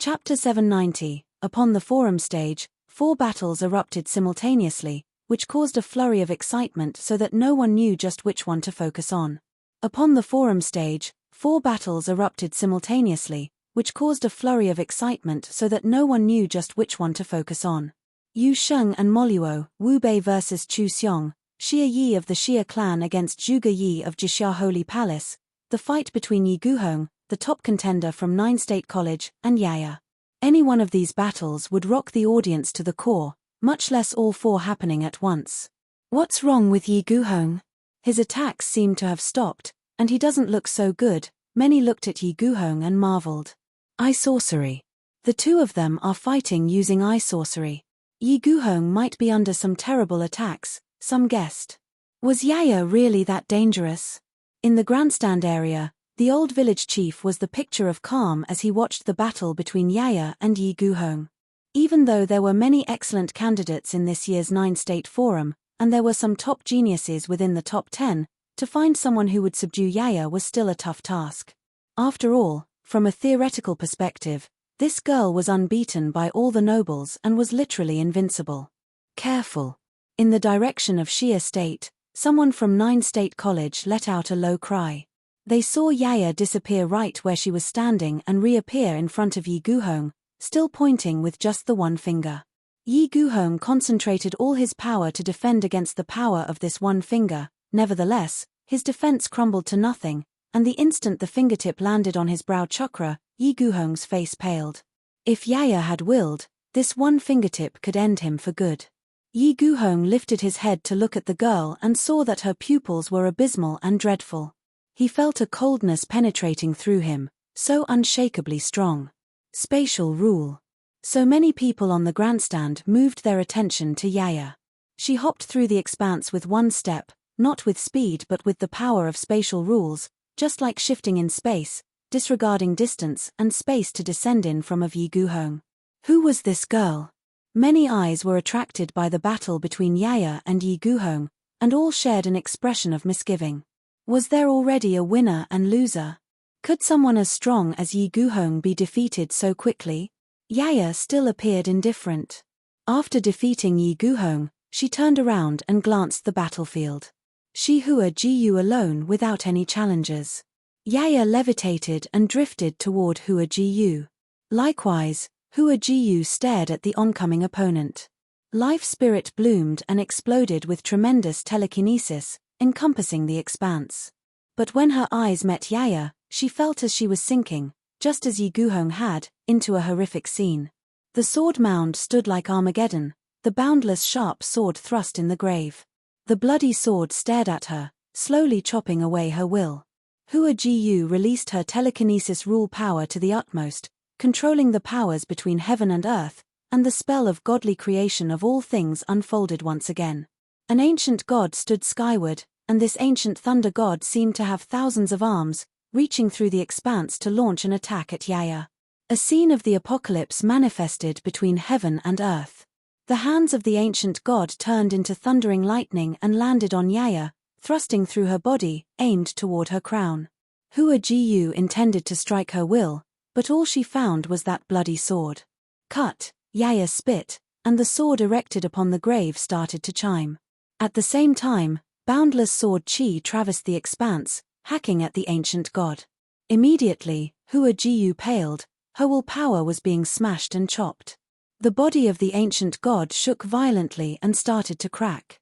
Chapter 790. Upon the forum stage, 4 battles erupted simultaneously, which caused a flurry of excitement so that no one knew just which one to focus on. Upon the forum stage, 4 battles erupted simultaneously, which caused a flurry of excitement so that no one knew just which one to focus on. Yu Sheng and Moluo, Wu Bei vs Chu Xiong, Xia Yi of the Xia clan against Zhuge Yi of Jixia Holy Palace, the fight between Yi Guhong, the top contender from 9 State College, and Yaya. Any one of these battles would rock the audience to the core, much less all 4 happening at once. What's wrong with Yi Guhong? His attacks seem to have stopped, and he doesn't look so good. Many looked at Yi Guhong and marveled. Eye sorcery. The 2 of them are fighting using eye sorcery. Yi Guhong might be under some terrible attacks, some guessed. Was Yaya really that dangerous? In the grandstand area, the old village chief was the picture of calm as he watched the battle between Yaya and Yi Guhong. Even though there were many excellent candidates in this year's 9-state forum, and there were some top geniuses within the top 10, to find someone who would subdue Yaya was still a tough task. After all, from a theoretical perspective, this girl was unbeaten by all the nobles and was literally invincible. Careful. In the direction of Xia State, someone from 9 State College let out a low cry. They saw Yaya disappear right where she was standing and reappear in front of Yi Guhong, still pointing with just the one finger. Yi Guhong concentrated all his power to defend against the power of this one finger. Nevertheless, his defense crumbled to nothing, and the instant the fingertip landed on his brow chakra, Yi Guhong's face paled. If Yaya had willed, this one fingertip could end him for good. Yi Guhong lifted his head to look at the girl and saw that her pupils were abysmal and dreadful. He felt a coldness penetrating through him, so unshakably strong. Spatial rule. So many people on the grandstand moved their attention to Yaya. She hopped through the expanse with one step, not with speed but with the power of spatial rules, just like shifting in space, disregarding distance and space to descend in from of Yi Guhong. Who was this girl? Many eyes were attracted by the battle between Yaya and Yi Guhong, and all shared an expression of misgiving. Was there already a winner and loser? Could someone as strong as Yi Guhong be defeated so quickly? Yaya still appeared indifferent. After defeating Yi Guhong, she turned around and glanced the battlefield. She Hua Jiyu alone without any challengers. Yaya levitated and drifted toward Hua Jiyu. Likewise, Hua Jiyu stared at the oncoming opponent. Life spirit bloomed and exploded with tremendous telekinesis, encompassing the expanse. But when her eyes met Yaya, she felt as she was sinking, just as Yi Guhong had, into a horrific scene. The sword mound stood like Armageddon, the boundless sharp sword thrust in the grave. The bloody sword stared at her, slowly chopping away her will. Hua Jiyu released her telekinesis rule power to the utmost, controlling the powers between heaven and earth, and the spell of godly creation of all things unfolded once again. An ancient god stood skyward, and this ancient thunder god seemed to have thousands of arms, reaching through the expanse to launch an attack at Yaya. A scene of the apocalypse manifested between heaven and earth. The hands of the ancient god turned into thundering lightning and landed on Yaya, thrusting through her body, aimed toward her crown. Hua Jiyu intended to strike her will, but all she found was that bloody sword. Cut, Yaya spit, and the sword erected upon the grave started to chime. At the same time, boundless sword chi traversed the expanse, hacking at the ancient god. Immediately, Hua Jiyu paled, her will power was being smashed and chopped. The body of the ancient god shook violently and started to crack.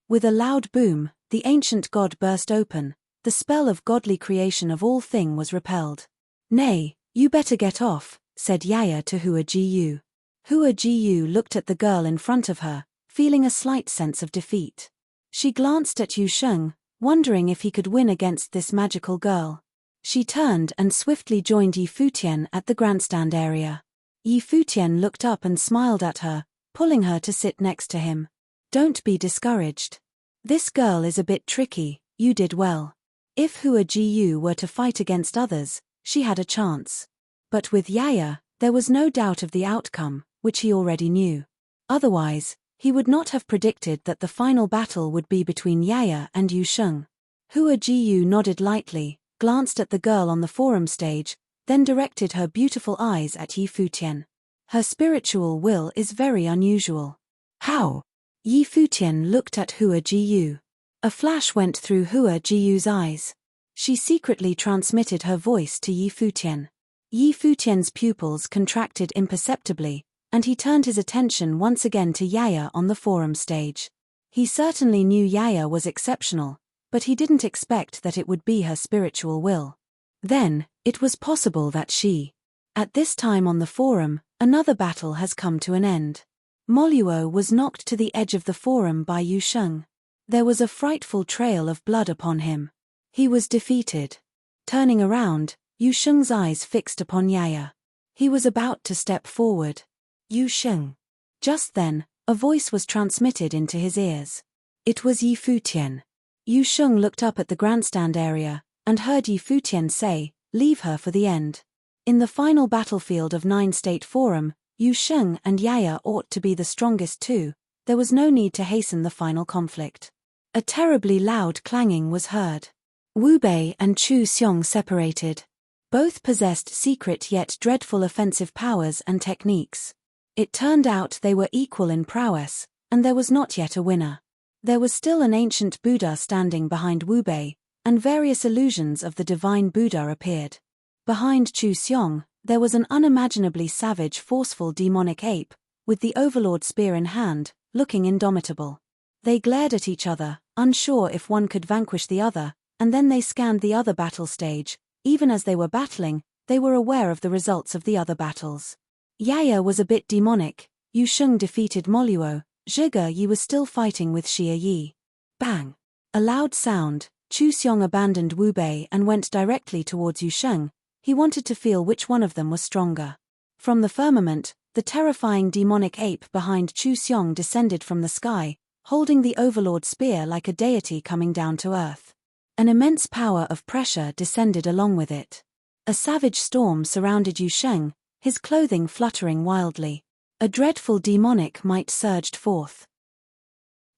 With a loud boom, the ancient god burst open, the spell of godly creation of all thing was repelled. Nay, you better get off, said Yaya to Hua Jiyu. Hua Jiyu looked at the girl in front of her, feeling a slight sense of defeat. She glanced at Yu Sheng, wondering if he could win against this magical girl. She turned and swiftly joined Yi Futian at the grandstand area. Yi Futian looked up and smiled at her, pulling her to sit next to him. Don't be discouraged. This girl is a bit tricky, you did well. If Hua Jiyu were to fight against others, she had a chance. But with Yaya, there was no doubt of the outcome, which he already knew. Otherwise, he would not have predicted that the final battle would be between Yaya and Yu Sheng. Hua Jiyu nodded lightly, glanced at the girl on the forum stage, then directed her beautiful eyes at Yi Futian. Her spiritual will is very unusual. How? Yi Futian looked at Hua Jiyu. A flash went through Hua Jiyu's eyes. She secretly transmitted her voice to Yi Futian. Yi Futian's pupils contracted imperceptibly, and he turned his attention once again to Yaya on the forum stage. He certainly knew Yaya was exceptional, but he didn't expect that it would be her spiritual will. Then, it was possible that she. At this time on the forum, another battle has come to an end. Moluo was knocked to the edge of the forum by Yu Sheng. There was a frightful trail of blood upon him. He was defeated. Turning around, Yu Sheng's eyes fixed upon Yaya. He was about to step forward. Yu Sheng. Just then, a voice was transmitted into his ears. It was Yi Futian. Yu Sheng looked up at the grandstand area, and heard Yi Futian say, "Leave her for the end." In the final battlefield of 9-state forum, Yu Sheng and Yaya ought to be the strongest too. There was no need to hasten the final conflict. A terribly loud clanging was heard. Wu Bei and Chu Xiong separated. Both possessed secret yet dreadful offensive powers and techniques. It turned out they were equal in prowess, and there was not yet a winner. There was still an ancient Buddha standing behind Wu Bei, and various illusions of the divine Buddha appeared. Behind Chu Xiong, there was an unimaginably savage, forceful demonic ape, with the overlord spear in hand, looking indomitable. They glared at each other, unsure if one could vanquish the other, and then they scanned the other battle stage. Even as they were battling, they were aware of the results of the other battles. Yaya was a bit demonic. Yu Sheng defeated Moluo. Zhige Yi was still fighting with Xia Yi. Bang! A loud sound. Chu Xiong abandoned Wu Bei and went directly towards Yu Sheng. He wanted to feel which one of them was stronger. From the firmament, the terrifying demonic ape behind Chu Xiong descended from the sky, holding the overlord spear like a deity coming down to earth. An immense power of pressure descended along with it. A savage storm surrounded Yu Sheng, his clothing fluttering wildly. A dreadful demonic might surged forth.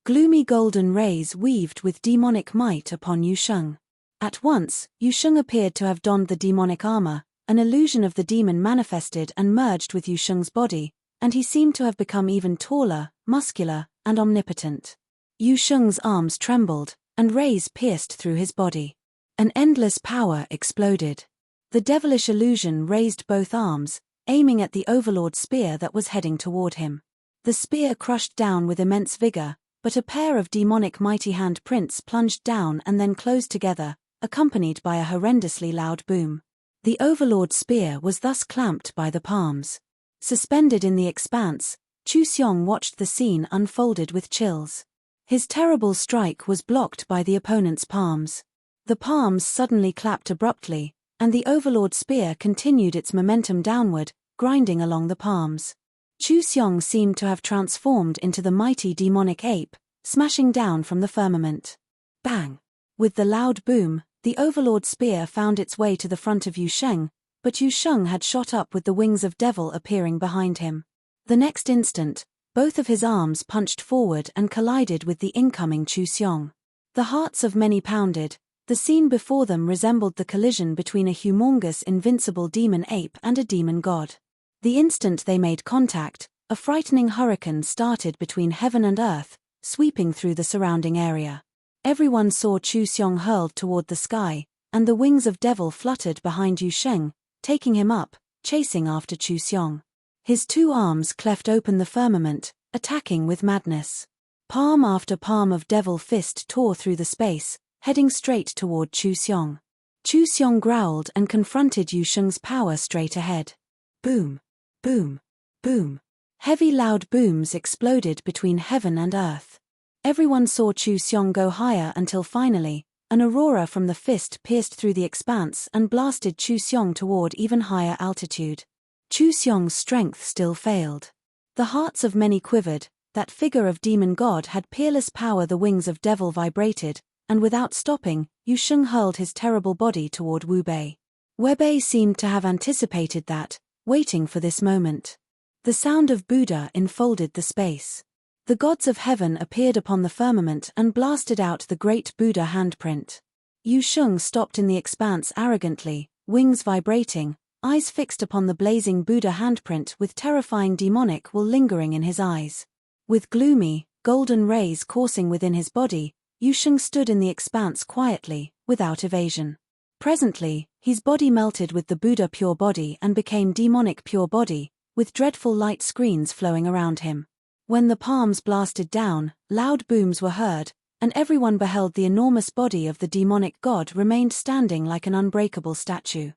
Gloomy golden rays weaved with demonic might upon Yu Sheng. At once, Yu Sheng appeared to have donned the demonic armor. An illusion of the demon manifested and merged with Yu Sheng's body, and he seemed to have become even taller, muscular, and omnipotent. Yu Sheng's arms trembled, and rays pierced through his body. An endless power exploded. The devilish illusion raised both arms, aiming at the overlord spear that was heading toward him. The spear crushed down with immense vigor, but a pair of demonic mighty hand prints plunged down and then closed together, accompanied by a horrendously loud boom. The overlord spear was thus clamped by the palms. Suspended in the expanse, Chu Xiong watched the scene unfolded with chills. His terrible strike was blocked by the opponent's palms. The palms suddenly clapped abruptly, and the overlord spear continued its momentum downward, grinding along the palms. Chu Xiong seemed to have transformed into the mighty demonic ape, smashing down from the firmament. Bang! With the loud boom, the overlord spear found its way to the front of Yu Sheng, but Yu Sheng had shot up with the wings of devil appearing behind him. The next instant, both of his arms punched forward and collided with the incoming Chu Xiong. The hearts of many pounded. The scene before them resembled the collision between a humongous invincible demon ape and a demon god. The instant they made contact, a frightening hurricane started between heaven and earth, sweeping through the surrounding area. Everyone saw Chu Xiong hurled toward the sky, and the wings of devil fluttered behind Yu Sheng, taking him up, chasing after Chu Xiong. His two arms cleft open the firmament, attacking with madness. Palm after palm of devil fist tore through the space, heading straight toward Chu Xiong. Chu Xiong growled and confronted Yu Sheng's power straight ahead. Boom! Boom! Boom! Heavy loud booms exploded between heaven and earth. Everyone saw Chu Xiong go higher until finally, an aurora from the fist pierced through the expanse and blasted Chu Xiong toward even higher altitude. Chu Xiong's strength still failed. The hearts of many quivered. That figure of demon god had peerless power. The wings of devil vibrated, and without stopping, Yu Sheng hurled his terrible body toward Wu Bei. Wu Bei seemed to have anticipated that, waiting for this moment. The sound of Buddha enfolded the space. The gods of heaven appeared upon the firmament and blasted out the great Buddha handprint. Yu Sheng stopped in the expanse arrogantly, wings vibrating, eyes fixed upon the blazing Buddha handprint with terrifying demonic will lingering in his eyes. With gloomy, golden rays coursing within his body, Yusheng stood in the expanse quietly, without evasion. Presently, his body melted with the Buddha pure body and became demonic pure body, with dreadful light screens flowing around him. When the palms blasted down, loud booms were heard, and everyone beheld the enormous body of the demonic god remained standing like an unbreakable statue.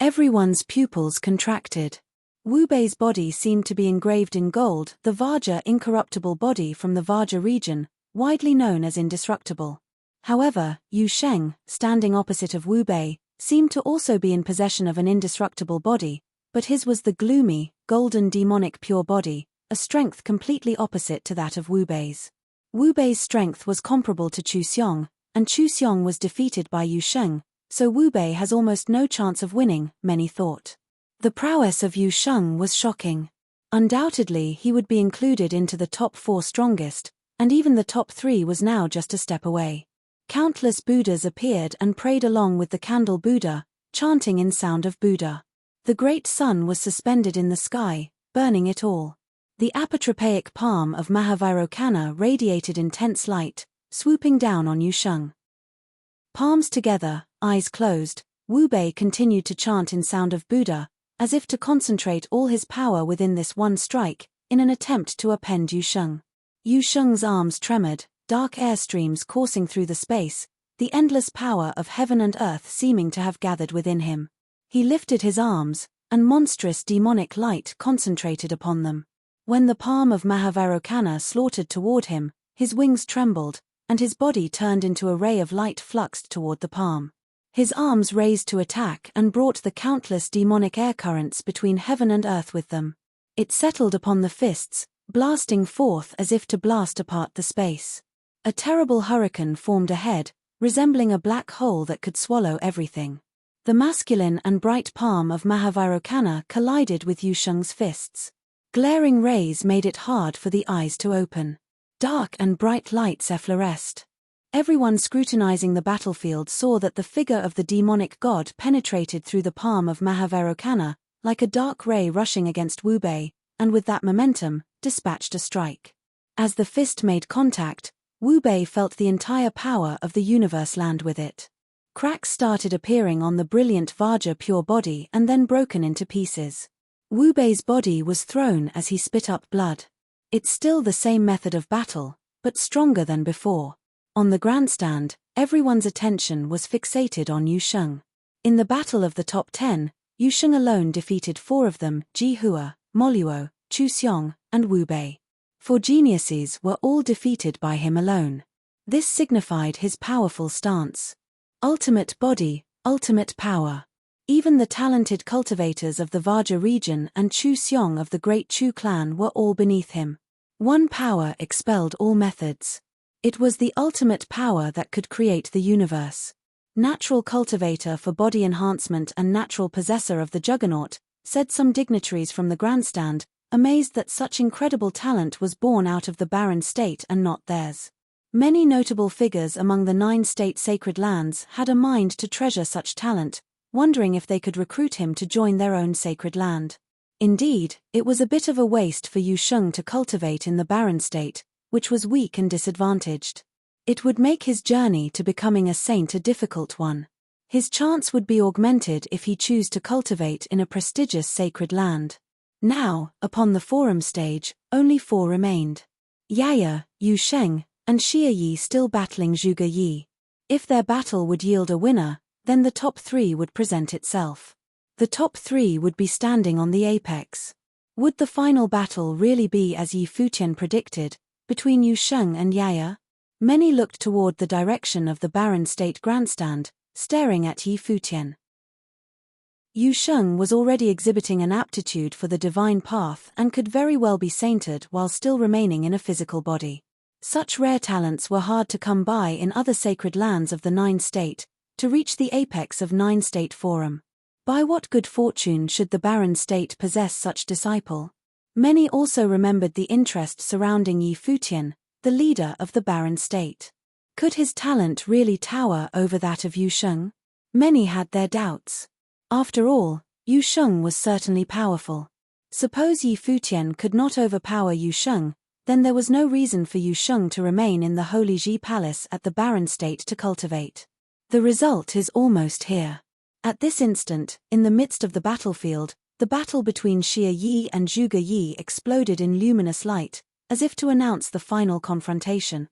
Everyone's pupils contracted. Wu Bei's body seemed to be engraved in gold, the Vajra incorruptible body from the Vajra region, widely known as indestructible. However, Yusheng, standing opposite of Wu Bei, seemed to also be in possession of an indestructible body, but his was the gloomy, golden demonic pure body, a strength completely opposite to that of Wu Bei's. Wu Bei's strength was comparable to Chu Xiong, and Chu Xiong was defeated by Yusheng, so Wu Bei has almost no chance of winning, many thought. The prowess of Yusheng was shocking. Undoubtedly he would be included into the top 4 strongest, and even the top 3 was now just a step away. Countless Buddhas appeared and prayed along with the candle Buddha, chanting in sound of Buddha. The great sun was suspended in the sky, burning it all. The apotropaic palm of Mahavairokkana radiated intense light, swooping down on Yusheng. Palms together, eyes closed, Wu Bei continued to chant in sound of Buddha, as if to concentrate all his power within this one strike, in an attempt to append Yusheng. Yusheng's arms tremored, dark airstreams coursing through the space, the endless power of heaven and earth seeming to have gathered within him. He lifted his arms, and monstrous demonic light concentrated upon them. When the palm of Mahavairokkana slaughtered toward him, his wings trembled, and his body turned into a ray of light fluxed toward the palm. His arms raised to attack and brought the countless demonic air currents between heaven and earth with them. It settled upon the fists, blasting forth as if to blast apart the space. A terrible hurricane formed ahead, resembling a black hole that could swallow everything. The masculine and bright palm of Mahavairokkana collided with Yusheng's fists. Glaring rays made it hard for the eyes to open. Dark and bright lights effloresced. Everyone scrutinizing the battlefield saw that the figure of the demonic god penetrated through the palm of Mahavairokkana, like a dark ray rushing against Wu Bei, and with that momentum, dispatched a strike. As the fist made contact, Wu Bei felt the entire power of the universe land with it. Cracks started appearing on the brilliant Vajra pure body and then broken into pieces. Wu Bei's body was thrown as he spit up blood. It's still the same method of battle, but stronger than before. On the grandstand, everyone's attention was fixated on Yusheng. In the battle of the top 10, Yusheng alone defeated 4 of them, Ji Hua, Moluo, Chu Xiong, and Wu Bei. 4 geniuses were all defeated by him alone. This signified his powerful stance. Ultimate body, ultimate power. Even the talented cultivators of the Vajra region and Chu Xiong of the great Chu clan were all beneath him. One power expelled all methods. It was the ultimate power that could create the universe. Natural cultivator for body enhancement and natural possessor of the juggernaut, said some dignitaries from the grandstand, amazed that such incredible talent was born out of the barren state and not theirs. Many notable figures among the 9 state sacred lands had a mind to treasure such talent, wondering if they could recruit him to join their own sacred land. Indeed, it was a bit of a waste for Yusheng to cultivate in the barren state, which was weak and disadvantaged. It would make his journey to becoming a saint a difficult one. His chance would be augmented if he chose to cultivate in a prestigious sacred land. Now, upon the forum stage, only 4 remained. Yaya, Yusheng, and Xia Yi still battling Zhuge Yi. If their battle would yield a winner, then the top 3 would present itself. The top 3 would be standing on the apex. Would the final battle really be as Yi Futian predicted, between Yusheng and Yaya? Many looked toward the direction of the barren state grandstand, staring at Yi Futian. Yusheng was already exhibiting an aptitude for the divine path and could very well be sainted while still remaining in a physical body. Such rare talents were hard to come by in other sacred lands of the 9 state, to reach the apex of 9 state forum. By what good fortune should the barren state possess such disciple? Many also remembered the interest surrounding Yi Futian, the leader of the barren state. Could his talent really tower over that of Yusheng? Many had their doubts. After all, Yu Sheng was certainly powerful. Suppose Yi Futian could not overpower Yu Sheng, then there was no reason for Yu Sheng to remain in the Holy Ji Palace at the barren state to cultivate. The result is almost here. At this instant, in the midst of the battlefield, the battle between Xie Yi and Zhuge Yi exploded in luminous light, as if to announce the final confrontation.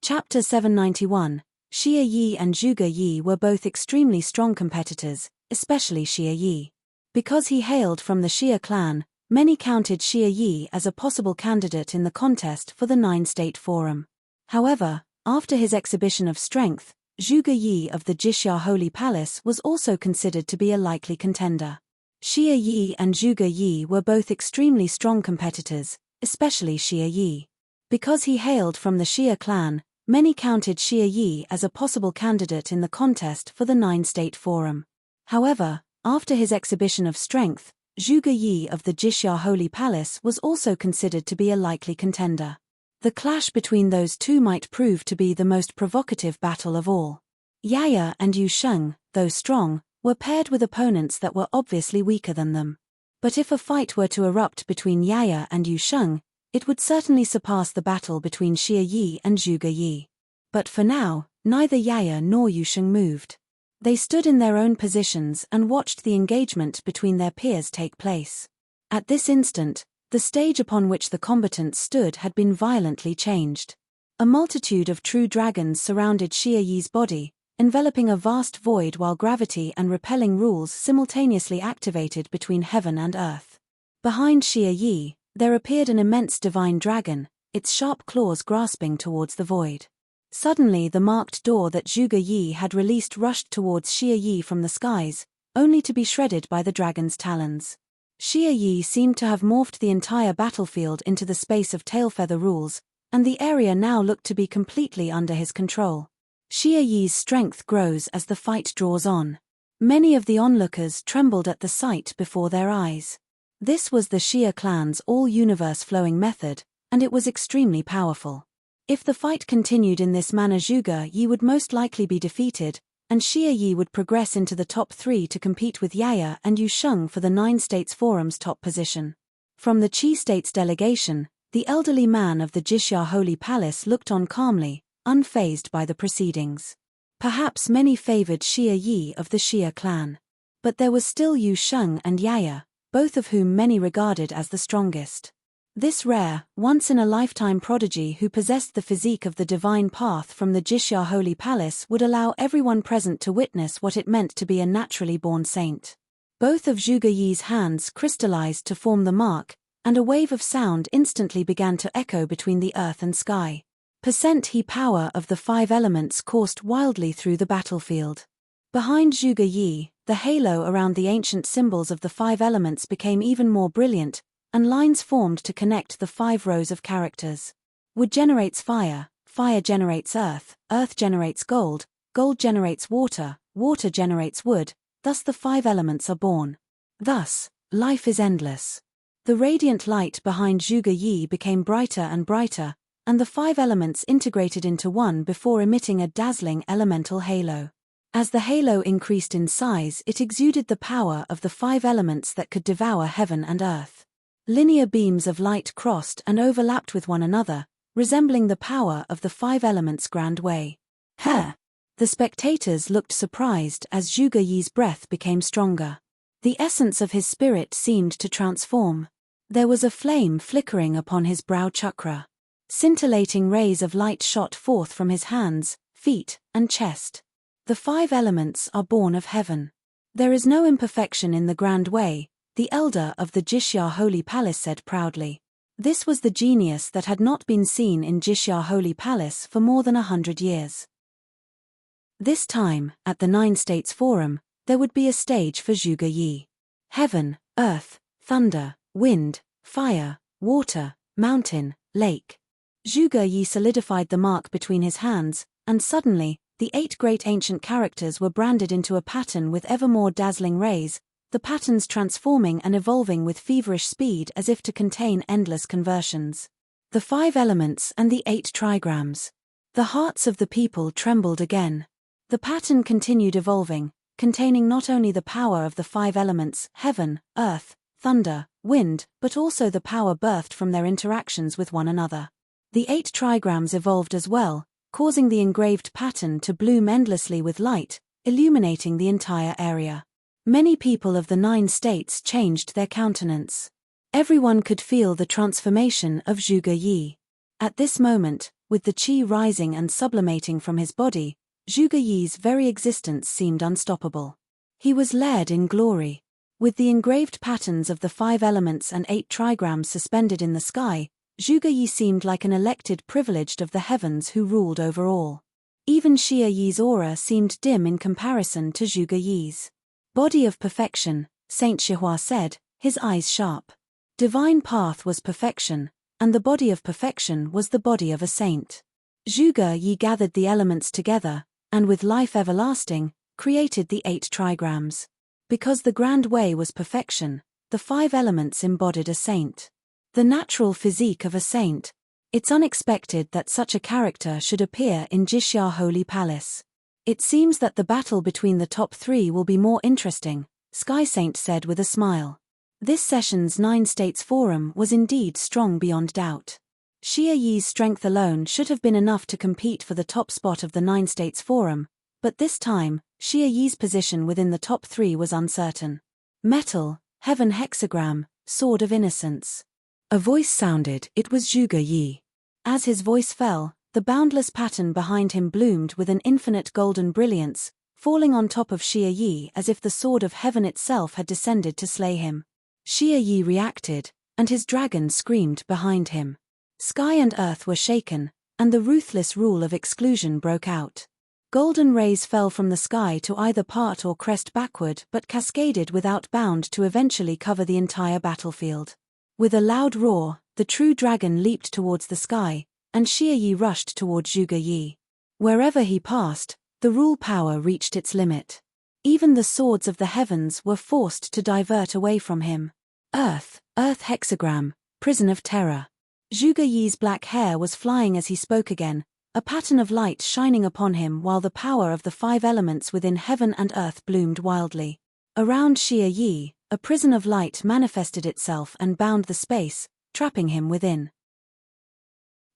Chapter 791. Xie Yi and Zhuge Yi were both extremely strong competitors, especially Xie Yi. Because he hailed from the Xie clan, many counted Xie Yi as a possible candidate in the contest for the Nine-State Forum. However, after his exhibition of strength, Zhuge Yi of the Jixia Holy Palace was also considered to be a likely contender. Xie Yi and Zhuge Yi were both extremely strong competitors, especially Xie Yi. Because he hailed from the Xie clan, many counted Xie Yi as a possible candidate in the contest for the Nine-State Forum. However, after his exhibition of strength, Zhuge Yi of the Jixia Holy Palace was also considered to be a likely contender. The clash between those two might prove to be the most provocative battle of all. Yaya and Yu Sheng, though strong, were paired with opponents that were obviously weaker than them. But if a fight were to erupt between Yaya and Yu Sheng, it would certainly surpass the battle between Xie Yi and Zhuge Yi. But for now, neither Yaya nor Yu Sheng moved. They stood in their own positions and watched the engagement between their peers take place. At this instant, the stage upon which the combatants stood had been violently changed. A multitude of true dragons surrounded Xie Yi's body, enveloping a vast void while gravity and repelling rules simultaneously activated between heaven and earth. Behind Xie Yi, there appeared an immense divine dragon, its sharp claws grasping towards the void. Suddenly the marked door that Zhuge Yi had released rushed towards Xie Yi from the skies, only to be shredded by the dragon's talons. Xie Yi seemed to have morphed the entire battlefield into the space of tailfeather rules, and the area now looked to be completely under his control. Xie Yi's strength grows as the fight draws on. Many of the onlookers trembled at the sight before their eyes. This was the Xie clan's all-universe flowing method, and it was extremely powerful. If the fight continued in this manner, Zhuge Yi would most likely be defeated, and Xie Yi would progress into the top 3 to compete with Yaya and Yu Sheng for the Nine States Forum's top position. From the Qi States delegation, the elderly man of the Jixia Holy Palace looked on calmly, unfazed by the proceedings. Perhaps many favored Xie Yi of the Xie clan. But there was still Yu Sheng and Yaya, both of whom many regarded as the strongest. This rare, once-in-a-lifetime prodigy who possessed the physique of the divine path from the Jixia Holy Palace would allow everyone present to witness what it meant to be a naturally born saint. Both of Zhuge Yi's hands crystallized to form the mark, and a wave of sound instantly began to echo between the earth and sky. He power of the 5 elements coursed wildly through the battlefield. Behind Zhuge Yi, the halo around the ancient symbols of the 5 elements became even more brilliant, and lines formed to connect the 5 rows of characters. Wood generates fire, fire generates earth, earth generates gold, gold generates water, water generates wood, thus the 5 elements are born. Thus, life is endless. The radiant light behind Zhuge Yi became brighter and brighter, and the 5 elements integrated into one before emitting a dazzling elemental halo. As the halo increased in size, it exuded the power of the 5 elements that could devour heaven and earth. Linear beams of light crossed and overlapped with one another, resembling the power of the 5 elements' grand way. The spectators looked surprised as Zhuge Yi's breath became stronger. The essence of his spirit seemed to transform. There was a flame flickering upon his brow chakra. Scintillating rays of light shot forth from his hands, feet, and chest. The 5 elements are born of heaven. There is no imperfection in the grand way, the elder of the Jixia Holy Palace said proudly. This was the genius that had not been seen in Jixia Holy Palace for more than 100 years. This time, at the Nine States Forum, there would be a stage for Zhuge Yi. Heaven, earth, thunder, wind, fire, water, mountain, lake. Zhuge Yi solidified the mark between his hands, and suddenly, the 8 great ancient characters were branded into a pattern with ever more dazzling rays, the patterns transforming and evolving with feverish speed as if to contain endless conversions. The 5 elements and the 8 trigrams. The hearts of the people trembled again. The pattern continued evolving, containing not only the power of the 5 elements, heaven, earth, thunder, wind, but also the power birthed from their interactions with one another. The 8 trigrams evolved as well, causing the engraved pattern to bloom endlessly with light, illuminating the entire area. Many people of the 9 states changed their countenance. Everyone could feel the transformation of Zhuge Yi. At this moment, with the qi rising and sublimating from his body, Zhuge Yi's very existence seemed unstoppable. He was led in glory. With the engraved patterns of the 5 elements and 8 trigrams suspended in the sky, Zhuge Yi seemed like an elected privileged of the heavens who ruled over all. Even Xie Yi's aura seemed dim in comparison to Zhuge Yi's. Body of perfection, Saint Xihua said, his eyes sharp. Divine path was perfection, and the body of perfection was the body of a saint. Zhuge Yi gathered the elements together, and with life everlasting, created the 8 trigrams. Because the grand way was perfection, the 5 elements embodied a saint. The natural physique of a saint. It's unexpected that such a character should appear in Jixia Holy Palace. It seems that the battle between the top 3 will be more interesting, Sky Saint said with a smile. This session's 9 States Forum was indeed strong beyond doubt. Xie Yi's strength alone should have been enough to compete for the top spot of the 9 States Forum, but this time, Xie Yi's position within the top 3 was uncertain. Metal, heaven hexagram, sword of innocence. A voice sounded, it was Zhuge Yi. As his voice fell, the boundless pattern behind him bloomed with an infinite golden brilliance, falling on top of Xie Yi as if the sword of heaven itself had descended to slay him. Xie Yi reacted, and his dragon screamed behind him. Sky and earth were shaken, and the ruthless rule of exclusion broke out. Golden rays fell from the sky to either part or crest backward but cascaded without bound to eventually cover the entire battlefield. With a loud roar, the true dragon leaped towards the sky, and Xie Yi rushed toward Zhuge Yi. Wherever he passed, the rule power reached its limit. Even the swords of the heavens were forced to divert away from him. Earth hexagram, prison of terror. Zhuge Yi's black hair was flying as he spoke again, a pattern of light shining upon him while the power of the 5 elements within heaven and earth bloomed wildly. Around Xie Yi, a prison of light manifested itself and bound the space, trapping him within.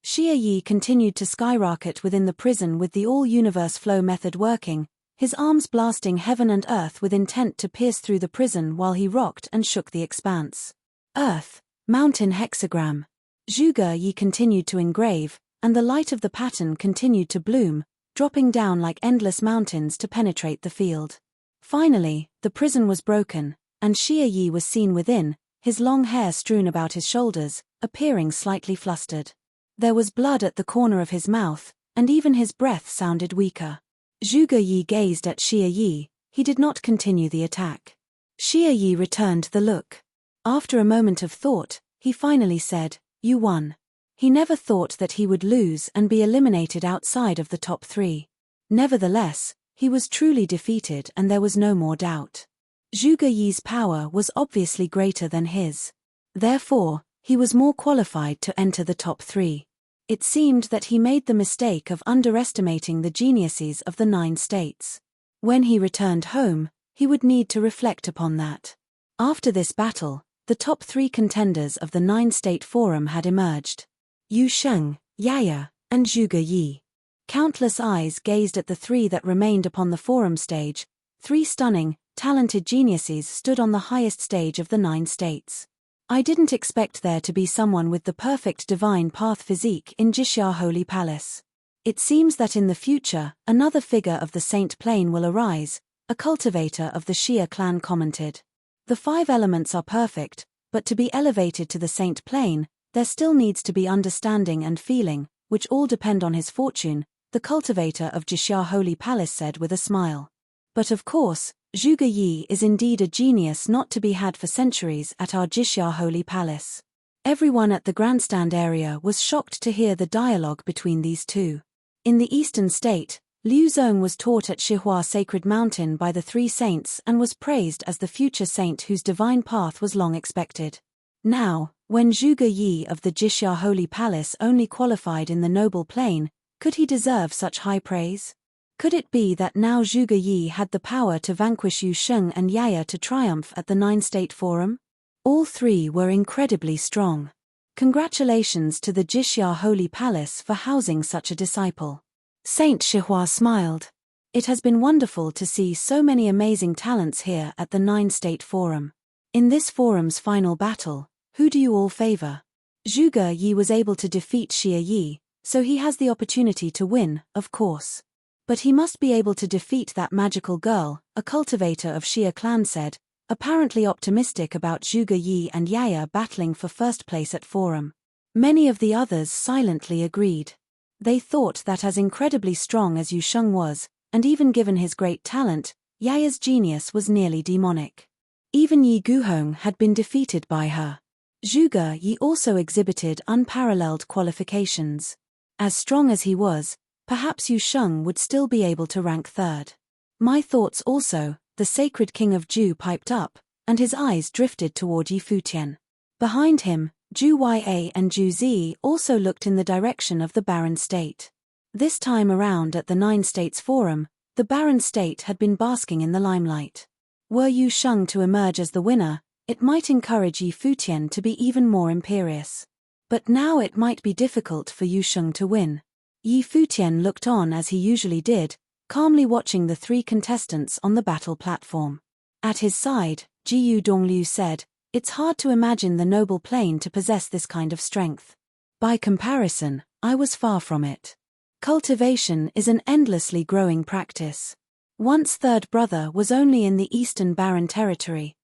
Xie Yi continued to skyrocket within the prison with the all-universe flow method working, his arms blasting heaven and earth with intent to pierce through the prison while he rocked and shook the expanse. Earth, mountain hexagram. Zhuge Yi continued to engrave, and the light of the pattern continued to bloom, dropping down like endless mountains to penetrate the field. Finally, the prison was broken, and Xie Yi was seen within, his long hair strewn about his shoulders, appearing slightly flustered. There was blood at the corner of his mouth, and even his breath sounded weaker. Zhuge Yi gazed at Xie Yi, he did not continue the attack. Xie Yi returned the look. After a moment of thought, he finally said, "You won." He never thought that he would lose and be eliminated outside of the top 3. Nevertheless, he was truly defeated and there was no more doubt. Zhuge Yi's power was obviously greater than his. Therefore, he was more qualified to enter the top 3. It seemed that he made the mistake of underestimating the geniuses of the 9 states. When he returned home, he would need to reflect upon that. After this battle, the top 3 contenders of the 9-state forum had emerged. Yu Sheng, Yaya, and Zhuge Yi. Countless eyes gazed at the 3 that remained upon the forum stage. 3 stunning, talented geniuses stood on the highest stage of the 9 states. I didn't expect there to be someone with the perfect divine path physique in Jixia Holy Palace. It seems that in the future, another figure of the saint plane will arise, a cultivator of the Xia clan commented. The 5 elements are perfect, but to be elevated to the saint plane, there still needs to be understanding and feeling, which all depend on his fortune, the cultivator of Jixia Holy Palace said with a smile. But of course, Zhuge Yi is indeed a genius not to be had for centuries at our Jixia Holy Palace. Everyone at the grandstand area was shocked to hear the dialogue between these 2. In the eastern state, Liu Zong was taught at Xihua Sacred Mountain by the 3 saints and was praised as the future saint whose divine path was long expected. Now, when Zhuge Yi of the Jixia Holy Palace only qualified in the noble plane, could he deserve such high praise? Could it be that now Zhuge Yi had the power to vanquish Yu Sheng and Yaya to triumph at the Nine-State Forum? All three were incredibly strong. Congratulations to the Jixia Holy Palace for housing such a disciple. Saint Shihua smiled. It has been wonderful to see so many amazing talents here at the Nine-State Forum. In this forum's final battle, who do you all favor? Zhuge Yi was able to defeat Xie Yi, so he has the opportunity to win, of course. But he must be able to defeat that magical girl, a cultivator of Xia clan said, apparently optimistic about Zhuge Yi and Yaya battling for first place at forum. Many of the others silently agreed. They thought that as incredibly strong as Yu Sheng was, and even given his great talent, Yaya's genius was nearly demonic. Even Yi Guhong had been defeated by her. Zhuge Yi also exhibited unparalleled qualifications. As strong as he was, perhaps Yu Sheng would still be able to rank third. My thoughts also, the sacred king of Zhu piped up, and his eyes drifted toward Yi Futian. Behind him, Zhu Ya and Zhu Zi also looked in the direction of the Barren State. This time around at the Nine States Forum, the Barren State had been basking in the limelight. Were Yu Sheng to emerge as the winner, it might encourage Yi Futian to be even more imperious. But now it might be difficult for Yu Sheng to win. Yi Futian looked on as he usually did, calmly watching the three contestants on the battle platform. At his side, Jiyu Dongliu said, "It's hard to imagine the noble plane to possess this kind of strength. By comparison, I was far from it. Cultivation is an endlessly growing practice. Once third brother was only in the Eastern Barren Territory.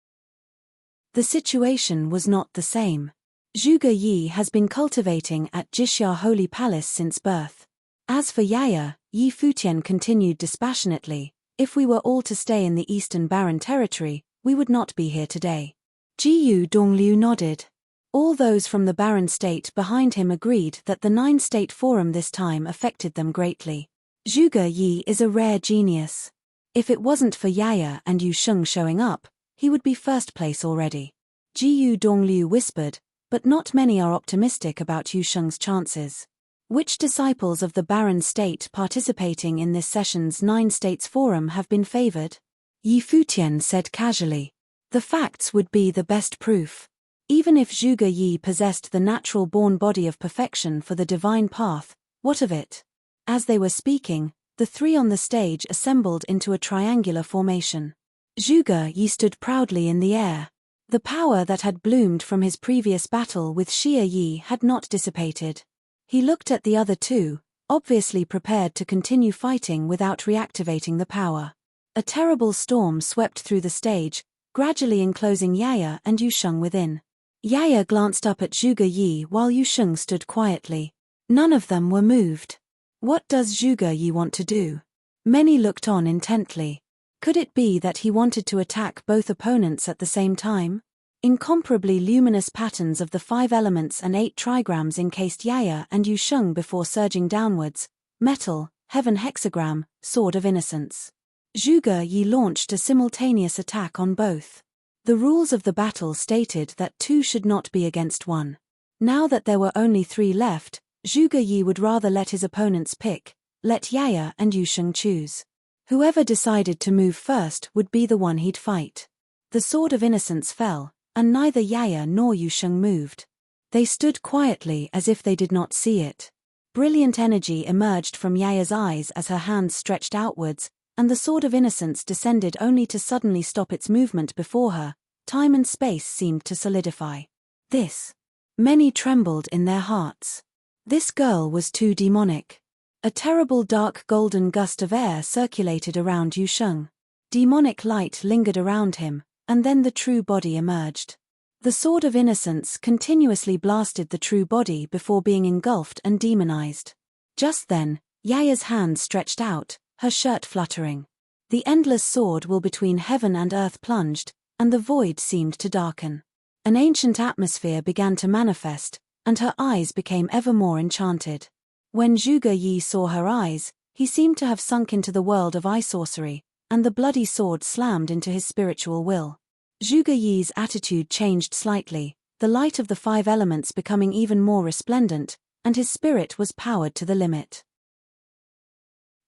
The situation was not the same. Zhuge Yi has been cultivating at Jixia Holy Palace since birth. As for Yaya," Yi Futian continued dispassionately, "if we were all to stay in the Eastern Barren Territory, we would not be here today." Jiyu Dongliu nodded. All those from the Barren State behind him agreed that the Nine-State Forum this time affected them greatly. Zhuge Yi is a rare genius. If it wasn't for Yaya and Yu Sheng showing up, he would be first place already. Jiyu Dongliu whispered, but not many are optimistic about Yu Sheng's chances. Which disciples of the Barren State participating in this session's Nine States Forum have been favored? Yi Futian said casually. The facts would be the best proof. Even if Zhuge Yi possessed the natural-born body of perfection for the divine path, what of it? As they were speaking, the three on the stage assembled into a triangular formation. Zhuge Yi stood proudly in the air. The power that had bloomed from his previous battle with Xie Yi had not dissipated. He looked at the other two, obviously prepared to continue fighting without reactivating the power. A terrible storm swept through the stage, gradually enclosing Yaya and Yu Sheng within. Yaya glanced up at Zhuge Yi while Yu Sheng stood quietly. None of them were moved. What does Zhuge Yi want to do? Many looked on intently. Could it be that he wanted to attack both opponents at the same time? Incomparably luminous patterns of the 5 elements and 8 trigrams encased Yaya and Yu Sheng before surging downwards. Metal, heaven hexagram, sword of innocence. Zhuge Yi launched a simultaneous attack on both. The rules of the battle stated that 2 should not be against 1. Now that there were only 3 left, Zhuge Yi would rather let his opponents pick, let Yaya and Yu Sheng choose. Whoever decided to move first would be the one he'd fight. The sword of innocence fell, and neither Yaya nor Yu Sheng moved. They stood quietly as if they did not see it. Brilliant energy emerged from Yaya's eyes as her hands stretched outwards, and the sword of innocence descended only to suddenly stop its movement before her. Time and space seemed to solidify. This. Many trembled in their hearts. This girl was too demonic. A terrible dark golden gust of air circulated around Yu Sheng. Demonic light lingered around him, and then the true body emerged. The sword of innocence continuously blasted the true body before being engulfed and demonized. Just then, Yaya's hand stretched out, her shirt fluttering. The endless sword will between heaven and earth plunged, and the void seemed to darken. An ancient atmosphere began to manifest, and her eyes became ever more enchanted. When Zhuge Yi saw her eyes, he seemed to have sunk into the world of eye sorcery, and the bloody sword slammed into his spiritual will. Zhuge Yi's attitude changed slightly, the light of the 5 elements becoming even more resplendent, and his spirit was powered to the limit.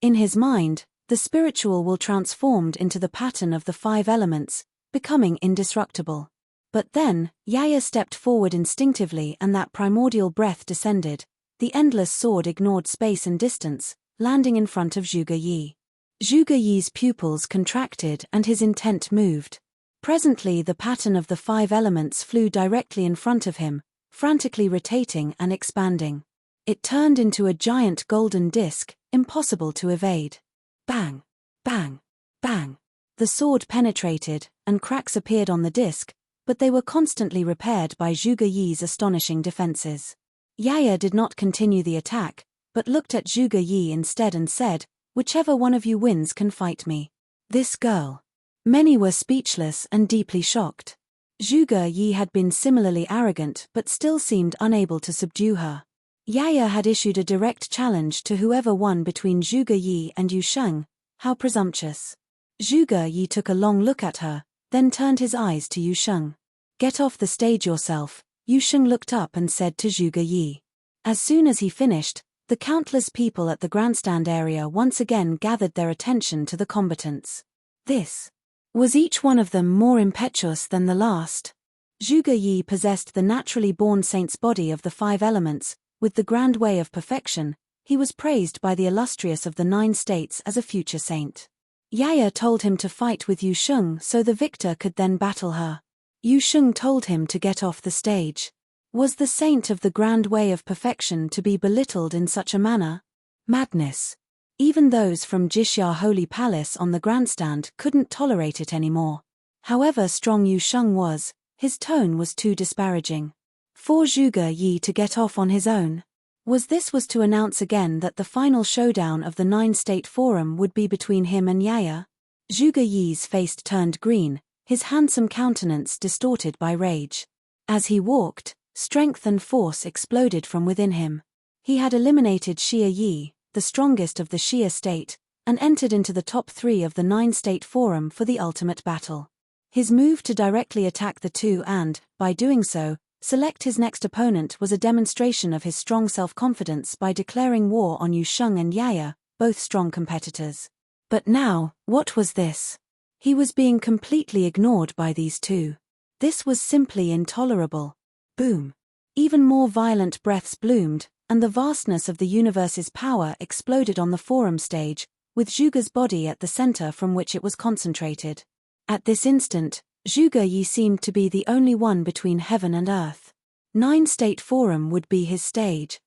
In his mind, The spiritual will transformed into the pattern of the 5 elements, becoming indestructible. But then, Yaya stepped forward instinctively and that primordial breath descended. The endless sword ignored space and distance, landing in front of Zhuge Yi. Zhuge Yi's pupils contracted and his intent moved. Presently the pattern of the 5 elements flew directly in front of him, frantically rotating and expanding. It turned into a giant golden disc, impossible to evade. Bang! Bang! Bang! The sword penetrated, and cracks appeared on the disc, but they were constantly repaired by Zhuge Yi's astonishing defenses. Yaya did not continue the attack, but looked at Zhuge Yi instead and said, "Whichever one of you wins can fight me." This girl. Many were speechless and deeply shocked. Zhuge Yi had been similarly arrogant but still seemed unable to subdue her. Yaya had issued a direct challenge to whoever won between Zhuge Yi and Yu Sheng. How presumptuous. Zhuge Yi took a long look at her, then turned his eyes to Yu Sheng. "Get off the stage yourself," Yu Sheng looked up and said to Zhuge Yi. As soon as he finished, the countless people at the grandstand area once again gathered their attention to the combatants. This was each one of them more impetuous than the last. Zhuge Yi possessed the naturally born saint's body of the 5 elements. With the grand way of perfection, he was praised by the illustrious of the 9 states as a future saint. Yaya told him to fight with Yu Sheng so the victor could then battle her. Yu Sheng told him to get off the stage. Was the saint of the grand way of perfection to be belittled in such a manner? Madness. Even those from Jixia Holy Palace on the grandstand couldn't tolerate it anymore. However strong Yu Sheng was, his tone was too disparaging. For Zhuge Yi to get off on his own? Was to announce again that the final showdown of the 9-state forum would be between him and Yaya? Zhuge Yi's face turned green, his handsome countenance distorted by rage. As he walked, strength and force exploded from within him. He had eliminated Xia Yi, the strongest of the Xia state, and entered into the top 3 of the 9-state forum for the ultimate battle. His move to directly attack the 2 and, by doing so, select his next opponent was a demonstration of his strong self-confidence by declaring war on Yu Sheng and Yaya, both strong competitors. But now, what was this? He was being completely ignored by these 2. This was simply intolerable. Boom. Even more violent breaths bloomed, and the vastness of the universe's power exploded on the forum stage, with Zhuge's body at the center from which it was concentrated. At this instant, Zhuge Yi seemed to be the only one between heaven and earth. 9-state forum would be his stage.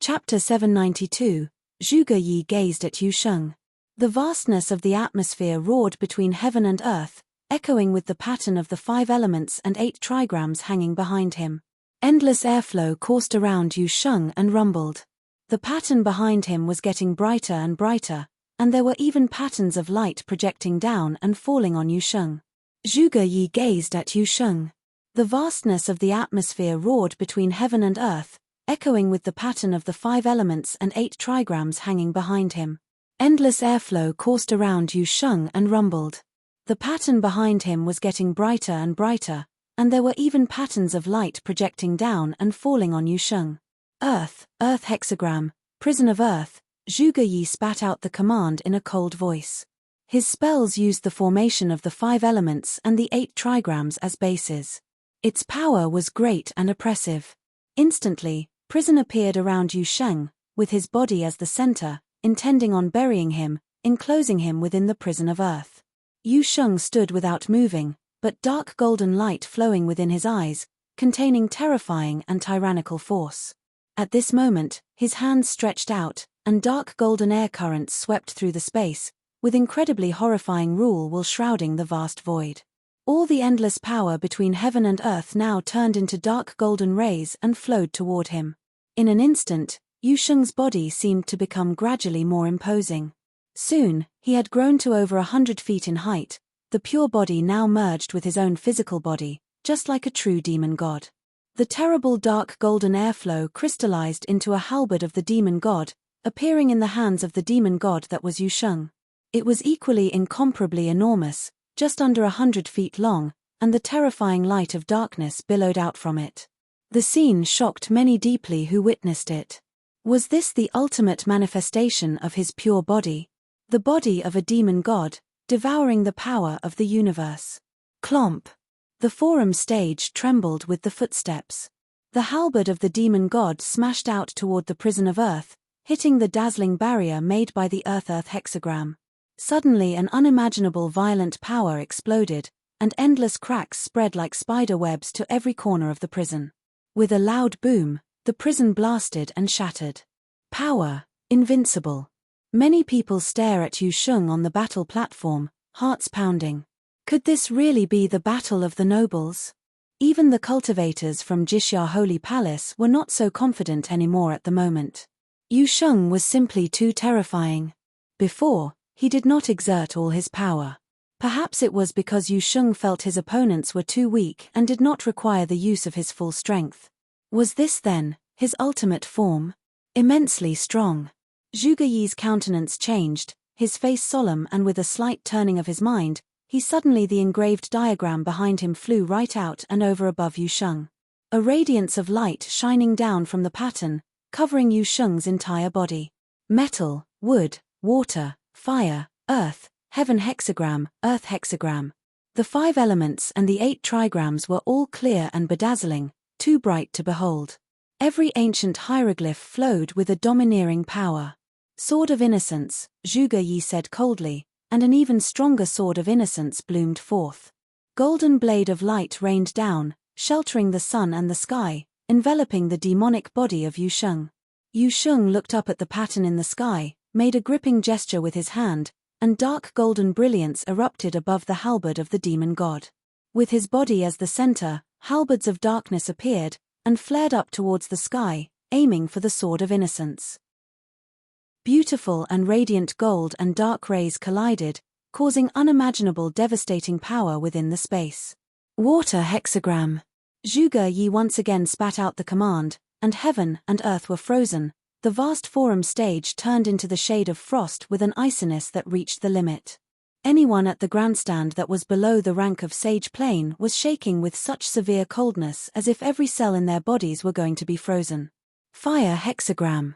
Chapter 792, Zhuge Yi gazed at Yu Sheng. The vastness of the atmosphere roared between heaven and earth, echoing with the pattern of the 5 elements and 8 trigrams hanging behind him. Endless airflow coursed around Yu Sheng and rumbled. The pattern behind him was getting brighter and brighter, and there were even patterns of light projecting down and falling on Yu Sheng. Zhuge Yi gazed at Yu Sheng. The vastness of the atmosphere roared between heaven and earth, echoing with the pattern of the 5 elements and 8 trigrams hanging behind him. Endless airflow coursed around Yu Sheng and rumbled. The pattern behind him was getting brighter and brighter, and there were even patterns of light projecting down and falling on Yu Sheng. Earth hexagram, prison of earth, Zhuge Yi spat out the command in a cold voice. His spells used the formation of the 5 elements and the 8 trigrams as bases. Its power was great and oppressive. Instantly, prison appeared around Yu Sheng, with his body as the center, intending on burying him, enclosing him within the prison of earth. Yu Sheng stood without moving, but dark golden light flowing within his eyes, containing terrifying and tyrannical force. At this moment, his hands stretched out, and dark golden air currents swept through the space, with incredibly horrifying rule while shrouding the vast void. All the endless power between heaven and earth now turned into dark golden rays and flowed toward him. In an instant, Yu Sheng's body seemed to become gradually more imposing. Soon, he had grown to over 100 feet in height, the pure body now merged with his own physical body, just like a true demon god. The terrible dark golden airflow crystallized into a halberd of the demon god, appearing in the hands of the demon god that was Yu Sheng. It was equally incomparably enormous, just under 100 feet long, and the terrifying light of darkness billowed out from it. The scene shocked many deeply who witnessed it. Was this the ultimate manifestation of his pure body? The body of a demon god, devouring the power of the universe. Clomp! The forum stage trembled with the footsteps. The halberd of the demon god smashed out toward the prison of earth, hitting the dazzling barrier made by the earth-earth hexagram. Suddenly an unimaginable violent power exploded, and endless cracks spread like spider webs to every corner of the prison. With a loud boom, the prison blasted and shattered. Power, invincible. Many people stare at Yu Sheng on the battle platform, hearts pounding. Could this really be the battle of the nobles? Even the cultivators from Jixia Holy Palace were not so confident anymore at the moment. Yu Sheng was simply too terrifying. Before, he did not exert all his power. Perhaps it was because Yu Sheng felt his opponents were too weak and did not require the use of his full strength. Was this then his ultimate form? Immensely strong. Zhuge Yi's countenance changed, his face solemn, and with a slight turning of his mind, the engraved diagram behind him flew right out and over above Yu Sheng. A radiance of light shining down from the pattern, covering Yu Sheng's entire body. Metal, wood, water, fire, earth, heaven hexagram, earth hexagram. The 5 elements and the 8 trigrams were all clear and bedazzling, too bright to behold. Every ancient hieroglyph flowed with a domineering power. Sword of innocence, Zhuge Yi said coldly, and an even stronger sword of innocence bloomed forth. Golden blade of light rained down, sheltering the sun and the sky, enveloping the demonic body of Yu Sheng. Yu Sheng looked up at the pattern in the sky, made a gripping gesture with his hand, and dark golden brilliance erupted above the halberd of the demon god. With his body as the center, halberds of darkness appeared, and flared up towards the sky, aiming for the sword of innocence. Beautiful and radiant gold and dark rays collided, causing unimaginable devastating power within the space. Water hexagram. Zhuge Yi once again spat out the command, and heaven and earth were frozen. The vast forum stage turned into the shade of frost with an iciness that reached the limit. Anyone at the grandstand that was below the rank of sage plane was shaking with such severe coldness as if every cell in their bodies were going to be frozen. Fire hexagram.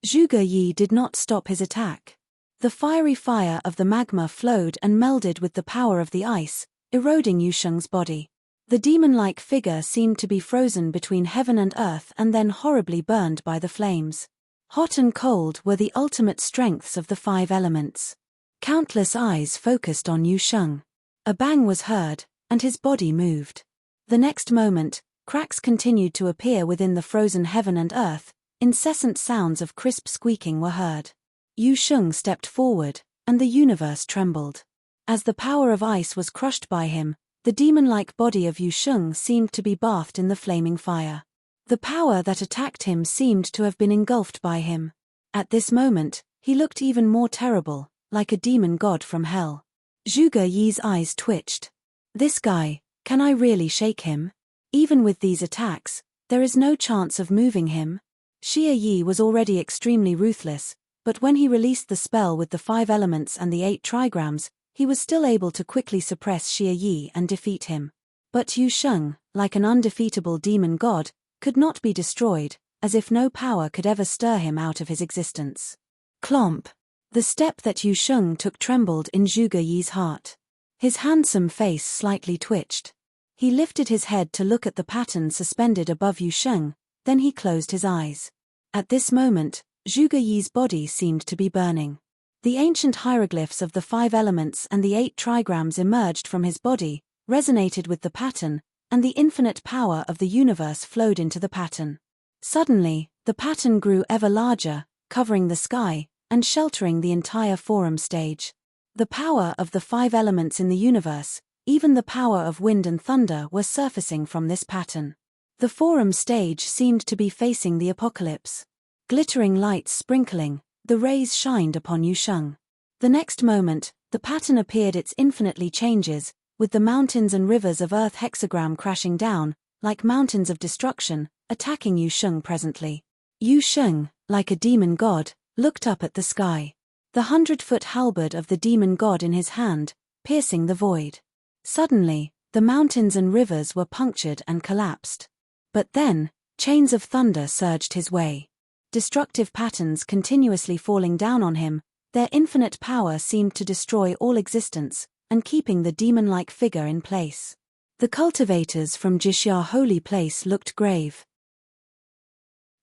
Zhuge Yi did not stop his attack. The fiery fire of the magma flowed and melded with the power of the ice, eroding Yu Sheng's body. The demon-like figure seemed to be frozen between heaven and earth and then horribly burned by the flames. Hot and cold were the ultimate strengths of the 5 elements. Countless eyes focused on Yu Sheng. A bang was heard, and his body moved. The next moment, cracks continued to appear within the frozen heaven and earth, incessant sounds of crisp squeaking were heard. Yu Sheng stepped forward, and the universe trembled. As the power of ice was crushed by him, the demon-like body of Yu Sheng seemed to be bathed in the flaming fire. The power that attacked him seemed to have been engulfed by him. At this moment, he looked even more terrible, like a demon god from hell. Zhuge Yi's eyes twitched. This guy, can I really shake him? Even with these attacks, there is no chance of moving him. Xie Yi was already extremely ruthless, but when he released the spell with the 5 elements and the 8 trigrams, he was still able to quickly suppress Xie Yi and defeat him. But Yu Sheng, like an undefeatable demon god, could not be destroyed, as if no power could ever stir him out of his existence. Clomp! The step that Yu Sheng took trembled in Zhuge Yi's heart. His handsome face slightly twitched. He lifted his head to look at the pattern suspended above Yu Sheng, then he closed his eyes. At this moment, Zhuge Yi's body seemed to be burning. The ancient hieroglyphs of the 5 elements and the 8 trigrams emerged from his body, resonated with the pattern, and the infinite power of the universe flowed into the pattern. Suddenly, the pattern grew ever larger, covering the sky, and sheltering the entire forum stage. The power of the 5 elements in the universe, even the power of wind and thunder, were surfacing from this pattern. The forum stage seemed to be facing the apocalypse. Glittering lights sprinkling, the rays shined upon Yu Sheng. The next moment, the pattern appeared its infinitely changes, with the mountains and rivers of earth hexagram crashing down, like mountains of destruction, attacking Yu Sheng presently. Yu Sheng, like a demon god, looked up at the sky. The 100-foot halberd of the demon god in his hand, piercing the void. Suddenly, the mountains and rivers were punctured and collapsed. But then, chains of thunder surged his way. destructive patterns continuously falling down on him. Their infinite power seemed to destroy all existence, and keeping the demon-like figure in place. The cultivators from Jixia Holy Place looked grave.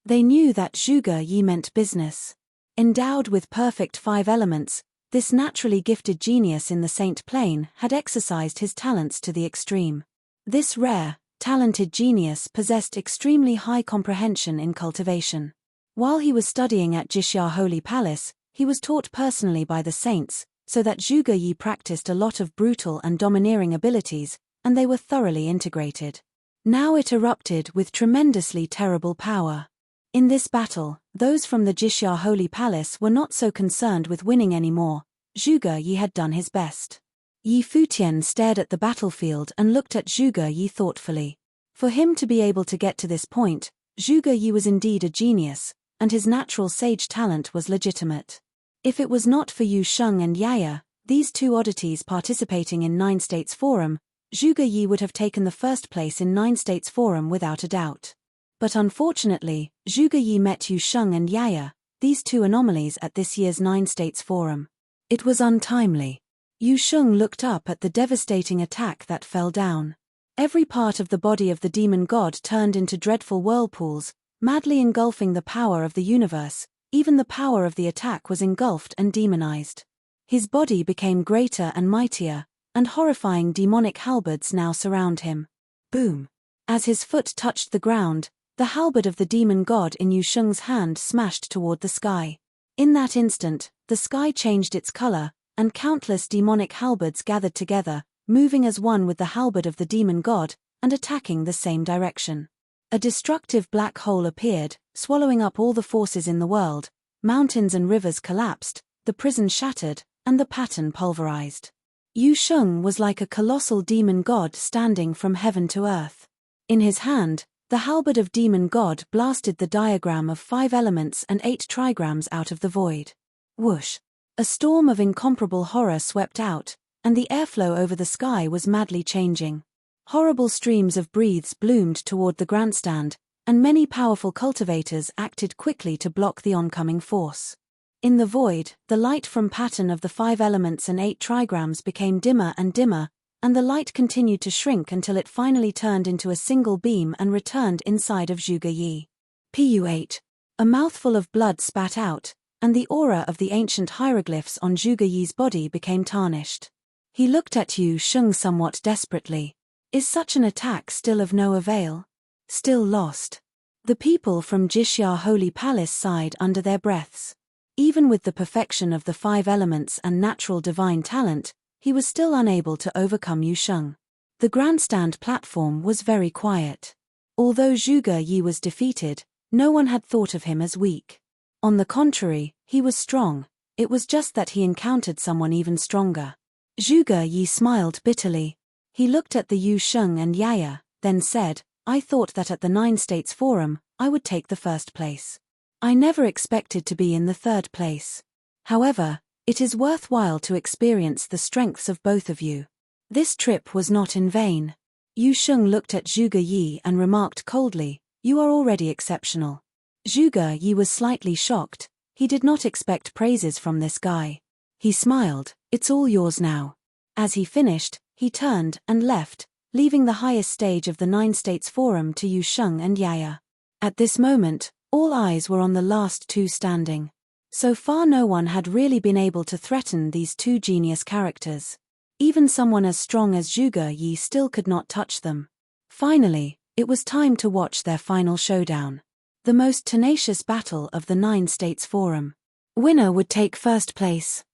They knew that Zhuge Yi meant business. Endowed with perfect 5 elements, this naturally gifted genius in the Saint Plane had exercised his talents to the extreme. This rare, talented genius possessed extremely high comprehension in cultivation. While he was studying at Jixia Holy Palace, he was taught personally by the saints, so that Zhuge Yi practiced a lot of brutal and domineering abilities, and they were thoroughly integrated. Now it erupted with tremendously terrible power. In this battle, those from the Jixia Holy Palace were not so concerned with winning anymore. Zhuge Yi had done his best. Yi Futian stared at the battlefield and looked at Zhuge Yi thoughtfully. For him to be able to get to this point, Zhuge Yi was indeed a genius, and his natural sage talent was legitimate. If it was not for Yu Sheng and Yaya, these 2 oddities participating in 9 States Forum, Zhuge Yi would have taken the first place in 9 States Forum without a doubt. But unfortunately, Zhuge Yi met Yu Sheng and Yaya, these 2 anomalies at this year's 9 States Forum. It was untimely. Yu Sheng looked up at the devastating attack that fell down. Every part of the body of the demon god turned into dreadful whirlpools, madly engulfing the power of the universe. Even the power of the attack was engulfed and demonized. His body became greater and mightier, and horrifying demonic halberds now surround him. Boom! As his foot touched the ground, the halberd of the demon god in Yu Sheng's hand smashed toward the sky. In that instant, the sky changed its color, and countless demonic halberds gathered together, moving as one with the halberd of the demon god, and attacking the same direction. A destructive black hole appeared, swallowing up all the forces in the world. Mountains and rivers collapsed, the prison shattered, and the pattern pulverized. Yu Sheng was like a colossal demon god standing from heaven to earth. In his hand, the halberd of demon god blasted the diagram of 5 elements and 8 trigrams out of the void. Whoosh! A storm of incomparable horror swept out, and the airflow over the sky was madly changing. Horrible streams of breaths bloomed toward the grandstand, and many powerful cultivators acted quickly to block the oncoming force. In the void, the light from pattern of the 5 elements and 8 trigrams became dimmer and dimmer, and the light continued to shrink until it finally turned into a single beam and returned inside of Zhuge Yi. Pu8. A mouthful of blood spat out, and the aura of the ancient hieroglyphs on Zhuge Yi's body became tarnished. He looked at Yu Sheng somewhat desperately. Is such an attack still of no avail? Still lost? The people from Jixia Holy Palace sighed under their breaths. Even with the perfection of the 5 elements and natural divine talent, he was still unable to overcome Yu Sheng. The grandstand platform was very quiet. Although Zhuge Yi was defeated, no one had thought of him as weak. On the contrary, he was strong. It was just that he encountered someone even stronger. Zhuge Yi smiled bitterly. He looked at the Yu Sheng and Yaya, then said, I thought that at the 9 States Forum, I would take the first place. I never expected to be in the 3rd place. However, it is worthwhile to experience the strengths of both of you. This trip was not in vain. Yu Sheng looked at Zhuge Yi and remarked coldly, You are already exceptional. Zhuge Yi was slightly shocked. He did not expect praises from this guy. He smiled, It's all yours now. As he finished, he turned and left, leaving the highest stage of the 9 States Forum to Yu Sheng and Yaya. At this moment, all eyes were on the last 2 standing. So far no one had really been able to threaten these 2 genius characters. Even someone as strong as Zhuge Yi still could not touch them. Finally, it was time to watch their final showdown. The most tenacious battle of the 9 States Forum. Winner would take first place.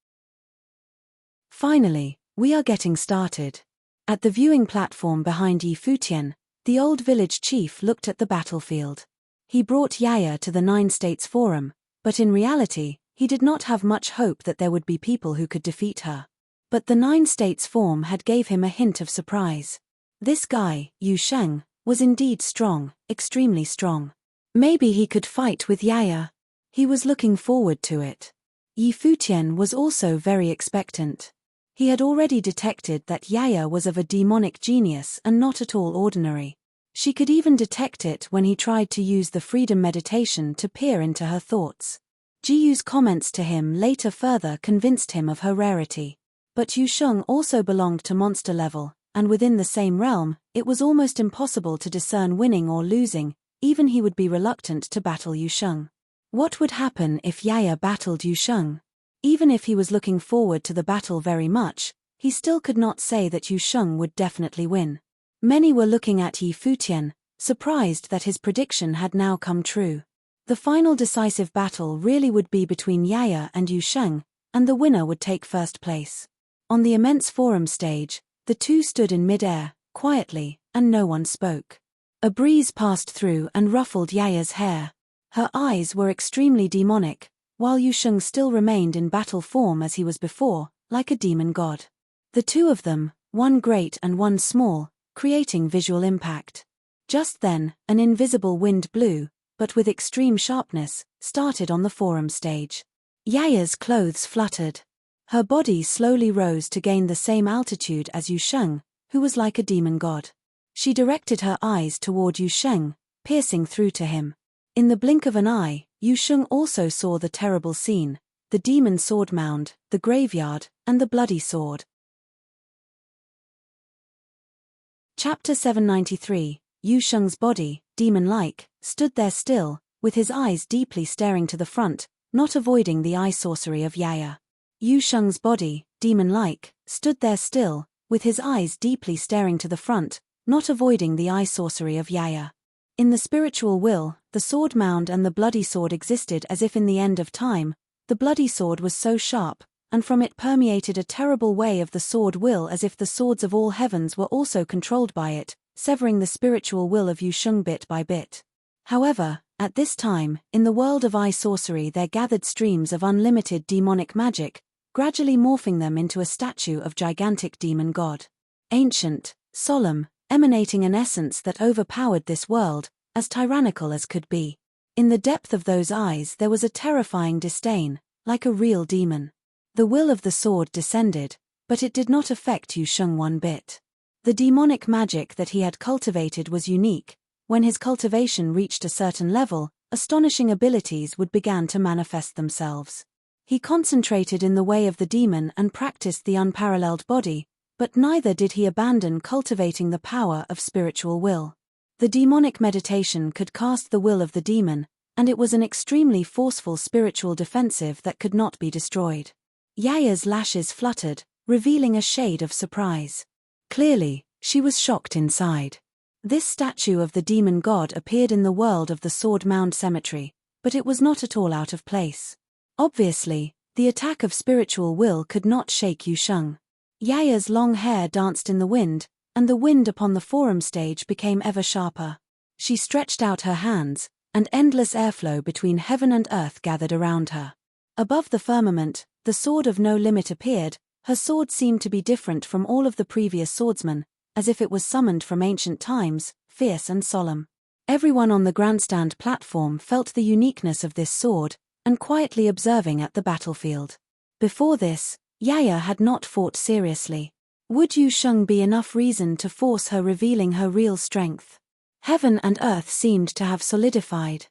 Finally, we are getting started. At the viewing platform behind Yi Futian, the old village chief looked at the battlefield. He brought Yaya to the 9 States Forum, but in reality, he did not have much hope that there would be people who could defeat her. But the 9 States Forum had gave him a hint of surprise. This guy, Yu Sheng, was indeed strong, extremely strong. Maybe he could fight with Yaya. He was looking forward to it. Yi Futian was also very expectant. He had already detected that Yaya was of a demonic genius and not at all ordinary. She could even detect it when he tried to use the freedom meditation to peer into her thoughts. Jiyu's comments to him later further convinced him of her rarity. But Yusheng also belonged to monster level, and within the same realm, it was almost impossible to discern winning or losing. Even he would be reluctant to battle Yusheng. What would happen if Yaya battled Yusheng? Even if he was looking forward to the battle very much, he still could not say that Yusheng would definitely win. Many were looking at Futian, surprised that his prediction had now come true. The final decisive battle really would be between Yaya and Yusheng, and the winner would take first place. On the immense forum stage, the two stood in mid-air, quietly, and no one spoke. A breeze passed through and ruffled Yaya's hair. Her eyes were extremely demonic, while Yusheng still remained in battle form as he was before, like a demon god. The two of them, one great and one small, creating visual impact. Just then, an invisible wind blew, but with extreme sharpness, started on the forum stage. Yaya's clothes fluttered. Her body slowly rose to gain the same altitude as Yusheng, who was like a demon god. She directed her eyes toward Yusheng, piercing through to him. In the blink of an eye, Yusheng also saw the terrible scene, the demon sword mound, the graveyard, and the bloody sword. Chapter 793. Yusheng's body, demon-like, stood there still, with his eyes deeply staring to the front, not avoiding the eye sorcery of Yaya. Yusheng's body, demon-like, stood there still, with his eyes deeply staring to the front, not avoiding the eye sorcery of Yaya. In the spiritual will, the sword mound and the bloody sword existed as if in the end of time. The bloody sword was so sharp, and from it permeated a terrible way of the sword will as if the swords of all heavens were also controlled by it, severing the spiritual will of Yusheng bit by bit. However, at this time, in the world of eye sorcery there gathered streams of unlimited demonic magic, gradually morphing them into a statue of gigantic demon god. Ancient, solemn, emanating an essence that overpowered this world, as tyrannical as could be. In the depth of those eyes there was a terrifying disdain, like a real demon. The will of the sword descended, but it did not affect Yusheng one bit. The demonic magic that he had cultivated was unique. When his cultivation reached a certain level, astonishing abilities would begin to manifest themselves. He concentrated in the way of the demon and practiced the unparalleled body, but neither did he abandon cultivating the power of spiritual will. The demonic meditation could cast the will of the demon, and it was an extremely forceful spiritual defensive that could not be destroyed. Yaya's lashes fluttered, revealing a shade of surprise. Clearly, she was shocked inside. This statue of the demon god appeared in the world of the Sword Mound Cemetery, but it was not at all out of place. Obviously, the attack of spiritual will could not shake Yusheng. Yaya's long hair danced in the wind, and the wind upon the forum stage became ever sharper. She stretched out her hands, and endless airflow between heaven and earth gathered around her. Above the firmament, the sword of no limit appeared. Her sword seemed to be different from all of the previous swordsmen, as if it was summoned from ancient times, fierce and solemn. Everyone on the grandstand platform felt the uniqueness of this sword, and quietly observing at the battlefield. Before this, Yaya had not fought seriously. Would Yusheng be enough reason to force her, revealing her real strength? Heaven and earth seemed to have solidified.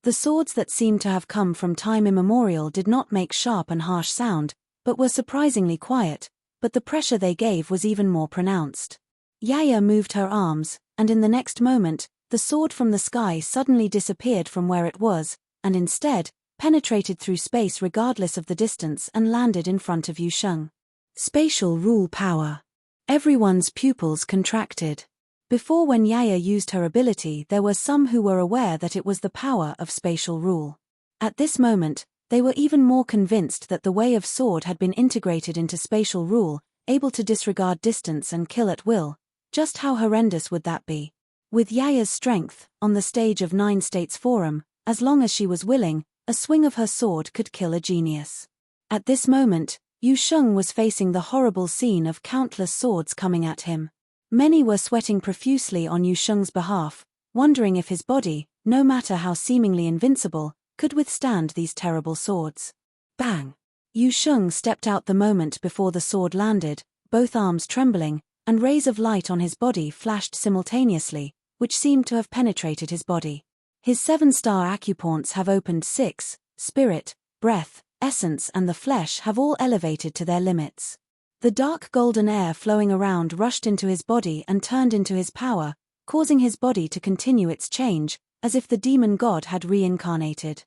The swords that seemed to have come from time immemorial did not make sharp and harsh sound, but were surprisingly quiet, but the pressure they gave was even more pronounced. Yaya moved her arms, and in the next moment, the sword from the sky suddenly disappeared from where it was, and instead, penetrated through space regardless of the distance and landed in front of Yusheng. Spatial rule power. Everyone's pupils contracted. Before, when Yaya used her ability, there were some who were aware that it was the power of spatial rule. At this moment, they were even more convinced that the way of sword had been integrated into spatial rule, able to disregard distance and kill at will. Just how horrendous would that be? With Yaya's strength, on the stage of 9 States Forum, as long as she was willing, a swing of her sword could kill a genius. At this moment, Yusheng was facing the horrible scene of countless swords coming at him. Many were sweating profusely on Yusheng's behalf, wondering if his body, no matter how seemingly invincible, could withstand these terrible swords. Bang! Yusheng stepped out the moment before the sword landed, both arms trembling, and rays of light on his body flashed simultaneously, which seemed to have penetrated his body. His 7-star acupoints have opened 6, spirit, breath, essence and the flesh have all elevated to their limits. The dark golden air flowing around rushed into his body and turned into his power, causing his body to continue its change, as if the demon god had reincarnated.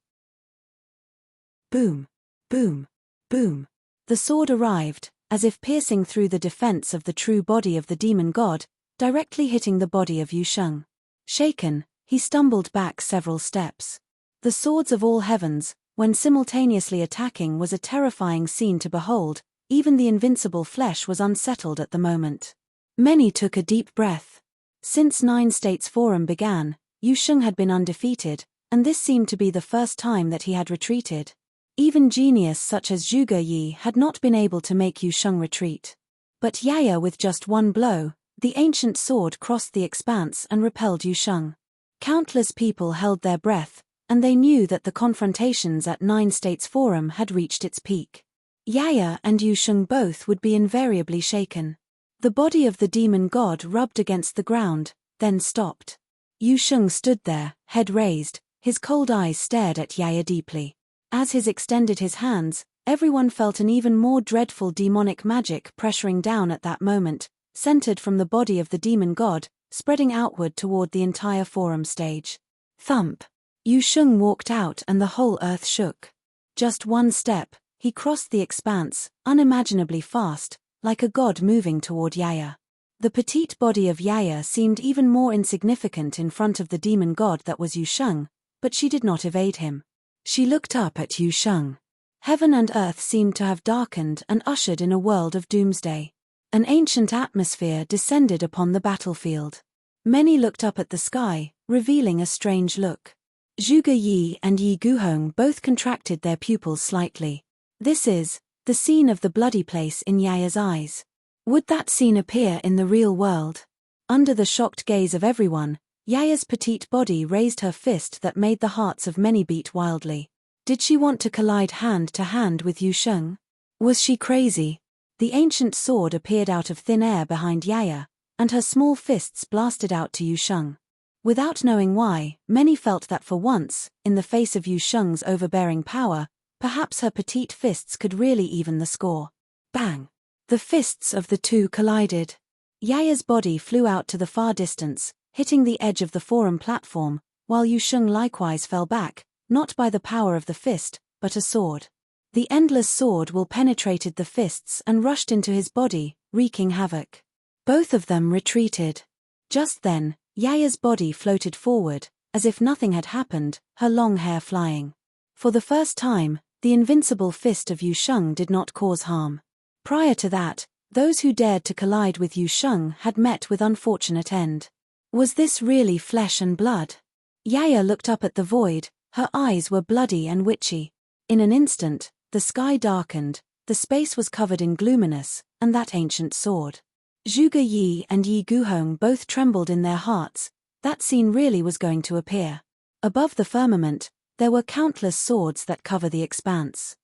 Boom, boom, boom. The sword arrived, as if piercing through the defense of the true body of the demon god, directly hitting the body of Yu Sheng. Shaken, he stumbled back several steps. The swords of all heavens, when simultaneously attacking, was a terrifying scene to behold. Even the invincible flesh was unsettled at the moment. Many took a deep breath. Since 9 States Forum began, Yu Sheng had been undefeated, and this seemed to be the first time that he had retreated. Even genius such as Zhuge Yi had not been able to make Yu Sheng retreat. But Yaya, with just one blow, the ancient sword crossed the expanse and repelled Yu Sheng. Countless people held their breath, and they knew that the confrontations at 9 States Forum had reached its peak. Yaya and Yu Sheng both would be invariably shaken. The body of the demon god rubbed against the ground, then stopped. Yu Sheng stood there, head raised, his cold eyes stared at Yaya deeply. As he extended his hands, everyone felt an even more dreadful demonic magic pressuring down at that moment, centered from the body of the demon god, spreading outward toward the entire forum stage. Thump! Yu Sheng walked out and the whole earth shook. Just one step, he crossed the expanse, unimaginably fast, like a god moving toward Yaya. The petite body of Yaya seemed even more insignificant in front of the demon god that was Yu Sheng, but she did not evade him. She looked up at Yu Sheng. Heaven and earth seemed to have darkened and ushered in a world of doomsday. An ancient atmosphere descended upon the battlefield. Many looked up at the sky, revealing a strange look. Zhuge Yi and Yi Guhong both contracted their pupils slightly. This is the scene of the bloody place in Yaya's eyes. Would that scene appear in the real world? Under the shocked gaze of everyone, Yaya's petite body raised her fist that made the hearts of many beat wildly. Did she want to collide hand to hand with Yu Sheng? Was she crazy? The ancient sword appeared out of thin air behind Yaya, and her small fists blasted out to Yu Sheng. Without knowing why, many felt that for once, in the face of Yu Sheng's overbearing power, perhaps her petite fists could really even the score. Bang! The fists of the two collided. Yaya's body flew out to the far distance, hitting the edge of the forum platform, while Yu Sheng likewise fell back, not by the power of the fist, but a sword. The endless sword will penetrated the fists and rushed into his body, wreaking havoc. Both of them retreated. Just then, Yaya's body floated forward, as if nothing had happened, her long hair flying. For the first time, the invincible fist of Yu Sheng did not cause harm. Prior to that, those who dared to collide with Yu Sheng had met with unfortunate end. Was this really flesh and blood? Yaya looked up at the void, her eyes were bloody and witchy. In an instant, the sky darkened, the space was covered in gloominess, and that ancient sword. Zhuge Yi and Yi Guhong both trembled in their hearts. That scene really was going to appear. Above the firmament, there were countless swords that cover the expanse.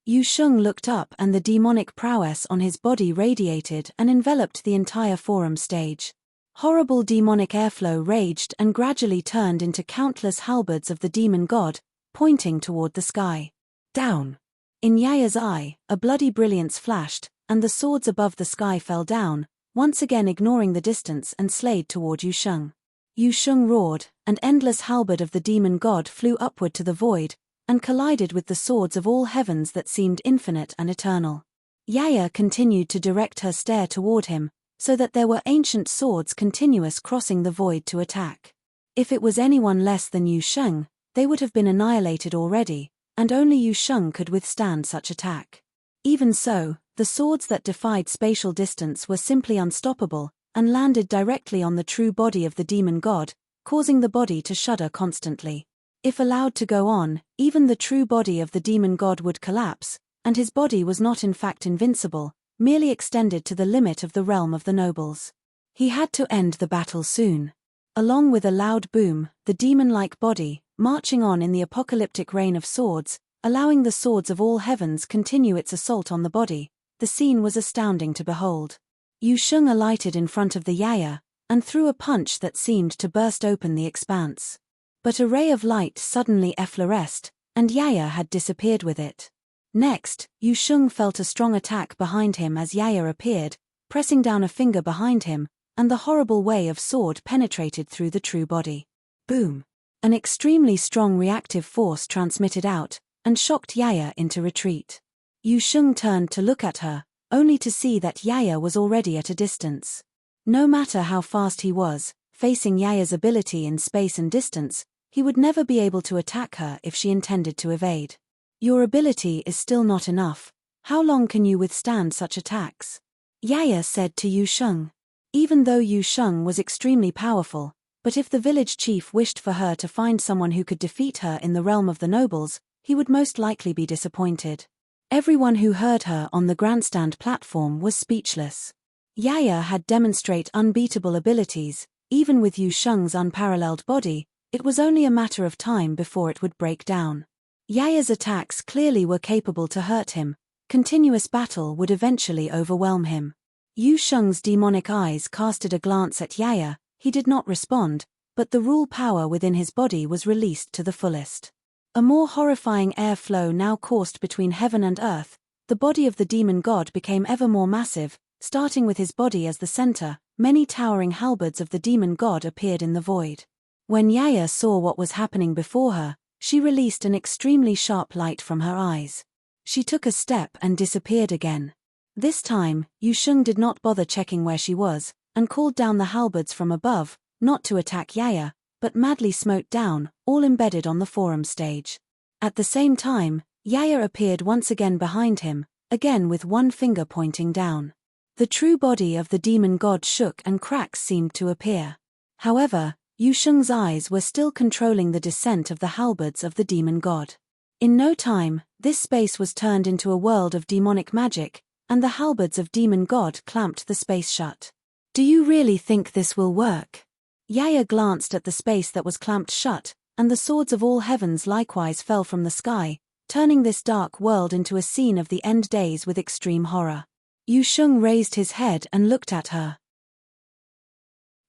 Yu Sheng looked up and the demonic prowess on his body radiated and enveloped the entire forum stage. Horrible demonic airflow raged and gradually turned into countless halberds of the demon god, pointing toward the sky. Down! In Yaya's eye, a bloody brilliance flashed, and the swords above the sky fell down, once again ignoring the distance and slayed toward Yu Sheng. Yu Sheng roared, and endless halberd of the demon god flew upward to the void, and collided with the swords of all heavens that seemed infinite and eternal. Yaya continued to direct her stare toward him, so that there were ancient swords continuous crossing the void to attack. If it was anyone less than Yu Sheng, they would have been annihilated already, and only Yu Sheng could withstand such attack. Even so, the swords that defied spatial distance were simply unstoppable, and landed directly on the true body of the demon god, causing the body to shudder constantly. If allowed to go on, even the true body of the demon god would collapse, and his body was not in fact invincible, merely extended to the limit of the realm of the nobles. He had to end the battle soon. Along with a loud boom, the demon-like body, marching on in the apocalyptic rain of swords, allowing the swords of all heavens continue its assault on the body, the scene was astounding to behold. Yu Sheng alighted in front of the Yaya, and threw a punch that seemed to burst open the expanse. But a ray of light suddenly effloresced, and Yaya had disappeared with it. Next, Yu Sheng felt a strong attack behind him as Yaya appeared, pressing down a finger behind him, and the horrible way of sword penetrated through the true body. Boom! An extremely strong reactive force transmitted out, and shocked Yaya into retreat. Yu Sheng turned to look at her, only to see that Yaya was already at a distance. No matter how fast he was, facing Yaya's ability in space and distance, he would never be able to attack her if she intended to evade. Your ability is still not enough. How long can you withstand such attacks? Yaya said to Yu Sheng. Even though Yu Sheng was extremely powerful, but if the village chief wished for her to find someone who could defeat her in the realm of the nobles, he would most likely be disappointed. Everyone who heard her on the grandstand platform was speechless. Yaya had demonstrated unbeatable abilities. Even with Yu Sheng's unparalleled body, it was only a matter of time before it would break down. Yaya's attacks clearly were capable to hurt him. Continuous battle would eventually overwhelm him. Yu Sheng's demonic eyes casted a glance at Yaya. He did not respond, but the rule power within his body was released to the fullest. A more horrifying air flow now coursed between heaven and earth. The body of the demon god became ever more massive, starting with his body as the center. Many towering halberds of the demon god appeared in the void. When Yaya saw what was happening before her, she released an extremely sharp light from her eyes. She took a step and disappeared again. This time, Yu Sheng did not bother checking where she was, and called down the halberds from above, not to attack Yaya, but madly smote down, all embedded on the forum stage. At the same time, Yaya appeared once again behind him, again with one finger pointing down. The true body of the demon god shook and cracks seemed to appear. However, Yu Sheng's eyes were still controlling the descent of the halberds of the demon god. In no time, this space was turned into a world of demonic magic, and the halberds of demon god clamped the space shut. Do you really think this will work? Yaya glanced at the space that was clamped shut, and the swords of all heavens likewise fell from the sky, turning this dark world into a scene of the end days with extreme horror. Yu Sheng raised his head and looked at her.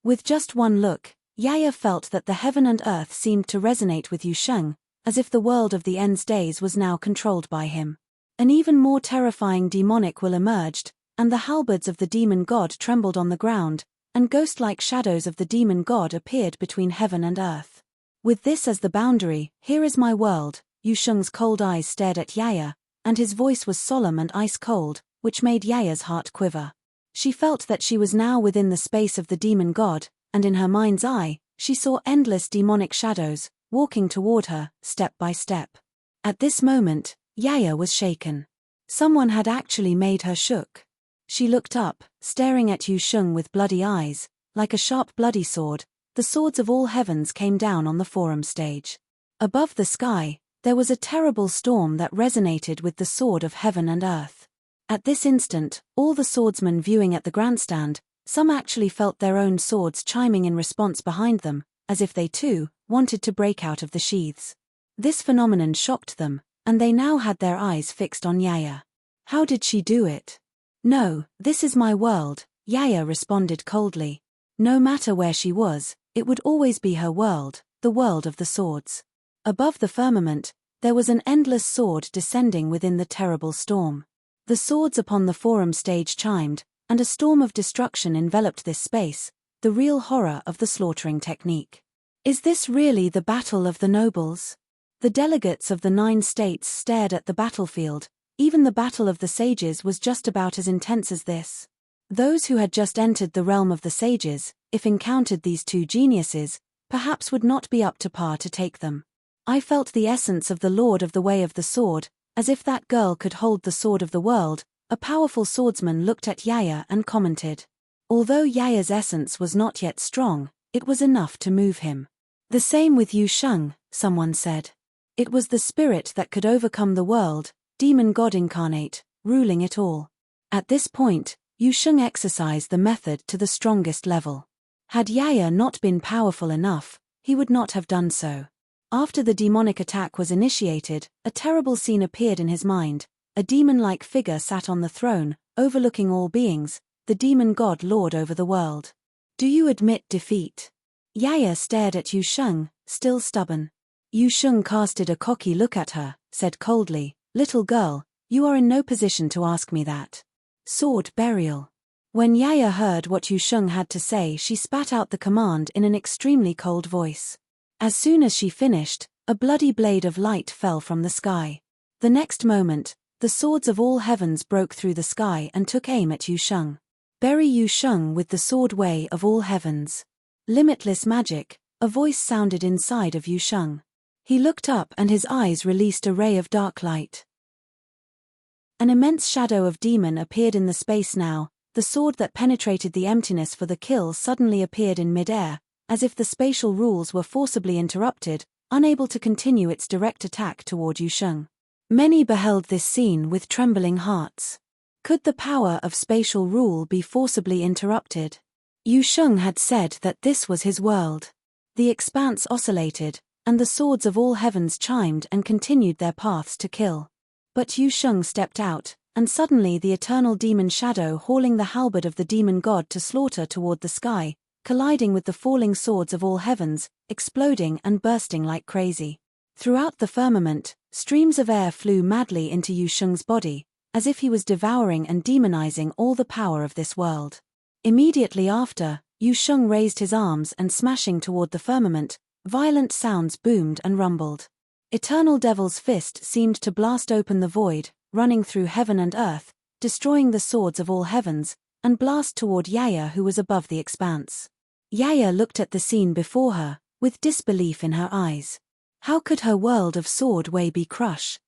With just one look, Yaya felt that the heaven and earth seemed to resonate with Yu Sheng, as if the world of the end's days was now controlled by him. An even more terrifying demonic will emerged, and the halberds of the demon god trembled on the ground, and ghost-like shadows of the demon god appeared between heaven and earth. With this as the boundary, here is my world. Yu Sheng's cold eyes stared at Yaya, and his voice was solemn and ice-cold, which made Yaya's heart quiver. She felt that she was now within the space of the demon god, and in her mind's eye, she saw endless demonic shadows, walking toward her, step by step. At this moment, Yaya was shaken. Someone had actually made her shook. She looked up, staring at Yu Sheng with bloody eyes. Like a sharp bloody sword, the swords of all heavens came down on the forum stage. Above the sky, there was a terrible storm that resonated with the sword of heaven and earth. At this instant, all the swordsmen viewing at the grandstand, some actually felt their own swords chiming in response behind them, as if they too wanted to break out of the sheaths. This phenomenon shocked them, and they now had their eyes fixed on Yaya. How did she do it? No, this is my world, Yaya responded coldly. No matter where she was, it would always be her world, the world of the swords. Above the firmament, there was an endless sword descending within the terrible storm. The swords upon the forum stage chimed, and a storm of destruction enveloped this space, the real horror of the slaughtering technique. Is this really the battle of the nobles? The delegates of the 9 states stared at the battlefield. Even the battle of the sages was just about as intense as this. Those who had just entered the realm of the sages, if encountered these two geniuses, perhaps would not be up to par to take them. I felt the essence of the Lord of the Way of the Sword, as if that girl could hold the sword of the world. A powerful swordsman looked at Yaya and commented. Although Yaya's essence was not yet strong, it was enough to move him. The same with Yu Sheng, someone said. It was the spirit that could overcome the world, demon god incarnate, ruling it all. At this point, Yu Sheng exercised the method to the strongest level. Had Yaya not been powerful enough, he would not have done so. After the demonic attack was initiated, a terrible scene appeared in his mind. A demon-like figure sat on the throne, overlooking all beings, the demon god lord over the world. Do you admit defeat? Yaya stared at Yu Sheng, still stubborn. Yu Sheng casted a cocky look at her, said coldly, "Little girl, you are in no position to ask me that." Sword burial. When Yaya heard what Yu Sheng had to say, she spat out the command in an extremely cold voice. As soon as she finished, a bloody blade of light fell from the sky. The next moment, the swords of all heavens broke through the sky and took aim at Yu Sheng. Bury Yu Sheng with the sword way of all heavens. Limitless magic, a voice sounded inside of Yu Sheng. He looked up and his eyes released a ray of dark light. An immense shadow of demon appeared in the space now. The sword that penetrated the emptiness for the kill suddenly appeared in mid-air, as if the spatial rules were forcibly interrupted, unable to continue its direct attack toward Yu Sheng. Many beheld this scene with trembling hearts. Could the power of spatial rule be forcibly interrupted? Yu Sheng had said that this was his world. The expanse oscillated, and the swords of all heavens chimed and continued their paths to kill. But Yu Sheng stepped out, and suddenly the eternal demon shadow hauling the halberd of the demon god to slaughter toward the sky, colliding with the falling swords of all heavens, exploding and bursting like crazy. Throughout the firmament, streams of air flew madly into Yu Sheng's body, as if he was devouring and demonizing all the power of this world. Immediately after, Yu Sheng raised his arms and smashing toward the firmament, violent sounds boomed and rumbled. Eternal Devil's fist seemed to blast open the void, running through heaven and earth, destroying the swords of all heavens, and blast toward Yaya who was above the expanse. Yaya looked at the scene before her, with disbelief in her eyes. How could her world of sword way be crushed?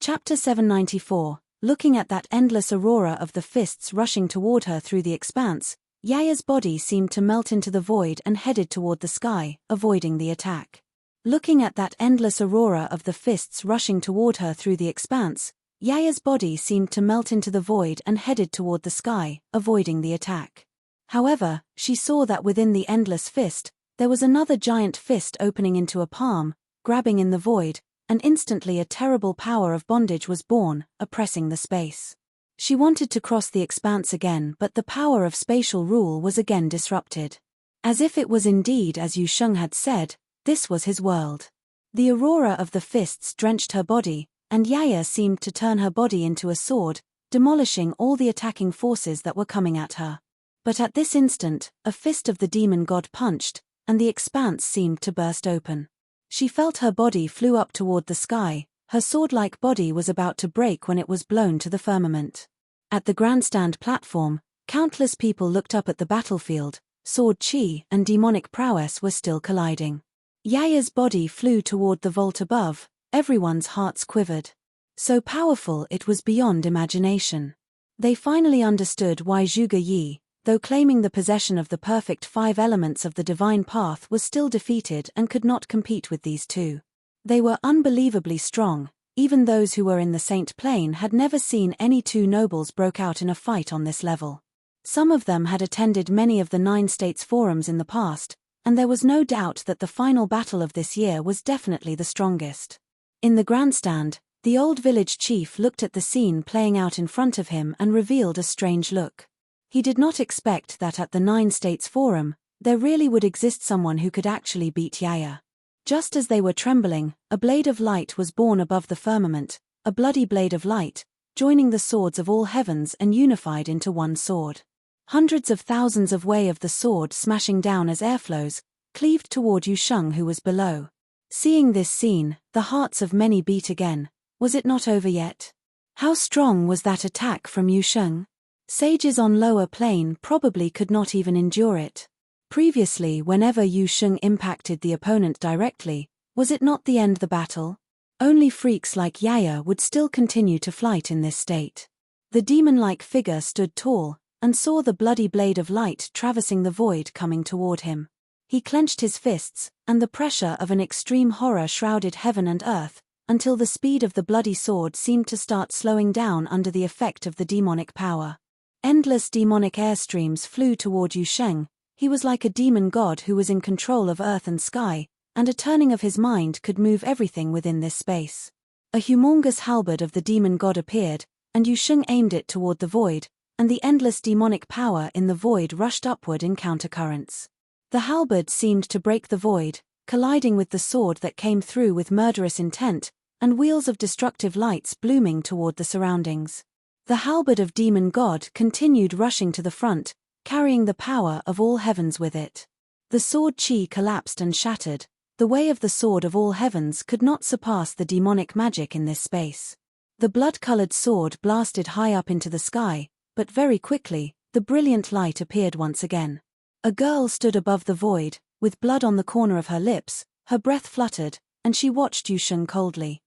Chapter 794. Looking at that endless aurora of the fists rushing toward her through the expanse, Yaya's body seemed to melt into the void and headed toward the sky, avoiding the attack. Looking at that endless aurora of the fists rushing toward her through the expanse, Yaya's body seemed to melt into the void and headed toward the sky, avoiding the attack. However, she saw that within the endless fist, there was another giant fist opening into a palm, grabbing in the void, and instantly a terrible power of bondage was born, oppressing the space. She wanted to cross the expanse again, but the power of spatial rule was again disrupted. As if it was indeed as Yu Sheng had said, this was his world. The aurora of the fists drenched her body, and Yaya seemed to turn her body into a sword, demolishing all the attacking forces that were coming at her. But at this instant, a fist of the demon god punched, and the expanse seemed to burst open. She felt her body flew up toward the sky. Her sword-like body was about to break when it was blown to the firmament. At the grandstand platform, countless people looked up at the battlefield. Sword chi and demonic prowess were still colliding. Yaya's body flew toward the vault above. Everyone's hearts quivered. So powerful it was beyond imagination. They finally understood why Zhuge Yi, though claiming the possession of the perfect 5 elements of the divine path, was still defeated and could not compete with these two. They were unbelievably strong. Even those who were in the Saint Plane had never seen any two nobles broke out in a fight on this level. Some of them had attended many of the 9 states forums in the past, and there was no doubt that the final battle of this year was definitely the strongest. In the grandstand, the old village chief looked at the scene playing out in front of him and revealed a strange look. He did not expect that at the 9 states forum, there really would exist someone who could actually beat Yaya. Just as they were trembling, a blade of light was born above the firmament, a bloody blade of light, joining the swords of all heavens and unified into one sword. Hundreds of thousands of way of the sword smashing down as airflows, cleaved toward Yu Sheng who was below. Seeing this scene, the hearts of many beat again. Was it not over yet? How strong was that attack from Yu Sheng? Sages on lower plane probably could not even endure it. Previously, whenever Yu Sheng impacted the opponent directly, was it not the end of the battle? Only freaks like Yaya would still continue to fight in this state. The demon-like figure stood tall, and saw the bloody blade of light traversing the void coming toward him. He clenched his fists, and the pressure of an extreme horror shrouded heaven and earth, until the speed of the bloody sword seemed to start slowing down under the effect of the demonic power. Endless demonic airstreams flew toward Yu Sheng. He was like a demon god who was in control of earth and sky, and a turning of his mind could move everything within this space. A humongous halberd of the demon god appeared, and Yu Sheng aimed it toward the void, and the endless demonic power in the void rushed upward in countercurrents. The halberd seemed to break the void, colliding with the sword that came through with murderous intent, and wheels of destructive lights blooming toward the surroundings. The halberd of demon god continued rushing to the front, carrying the power of all heavens with it. The sword chi collapsed and shattered. The way of the sword of all heavens could not surpass the demonic magic in this space. The blood-colored sword blasted high up into the sky, but very quickly, the brilliant light appeared once again. A girl stood above the void, with blood on the corner of her lips, her breath fluttered, and she watched Yu Sheng coldly.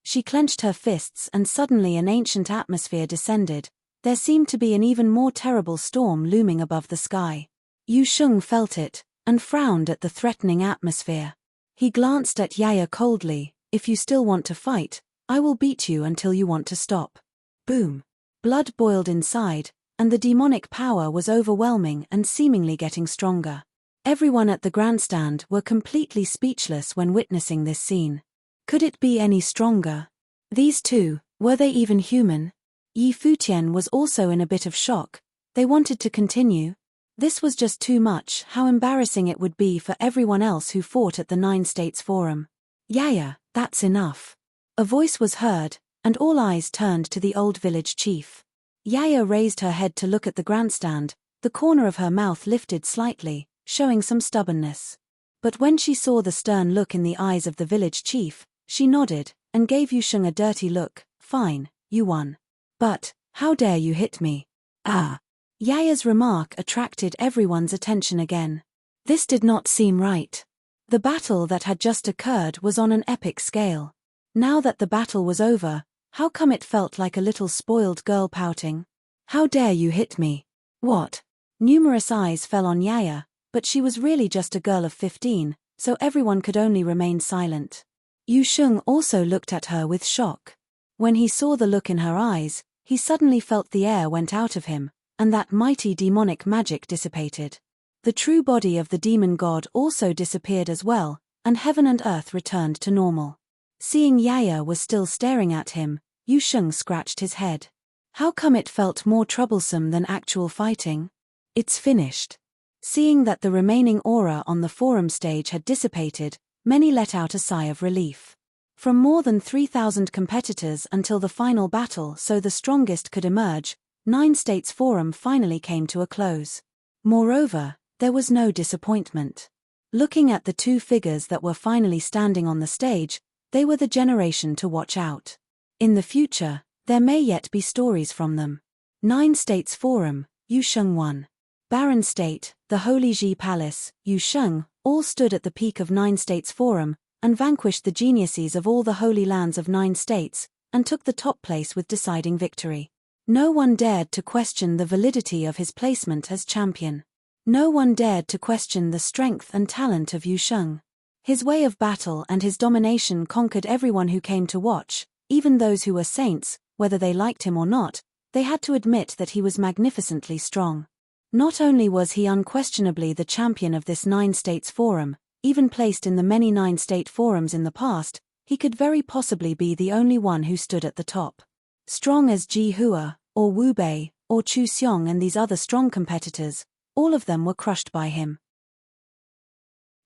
She clenched her fists and suddenly an ancient atmosphere descended. There seemed to be an even more terrible storm looming above the sky. Yu Sheng felt it, and frowned at the threatening atmosphere. He glanced at Yaya coldly. If you still want to fight, I will beat you until you want to stop. Boom. Blood boiled inside, and the demonic power was overwhelming and seemingly getting stronger. Everyone at the grandstand were completely speechless when witnessing this scene. Could it be any stronger? These two, were they even human? Yi Futian was also in a bit of shock. They wanted to continue. This was just too much. How embarrassing it would be for everyone else who fought at the Nine States Forum. Yaya, that's enough. A voice was heard, and all eyes turned to the old village chief. Yaya raised her head to look at the grandstand, the corner of her mouth lifted slightly, showing some stubbornness. But when she saw the stern look in the eyes of the village chief, she nodded, and gave Yu Sheng a dirty look. Fine, you won. But, how dare you hit me? Ah! Yaya's remark attracted everyone's attention again. This did not seem right. The battle that had just occurred was on an epic scale. Now that the battle was over, how come it felt like a little spoiled girl pouting? How dare you hit me? What? Numerous eyes fell on Yaya, but she was really just a girl of 15, so everyone could only remain silent. Yu Sheng also looked at her with shock. When he saw the look in her eyes, he suddenly felt the air went out of him, and that mighty demonic magic dissipated. The true body of the demon god also disappeared as well, and heaven and earth returned to normal. Seeing Yaya was still staring at him, Yu Sheng scratched his head. How come it felt more troublesome than actual fighting? It's finished. Seeing that the remaining aura on the forum stage had dissipated, many let out a sigh of relief. From more than 3,000 competitors until the final battle so the strongest could emerge, Nine States Forum finally came to a close. Moreover, there was no disappointment. Looking at the two figures that were finally standing on the stage, they were the generation to watch out. In the future, there may yet be stories from them. Nine States Forum, Yu Sheng won. Barren State, the Holy Ji Palace, Yu Sheng, all stood at the peak of Nine States Forum, and vanquished the geniuses of all the holy lands of 9 states, and took the top place with deciding victory. No one dared to question the validity of his placement as champion. No one dared to question the strength and talent of Yu Sheng. His way of battle and his domination conquered everyone who came to watch, even those who were saints, whether they liked him or not. They had to admit that he was magnificently strong. Not only was he unquestionably the champion of this 9 States Forum, even placed in the many 9-state forums in the past, he could very possibly be the only one who stood at the top. Strong as Ji Hua, or Wu Bei, or Chu Xiong and these other strong competitors, all of them were crushed by him.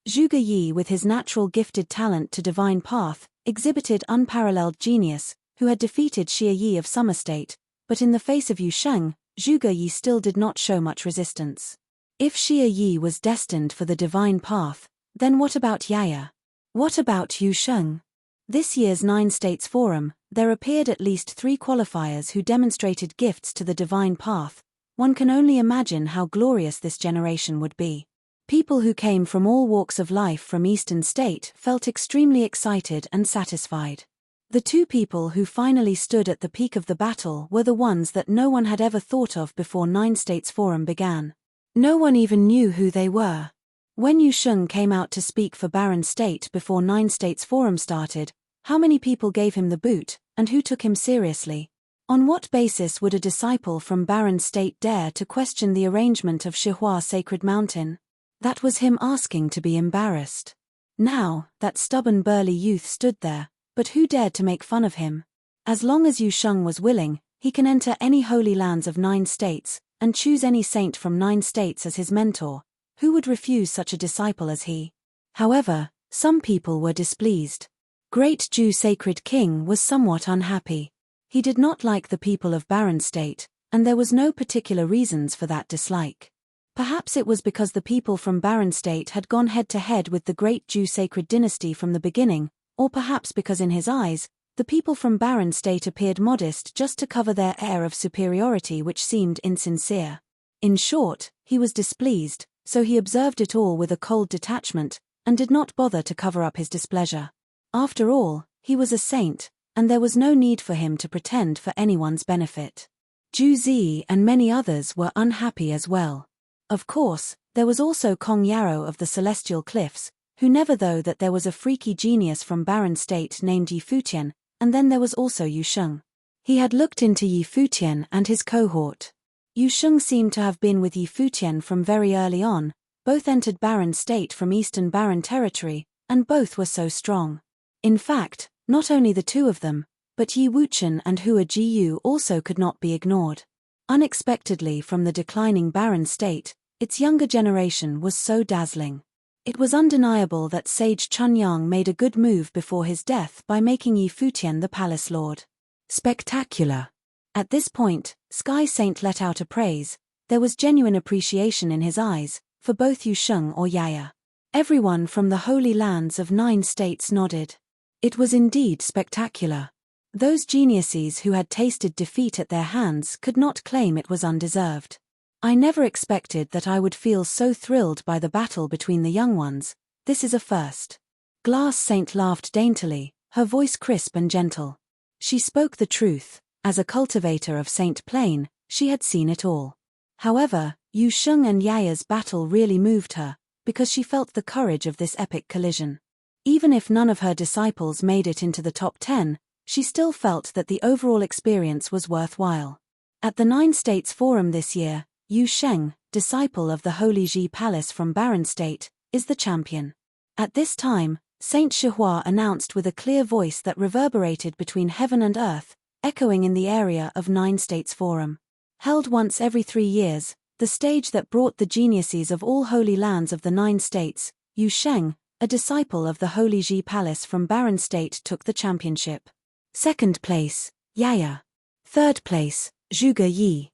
Zhuge Yi, with his natural gifted talent to divine path, exhibited unparalleled genius, who had defeated Xie Yi of Summer State, but in the face of Yu Sheng, Zhuge Yi still did not show much resistance. If Xie Yi was destined for the divine path, then what about Yaya? What about Yu Sheng? This year's 9 States Forum, there appeared at least 3 qualifiers who demonstrated gifts to the divine path. One can only imagine how glorious this generation would be. People who came from all walks of life from Eastern State felt extremely excited and satisfied. The 2 people who finally stood at the peak of the battle were the ones that no one had ever thought of before 9 States Forum began. No one even knew who they were. When Yu Sheng came out to speak for Barren State before 9 States Forum started, how many people gave him the boot, and who took him seriously? On what basis would a disciple from Barren State dare to question the arrangement of Shihua Sacred Mountain? That was him asking to be embarrassed. Now, that stubborn burly youth stood there, but who dared to make fun of him? As long as Yu Sheng was willing, He can enter any holy lands of 9 states, and choose any saint from 9 states as his mentor. Who would refuse such a disciple as he? However, some people were displeased. Great Jew Sacred King was somewhat unhappy. He did not like the people of Barren State, and there was no particular reasons for that dislike. Perhaps it was because the people from Barren State had gone head-to-head with the Great Jew Sacred Dynasty from the beginning, or perhaps because in his eyes, the people from Barren State appeared modest just to cover their air of superiority which seemed insincere. In short, he was displeased, so he observed it all with a cold detachment, and did not bother to cover up his displeasure. After all, he was a saint, and there was no need for him to pretend for anyone's benefit. Zhu Zi and many others were unhappy as well. Of course, there was also Kong Yarrow of the Celestial Cliffs, who never though that there was a freaky genius from Barren State named Yi Futian, and then there was also Yu Sheng. He had looked into Yi Futian and his cohort. Yu Sheng seemed to have been with Yi Futian from very early on, both entered Barren State from Eastern Barren Territory, and both were so strong. In fact, not only the two of them, but Yi Wuchen and Hua Jiyu also could not be ignored. Unexpectedly from the declining Barren State, its younger generation was so dazzling. It was undeniable that Sage Chunyang made a good move before his death by making Yi Futian the palace lord. Spectacular. At this point, Sky Saint let out a praise. There was genuine appreciation in his eyes, for both Yu Sheng or Yaya. Everyone from the Holy Lands of 9 states nodded. It was indeed spectacular. Those geniuses who had tasted defeat at their hands could not claim it was undeserved. I never expected that I would feel so thrilled by the battle between the young ones. This is a first. Glass Saint laughed daintily, her voice crisp and gentle. She spoke the truth. As a cultivator of Saint Plain, she had seen it all. However, Yu Sheng and Yaya's battle really moved her, because she felt the courage of this epic collision. Even if none of her disciples made it into the top 10, she still felt that the overall experience was worthwhile. At the 9 States Forum this year, Yu Sheng, disciple of the Holy Ji Palace from Barren State, is the champion. At this time, Saint Shihua announced with a clear voice that reverberated between heaven and earth, echoing in the area of 9 States Forum. Held once every 3 years, the stage that brought the geniuses of all holy lands of the 9 states, Yu Sheng, a disciple of the Holy Ji Palace from Barren State, took the championship. 2nd place, Yaya. 3rd place, Zhuge Yi.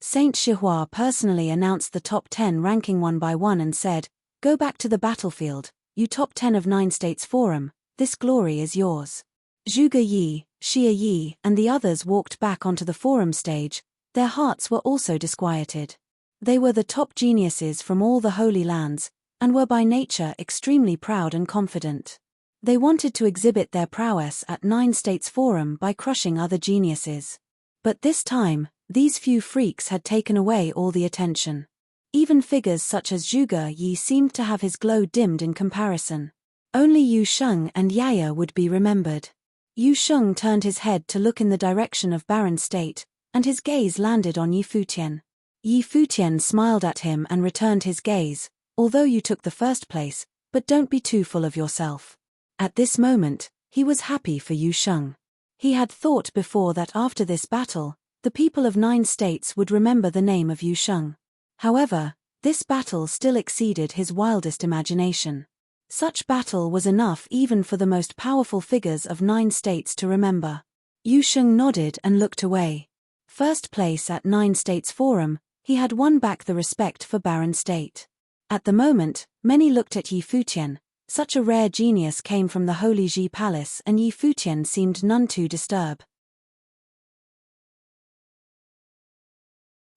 Saint Shihua personally announced the top 10 ranking one by one and said, "Go back to the battlefield, you top 10 of 9 States Forum, this glory is yours." Zhuge Yi, Xia Yi, and the others walked back onto the forum stage. Their hearts were also disquieted. They were the top geniuses from all the Holy Lands, and were by nature extremely proud and confident. They wanted to exhibit their prowess at 9 States Forum by crushing other geniuses. But this time, these few freaks had taken away all the attention. Even figures such as Zhuge Yi seemed to have his glow dimmed in comparison. Only Yu Sheng and Yaya would be remembered. Yu Sheng turned his head to look in the direction of Barren State, and his gaze landed on Yi Futian. Yi Futian smiled at him and returned his gaze, "Although you took the 1st place, but don't be too full of yourself." At this moment, he was happy for Yu Sheng. He had thought before that after this battle, the people of 9 states would remember the name of Yu Sheng. However, this battle still exceeded his wildest imagination. Such battle was enough even for the most powerful figures of 9 states to remember. Yu Sheng nodded and looked away. 1st place at 9 States Forum, he had won back the respect for Barren State. At the moment, many looked at Yi Futian. Such a rare genius came from the Holy Ji Palace, and Yi Futian seemed none too disturbed.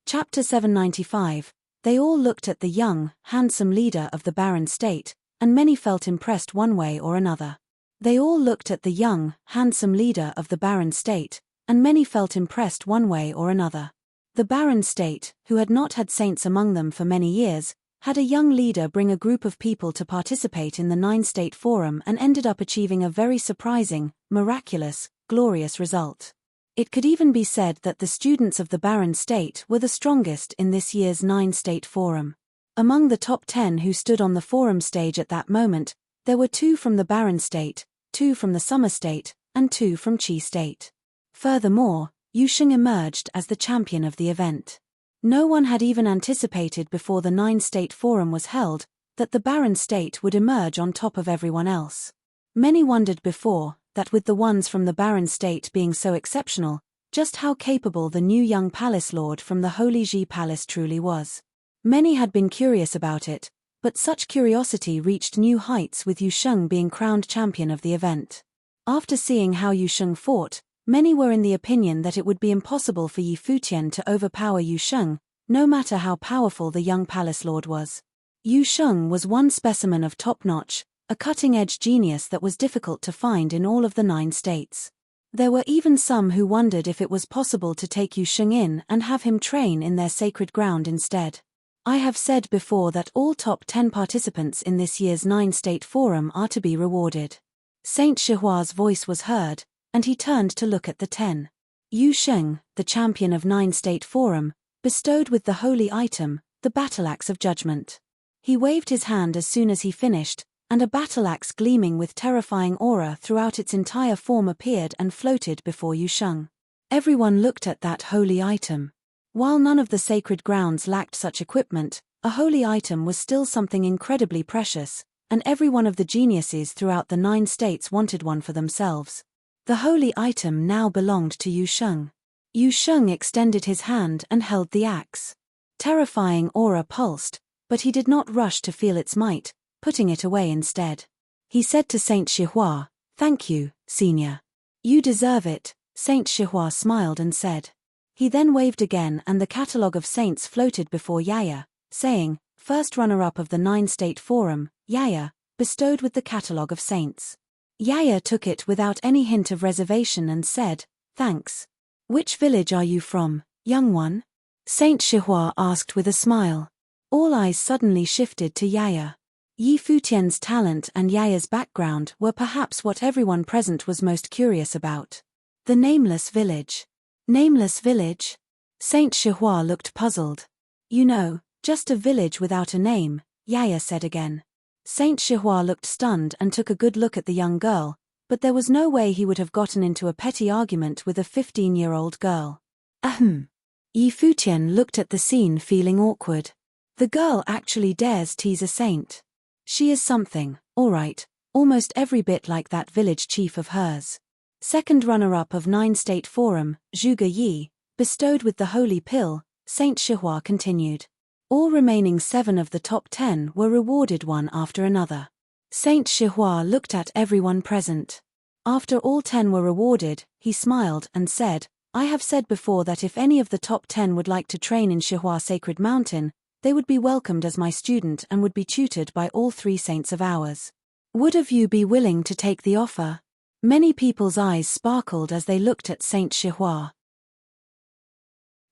Chapter 795. They all looked at the young, handsome leader of the Barren State, and many felt impressed one way or another. They all looked at the young, handsome leader of the Barren State, and many felt impressed one way or another. The Barren State, who had not had saints among them for many years, had a young leader bring a group of people to participate in the 9 State Forum and ended up achieving a very surprising, miraculous, glorious result. It could even be said that the students of the Barren State were the strongest in this year's 9 State Forum. Among the top 10 who stood on the forum stage at that moment, there were 2 from the Barren State, 2 from the Summer State, and 2 from Chi State. Furthermore, Yu Sheng emerged as the champion of the event. No one had even anticipated before the 9-state forum was held that the barren state would emerge on top of everyone else. Many wondered before that with the ones from the barren state being so exceptional, just how capable the new young palace lord from the Holy Ji Palace truly was. Many had been curious about it, but such curiosity reached new heights with Yu Sheng being crowned champion of the event. After seeing how Yu Sheng fought, many were in the opinion that it would be impossible for Yi Futian to overpower Yu Sheng, no matter how powerful the young palace lord was. Yu Sheng was one specimen of top-notch, a cutting-edge genius that was difficult to find in all of the 9 states. There were even some who wondered if it was possible to take Yu Sheng in and have him train in their sacred ground instead. I have said before that all top 10 participants in this year's 9-state forum are to be rewarded. Saint Shihua's voice was heard, and he turned to look at the 10. Yu Sheng, the champion of 9-state forum, bestowed with the holy item, the battle-axe of judgment. He waved his hand as soon as he finished, and a battle-axe gleaming with terrifying aura throughout its entire form appeared and floated before Yu Sheng. Everyone looked at that holy item. While none of the sacred grounds lacked such equipment, a holy item was still something incredibly precious, and every one of the geniuses throughout the 9 states wanted one for themselves. The holy item now belonged to Yu Sheng. Yu Sheng extended his hand and held the axe. Terrifying aura pulsed, but he did not rush to feel its might, putting it away instead. He said to Saint Shihua, "Thank you, Senior. You deserve it," Saint Shihua smiled and said. He then waved again and the catalogue of saints floated before Yaya, saying, "First runner-up of the 9-state forum, Yaya, bestowed with the catalogue of saints." Yaya took it without any hint of reservation and said, "Thanks. Which village are you from, young one?" Saint Shihua asked with a smile. All eyes suddenly shifted to Yaya. Yi Futian's talent and Yaya's background were perhaps what everyone present was most curious about. The Nameless Village. Nameless Village? Saint Shihua looked puzzled. "You know, just a village without a name," Yaya said again. Saint Shihua looked stunned and took a good look at the young girl, but there was no way he would have gotten into a petty argument with a 15-year-old girl. Ahem. Yi Futian looked at the scene feeling awkward. The girl actually dares tease a saint. She is something, all right, almost every bit like that village chief of hers. Second runner-up of 9-state forum, Zhuge Yi, bestowed with the holy pill, Saint Shihua continued. All remaining 7 of the top 10 were rewarded one after another. Saint Shihua looked at everyone present. After all 10 were rewarded, he smiled and said, "I have said before that if any of the top 10 would like to train in Shihua Sacred Mountain, they would be welcomed as my student and would be tutored by all 3 saints of ours. Would of you be willing to take the offer?" Many people's eyes sparkled as they looked at Saint Shihua.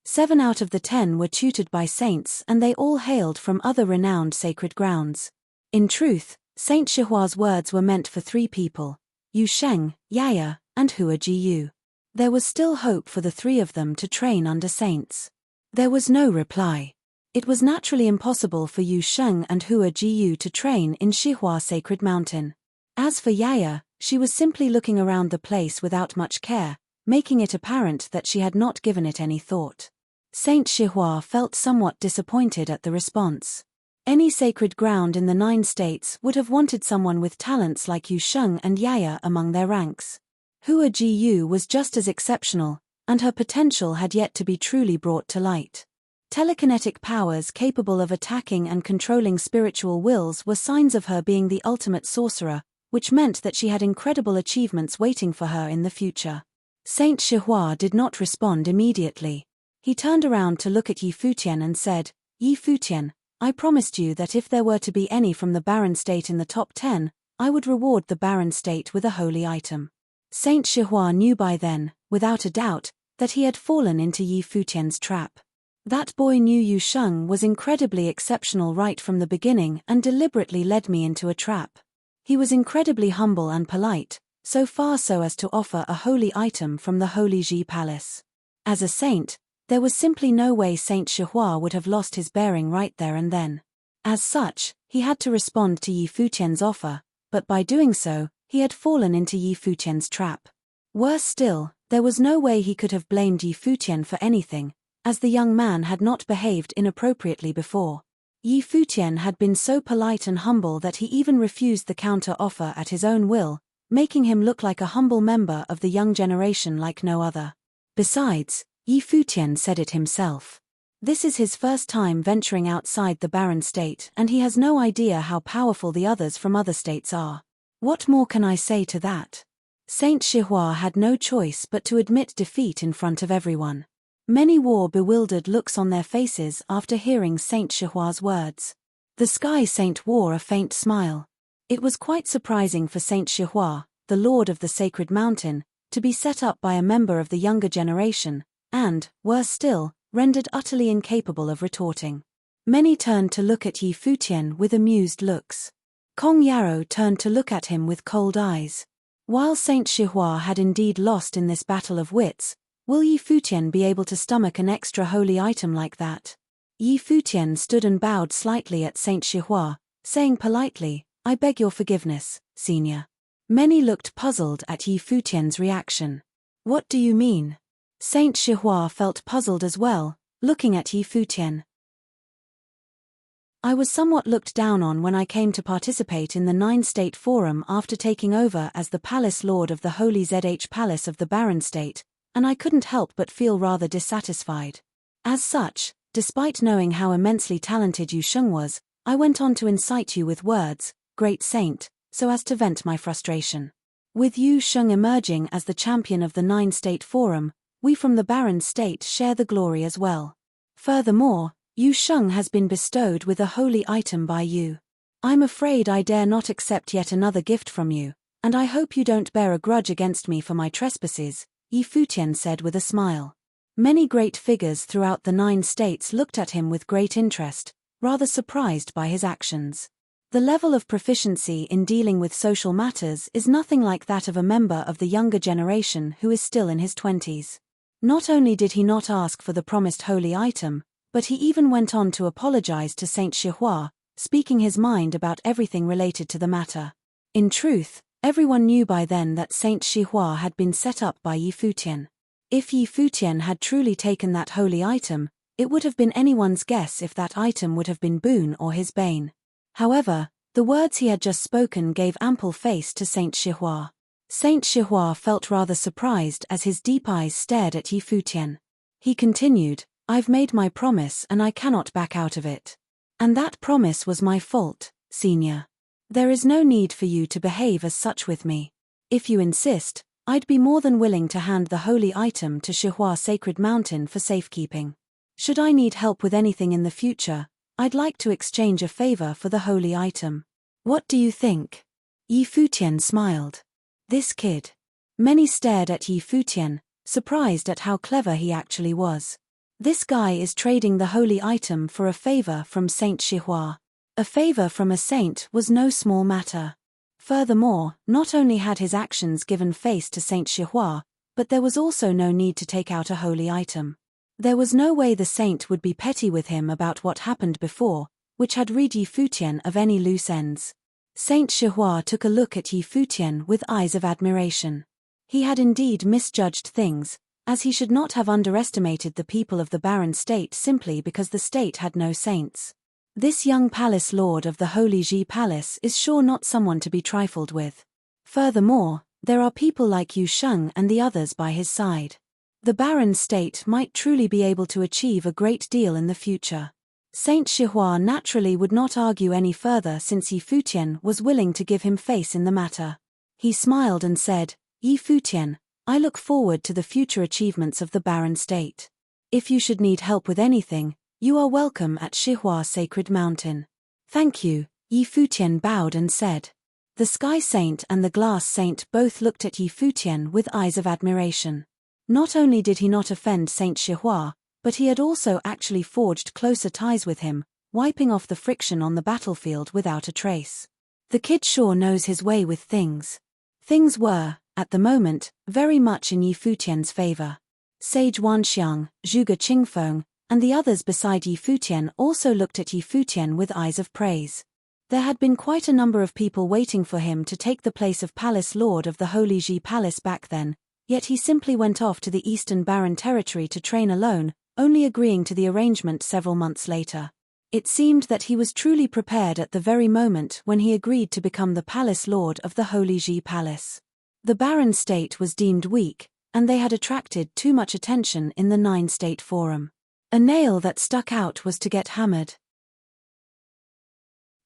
7 out of the 10 were tutored by saints and they all hailed from other renowned sacred grounds. In truth, Saint Shihua's words were meant for 3 people, Yu Sheng, Yaya, and Hua Jiyu. There was still hope for the 3 of them to train under saints. There was no reply. It was naturally impossible for Yu Sheng and Hua Jiyu to train in Shihua Sacred Mountain. As for Yaya, she was simply looking around the place without much care, making it apparent that she had not given it any thought. Saint Shihua felt somewhat disappointed at the response. Any sacred ground in the 9 states would have wanted someone with talents like Yu Sheng and Yaya among their ranks. Hua Jiyu was just as exceptional, and her potential had yet to be truly brought to light. Telekinetic powers capable of attacking and controlling spiritual wills were signs of her being the ultimate sorcerer, which meant that she had incredible achievements waiting for her in the future. Saint Shihua did not respond immediately. He turned around to look at Yi Futian and said, "Yi Futian, I promised you that if there were to be any from the barren state in the top 10, I would reward the barren state with a holy item." Saint Shihua knew by then, without a doubt, that he had fallen into Yi Futian's trap. That boy knew Yu Sheng was incredibly exceptional right from the beginning and deliberately led me into a trap. He was incredibly humble and polite, so far so as to offer a holy item from the Holy Ji Palace. As a saint, there was simply no way Saint Shihua would have lost his bearing right there and then. As such, he had to respond to Yi Futian's offer, but by doing so, he had fallen into Yi Futian's trap. Worse still, There was no way he could have blamed Yi Futian for anything, as the young man had not behaved inappropriately before. Yi Futian had been so polite and humble that he even refused the counter-offer at his own will, making him look like a humble member of the young generation like no other. Besides, Yi Futian said it himself. This is his first time venturing outside the barren state, and he has no idea how powerful the others from other states are. What more can I say to that? Saint Shihua had no choice but to admit defeat in front of everyone. Many wore bewildered looks on their faces after hearing Saint Shihua's words. The Sky Saint wore a faint smile. It was quite surprising for Saint Shihua, the lord of the sacred mountain, to be set up by a member of the younger generation, and, worse still, rendered utterly incapable of retorting. Many turned to look at Yi Futian with amused looks. Kong Yarrow turned to look at him with cold eyes. While Saint Shihua had indeed lost in this battle of wits, will Yi Futian be able to stomach an extra holy item like that? Yi Futian stood and bowed slightly at Saint Shihua, saying politely, "I beg your forgiveness, senior." Many looked puzzled at Yi Futian's reaction. "What do you mean?" Saint Shihua felt puzzled as well, looking at Yi Futian. "I was somewhat looked down on when I came to participate in the 9-State Forum after taking over as the Palace Lord of the Holy ZH Palace of the Barren State, and I couldn't help but feel rather dissatisfied. As such, despite knowing how immensely talented Yu Sheng was, I went on to incite you with words, Great Saint, so as to vent my frustration. With Yu Sheng emerging as the champion of the 9-State Forum, we from the Barren State share the glory as well. Furthermore, Yu Sheng has been bestowed with a holy item by you. I'm afraid I dare not accept yet another gift from you, and I hope you don't bear a grudge against me for my trespasses," Yi Futian said with a smile. Many great figures throughout the 9 states looked at him with great interest, rather surprised by his actions. The level of proficiency in dealing with social matters is nothing like that of a member of the younger generation who is still in his 20s. Not only did he not ask for the promised holy item, but he even went on to apologize to Saint Shihua, speaking his mind about everything related to the matter. In truth, everyone knew by then that Saint Shihua had been set up by Yi Futian. If Yi Futian had truly taken that holy item, it would have been anyone's guess if that item would have been boon or his bane. However, the words he had just spoken gave ample face to Saint Shihua. Saint Shihua felt rather surprised as his deep eyes stared at Yi Futian. He continued, "I've made my promise and I cannot back out of it. And that promise was my fault, senior. There is no need for you to behave as such with me. If you insist, I'd be more than willing to hand the holy item to Shihua Sacred Mountain for safekeeping. Should I need help with anything in the future, I'd like to exchange a favor for the holy item. What do you think?" Yi Futian smiled. This kid. Many stared at Yi Futian, surprised at how clever he actually was. This guy is trading the holy item for a favor from Saint Shihua. A favor from a saint was no small matter. Furthermore, not only had his actions given face to Saint Shihua, but there was also no need to take out a holy item. There was no way the saint would be petty with him about what happened before, which had rid Yi Futian of any loose ends. Saint Shihua took a look at Yi Futian with eyes of admiration. He had indeed misjudged things, as he should not have underestimated the people of the barren state simply because the state had no saints. This young palace lord of the Holy Ji Palace is sure not someone to be trifled with. Furthermore, there are people like Yu Sheng and the others by his side. The barren state might truly be able to achieve a great deal in the future. Saint Shihua naturally would not argue any further since Yi Futian was willing to give him face in the matter. He smiled and said, "Yi Futian, I look forward to the future achievements of the barren state. If you should need help with anything, you are welcome at Shihua Sacred Mountain." "Thank you," Yi Futian bowed and said. The Sky Saint and the Glass Saint both looked at Yi Futian with eyes of admiration. Not only did he not offend Saint Shihua, but he had also actually forged closer ties with him, wiping off the friction on the battlefield without a trace. The kid sure knows his way with things. Things were, at the moment, very much in Yi Futian's favor. Sage Wanxiang, Zhuge Qingfeng, and the others beside Yi Futian also looked at Yi Futian with eyes of praise. There had been quite a number of people waiting for him to take the place of Palace Lord of the Holy Ji Palace back then, Yet he simply went off to the Eastern Barren Territory to train alone, only agreeing to the arrangement several months later. It seemed that he was truly prepared at the very moment when he agreed to become the Palace Lord of the Holy Ji Palace. The Barren State was deemed weak, and they had attracted too much attention in the 9-state forum. A nail that stuck out was to get hammered.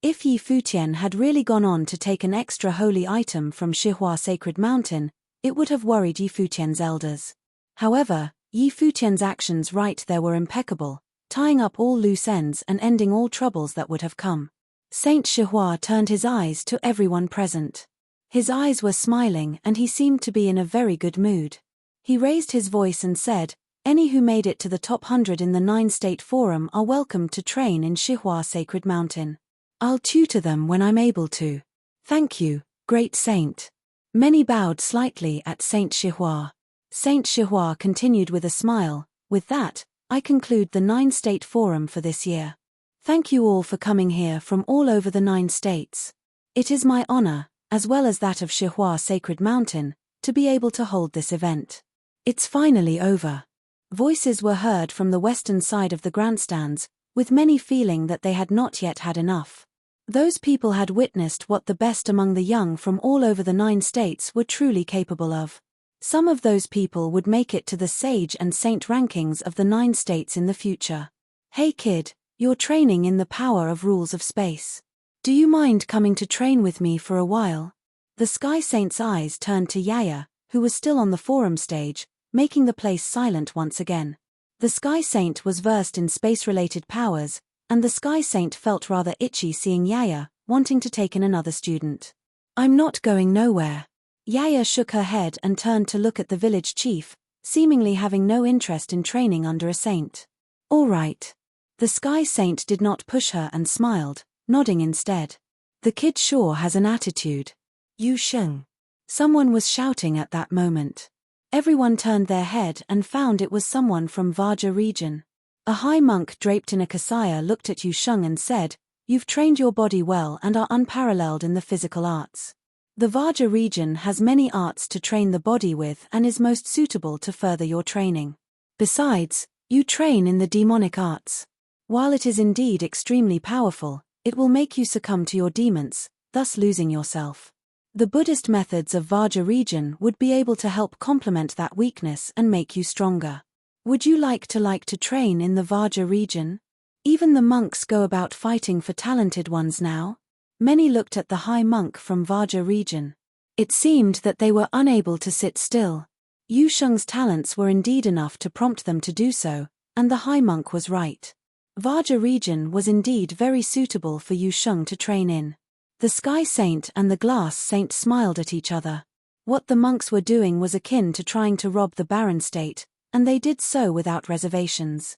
If Yi Futian had really gone on to take an extra holy item from Shihua Sacred Mountain, it would have worried Yi Futian's elders. However, Yi Futian's actions right there were impeccable, tying up all loose ends and ending all troubles that would have come. Saint Shihua turned his eyes to everyone present. His eyes were smiling and he seemed to be in a very good mood. He raised his voice and said, "Any who made it to the top 100 in the 9-state forum are welcome to train in Shihua Sacred Mountain. I'll tutor them when I'm able to. Thank you, great saint." Many bowed slightly at Saint Shihua. Saint Shihua continued with a smile, "With that, I conclude the 9-state forum for this year. Thank you all for coming here from all over the 9 states. It is my honor, as well as that of Shihua Sacred Mountain, to be able to hold this event. It's finally over." Voices were heard from the western side of the grandstands, with many feeling that they had not yet had enough. Those people had witnessed what the best among the young from all over the 9 states were truly capable of. Some of those people would make it to the sage and saint rankings of the 9 states in the future. "Hey kid, you're training in the power of rules of space. Do you mind coming to train with me for a while?" The Sky Saint's eyes turned to Yaya, who was still on the forum stage, making the place silent once again. The Sky Saint was versed in space-related powers, and the Sky Saint felt rather itchy seeing Yaya, wanting to take in another student. "I'm not going nowhere." Yaya shook her head and turned to look at the village chief, seemingly having no interest in training under a saint. "All right." The Sky Saint did not push her and smiled, nodding instead. "The kid sure has an attitude." "Yu Sheng." Someone was shouting at that moment. Everyone turned their head and found it was someone from Vaja region. A high monk draped in a kasaya looked at Yu Sheng and said, "You've trained your body well and are unparalleled in the physical arts. The Vaja region has many arts to train the body with and is most suitable to further your training. Besides, you train in the demonic arts. While it is indeed extremely powerful, it will make you succumb to your demons, thus losing yourself. The Buddhist methods of Vaja region would be able to help complement that weakness and make you stronger. Would you like to train in the Vaja region? Even the monks go about fighting for talented ones now." Many looked at the high monk from Vaja region. It seemed that they were unable to sit still. Yu Sheng's talents were indeed enough to prompt them to do so, and the high monk was right. Vaja region was indeed very suitable for Yu Sheng to train in. The Sky Saint and the Glass Saint smiled at each other. What the monks were doing was akin to trying to rob the Barren State, and they did so without reservations.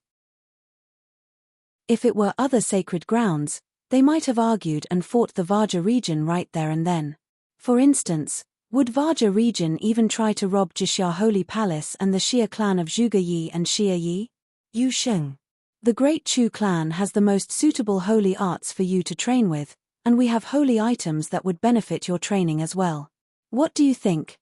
If it were other sacred grounds, they might have argued and fought the Vaja region right there and then. For instance, would Vaja region even try to rob Jixia Holy Palace and the Xia clan of Zhuge Yi and Xia Yi? Yu Sheng. The Great Chu clan has the most suitable holy arts for you to train with, and we have holy items that would benefit your training as well. What do you think?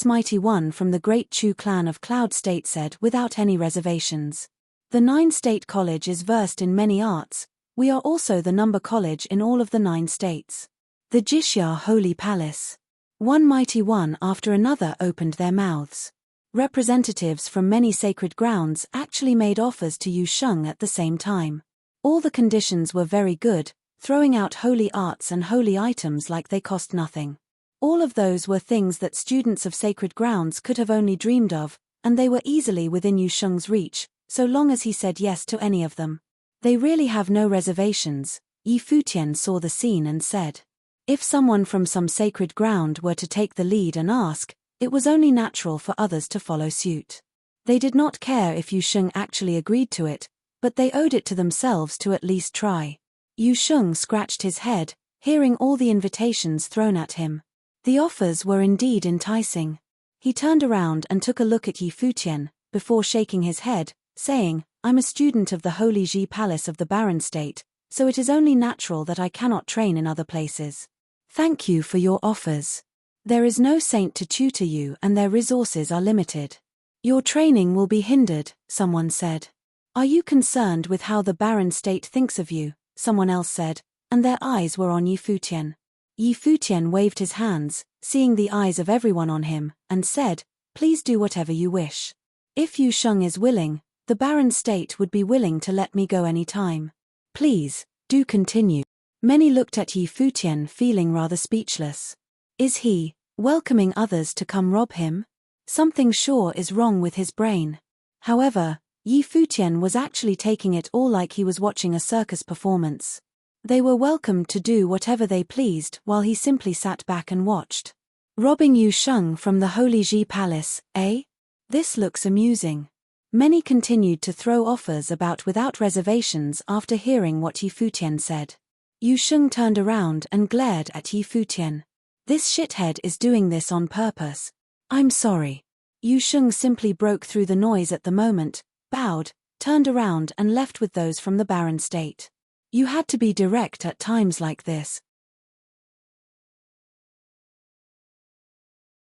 Mighty One from the Great Chu clan of Cloud State said without any reservations. The 9-state college is versed in many arts. We are also the number college in all of the 9 states. The Jixia Holy Palace. One mighty one after another opened their mouths. Representatives from many sacred grounds actually made offers to Yu Sheng at the same time. All the conditions were very good, throwing out holy arts and holy items like they cost nothing. All of those were things that students of sacred grounds could have only dreamed of, and they were easily within Yu Sheng's reach, so long as he said yes to any of them. They really have no reservations. Yi Futian saw the scene and said. If someone from some sacred ground were to take the lead and ask, it was only natural for others to follow suit. They did not care if Yu Sheng actually agreed to it, but they owed it to themselves to at least try. Yu Sheng scratched his head, hearing all the invitations thrown at him. The offers were indeed enticing. He turned around and took a look at Yi Futian, before shaking his head, saying, "I'm a student of the Holy Ji Palace of the Barren State, so it is only natural that I cannot train in other places. Thank you for your offers. There is no saint to tutor you and their resources are limited. Your training will be hindered, someone said. Are you concerned with how the barren state thinks of you, someone else said, and their eyes were on Yi Futian. Yi Futian waved his hands, seeing the eyes of everyone on him, and said, please do whatever you wish. If Yu Sheng is willing, the barren state would be willing to let me go any time. Please, do continue. Many looked at Yi Futian feeling rather speechless. Is he welcoming others to come rob him? Something sure is wrong with his brain. However, Yi Futian was actually taking it all like he was watching a circus performance. They were welcome to do whatever they pleased while he simply sat back and watched. Robbing Yu Sheng from the Holy Ji Palace, eh? This looks amusing. Many continued to throw offers about without reservations after hearing what Yi Futian said. Yu Sheng turned around and glared at Yi Futian. This shithead is doing this on purpose. I'm sorry. Yu Sheng simply broke through the noise at the moment, bowed, turned around and left with those from the barren state. You had to be direct at times like this.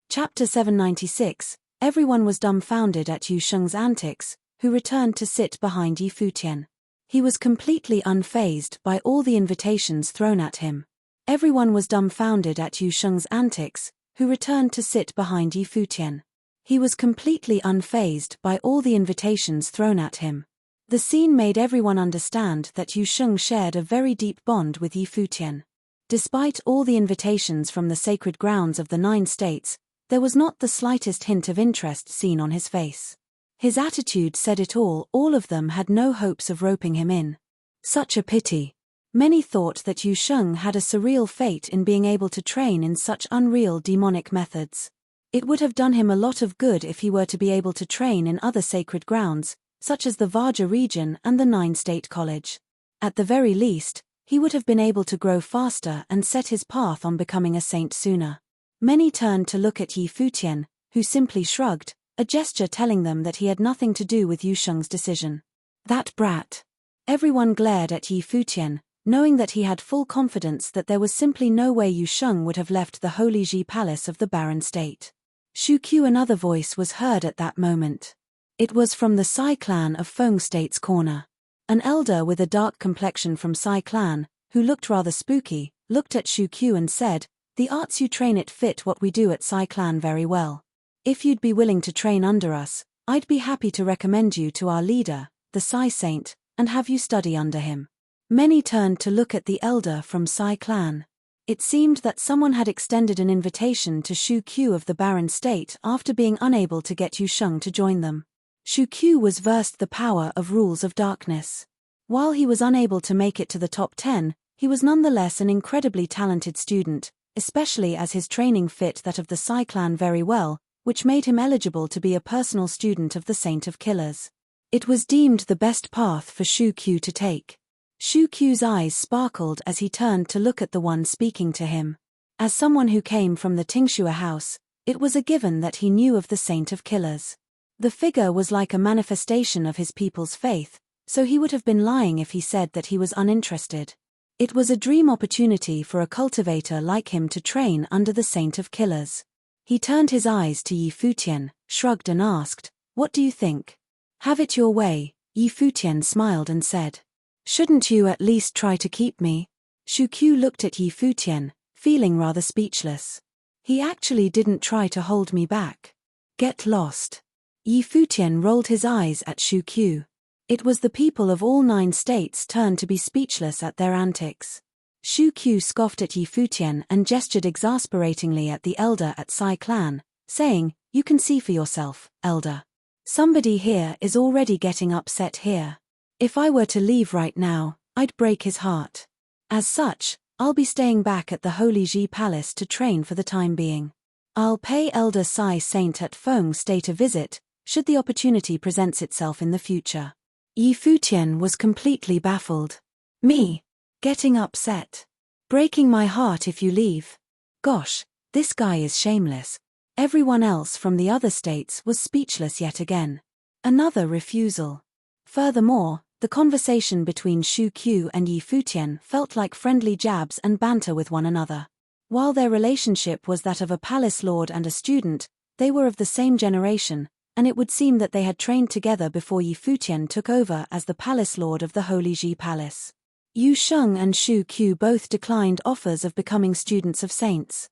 Chapter 796. Everyone was dumbfounded at Yu Sheng's antics, who returned to sit behind Yi Futian. He was completely unfazed by all the invitations thrown at him. Everyone was dumbfounded at Yu Sheng's antics, who returned to sit behind Yi Futian. He was completely unfazed by all the invitations thrown at him. The scene made everyone understand that Yu Sheng shared a very deep bond with Yi Futian. Despite all the invitations from the sacred grounds of the 9 states, there was not the slightest hint of interest seen on his face. His attitude said it all of them had no hopes of roping him in. Such a pity. Many thought that Yu Sheng had a surreal fate in being able to train in such unreal demonic methods. It would have done him a lot of good if he were to be able to train in other sacred grounds, such as the Vaja region and the 9-state college. At the very least, he would have been able to grow faster and set his path on becoming a saint sooner. Many turned to look at Yi Futian, who simply shrugged, a gesture telling them that he had nothing to do with Yu Sheng's decision. That brat. Everyone glared at Yi Futian, knowing that he had full confidence that there was simply no way Yu Sheng would have left the Holy Ji Palace of the barren state. Shu Qiu, another voice was heard at that moment. It was from the Sai clan of Feng State's corner. An elder with a dark complexion from Sai clan, who looked rather spooky, looked at Shu Qiu and said, the arts you train it fit what we do at Sai clan very well. If you'd be willing to train under us, I'd be happy to recommend you to our leader, the Sai saint, and have you study under him. Many turned to look at the elder from Sai clan. It seemed that someone had extended an invitation to Shu Qiu of the barren state after being unable to get Yu Sheng to join them. Shu Qiu was versed the power of rules of darkness. While he was unable to make it to the top 10, he was nonetheless an incredibly talented student, especially as his training fit that of the Sai clan very well, which made him eligible to be a personal student of the Saint of Killers. It was deemed the best path for Shu Qiu to take. Shu Qiu's eyes sparkled as he turned to look at the one speaking to him. As someone who came from the Tingxue house, it was a given that he knew of the Saint of Killers. The figure was like a manifestation of his people's faith, so he would have been lying if he said that he was uninterested. It was a dream opportunity for a cultivator like him to train under the Saint of Killers. He turned his eyes to Yi Futian, shrugged and asked, what do you think? Have it your way, Yi Futian smiled and said. Shouldn't you at least try to keep me? Shu Qiu looked at Yi Futian, feeling rather speechless. He actually didn't try to hold me back. Get lost. Yi Futian rolled his eyes at Shu Qiu. It was the people of all 9 states' turn to be speechless at their antics. Shu Qiu scoffed at Yi Futian and gestured exasperatingly at the elder at Sai clan, saying, you can see for yourself, elder. Somebody here is already getting upset here. If I were to leave right now, I'd break his heart. As such, I'll be staying back at the Holy Ji Palace to train for the time being. I'll pay Elder Sai Saint at Feng State a visit, should the opportunity present itself in the future. Yi Futian was completely baffled. Me? Getting upset? Breaking my heart if you leave? Gosh, this guy is shameless. Everyone else from the other states was speechless yet again. Another refusal. Furthermore, the conversation between Shu Qiu and Yi Futian felt like friendly jabs and banter with one another. While their relationship was that of a palace lord and a student, they were of the same generation, and it would seem that they had trained together before Yi Futian took over as the palace lord of the Holy Ji Palace. Yu Sheng and Shu Qiu both declined offers of becoming students of saints.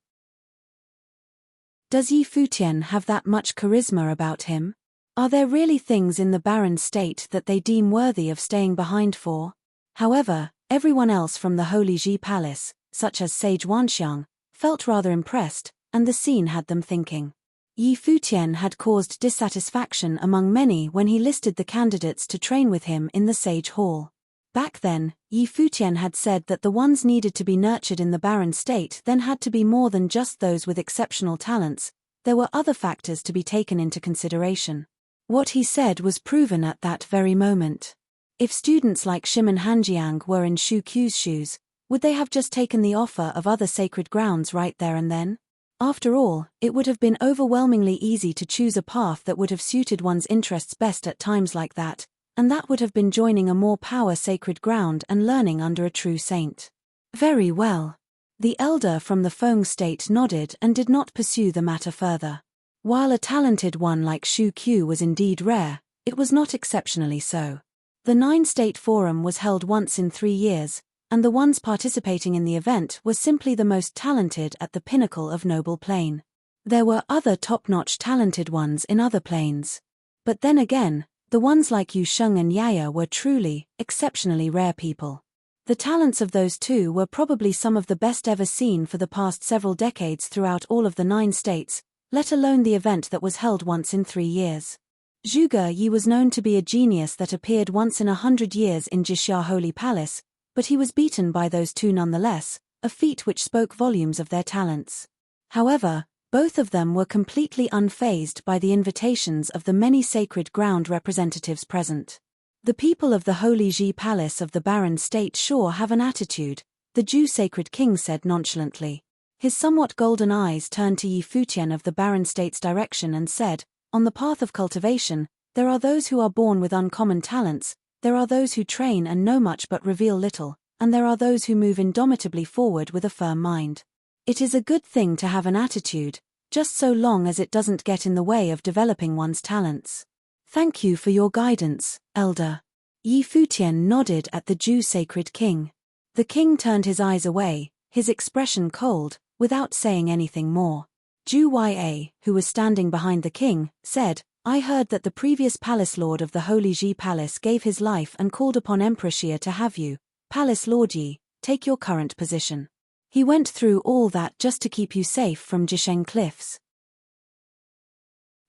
Does Yi Futian have that much charisma about him? Are there really things in the barren state that they deem worthy of staying behind for? However, everyone else from the Holy Ji Palace, such as Sage Wanxiang, felt rather impressed, and the scene had them thinking. Yi Futian had caused dissatisfaction among many when he listed the candidates to train with him in the Sage Hall. Back then, Yi Futian had said that the ones needed to be nurtured in the barren state then had to be more than just those with exceptional talents. There were other factors to be taken into consideration. What he said was proven at that very moment. If students like Shimon Hanjiang were in Shu Qiu's shoes, would they have just taken the offer of other sacred grounds right there and then? After all, it would have been overwhelmingly easy to choose a path that would have suited one's interests best at times like that, and that would have been joining a more power sacred ground and learning under a true saint. Very well. The elder from the Feng state nodded and did not pursue the matter further. While a talented one like Shu Qiu was indeed rare, it was not exceptionally so. The 9-state forum was held once in 3 years, and the ones participating in the event were simply the most talented at the pinnacle of noble plane. There were other top-notch talented ones in other planes. But then again, the ones like Yu Sheng and Yaya were truly, exceptionally rare people. The talents of those two were probably some of the best ever seen for the past several decades throughout all of the 9 states, let alone the event that was held once in 3 years. Zhuge Yi was known to be a genius that appeared once in 100 years in Jixia Holy Palace, but he was beaten by those two nonetheless, a feat which spoke volumes of their talents. However, both of them were completely unfazed by the invitations of the many sacred ground representatives present. The people of the Holy Ji Palace of the Barren State sure have an attitude, the Jew sacred king said nonchalantly. His somewhat golden eyes turned to Yi Futian of the Barren State's direction and said, on the path of cultivation, there are those who are born with uncommon talents, there are those who train and know much but reveal little, and there are those who move indomitably forward with a firm mind. It is a good thing to have an attitude, just so long as it doesn't get in the way of developing one's talents. Thank you for your guidance, Elder. Yi Futian nodded at the Jew sacred king. The king turned his eyes away, his expression cold, without saying anything more. Zhu Ya, who was standing behind the king, said, I heard that the previous palace lord of the Holy Ji Palace gave his life and called upon Emperor Xia to have you, Palace Lord Yi, take your current position. He went through all that just to keep you safe from Jisheng Cliffs.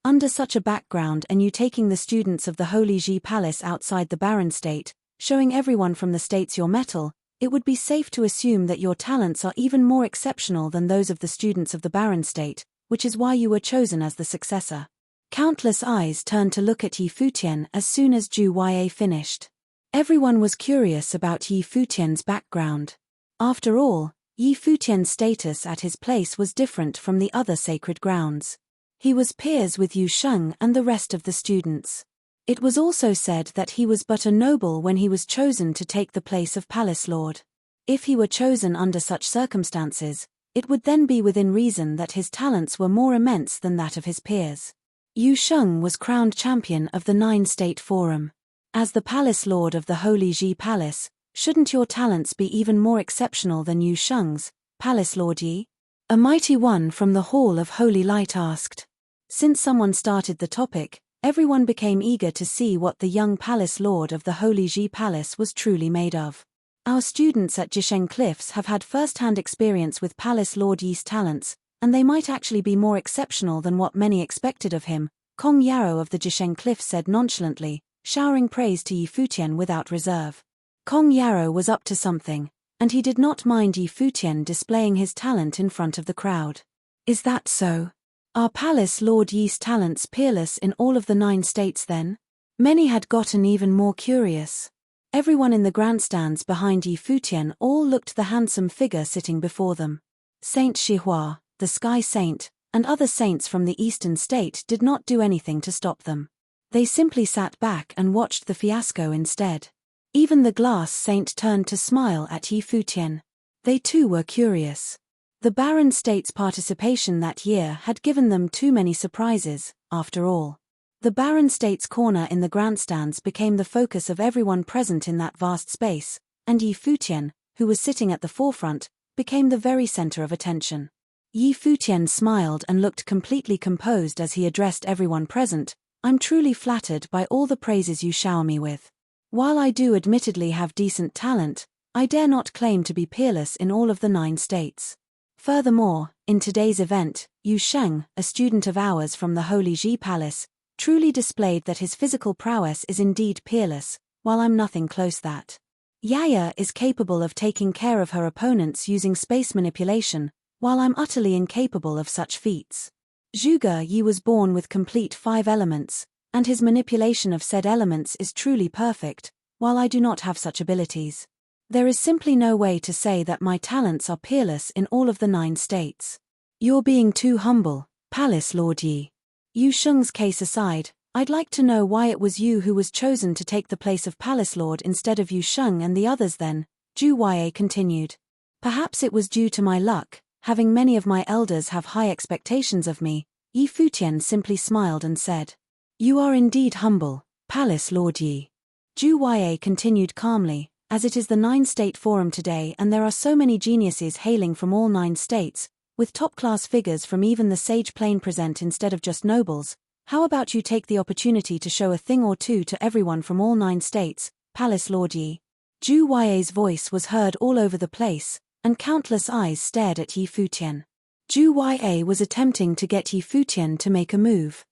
Under such a background and you taking the students of the Holy Ji Palace outside the Barren State, showing everyone from the states your mettle, it would be safe to assume that your talents are even more exceptional than those of the students of the Barren State, which is why you were chosen as the successor. Countless eyes turned to look at Yi Futian as soon as Zhu Ya finished. Everyone was curious about Yi Futian's background. After all, Yi Futian's status at his place was different from the other sacred grounds. He was peers with Yu Sheng and the rest of the students. It was also said that he was but a noble when he was chosen to take the place of Palace Lord. If he were chosen under such circumstances, it would then be within reason that his talents were more immense than that of his peers. Yu Sheng was crowned champion of the 9-state forum. As the Palace Lord of the Holy Ji Palace, shouldn't your talents be even more exceptional than Yu Sheng's, Palace Lord Yi? A mighty one from the Hall of Holy Light asked. Since someone started the topic, everyone became eager to see what the young Palace Lord of the Holy Ji Palace was truly made of. Our students at Jisheng Cliffs have had first-hand experience with Palace Lord Yi's talents, and they might actually be more exceptional than what many expected of him, Kong Yarrow of the Jisheng Cliffs said nonchalantly, showering praise to Yi Futian without reserve. Kong Yarrow was up to something, and he did not mind Yi Futian displaying his talent in front of the crowd. Is that so? Are Palace Lord Yi's talents peerless in all of the 9 states then? Many had gotten even more curious. Everyone in the grandstands behind Yi Futian all looked the handsome figure sitting before them. Saint Shihua, the Sky Saint, and other saints from the eastern state did not do anything to stop them. They simply sat back and watched the fiasco instead. Even the glass saint turned to smile at Yi Futian. They too were curious. The Barren States' participation that year had given them too many surprises, after all. The Barren States corner in the grandstands became the focus of everyone present in that vast space, and Yi Futian, who was sitting at the forefront, became the very center of attention. Yi Futian smiled and looked completely composed as he addressed everyone present. I'm truly flattered by all the praises you shower me with. While I do admittedly have decent talent, I dare not claim to be peerless in all of the 9 states. Furthermore, in today's event, Yu Sheng, a student of ours from the Holy Ji Palace, truly displayed that his physical prowess is indeed peerless, while I'm nothing close that. Yaya is capable of taking care of her opponents using space manipulation, while I'm utterly incapable of such feats. Zhuge Yi was born with complete 5 elements, and his manipulation of said elements is truly perfect, while I do not have such abilities. There is simply no way to say that my talents are peerless in all of the 9 states. You're being too humble, Palace Lord Yi. Yu Sheng's case aside, I'd like to know why it was you who was chosen to take the place of Palace Lord instead of Yu Sheng and the others then, Zhu Yue continued. Perhaps it was due to my luck, having many of my elders have high expectations of me. Yi Futian simply smiled and said. You are indeed humble, Palace Lord Yi. Zhu Yue continued calmly, as it is the 9-state forum today and there are so many geniuses hailing from all 9 states, with top-class figures from even the sage plane present instead of just nobles. How about you take the opportunity to show a thing or two to everyone from all 9 states, Palace Lord Yi? Zhu Yue's voice was heard all over the place, and countless eyes stared at Yi Futian. Zhu Yue was attempting to get Yi Futian to make a move.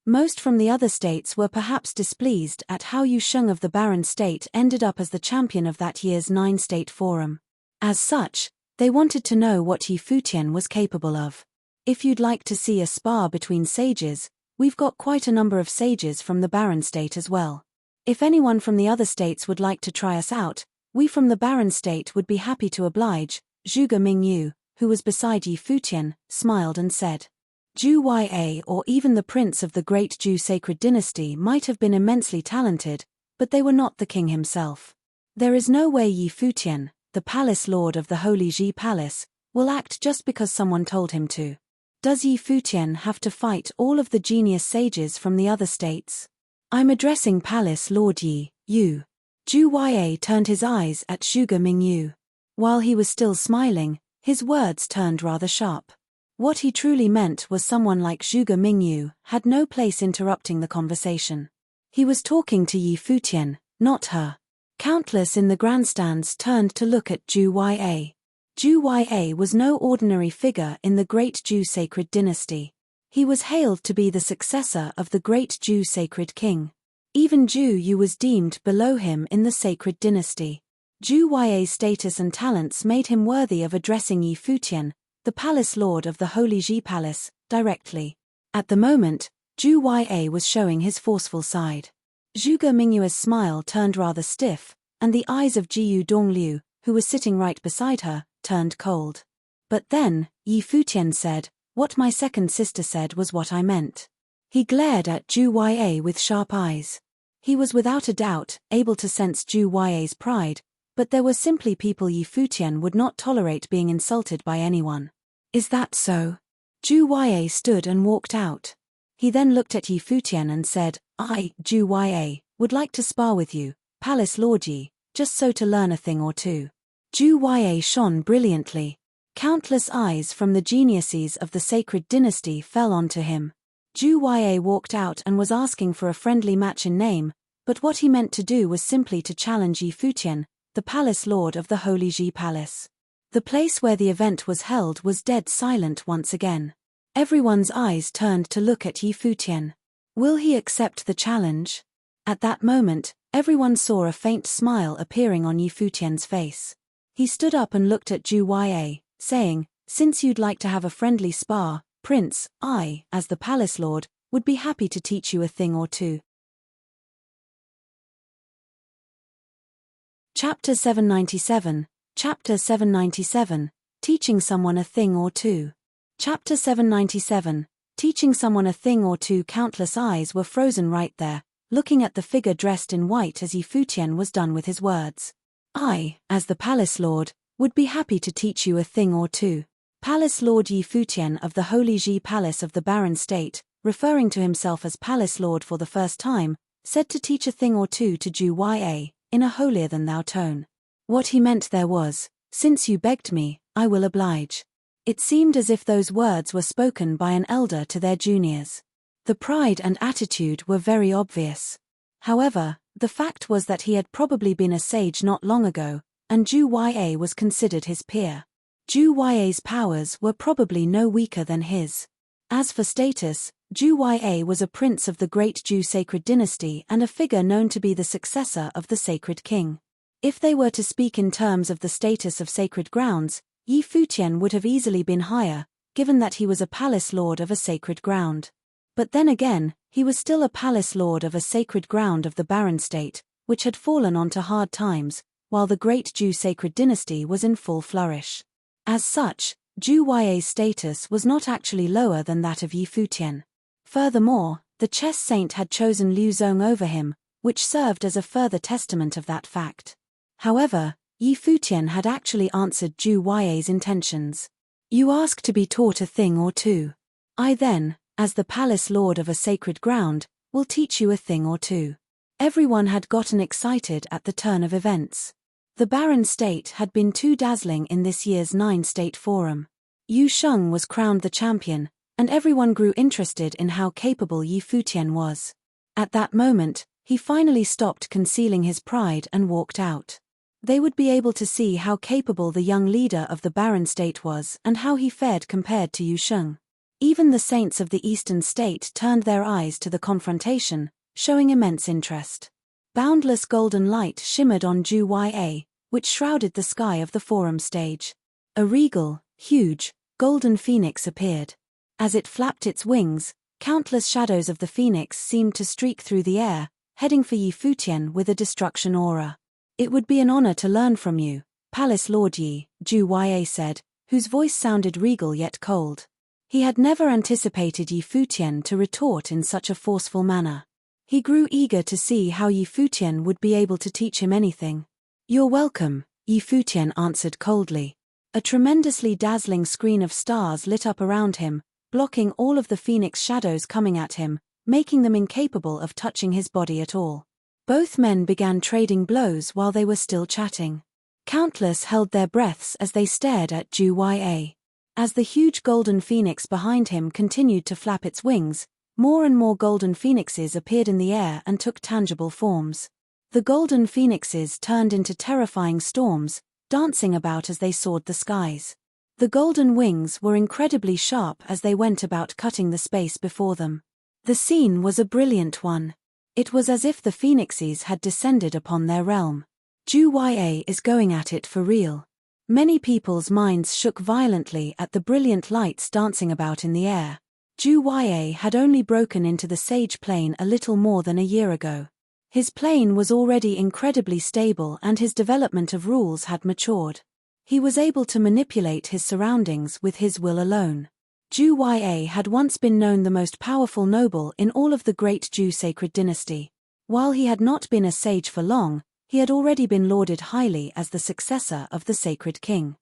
Most from the other states were perhaps displeased at how Yu Sheng of the Barren State ended up as the champion of that year's 9-state forum. As such, they wanted to know what Yi Futian was capable of. If you'd like to see a spar between sages, we've got quite a number of sages from the Barren State as well. If anyone from the other states would like to try us out, we from the Barren State would be happy to oblige. Zhuge Mingyu, who was beside Yi Futian, smiled and said. Zhu Yue or even the prince of the great Zhu sacred dynasty might have been immensely talented, but they were not the king himself. There is no way Yi Futian, the palace lord of the Holy Ji Palace, will act just because someone told him to. Does Yi Futian have to fight all of the genius sages from the other states? I'm addressing Palace Lord Yi, you. Zhu Yue turned his eyes at Zhuge Mingyu. While he was still smiling, his words turned rather sharp. What he truly meant was someone like Zhuge Mingyu had no place interrupting the conversation. He was talking to Yi Futian, not her. Countless in the grandstands turned to look at Zhu Yue. Zhu Yue was no ordinary figure in the great Zhu sacred dynasty. He was hailed to be the successor of the great Zhu sacred king. Even Zhu Yu was deemed below him in the sacred dynasty. Zhu Yue's status and talents made him worthy of addressing Yi Futian, the palace lord of the Holy Ji Palace, directly. At the moment, Zhu Yue was showing his forceful side. Zhuge Mingyu's smile turned rather stiff, and the eyes of Jiyu Dongliu, who was sitting right beside her, turned cold. But then, Yi Futian said, what my second sister said was what I meant. He glared at Zhu Yue with sharp eyes. He was without a doubt able to sense Zhu Yue's pride, but there were simply people Yi Futian would not tolerate being insulted by anyone. Is that so? Zhu Yue stood and walked out. He then looked at Yi Futian and said, I, Zhu Yue, would like to spar with you, Palace Lord Yi, just so to learn a thing or two. Zhu Yue shone brilliantly. Countless eyes from the geniuses of the sacred dynasty fell onto him. Zhu Yue walked out and was asking for a friendly match in name, but what he meant to do was simply to challenge Yi Futian, the palace lord of the Holy Ji Palace. The place where the event was held was dead silent once again. Everyone's eyes turned to look at Yi Futian. Will he accept the challenge? At that moment, everyone saw a faint smile appearing on Yi Futian's face. He stood up and looked at Zhu Yue, saying, since you'd like to have a friendly spar, Prince, I, as the palace lord, would be happy to teach you a thing or two. Chapter 797, Chapter 797, Teaching Someone a Thing or Two. Chapter 797, Teaching Someone a Thing or Two. Countless eyes were frozen right there, looking at the figure dressed in white as Yi Futian was done with his words. I, as the palace lord, Would be happy to teach you a thing or two. Palace Lord Yi Futian of the Holy Ji Palace of the Barren State, referring to himself as Palace Lord for the first time, said to teach a thing or two to Ju Ya, in a holier-than-thou tone. What he meant there was, since you begged me, I will oblige. It seemed as if those words were spoken by an elder to their juniors. The pride and attitude were very obvious. However, the fact was that he had probably been a sage not long ago, and Ju Ya was considered his peer. Ju Ya's powers were probably no weaker than his. As for status, Ju Ya was a prince of the great Ju sacred dynasty and a figure known to be the successor of the sacred king. If they were to speak in terms of the status of sacred grounds, Yi Futian would have easily been higher, given that he was a palace lord of a sacred ground. But then again, he was still a palace lord of a sacred ground of the Barren State, which had fallen onto hard times, while the great Ju sacred dynasty was in full flourish. As such, Ju Ya's status was not actually lower than that of Yi Futian. Furthermore, the chess saint had chosen Liu Zong over him, which served as a further testament of that fact. However, Yi Futian had actually answered Ju Ya's intentions. You ask to be taught a thing or two. I then, as the palace lord of a sacred ground, will teach you a thing or two. Everyone had gotten excited at the turn of events. The Barren State had been too dazzling in this year's 9-state forum. Yu Sheng was crowned the champion, and everyone grew interested in how capable Yi Futian was. At that moment, he finally stopped concealing his pride and walked out. They would be able to see how capable the young leader of the Barren State was and how he fared compared to Yu Sheng. Even the saints of the Eastern State turned their eyes to the confrontation, showing immense interest. Boundless golden light shimmered on Ju Ya, which shrouded the sky of the forum stage. A regal, huge, golden phoenix appeared. As it flapped its wings, countless shadows of the phoenix seemed to streak through the air, heading for Yi Futian with a destruction aura. It would be an honor to learn from you, Palace Lord Yi, Ju Ya said, whose voice sounded regal yet cold. He had never anticipated Yi Futian to retort in such a forceful manner. He grew eager to see how Yi Futian would be able to teach him anything. You're welcome, Yi Futian answered coldly. A tremendously dazzling screen of stars lit up around him, blocking all of the phoenix shadows coming at him, making them incapable of touching his body at all. Both men began trading blows while they were still chatting. Countless held their breaths as they stared at Ju Ya. As the huge golden phoenix behind him continued to flap its wings, more and more golden phoenixes appeared in the air and took tangible forms. The golden phoenixes turned into terrifying storms, dancing about as they soared the skies. The golden wings were incredibly sharp as they went about cutting the space before them. The scene was a brilliant one. It was as if the phoenixes had descended upon their realm. Ju Ya is going at it for real. Many people's minds shook violently at the brilliant lights dancing about in the air. Ju Ya had only broken into the sage plane a little more than a year ago. His plane was already incredibly stable and his development of rules had matured. He was able to manipulate his surroundings with his will alone. Ju Ya had once been known the most powerful noble in all of the great Ju sacred dynasty. While he had not been a sage for long, he had already been lauded highly as the successor of the sacred king.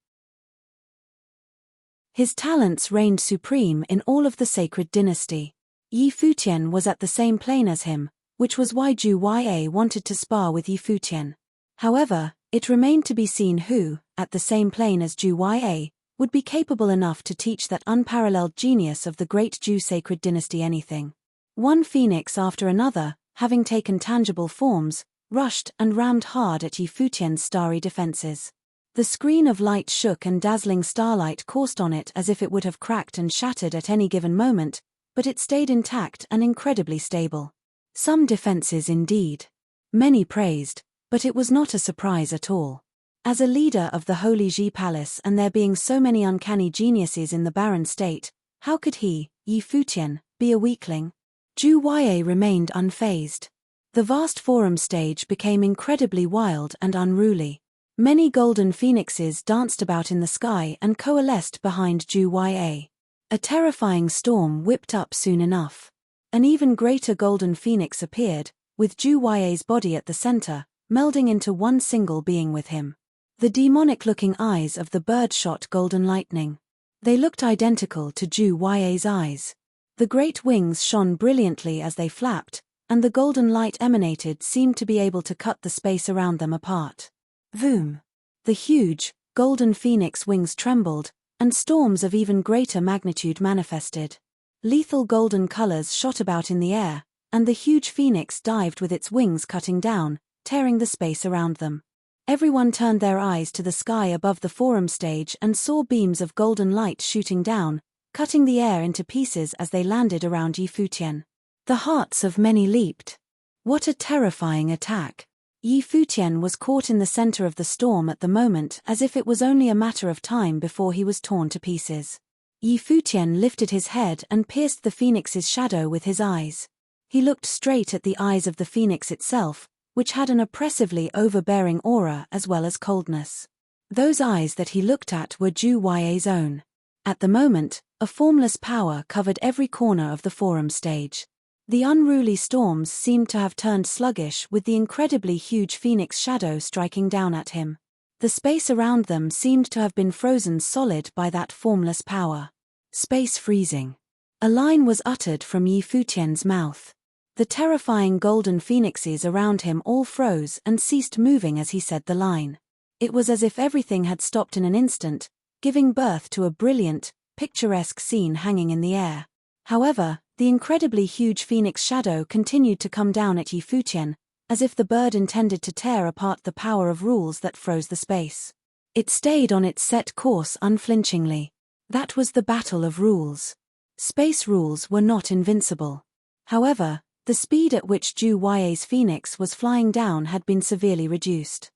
His talents reigned supreme in all of the sacred dynasty. Yi Futian was at the same plane as him, which was why Ju Ya wanted to spar with Yi Futian. However, it remained to be seen who, at the same plane as Ju Ya, would be capable enough to teach that unparalleled genius of the great Ju sacred dynasty anything. One phoenix after another, having taken tangible forms, rushed and rammed hard at Yi Futian's starry defenses. The screen of light shook and dazzling starlight coursed on it as if it would have cracked and shattered at any given moment, but it stayed intact and incredibly stable. Some defenses indeed. Many praised, but it was not a surprise at all. As a leader of the Holy Ji Palace and there being so many uncanny geniuses in the Barren State, how could he, Yi Futian, be a weakling? Ju Ya remained unfazed. The vast forum stage became incredibly wild and unruly. Many golden phoenixes danced about in the sky and coalesced behind Ju Ya. A terrifying storm whipped up soon enough. An even greater golden phoenix appeared, with Ju Ya's body at the center, melding into one single being with him. The demonic-looking eyes of the bird shot golden lightning. They looked identical to Zhu Yue's eyes. The great wings shone brilliantly as they flapped, and the golden light emanated seemed to be able to cut the space around them apart. Vroom! The huge, golden phoenix wings trembled, and storms of even greater magnitude manifested. Lethal golden colors shot about in the air, and the huge phoenix dived with its wings cutting down, tearing the space around them. Everyone turned their eyes to the sky above the forum stage and saw beams of golden light shooting down, cutting the air into pieces as they landed around Futian. The hearts of many leaped. What a terrifying attack! Futian was caught in the center of the storm at the moment, as if it was only a matter of time before he was torn to pieces. Futian lifted his head and pierced the phoenix's shadow with his eyes. He looked straight at the eyes of the phoenix itself, which had an oppressively overbearing aura as well as coldness. Those eyes that he looked at were Zhu Yue's own. At the moment, a formless power covered every corner of the forum stage. The unruly storms seemed to have turned sluggish with the incredibly huge phoenix shadow striking down at him. The space around them seemed to have been frozen solid by that formless power. Space freezing. A line was uttered from Futian's mouth. The terrifying golden phoenixes around him all froze and ceased moving as he said the line. It was as if everything had stopped in an instant, giving birth to a brilliant, picturesque scene hanging in the air. However, the incredibly huge phoenix shadow continued to come down at Futian, as if the bird intended to tear apart the power of rules that froze the space. It stayed on its set course unflinchingly. That was the battle of rules. Space rules were not invincible. However, the speed at which Zhu Yue's phoenix was flying down had been severely reduced.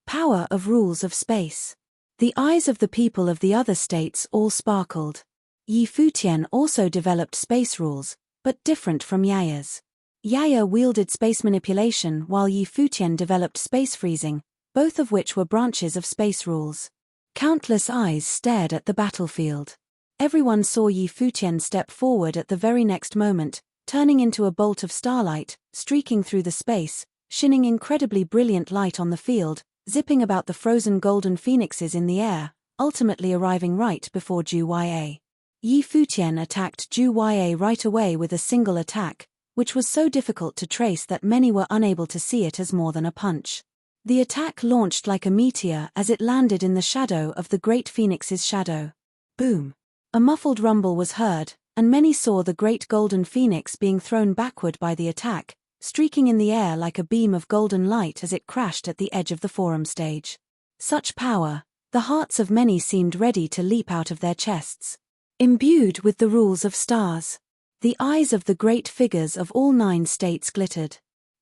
Power of rules of space. The eyes of the people of the other states all sparkled. Futian also developed space rules, but different from Yaya's. Yaya wielded space manipulation while Futian developed space freezing, both of which were branches of space rules. Countless eyes stared at the battlefield. Everyone saw Futian step forward at the very next moment, turning into a bolt of starlight, streaking through the space, shining incredibly brilliant light on the field, zipping about the frozen golden phoenixes in the air, ultimately arriving right before Zhu Yue. Futian attacked Zhu Yue right away with a single attack, which was so difficult to trace that many were unable to see it as more than a punch. The attack launched like a meteor as it landed in the shadow of the great phoenix's shadow. Boom! A muffled rumble was heard, and many saw the great golden phoenix being thrown backward by the attack, streaking in the air like a beam of golden light as it crashed at the edge of the forum stage. Such power, the hearts of many seemed ready to leap out of their chests. Imbued with the rules of stars. The eyes of the great figures of all 9 states glittered.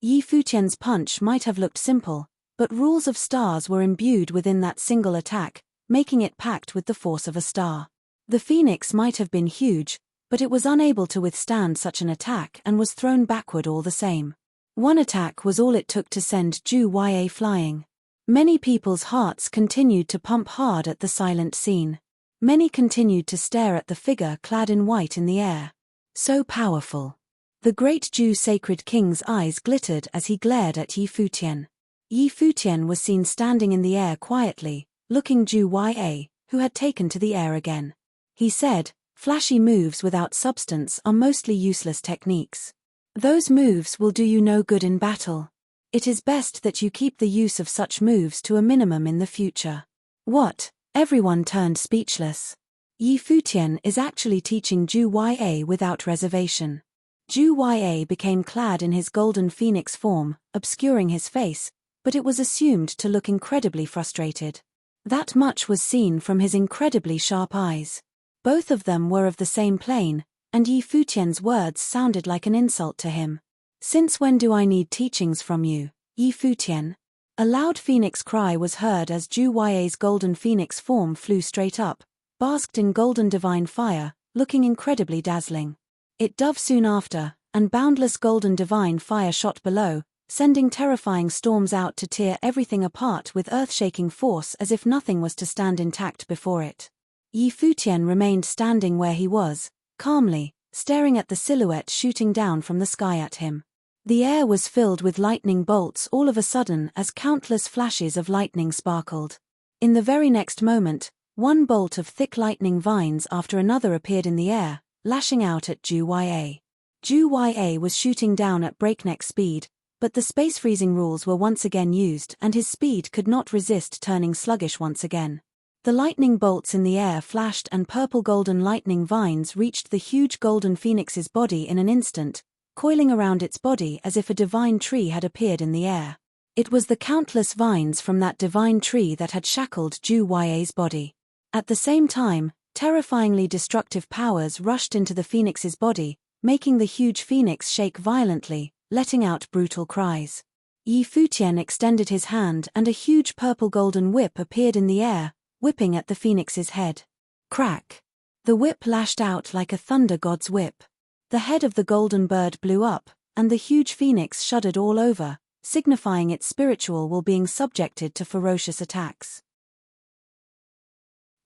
Futian's punch might have looked simple, but rules of stars were imbued within that single attack, making it packed with the force of a star. The phoenix might have been huge, but it was unable to withstand such an attack and was thrown backward all the same. One attack was all it took to send Zhu Yue flying. Many people's hearts continued to pump hard at the silent scene. Many continued to stare at the figure clad in white in the air. So powerful. The great Zhu sacred king's eyes glittered as he glared at Futian. Futian was seen standing in the air quietly, looking Zhu Yue, who had taken to the air again. He said, "Flashy moves without substance are mostly useless techniques. Those moves will do you no good in battle. It is best that you keep the use of such moves to a minimum in the future." What? Everyone turned speechless. Futian is actually teaching Zhu Yue without reservation. Zhu Yue became clad in his golden phoenix form, obscuring his face, but it was assumed to look incredibly frustrated. That much was seen from his incredibly sharp eyes. Both of them were of the same plane, and Futian's words sounded like an insult to him. "Since when do I need teachings from you, Futian?" A loud phoenix cry was heard as Zhu Yue's golden phoenix form flew straight up, basked in golden divine fire, looking incredibly dazzling. It dove soon after, and boundless golden divine fire shot below, sending terrifying storms out to tear everything apart with earth-shaking force as if nothing was to stand intact before it. Futian remained standing where he was, calmly, staring at the silhouette shooting down from the sky at him. The air was filled with lightning bolts all of a sudden as countless flashes of lightning sparkled. In the very next moment, one bolt of thick lightning vines after another appeared in the air, lashing out at Ju-Ya. Ju-Ya was shooting down at breakneck speed, but the space freezing rules were once again used and his speed could not resist turning sluggish once again. The lightning bolts in the air flashed and purple-golden lightning vines reached the huge golden phoenix's body in an instant, coiling around its body as if a divine tree had appeared in the air. It was the countless vines from that divine tree that had shackled Ju-Ya's body. At the same time, terrifyingly destructive powers rushed into the phoenix's body, making the huge phoenix shake violently, letting out brutal cries. Futian extended his hand and a huge purple-golden whip appeared in the air, whipping at the phoenix's head. Crack! The whip lashed out like a thunder god's whip. The head of the golden bird blew up, and the huge phoenix shuddered all over, signifying its spiritual will being subjected to ferocious attacks.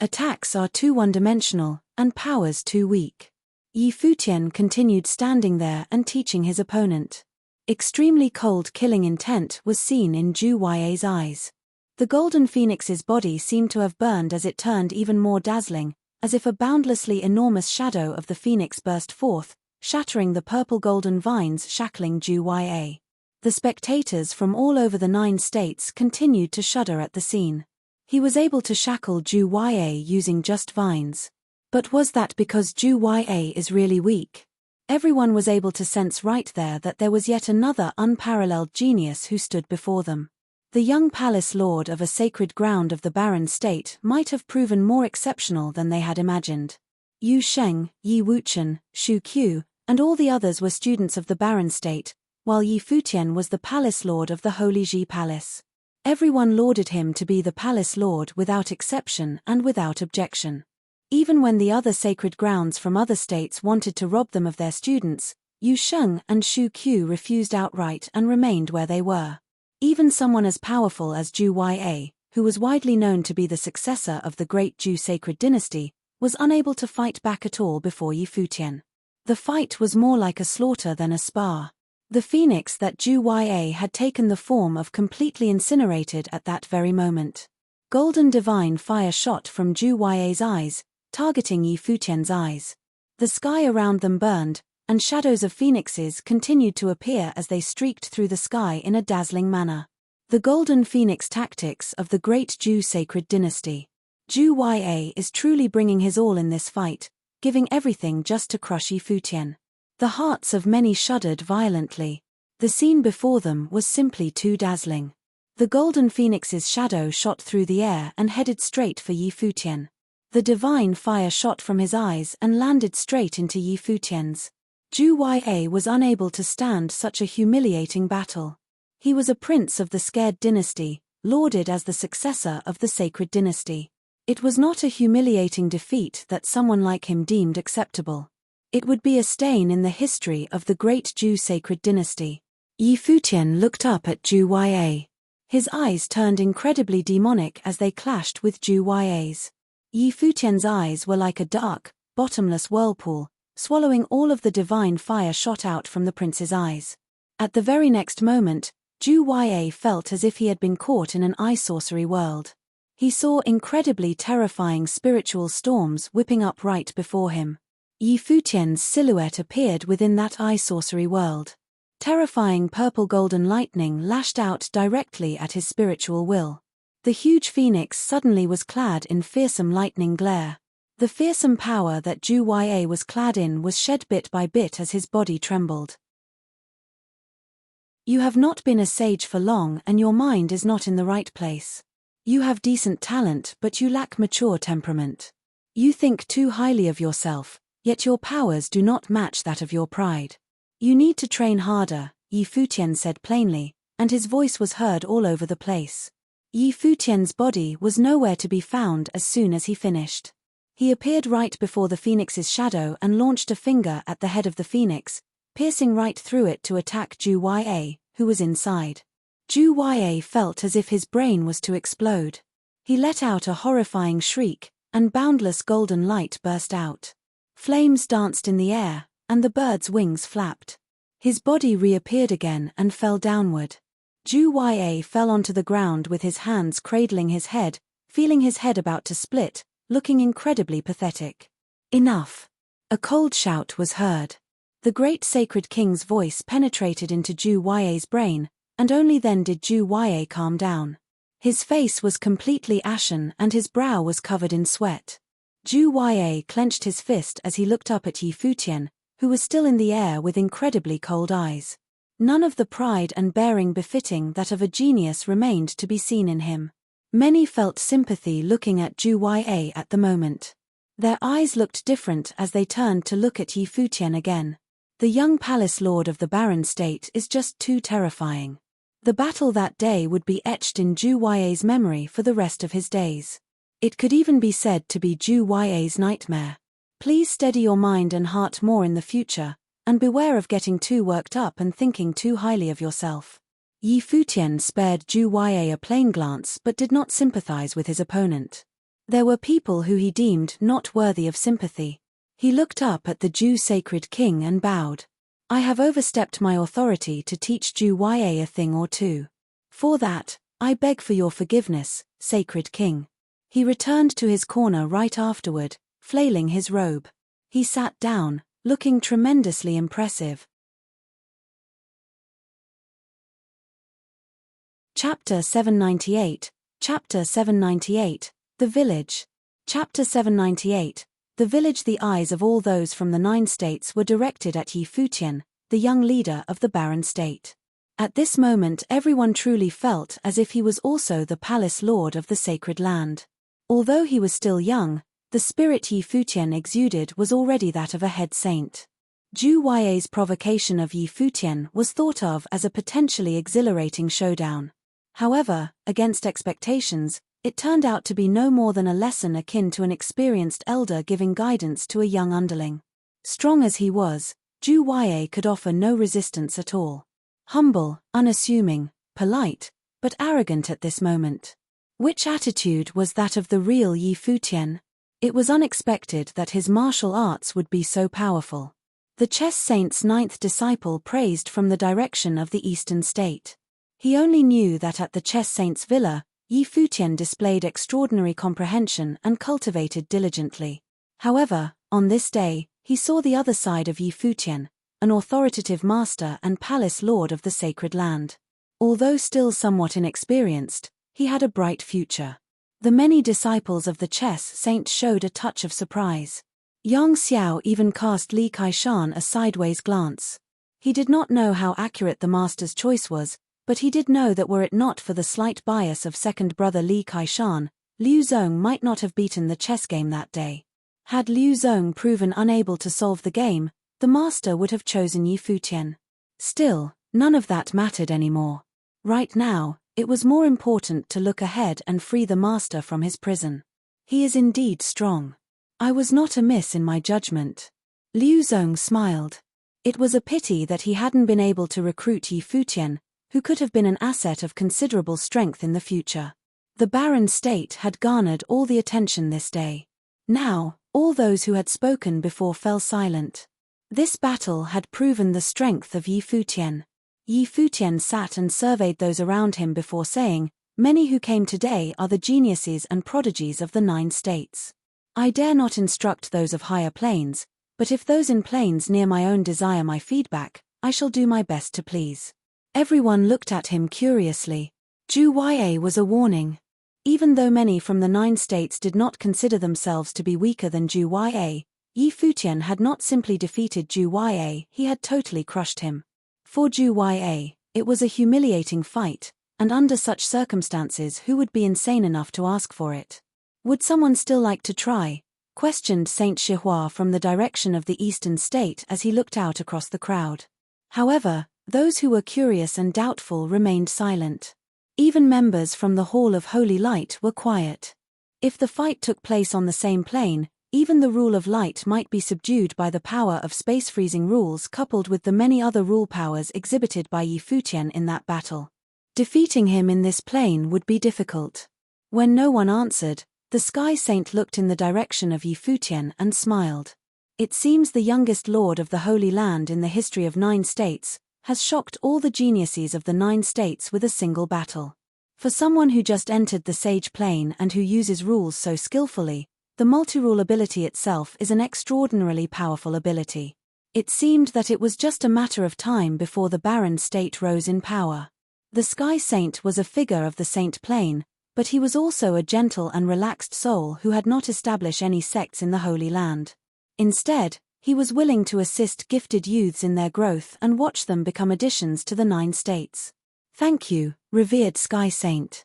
Attacks are too one-dimensional, and powers too weak. Futian continued standing there and teaching his opponent. Extremely cold killing intent was seen in Ju-Ya's eyes. The golden phoenix's body seemed to have burned as it turned even more dazzling, as if a boundlessly enormous shadow of the phoenix burst forth, shattering the purple-golden vines shackling Ju-Ya. The spectators from all over the 9 states continued to shudder at the scene. He was able to shackle Ju-Ya using just vines. But was that because Ju-Ya is really weak? Everyone was able to sense right there that there was yet another unparalleled genius who stood before them. The young palace lord of a sacred ground of the barren state might have proven more exceptional than they had imagined. Yu Sheng, Yi Wuchen, Shu Qiu, and all the others were students of the barren state, while Yi Futian was the palace lord of the Holy Ji Palace. Everyone lauded him to be the palace lord without exception and without objection. Even when the other sacred grounds from other states wanted to rob them of their students, Yu Sheng and Shu Qiu refused outright and remained where they were. Even someone as powerful as Ju-Ya, who was widely known to be the successor of the great Ju sacred dynasty, was unable to fight back at all before Yi Futian. The fight was more like a slaughter than a spar. The phoenix that Ju-Ya had taken the form of completely incinerated at that very moment. Golden divine fire shot from Ju-Ya's eyes, targeting Yi Futian's eyes. The sky around them burned, and shadows of phoenixes continued to appear as they streaked through the sky in a dazzling manner. The golden phoenix tactics of the great Ju sacred dynasty. Ju-Ya is truly bringing his all in this fight, giving everything just to crush Yi Futian. The hearts of many shuddered violently. The scene before them was simply too dazzling. The golden phoenix's shadow shot through the air and headed straight for Yi Futian. The divine fire shot from his eyes and landed straight into Yi Futian's. Ju-Ya was unable to stand such a humiliating battle. He was a prince of the scared dynasty, lauded as the successor of the sacred dynasty. It was not a humiliating defeat that someone like him deemed acceptable. It would be a stain in the history of the great Ju sacred dynasty. Yi Futian looked up at Ju-Ya. His eyes turned incredibly demonic as they clashed with Ju-Ya's. Yi Futian's eyes were like a dark, bottomless whirlpool, swallowing all of the divine fire shot out from the prince's eyes. At the very next moment, Ju-Ya felt as if he had been caught in an eye sorcery world. He saw incredibly terrifying spiritual storms whipping up right before him. Yi Futian's silhouette appeared within that eye sorcery world. Terrifying purple-golden lightning lashed out directly at his spiritual will. The huge phoenix suddenly was clad in fearsome lightning glare. The fearsome power that Ju-Ya was clad in was shed bit by bit as his body trembled. You have not been a sage for long and your mind is not in the right place. You have decent talent but you lack mature temperament. You think too highly of yourself, yet your powers do not match that of your pride. You need to train harder, Yi Futian said plainly, and his voice was heard all over the place. Yi Futian's body was nowhere to be found as soon as he finished. He appeared right before the phoenix's shadow and launched a finger at the head of the phoenix, piercing right through it to attack Ju-Ya, who was inside. Ju-Ya felt as if his brain was to explode. He let out a horrifying shriek, and boundless golden light burst out. Flames danced in the air, and the bird's wings flapped. His body reappeared again and fell downward. Zhu Ya fell onto the ground with his hands cradling his head, feeling his head about to split, looking incredibly pathetic. Enough! A cold shout was heard. The great sacred king's voice penetrated into Zhu Ya's brain, and only then did Zhu Ya calm down. His face was completely ashen and his brow was covered in sweat. Zhu Ya clenched his fist as he looked up at Yi Futian, who was still in the air with incredibly cold eyes. None of the pride and bearing befitting that of a genius remained to be seen in him. Many felt sympathy looking at Zhu Ya at the moment. Their eyes looked different as they turned to look at Yi Futian again. The young palace lord of the barren state is just too terrifying. The battle that day would be etched in Zhu Ya's memory for the rest of his days. It could even be said to be Zhu Ya's nightmare. Please steady your mind and heart more in the future, and beware of getting too worked up and thinking too highly of yourself. Yi Futian spared Zhu Ya a plain glance but did not sympathize with his opponent. There were people who he deemed not worthy of sympathy. He looked up at the Zhu sacred king and bowed. I have overstepped my authority to teach Zhu Ya a thing or two. For that, I beg for your forgiveness, sacred king. He returned to his corner right afterward, flailing his robe. He sat down, looking tremendously impressive. Chapter 798, Chapter 798, The Village. Chapter 798, The Village. The eyes of all those from the 9 states were directed at Yi Futian, the young leader of the barren state. At this moment everyone truly felt as if he was also the palace lord of the sacred land. Although he was still young, the spirit Yi Futian exuded was already that of a head saint. Zhu Ya's provocation of Yi Futian was thought of as a potentially exhilarating showdown. However, against expectations, it turned out to be no more than a lesson akin to an experienced elder giving guidance to a young underling. Strong as he was, Zhu Ya could offer no resistance at all. Humble, unassuming, polite, but arrogant at this moment. Which attitude was that of the real Yi Futian? It was unexpected that his martial arts would be so powerful. The chess saint's 9th disciple praised from the direction of the eastern state. He only knew that at the chess saint's villa, Yi Futian displayed extraordinary comprehension and cultivated diligently. However, on this day, he saw the other side of Yi Futian, an authoritative master and palace lord of the sacred land. Although still somewhat inexperienced, he had a bright future. The many disciples of the chess saint showed a touch of surprise. Yang Xiao even cast Li Kaishan a sideways glance. He did not know how accurate the master's choice was, but he did know that were it not for the slight bias of second brother Li Kaishan, Liu Zong might not have beaten the chess game that day. Had Liu Zong proven unable to solve the game, the master would have chosen Yi Futian. Still, none of that mattered anymore. Right now, it was more important to look ahead and free the master from his prison. He is indeed strong. I was not amiss in my judgment. Liu Zong smiled. It was a pity that he hadn't been able to recruit Yi Futian, who could have been an asset of considerable strength in the future. The barren state had garnered all the attention this day. Now, all those who had spoken before fell silent. This battle had proven the strength of Yi Futian. Yi Futian sat and surveyed those around him before saying, "Many who came today are the geniuses and prodigies of the 9 states. I dare not instruct those of higher planes, but if those in planes near my own desire my feedback, I shall do my best to please." Everyone looked at him curiously. Zhu Ya was a warning. Even though many from the 9 states did not consider themselves to be weaker than Zhu Ya, Yi Futian had not simply defeated Zhu Ya, he had totally crushed him. For Zhu Ya, it was a humiliating fight, and under such circumstances who would be insane enough to ask for it? Would someone still like to try? Questioned Saint Shihua from the direction of the eastern state as he looked out across the crowd. However, those who were curious and doubtful remained silent. Even members from the Hall of Holy Light were quiet. If the fight took place on the same plane, even the rule of light might be subdued by the power of space-freezing rules coupled with the many other rule powers exhibited by Yi Futian in that battle. Defeating him in this plane would be difficult. When no one answered, the Sky Saint looked in the direction of Yi Futian and smiled. It seems the youngest lord of the Holy Land in the history of 9 states has shocked all the geniuses of the 9 states with a single battle. For someone who just entered the Sage Plane and who uses rules so skillfully, the multi-rule ability itself is an extraordinarily powerful ability. It seemed that it was just a matter of time before the barren state rose in power. The Sky Saint was a figure of the Saint Plane, but he was also a gentle and relaxed soul who had not established any sects in the Holy Land. Instead, he was willing to assist gifted youths in their growth and watch them become additions to the 9 states. Thank you, revered Sky Saint.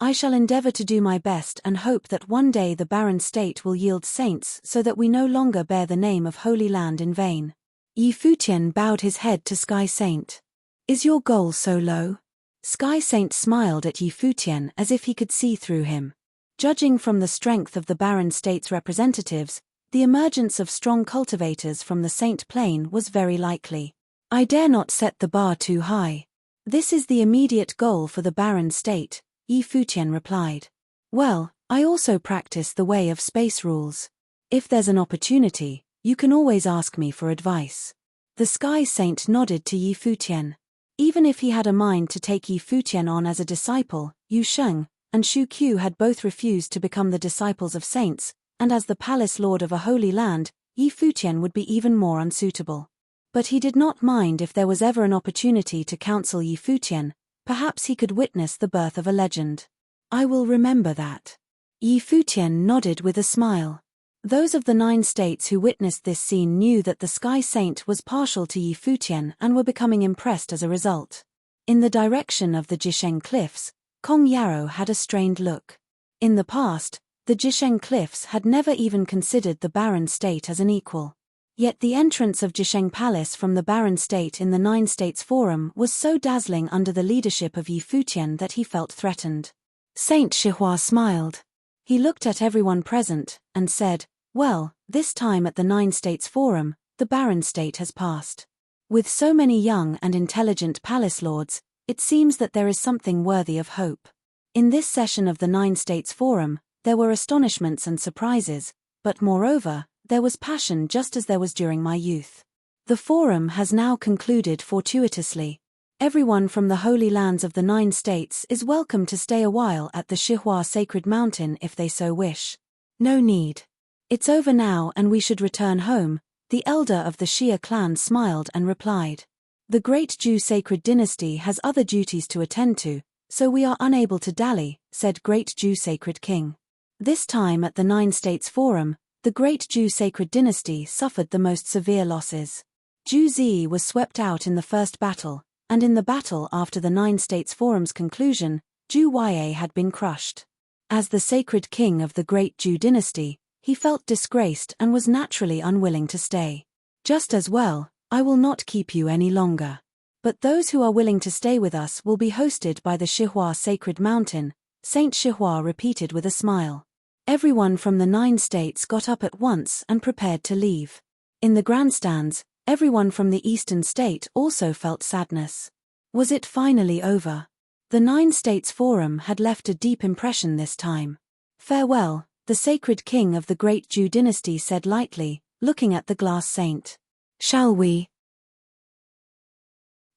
I shall endeavor to do my best and hope that one day the barren state will yield saints so that we no longer bear the name of Holy Land in vain. Futian bowed his head to Sky Saint. Is your goal so low? Sky Saint smiled at Futian as if he could see through him. Judging from the strength of the barren state's representatives, the emergence of strong cultivators from the Saint Plane was very likely. I dare not set the bar too high. This is the immediate goal for the barren state, Futian replied. Well, I also practice the way of space rules. If there's an opportunity, you can always ask me for advice. The Sky Saint nodded to Futian. Even if he had a mind to take Futian on as a disciple, Yu Sheng and Shu Qiu had both refused to become the disciples of saints, and as the palace lord of a holy land, Futian would be even more unsuitable. But he did not mind if there was ever an opportunity to counsel Futian. Perhaps he could witness the birth of a legend. I will remember that. Futian nodded with a smile. Those of the 9 states who witnessed this scene knew that the Sky Saint was partial to Futian and were becoming impressed as a result. In the direction of the Jisheng Cliffs, Kong Yarrow had a strained look. In the past, the Jisheng Cliffs had never even considered the barren state as an equal. Yet the entrance of Jisheng Palace from the barren state in the 9 States Forum was so dazzling under the leadership of Futian that he felt threatened. Saint Shihua smiled. He looked at everyone present, and said, well, this time at the 9 States Forum, the barren state has passed. With so many young and intelligent palace lords, it seems that there is something worthy of hope. In this session of the 9 States Forum, there were astonishments and surprises, but moreover, there was passion just as there was during my youth. The forum has now concluded fortuitously. Everyone from the Holy Lands of the 9 states is welcome to stay a while at the Shihua Sacred Mountain if they so wish. No need. It's over now and we should return home, the elder of the Xia clan smiled and replied. The great Zhu sacred dynasty has other duties to attend to, so we are unable to dally, said Great Zhu Sacred King. This time at the 9 States Forum, the Great Zhu Sacred Dynasty suffered the most severe losses. Zhu Zi was swept out in the first battle, and in the battle after the 9 States Forum's conclusion, Zhu Yue had been crushed. As the Sacred King of the Great Zhu Dynasty, he felt disgraced and was naturally unwilling to stay. Just as well, I will not keep you any longer. But those who are willing to stay with us will be hosted by the Shihua Sacred Mountain, Saint Shihua repeated with a smile. Everyone from the 9 states got up at once and prepared to leave. In the grandstands, everyone from the eastern state also felt sadness. Was it finally over? The 9 States Forum had left a deep impression this time. Farewell, the Sacred King of the Great Zhu Dynasty said lightly, looking at the glass saint. Shall we?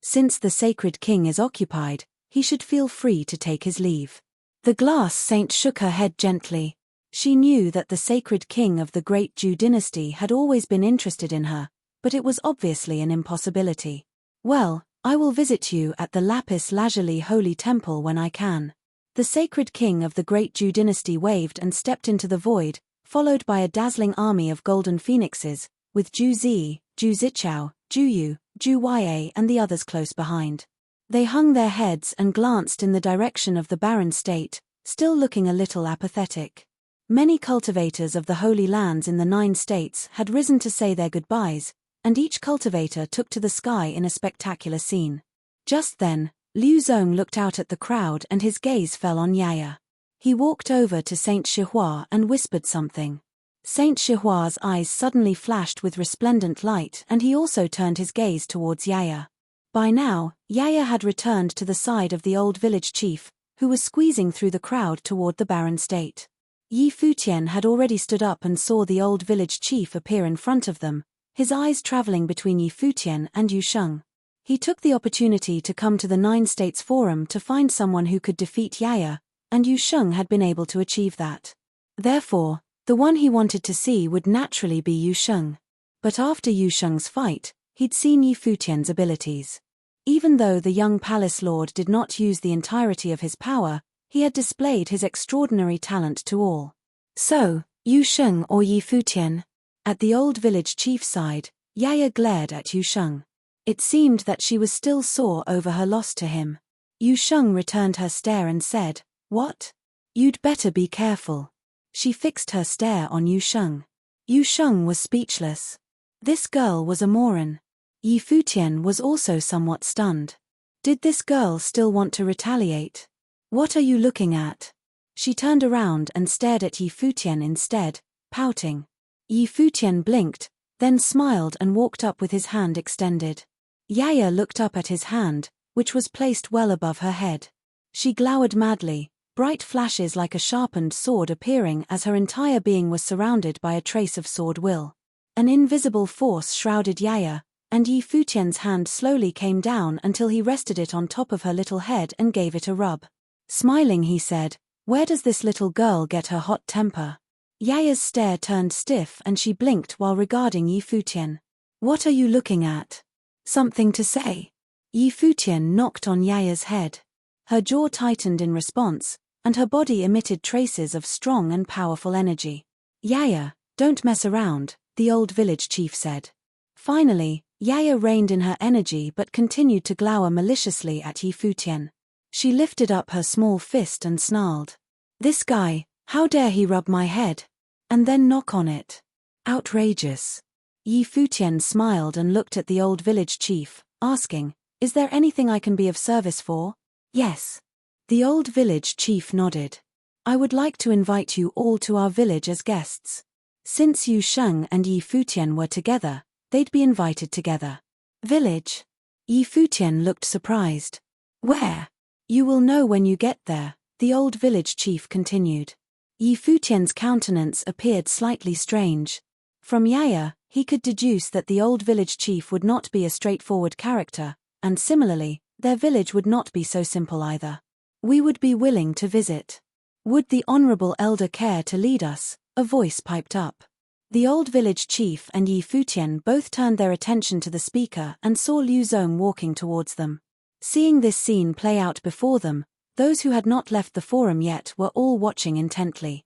Since the Sacred King is occupied, he should feel free to take his leave. The glass saint shook her head gently. She knew that the Sacred King of the Great Zhu Dynasty had always been interested in her, but it was obviously an impossibility. Well, I will visit you at the Lapis Lazuli Holy Temple when I can. The Sacred King of the Great Zhu Dynasty waved and stepped into the void, followed by a dazzling army of golden phoenixes, with Zhu Zi, Zhu Zichao, Zhu Yu, Zhu Yue and the others close behind. They hung their heads and glanced in the direction of the barren state, still looking a little apathetic. Many cultivators of the Holy Lands in the 9 states had risen to say their goodbyes, and each cultivator took to the sky in a spectacular scene. Just then, Liu Zong looked out at the crowd and his gaze fell on Yaya. He walked over to Saint Shihua and whispered something. Saint Shihua's eyes suddenly flashed with resplendent light and he also turned his gaze towards Yaya. By now, Yaya had returned to the side of the old village chief, who was squeezing through the crowd toward the barren state. Yi Futian had already stood up and saw the old village chief appear in front of them, his eyes traveling between Yi Futian and Yu Sheng. He took the opportunity to come to the Nine States Forum to find someone who could defeat Yaya, and Yu Sheng had been able to achieve that. Therefore, the one he wanted to see would naturally be Yu Sheng. But after Yu Sheng's fight, he'd seen Yi Futian's abilities. Even though the young palace lord did not use the entirety of his power, he had displayed his extraordinary talent to all. So, Yu Sheng or Yi Futian? At the old village chief's side, Yaya glared at Yu Sheng. It seemed that she was still sore over her loss to him. Yu Sheng returned her stare and said, "What? You'd better be careful." She fixed her stare on Yu Sheng. Yu Sheng was speechless. This girl was a moron. Yi Futian was also somewhat stunned. Did this girl still want to retaliate? "What are you looking at?" She turned around and stared at Yi Futian instead, pouting. Yi Futian blinked, then smiled and walked up with his hand extended. Yaya looked up at his hand, which was placed well above her head. She glowered madly, bright flashes like a sharpened sword appearing as her entire being was surrounded by a trace of sword will. An invisible force shrouded Yaya, and Yi Futian's hand slowly came down until he rested it on top of her little head and gave it a rub. Smiling, he said, "Where does this little girl get her hot temper?" Yaya's stare turned stiff and she blinked while regarding Yi Futian. "What are you looking at? Something to say?" Yi Futian knocked on Yaya's head. Her jaw tightened in response, and her body emitted traces of strong and powerful energy. "Yaya, don't mess around," the old village chief said. Finally, Yaya reined in her energy but continued to glower maliciously at Yi Futian. She lifted up her small fist and snarled. "This guy, how dare he rub my head? And then knock on it? Outrageous." Yi Futian smiled and looked at the old village chief, asking, "Is there anything I can be of service for?" "Yes." The old village chief nodded. "I would like to invite you all to our village as guests. Since Yu Sheng and Yi Futian were together, they'd be invited together." "Village?" Yi Futian looked surprised. "Where?" "You will know when you get there," the old village chief continued. Yi Futian's countenance appeared slightly strange. From Yaya, he could deduce that the old village chief would not be a straightforward character, and similarly, their village would not be so simple either. "We would be willing to visit. Would the honorable elder care to lead us?" a voice piped up. The old village chief and Yi Futian both turned their attention to the speaker and saw Liu Zong walking towards them. Seeing this scene play out before them, those who had not left the forum yet were all watching intently.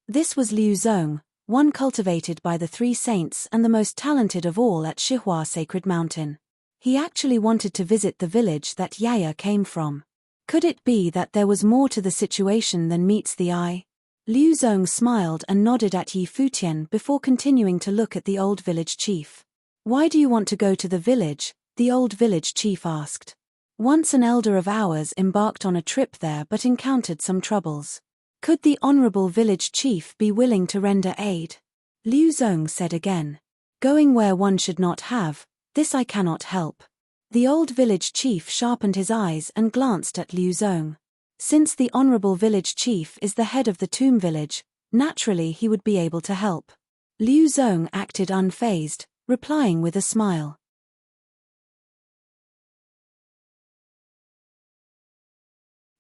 This was Liu Zong, one cultivated by the three saints and the most talented of all at Shihua Sacred Mountain. He actually wanted to visit the village that Yaya came from. Could it be that there was more to the situation than meets the eye? Liu Zong smiled and nodded at Yi Futian before continuing to look at the old village chief. "Why do you want to go to the village?" the old village chief asked. "Once an elder of ours embarked on a trip there but encountered some troubles. Could the honorable village chief be willing to render aid?" Liu Zong said again. "Going where one should not have, this I cannot help." The old village chief sharpened his eyes and glanced at Liu Zong. Since the honorable village chief is the head of the tomb village, naturally he would be able to help. Liu Zong acted unfazed, replying with a smile.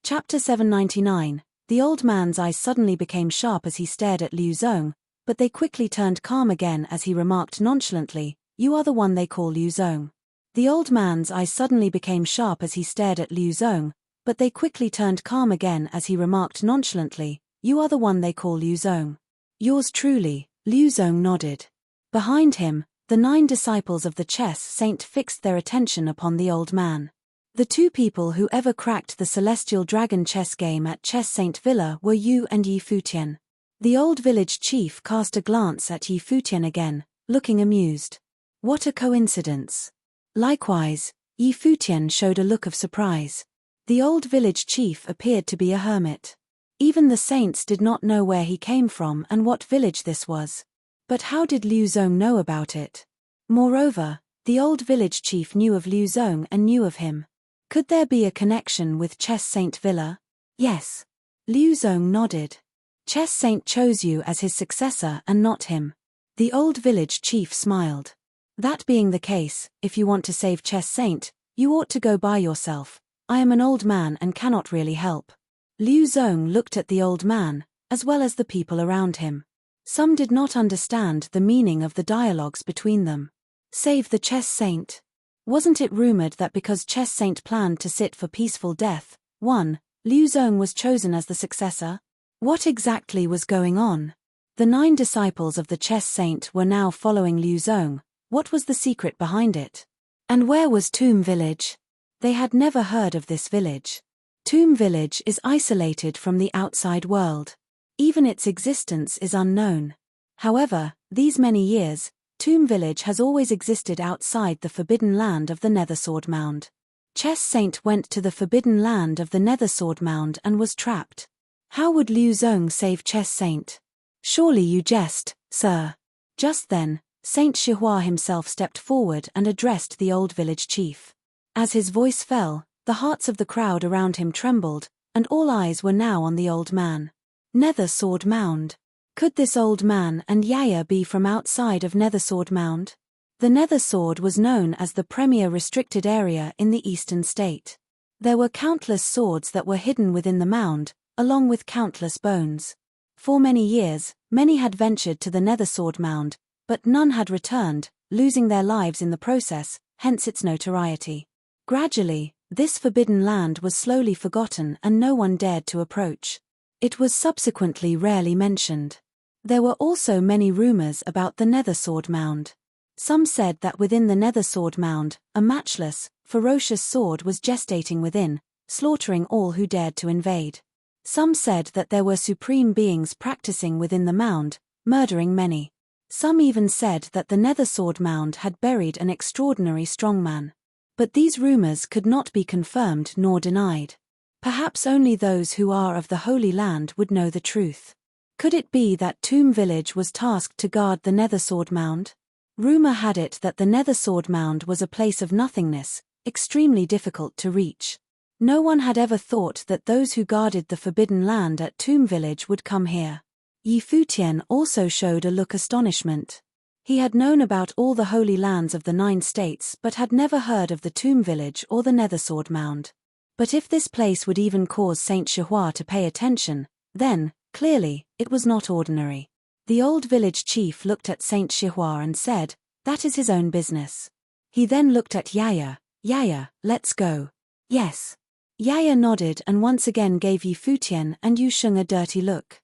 Chapter 799. The old man's eyes suddenly became sharp as he stared at Liu Zong, but they quickly turned calm again as he remarked nonchalantly, "You are the one they call Liu Zong." The old man's eyes suddenly became sharp as he stared at Liu Zong, but they quickly turned calm again as he remarked nonchalantly, "You are the one they call Liu Zong." "Yours truly," Liu Zong nodded. Behind him, the 9 disciples of the chess saint fixed their attention upon the old man. The 2 people who ever cracked the Celestial Dragon chess game at Chess Saint Villa were Yu and Yi Futian. The old village chief cast a glance at Yi Futian again, looking amused. What a coincidence. Likewise, Yi Futian showed a look of surprise. The old village chief appeared to be a hermit. Even the saints did not know where he came from and what village this was. But how did Liu Zong know about it? Moreover, the old village chief knew of Liu Zong and knew of him. Could there be a connection with Chess Saint Villa? Yes. Liu Zong nodded. Chess Saint chose you as his successor and not him. The old village chief smiled. That being the case, if you want to save Chess Saint, you ought to go by yourself. I am an old man and cannot really help. Liu Zong looked at the old man, as well as the people around him. Some did not understand the meaning of the dialogues between them. Save the Chess Saint. Wasn't it rumored that because Chess Saint planned to sit for peaceful death, Liu Zong was chosen as the successor? What exactly was going on? The 9 disciples of the Chess Saint were now following Liu Zong. What was the secret behind it? And where was Tomb Village? They had never heard of this village. Tomb Village is isolated from the outside world. Even its existence is unknown. However, these many years, Tomb Village has always existed outside the forbidden land of the Nethersword Mound. Chess Saint went to the forbidden land of the Nethersword Mound and was trapped. How would Liu Zong save Chess Saint? Surely you jest, sir. Just then, Saint Shihua himself stepped forward and addressed the old village chief. As his voice fell, the hearts of the crowd around him trembled, and all eyes were now on the old man. Nethersword Mound. Could this old man and Yaya be from outside of Nethersword Mound? The Nethersword was known as the premier restricted area in the eastern state. There were countless swords that were hidden within the mound, along with countless bones. For many years, many had ventured to the Nethersword Mound, but none had returned, losing their lives in the process, hence its notoriety. Gradually, this forbidden land was slowly forgotten and no one dared to approach. It was subsequently rarely mentioned. There were also many rumors about the Nethersword Mound. Some said that within the Nethersword Mound, a matchless, ferocious sword was gestating within, slaughtering all who dared to invade. Some said that there were supreme beings practicing within the mound, murdering many. Some even said that the Nethersword Mound had buried an extraordinary strongman. But these rumors could not be confirmed nor denied. Perhaps only those who are of the Holy Land would know the truth. Could it be that Tomb Village was tasked to guard the Nethersword Mound? Rumor had it that the Nethersword Mound was a place of nothingness, extremely difficult to reach. No one had ever thought that those who guarded the forbidden land at Tomb Village would come here. Futian also showed a look astonishment. He had known about all the holy lands of the 9 states but had never heard of the Tomb Village or the Nethersword Mound. But if this place would even cause Saint Shihua to pay attention, then, clearly, it was not ordinary. The old village chief looked at Saint Shihua and said, "That is his own business." He then looked at Yaya. "Yaya, let's go." "Yes." Yaya nodded and once again gave Futian and Yusheng a dirty look.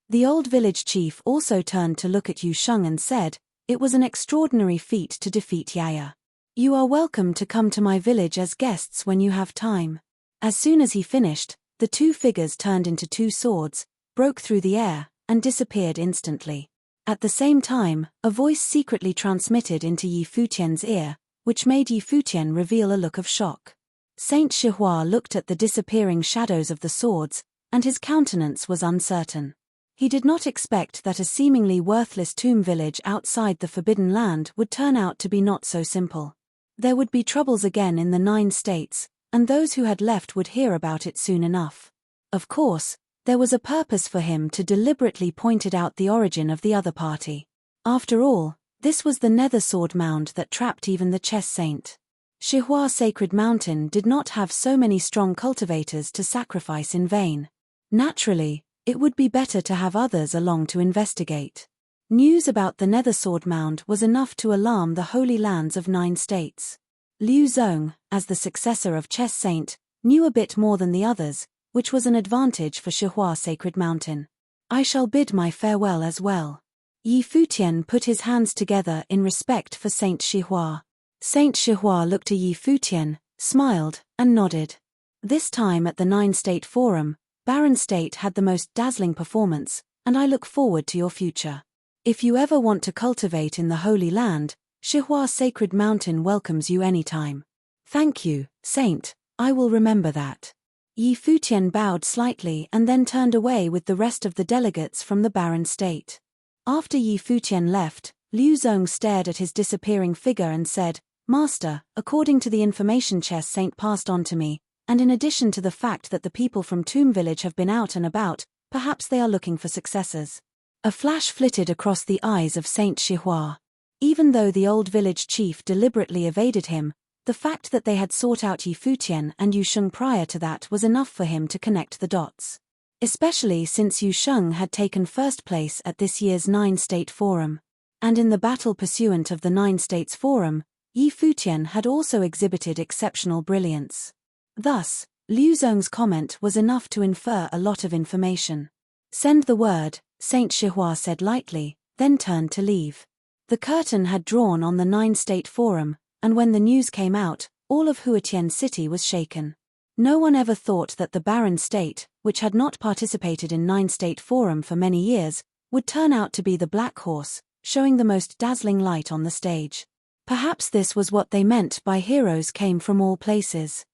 The old village chief also turned to look at Yusheng and said, "It was an extraordinary feat to defeat Yaya. You are welcome to come to my village as guests when you have time." As soon as he finished, the 2 figures turned into 2 swords, broke through the air, and disappeared instantly. At the same time, a voice secretly transmitted into Futian's ear, which made Futian reveal a look of shock. Saint Shihua looked at the disappearing shadows of the swords, and his countenance was uncertain. He did not expect that a seemingly worthless tomb village outside the Forbidden Land would turn out to be not so simple. There would be troubles again in the 9 states, and those who had left would hear about it soon enough. Of course, there was a purpose for him to deliberately point out the origin of the other party. After all, this was the Nethersword Mound that trapped even the Chess Saint. Shihua Sacred Mountain did not have so many strong cultivators to sacrifice in vain. Naturally, it would be better to have others along to investigate. News about the Nethersword Mound was enough to alarm the holy lands of 9 states. Liu Zong, as the successor of Chess Saint, knew a bit more than the others, which was an advantage for Shihua Sacred Mountain. "I shall bid my farewell as well." Futian put his hands together in respect for Saint Shihua. Saint Shihua looked at Futian, smiled, and nodded. This time at the 9-state forum, Baron State had the most dazzling performance, and I look forward to your future. If you ever want to cultivate in the Holy Land, Shihua Sacred Mountain welcomes you anytime. Thank you, Saint, I will remember that. Futian bowed slightly and then turned away with the rest of the delegates from the Baron State. After Futian left, Liu Zong stared at his disappearing figure and said, "Master, according to the information Chess Saint passed on to me, and in addition to the fact that the people from Tomb Village have been out and about, perhaps they are looking for successors. A flash flitted across the eyes of Saint Chihua. Even though the old village chief deliberately evaded him, the fact that they had sought out Yi Futian and Yu Sheng prior to that was enough for him to connect the dots. Especially since Yu Sheng had taken first place at this year's 9-State Forum. And in the battle pursuant of the 9 States Forum, Yi Futian had also exhibited exceptional brilliance. Thus, Liu Zhong's comment was enough to infer a lot of information. "Send the word," Saint Chihua said lightly, then turned to leave. The curtain had drawn on the 9-State Forum, and when the news came out, all of Futian City was shaken. No one ever thought that the barren state, which had not participated in 9-State Forum for many years, would turn out to be the black horse, showing the most dazzling light on the stage. Perhaps this was what they meant by heroes came from all places.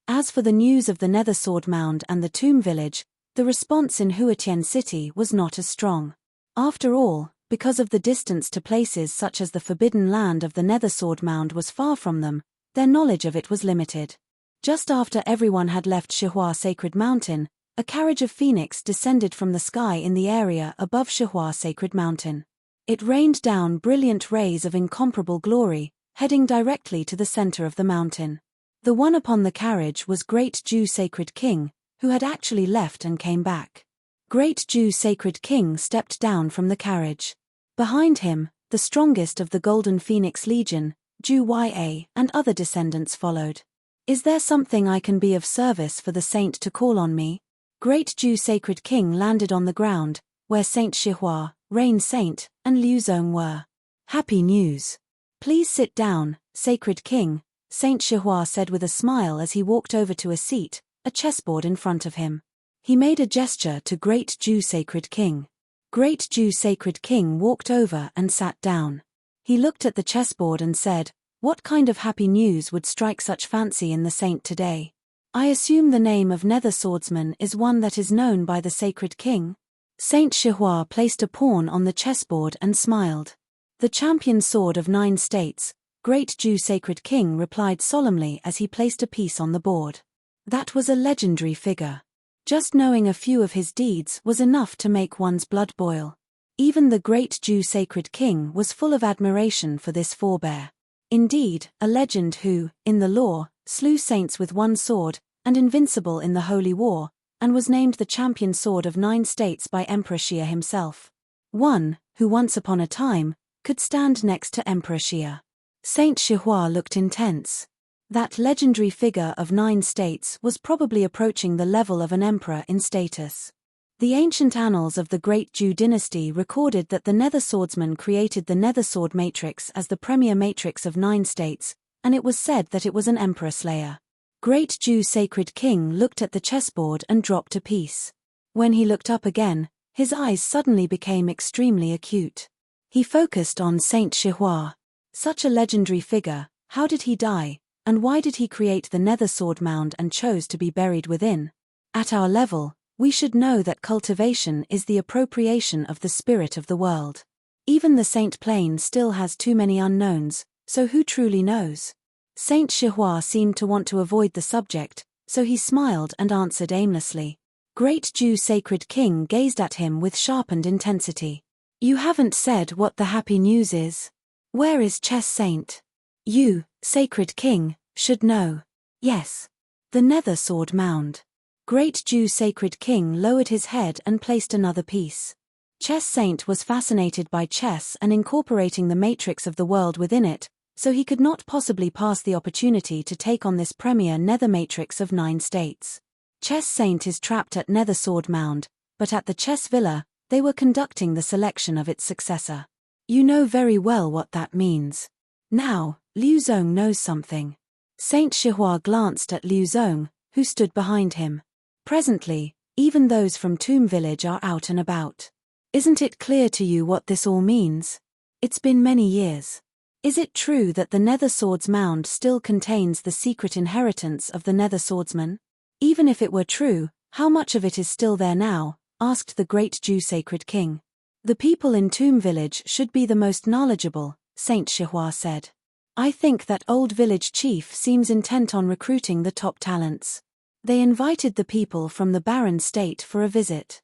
As for the news of the Nether Sword Mound and the Tomb Village, the response in Futian City was not as strong. After all, because of the distance to places such as the Forbidden Land of the Nether Sword Mound was far from them, their knowledge of it was limited. Just after everyone had left Shihua Sacred Mountain, a carriage of phoenix descended from the sky in the area above Shihua Sacred Mountain. It rained down brilliant rays of incomparable glory, heading directly to the center of the mountain. The one upon the carriage was Great Ju Sacred King, who had actually left and came back. Great Ju Sacred King stepped down from the carriage. Behind him, the strongest of the Golden Phoenix Legion, Ju Ya, and other descendants followed. "Is there something I can be of service for the saint to call on me?" Great Ju Sacred King landed on the ground, where Saint Chihua, Rain Saint, and Liu Zhong were. "Happy news. Please sit down, Sacred King," Saint Chihua said with a smile as he walked over to a seat, a chessboard in front of him. He made a gesture to Great Ju Sacred King. Great Ju Sacred King walked over and sat down. He looked at the chessboard and said, "What kind of happy news would strike such fancy in the saint today? I assume the name of Nether Swordsman is one that is known by the Sacred King?" Saint Chihua placed a pawn on the chessboard and smiled. "The champion sword of 9 states," Great Ju Sacred King replied solemnly as he placed a piece on the board. That was a legendary figure. Just knowing a few of his deeds was enough to make one's blood boil. Even the Great Ju Sacred King was full of admiration for this forebear. Indeed, a legend who, in the lore, slew saints with one sword, and invincible in the Holy War, and was named the champion sword of 9 states by Emperor Xia himself. One, who once upon a time, could stand next to Emperor Xia. Saint Chihua looked intense. That legendary figure of 9 states was probably approaching the level of an emperor in status. The ancient annals of the Great Ju dynasty recorded that the Nether Swordsman created the Nether Sword Matrix as the premier matrix of 9 states, and it was said that it was an emperor slayer. Great Ju Sacred King looked at the chessboard and dropped a piece. When he looked up again, his eyes suddenly became extremely acute. He focused on Saint Chihua. Such a legendary figure, how did he die? And why did he create the Nether Sword Mound and chose to be buried within? At our level, we should know that cultivation is the appropriation of the spirit of the world. Even the Saint Plane still has too many unknowns, so who truly knows? Saint Chihua seemed to want to avoid the subject, so he smiled and answered aimlessly. Great Ju Sacred King gazed at him with sharpened intensity. "You haven't said what the happy news is. Where is Chess Saint? You, Sacred King, should know." "Yes. The Nether Sword Mound." Great Ju Sacred King lowered his head and placed another piece. Chess Saint was fascinated by chess and incorporating the matrix of the world within it, so he could not possibly pass the opportunity to take on this premier nether matrix of 9 states. Chess Saint is trapped at Nether Sword Mound, but at the Chess Villa, they were conducting the selection of its successor. You know very well what that means. Now, Liu Zhong knows something. Saint Chihua glanced at Liu Zhong, who stood behind him. Presently, even those from Tomb Village are out and about. Isn't it clear to you what this all means? It's been many years. Is it true that the Nether Swords Mound still contains the secret inheritance of the Nether Swordsman? Even if it were true, how much of it is still there now? Asked the Great Ju Sacred King. The people in Tomb Village should be the most knowledgeable, Saint Chihua said. I think that old village chief seems intent on recruiting the top talents. They invited the people from the barren state for a visit.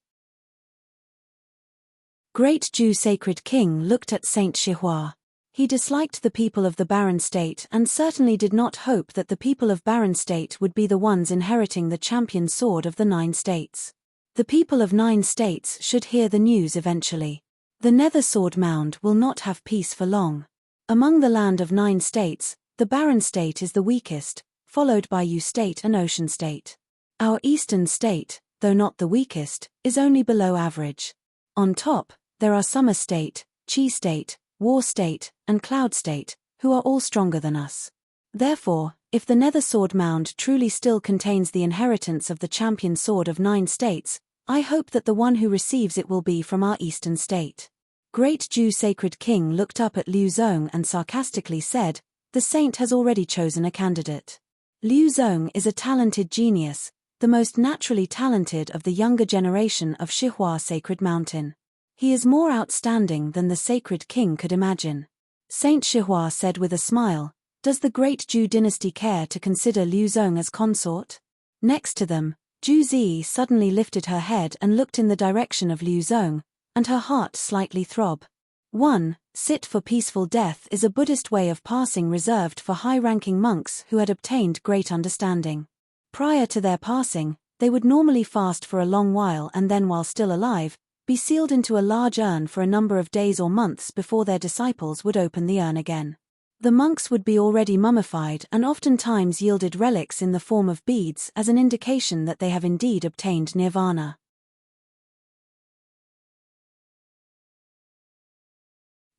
Great Jew Sacred King looked at Saint Chihua. He disliked the people of the barren state and certainly did not hope that the people of barren state would be the ones inheriting the champion sword of the 9 states. The people of 9 states should hear the news eventually. The Nether Sword Mound will not have peace for long. Among the land of 9 states, the barren state is the weakest, followed by U state and Ocean state. Our eastern state, though not the weakest, is only below average. On top, there are Summer state, Chi state, War state, and Cloud state, who are all stronger than us. Therefore, if the Nether Sword Mound truly still contains the inheritance of the champion sword of 9 states, I hope that the one who receives it will be from our eastern state. Great Jew Sacred King looked up at Liu Zong and sarcastically said, "The saint has already chosen a candidate." Liu Zong is a talented genius, the most naturally talented of the younger generation of Chihua Sacred Mountain. He is more outstanding than the Sacred King could imagine. Saint Chihua said with a smile, "Does the great Zhu dynasty care to consider Liu Zong as consort?" Next to them, Zhu Zi suddenly lifted her head and looked in the direction of Liu Zong, and her heart slightly throbbed. 1. Sit for peaceful death is a Buddhist way of passing reserved for high-ranking monks who had obtained great understanding. Prior to their passing, they would normally fast for a long while and then, while still alive, be sealed into a large urn for a number of days or months before their disciples would open the urn again. The monks would be already mummified and oftentimes yielded relics in the form of beads as an indication that they have indeed obtained nirvana.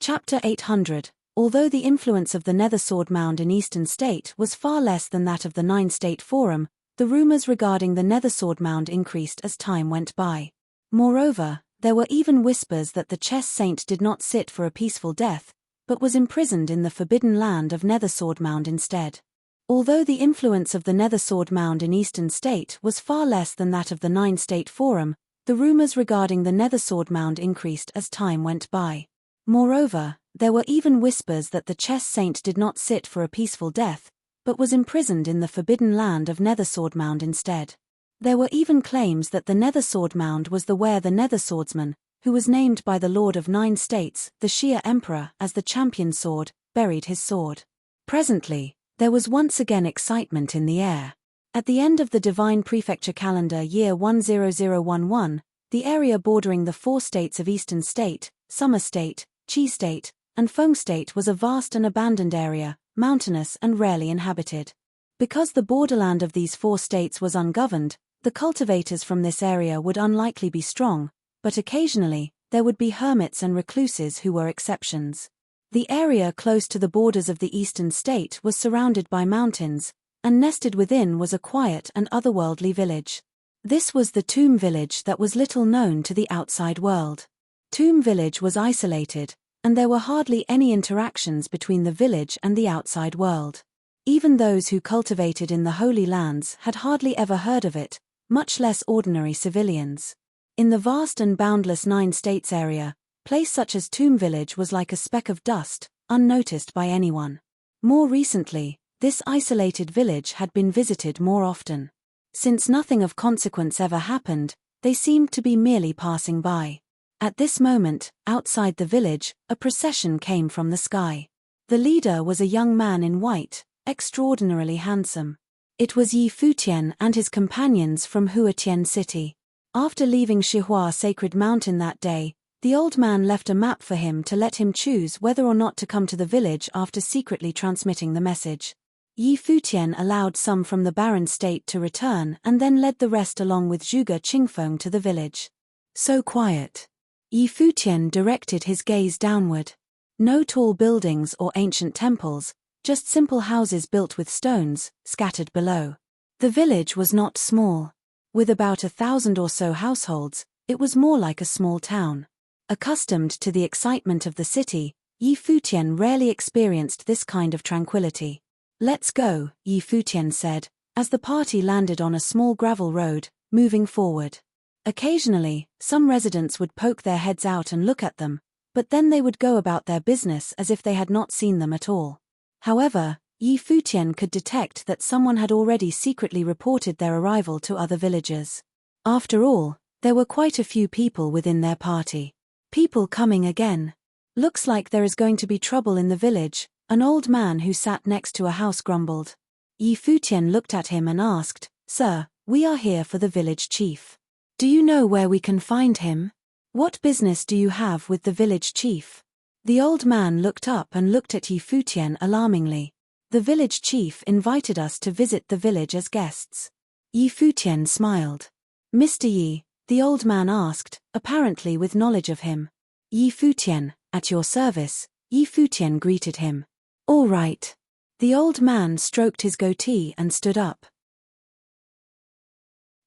Chapter 800. Although the influence of the Nether Sword Mound in Eastern State was far less than that of the 9-state forum, the rumors regarding the Nether Sword Mound increased as time went by. Moreover, there were even whispers that the chess saint did not sit for a peaceful death, but was imprisoned in the forbidden land of Nether Sword Mound instead. Although the influence of the Nether Sword Mound in Eastern State was far less than that of the 9-state forum, the rumors regarding the Nether Sword Mound increased as time went by. Moreover, there were even whispers that the chess saint did not sit for a peaceful death, but was imprisoned in the forbidden land of Nether Sword Mound instead. There were even claims that the Nether Sword Mound was where the Nether Swordsman, who was named by the Lord of 9 States, the Xia Emperor, as the champion sword, buried his sword. Presently, there was once again excitement in the air. At the end of the Divine Prefecture calendar year 10011, the area bordering the 4 states of Eastern State, Summer State, Chi State, and Feng State was a vast and abandoned area, mountainous and rarely inhabited. Because the borderland of these 4 states was ungoverned, the cultivators from this area would unlikely be strong, but occasionally, there would be hermits and recluses who were exceptions. The area close to the borders of the Eastern State was surrounded by mountains, and nested within was a quiet and otherworldly village. This was the Tomb Village that was little known to the outside world. Tomb Village was isolated, and there were hardly any interactions between the village and the outside world. Even those who cultivated in the Holy Lands had hardly ever heard of it, much less ordinary civilians. In the vast and boundless 9 states area, place such as Tomb Village was like a speck of dust, unnoticed by anyone. More recently, this isolated village had been visited more often. Since nothing of consequence ever happened, they seemed to be merely passing by. At this moment, outside the village, a procession came from the sky. The leader was a young man in white, extraordinarily handsome. It was Yi Futian and his companions from Futian city. After leaving Chihua Sacred Mountain that day, the old man left a map for him to let him choose whether or not to come to the village after secretly transmitting the message. Yi Futian allowed some from the barren state to return and then led the rest along with Zhuge Qingfeng to the village. So quiet. Yi Futian directed his gaze downward. No tall buildings or ancient temples, just simple houses built with stones, scattered below. The village was not small. With about 1,000 or so households, it was more like a small town. Accustomed to the excitement of the city, Yi Futian rarely experienced this kind of tranquility. "Let's go," Yi Futian said, as the party landed on a small gravel road, moving forward. Occasionally, some residents would poke their heads out and look at them, but then they would go about their business as if they had not seen them at all. However, Futian could detect that someone had already secretly reported their arrival to other villagers. After all, there were quite a few people within their party. People coming again. Looks like there is going to be trouble in the village, an old man who sat next to a house grumbled. Futian looked at him and asked, "Sir, we are here for the village chief. Do you know where we can find him? What business do you have with the village chief?" The old man looked up and looked at Futian alarmingly. "The village chief invited us to visit the village as guests." Futian smiled. "Mr. Yi," the old man asked, apparently with knowledge of him. Futian, at your service," Futian greeted him. "All right." The old man stroked his goatee and stood up.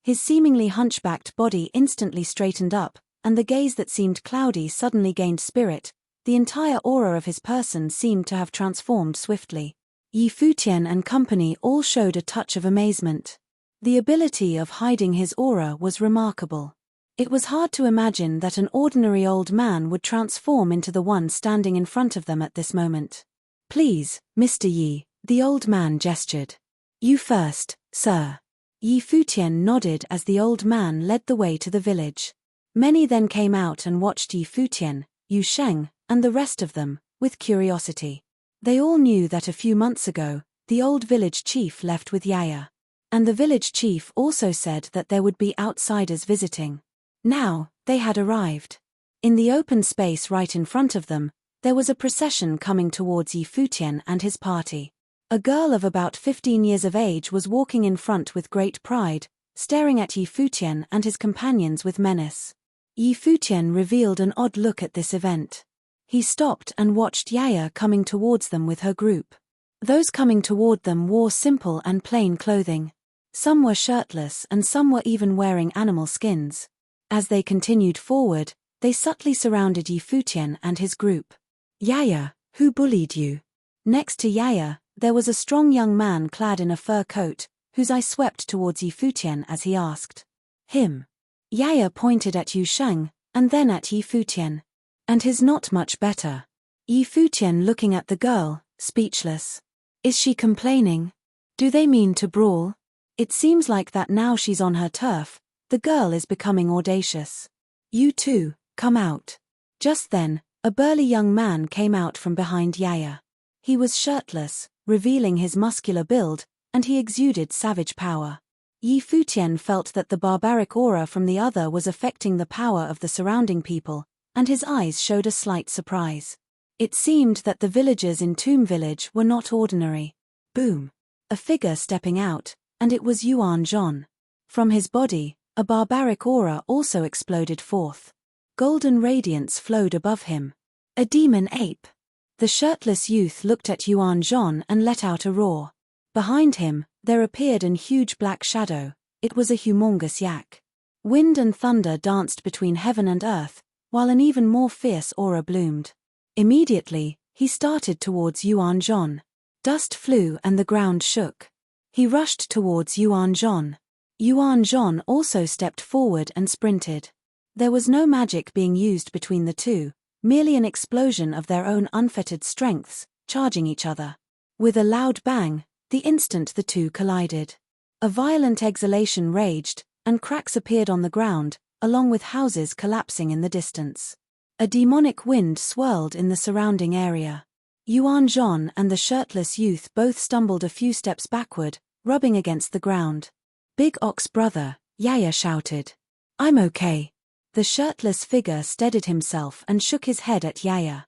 His seemingly hunchbacked body instantly straightened up, and the gaze that seemed cloudy suddenly gained spirit. The entire aura of his person seemed to have transformed swiftly. Futian and company all showed a touch of amazement. The ability of hiding his aura was remarkable. It was hard to imagine that an ordinary old man would transform into the one standing in front of them at this moment. "Please, Mr. Yi," the old man gestured. "You first, sir." Futian nodded as the old man led the way to the village. Many then came out and watched Futian, Yu Sheng, and the rest of them, with curiosity. They all knew that a few months ago, the old village chief left with Yaya. And the village chief also said that there would be outsiders visiting. Now, they had arrived. In the open space right in front of them, there was a procession coming towards Futian and his party. A girl of about 15 years of age was walking in front with great pride, staring at Futian and his companions with menace. Futian revealed an odd look at this event. He stopped and watched Yaya coming towards them with her group. Those coming toward them wore simple and plain clothing. Some were shirtless and some were even wearing animal skins. As they continued forward, they subtly surrounded Futian and his group. "Yaya, who bullied you?" Next to Yaya, there was a strong young man clad in a fur coat, whose eye swept towards Futian as he asked. "Him." Yaya pointed at Yu Sheng, and then at Futian. "And he's not much better." Futian looking at the girl, speechless. "Is she complaining? Do they mean to brawl? It seems like that now she's on her turf, the girl is becoming audacious. You two, come out." Just then, a burly young man came out from behind Yaya. He was shirtless, revealing his muscular build, and he exuded savage power. Futian felt that the barbaric aura from the other was affecting the power of the surrounding people, and his eyes showed a slight surprise. It seemed that the villagers in Tomb Village were not ordinary. Boom! A figure stepping out, and it was Yuan Zhon. From his body, a barbaric aura also exploded forth. Golden radiance flowed above him. A demon ape! The shirtless youth looked at Yuan Zhon and let out a roar. Behind him, there appeared an huge black shadow. It was a humongous yak. Wind and thunder danced between heaven and earth, while an even more fierce aura bloomed. Immediately, he started towards Yuan Zhon. Dust flew and the ground shook. He rushed towards Yuan Zhon. Yuan Zhon also stepped forward and sprinted. There was no magic being used between the two, merely an explosion of their own unfettered strengths, charging each other. With a loud bang, the instant the two collided, a violent exhalation raged, and cracks appeared on the ground, along with houses collapsing in the distance. A demonic wind swirled in the surrounding area. Yuan Zhon and the shirtless youth both stumbled a few steps backward, rubbing against the ground. "Big Ox brother," Yaya shouted. "I'm okay." The shirtless figure steadied himself and shook his head at Yaya.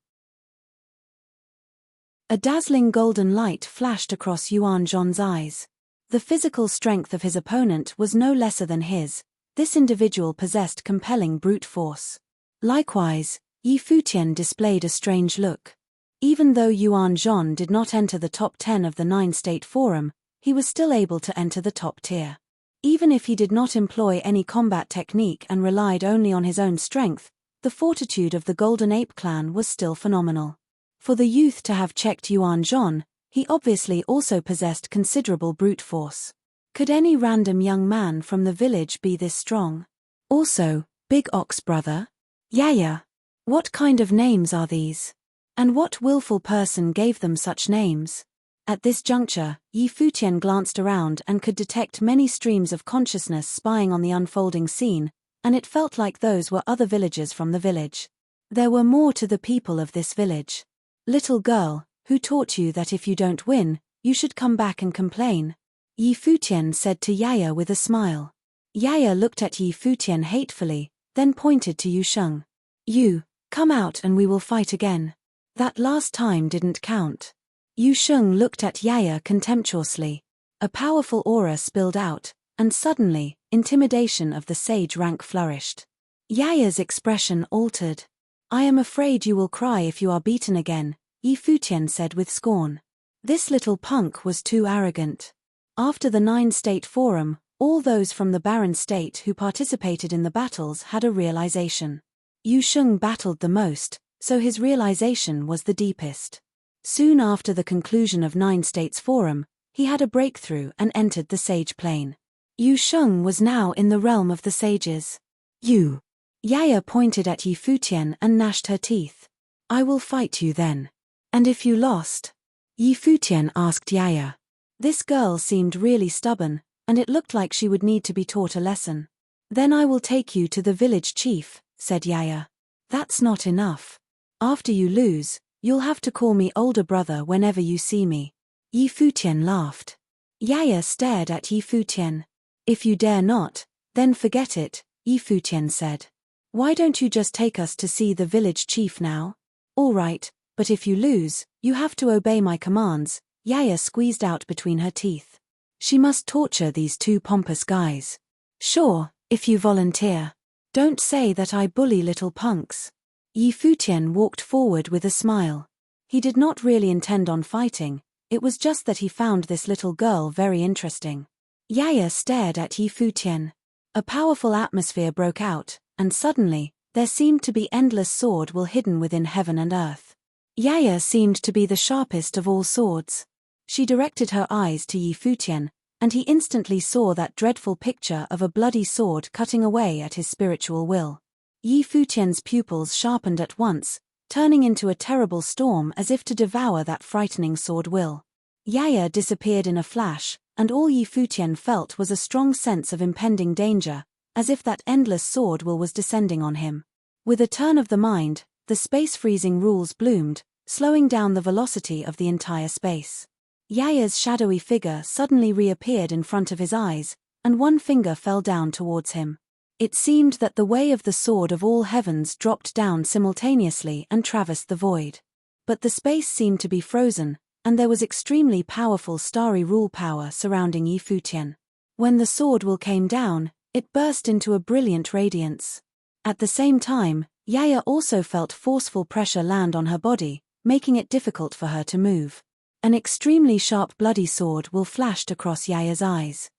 A dazzling golden light flashed across Yuan Zhon's eyes. The physical strength of his opponent was no lesser than his. This individual possessed compelling brute force. Likewise, Futian displayed a strange look. Even though Yuan Zhon did not enter the top 10 of the 9-state forum, he was still able to enter the top tier. Even if he did not employ any combat technique and relied only on his own strength, the fortitude of the Golden Ape clan was still phenomenal. For the youth to have checked Yuan Zhon, he obviously also possessed considerable brute force. Could any random young man from the village be this strong? Also, Big Ox brother? Yaya. What kind of names are these? And what willful person gave them such names? At this juncture, Yi Futian glanced around and could detect many streams of consciousness spying on the unfolding scene, and it felt like those were other villagers from the village. There were more to the people of this village. Little girl, who taught you that if you don't win, you should come back and complain? Yi Futian said to Yaya with a smile. Yaya looked at Yi Futian hatefully, then pointed to Yu Sheng. You, come out and we will fight again. That last time didn't count. Yu Sheng looked at Yaya contemptuously. A powerful aura spilled out, and suddenly, intimidation of the sage rank flourished. Yaya's expression altered. I am afraid you will cry if you are beaten again, Yi Futian said with scorn. This little punk was too arrogant. After the 9-state forum, all those from the barren state who participated in the battles had a realization. Yu Sheng battled the most, so his realization was the deepest. Soon after the conclusion of 9 States Forum, he had a breakthrough and entered the sage plane. Yu Sheng was now in the realm of the sages. You. Yaya pointed at Yi Futian and gnashed her teeth. I will fight you then. And if you lost? Yi Futian asked Yaya. This girl seemed really stubborn, and it looked like she would need to be taught a lesson. Then I will take you to the village chief, said Yaya. That's not enough. After you lose, you'll have to call me older brother whenever you see me. Yi Futian laughed. Yaya stared at Yi Futian. If you dare not, then forget it, Yi Futian said. Why don't you just take us to see the village chief now? All right, but if you lose, you have to obey my commands, Yaya squeezed out between her teeth. She must torture these two pompous guys. Sure, if you volunteer. Don't say that I bully little punks. Yi Futian walked forward with a smile. He did not really intend on fighting, it was just that he found this little girl very interesting. Yaya stared at Yi Futian. A powerful atmosphere broke out, and suddenly, there seemed to be endless sword will hidden within heaven and earth. Yaya seemed to be the sharpest of all swords. She directed her eyes to Yi Futian, and he instantly saw that dreadful picture of a bloody sword cutting away at his spiritual will. Yi Futian's pupils sharpened at once, turning into a terrible storm as if to devour that frightening sword will. Yaya disappeared in a flash, and all Yi Futian felt was a strong sense of impending danger, as if that endless sword will was descending on him. With a turn of the mind, the space-freezing rules bloomed, slowing down the velocity of the entire space. Yaya's shadowy figure suddenly reappeared in front of his eyes, and one finger fell down towards him. It seemed that the way of the sword of all heavens dropped down simultaneously and traversed the void. But the space seemed to be frozen, and there was extremely powerful starry rule power surrounding Yi Futian. When the sword will came down, it burst into a brilliant radiance. At the same time, Yaya also felt forceful pressure land on her body, making it difficult for her to move. An extremely sharp bloody sword will flashed across Yaya's eyes.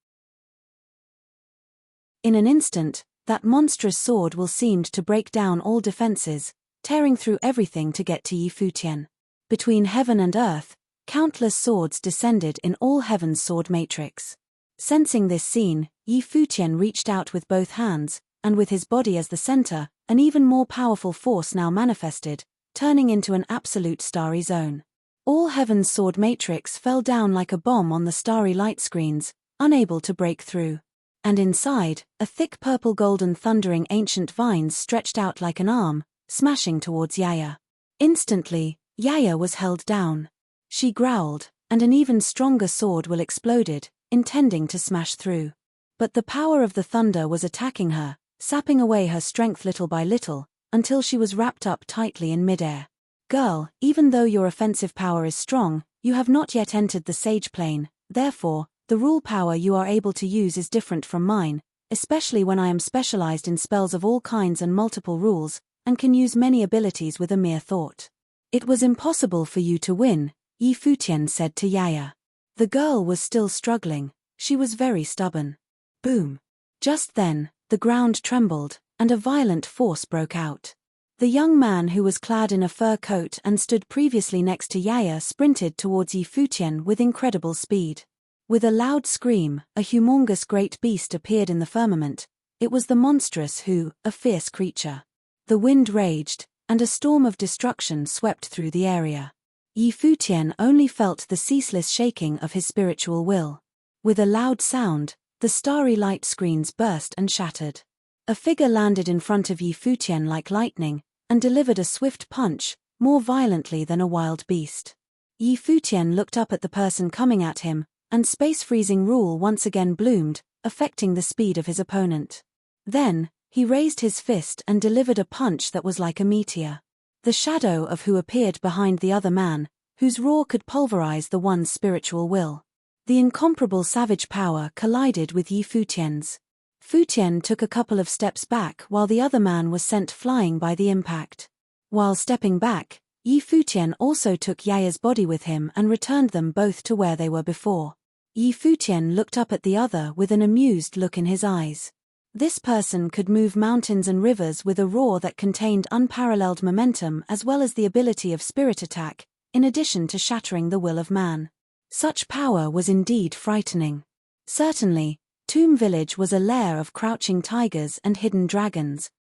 In an instant, that monstrous sword will seemed to break down all defenses, tearing through everything to get to Yi Futian. Between heaven and earth, countless swords descended in all heaven's sword matrix. Sensing this scene, Yi Futian reached out with both hands, and with his body as the center, an even more powerful force now manifested, turning into an absolute starry zone. All heaven's sword matrix fell down like a bomb on the starry light screens, unable to break through. And inside, a thick purple-golden thundering ancient vines stretched out like an arm, smashing towards Yaya. Instantly, Yaya was held down. She growled, and an even stronger sword will exploded, intending to smash through. But the power of the thunder was attacking her, sapping away her strength little by little, until she was wrapped up tightly in midair. Girl, even though your offensive power is strong, you have not yet entered the sage plane, therefore, the rule power you are able to use is different from mine, especially when I am specialized in spells of all kinds and multiple rules, and can use many abilities with a mere thought. It was impossible for you to win, Yi Futian said to Yaya. The girl was still struggling, she was very stubborn. Boom. Just then, the ground trembled, and a violent force broke out. The young man who was clad in a fur coat and stood previously next to Yaya sprinted towards Yi Futian with incredible speed. With a loud scream, a humongous great beast appeared in the firmament. It was the monstrous who, a fierce creature. The wind raged, and a storm of destruction swept through the area. Futian only felt the ceaseless shaking of his spiritual will. With a loud sound, the starry light screens burst and shattered. A figure landed in front of Futian like lightning, and delivered a swift punch, more violently than a wild beast. Futian looked up at the person coming at him, and space-freezing rule once again bloomed, affecting the speed of his opponent. Then, he raised his fist and delivered a punch that was like a meteor. The shadow of who appeared behind the other man, whose roar could pulverize the one's spiritual will. The incomparable savage power collided with Futian's. Futian took a couple of steps back while the other man was sent flying by the impact. While stepping back, Futian also took Yaya's body with him and returned them both to where they were before. Futian looked up at the other with an amused look in his eyes. This person could move mountains and rivers with a roar that contained unparalleled momentum as well as the ability of spirit attack, in addition to shattering the will of man. Such power was indeed frightening. Certainly, Tomb Village was a lair of crouching tigers and hidden dragons.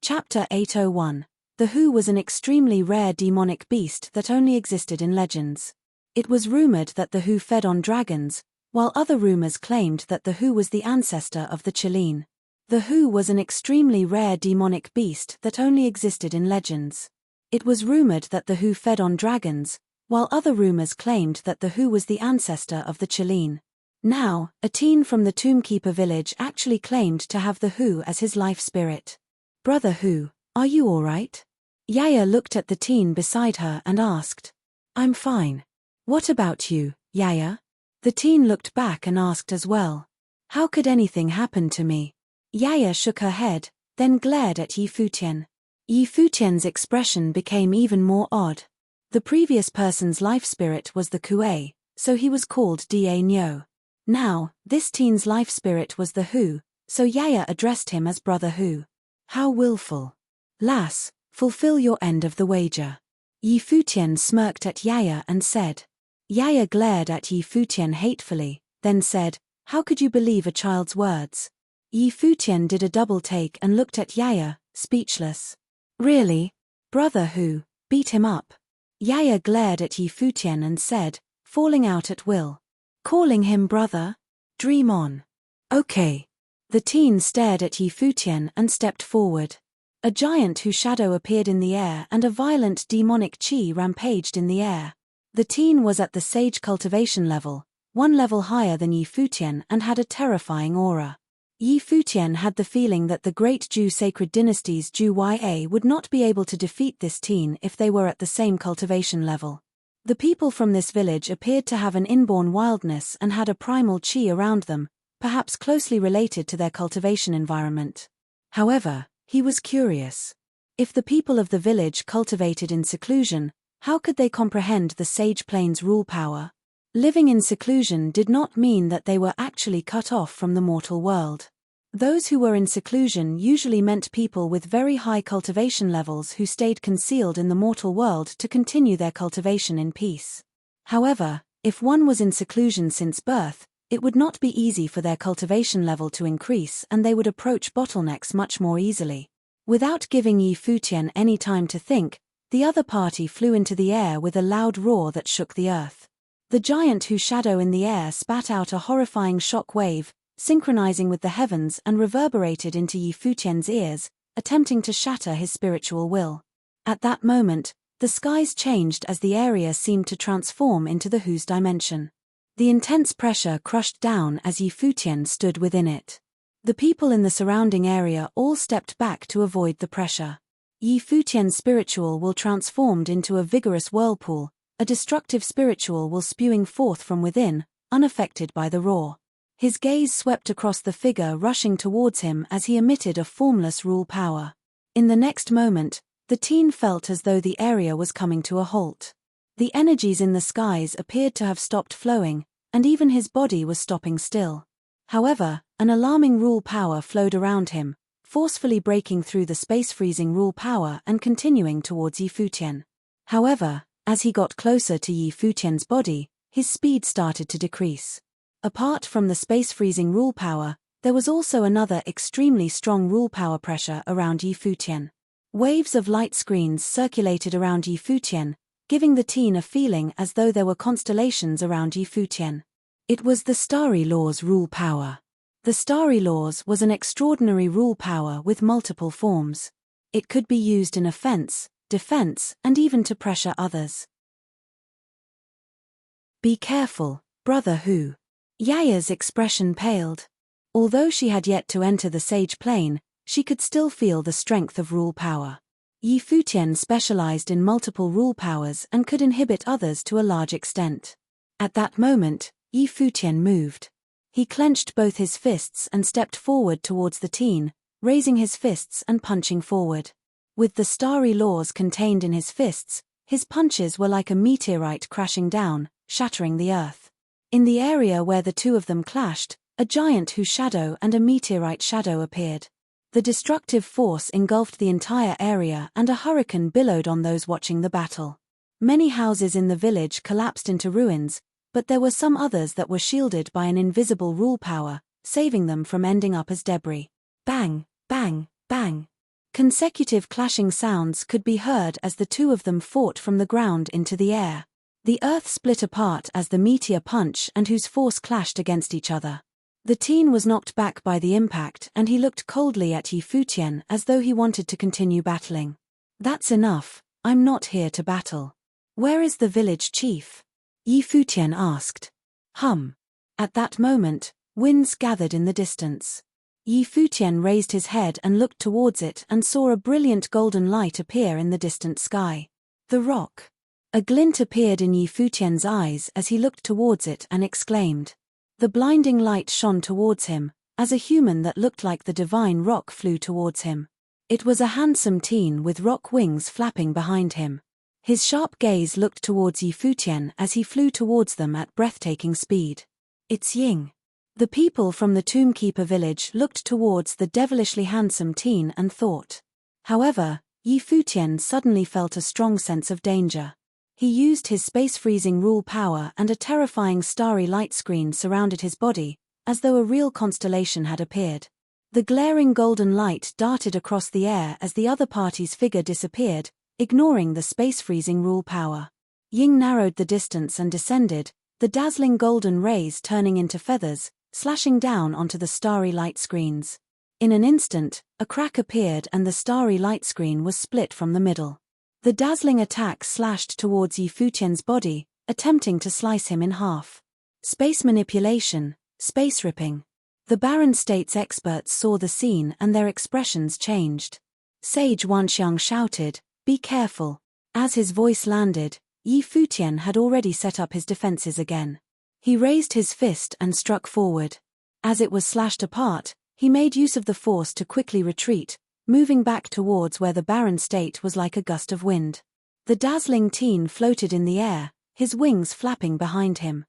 Chapter 801. The Who was an extremely rare demonic beast that only existed in legends. It was rumored that the Who fed on dragons, while other rumors claimed that the Who was the ancestor of the Chileen. The Who was an extremely rare demonic beast that only existed in legends. It was rumored that the Who fed on dragons, while other rumors claimed that the Who was the ancestor of the Chileen. Now, a teen from the Tombkeeper village actually claimed to have the Who as his life spirit. "Brother Who, are you all right?" Yaya looked at the teen beside her and asked. "I'm fine. What about you, Yaya?" The teen looked back and asked as well. "How could anything happen to me?" Yaya shook her head, then glared at Futian. Futian's expression became even more odd. The previous person's life spirit was the Kuei, so he was called Da Nyo. Now, this teen's life spirit was the Who, so Yaya addressed him as Brother Who. "How willful. Lass, fulfill your end of the wager." Futian smirked at Yaya and said. Yaya glared at Futian hatefully, then said, "How could you believe a child's words?" Futian did a double take and looked at Yaya, speechless. "Really? Brother Who, beat him up." Yaya glared at Futian and said, falling out at will. "Calling him brother? Dream on." "Okay." The teen stared at Futian and stepped forward. A giant Who shadow appeared in the air and a violent demonic chi rampaged in the air. The teen was at the sage cultivation level, one level higher than Futian, and had a terrifying aura. Futian had the feeling that the great Zhu sacred dynasty's Zhu Ya would not be able to defeat this teen if they were at the same cultivation level. The people from this village appeared to have an inborn wildness and had a primal chi around them, perhaps closely related to their cultivation environment. However, he was curious. If the people of the village cultivated in seclusion, how could they comprehend the Sage Plane's rule power? Living in seclusion did not mean that they were actually cut off from the mortal world. Those who were in seclusion usually meant people with very high cultivation levels who stayed concealed in the mortal world to continue their cultivation in peace. However, if one was in seclusion since birth, it would not be easy for their cultivation level to increase and they would approach bottlenecks much more easily. Without giving Futian any time to think, the other party flew into the air with a loud roar that shook the earth. The giant Who shadow in the air spat out a horrifying shock wave, synchronizing with the heavens and reverberated into Futian's ears, attempting to shatter his spiritual will. At that moment, the skies changed as the area seemed to transform into the Who's dimension. The intense pressure crushed down as Futian stood within it. The people in the surrounding area all stepped back to avoid the pressure. Futian's spiritual will transformed into a vigorous whirlpool, a destructive spiritual will spewing forth from within, unaffected by the roar. His gaze swept across the figure rushing towards him as he emitted a formless rule power. In the next moment, the teen felt as though the area was coming to a halt. The energies in the skies appeared to have stopped flowing, and even his body was stopping still. However, an alarming rule power flowed around him, forcefully breaking through the space-freezing rule power and continuing towards Futian. However, as he got closer to Futian's body, his speed started to decrease. Apart from the space-freezing rule power, there was also another extremely strong rule power pressure around Futian. Waves of light screens circulated around Yi Futian, giving the teen a feeling as though there were constellations around Yi Futian. It was the Starry Law's rule power. The Starry Laws was an extraordinary rule power with multiple forms. It could be used in offense, defense, and even to pressure others. Be careful, brother Hu. Yaya's expression paled. Although she had yet to enter the sage plane, she could still feel the strength of rule power. Yi Futian specialized in multiple rule powers and could inhibit others to a large extent. At that moment, Yi Futian moved. He clenched both his fists and stepped forward towards the teen, raising his fists and punching forward. With the starry laws contained in his fists, his punches were like a meteorite crashing down, shattering the earth. In the area where the two of them clashed, a giant Hu shadow and a meteorite shadow appeared. The destructive force engulfed the entire area and a hurricane billowed on those watching the battle. Many houses in the village collapsed into ruins, but there were some others that were shielded by an invisible rule power, saving them from ending up as debris. Bang, bang, bang. Consecutive clashing sounds could be heard as the two of them fought from the ground into the air. The earth split apart as the meteor punch and whose force clashed against each other. The teen was knocked back by the impact and he looked coldly at Yi Futian as though he wanted to continue battling. That's enough, I'm not here to battle. Where is the village chief? Yi Futian asked. At that moment, winds gathered in the distance. Yi Futian raised his head and looked towards it and saw a brilliant golden light appear in the distant sky. The rock. A glint appeared in Yi Futian's eyes as he looked towards it and exclaimed. The blinding light shone towards him, as a human that looked like the divine rock flew towards him. It was a handsome teen with rock wings flapping behind him. His sharp gaze looked towards Yi Futian as he flew towards them at breathtaking speed. It's Ying. The people from the Tombkeeper village looked towards the devilishly handsome teen and thought. However, Yi Futian suddenly felt a strong sense of danger. He used his space-freezing rule power and a terrifying starry light screen surrounded his body, as though a real constellation had appeared. The glaring golden light darted across the air as the other party's figure disappeared, ignoring the space-freezing rule power. Ying narrowed the distance and descended, the dazzling golden rays turning into feathers, slashing down onto the starry light screens. In an instant, a crack appeared and the starry light screen was split from the middle. The dazzling attack slashed towards Yi Futian's body, attempting to slice him in half. Space manipulation, space ripping. The Barren States experts saw the scene and their expressions changed. Sage Wanxiang shouted, "Be careful." As his voice landed, Yi Futian had already set up his defenses again. He raised his fist and struck forward. As it was slashed apart, he made use of the force to quickly retreat, moving back towards where the barren state was like a gust of wind. The dazzling teen floated in the air, his wings flapping behind him.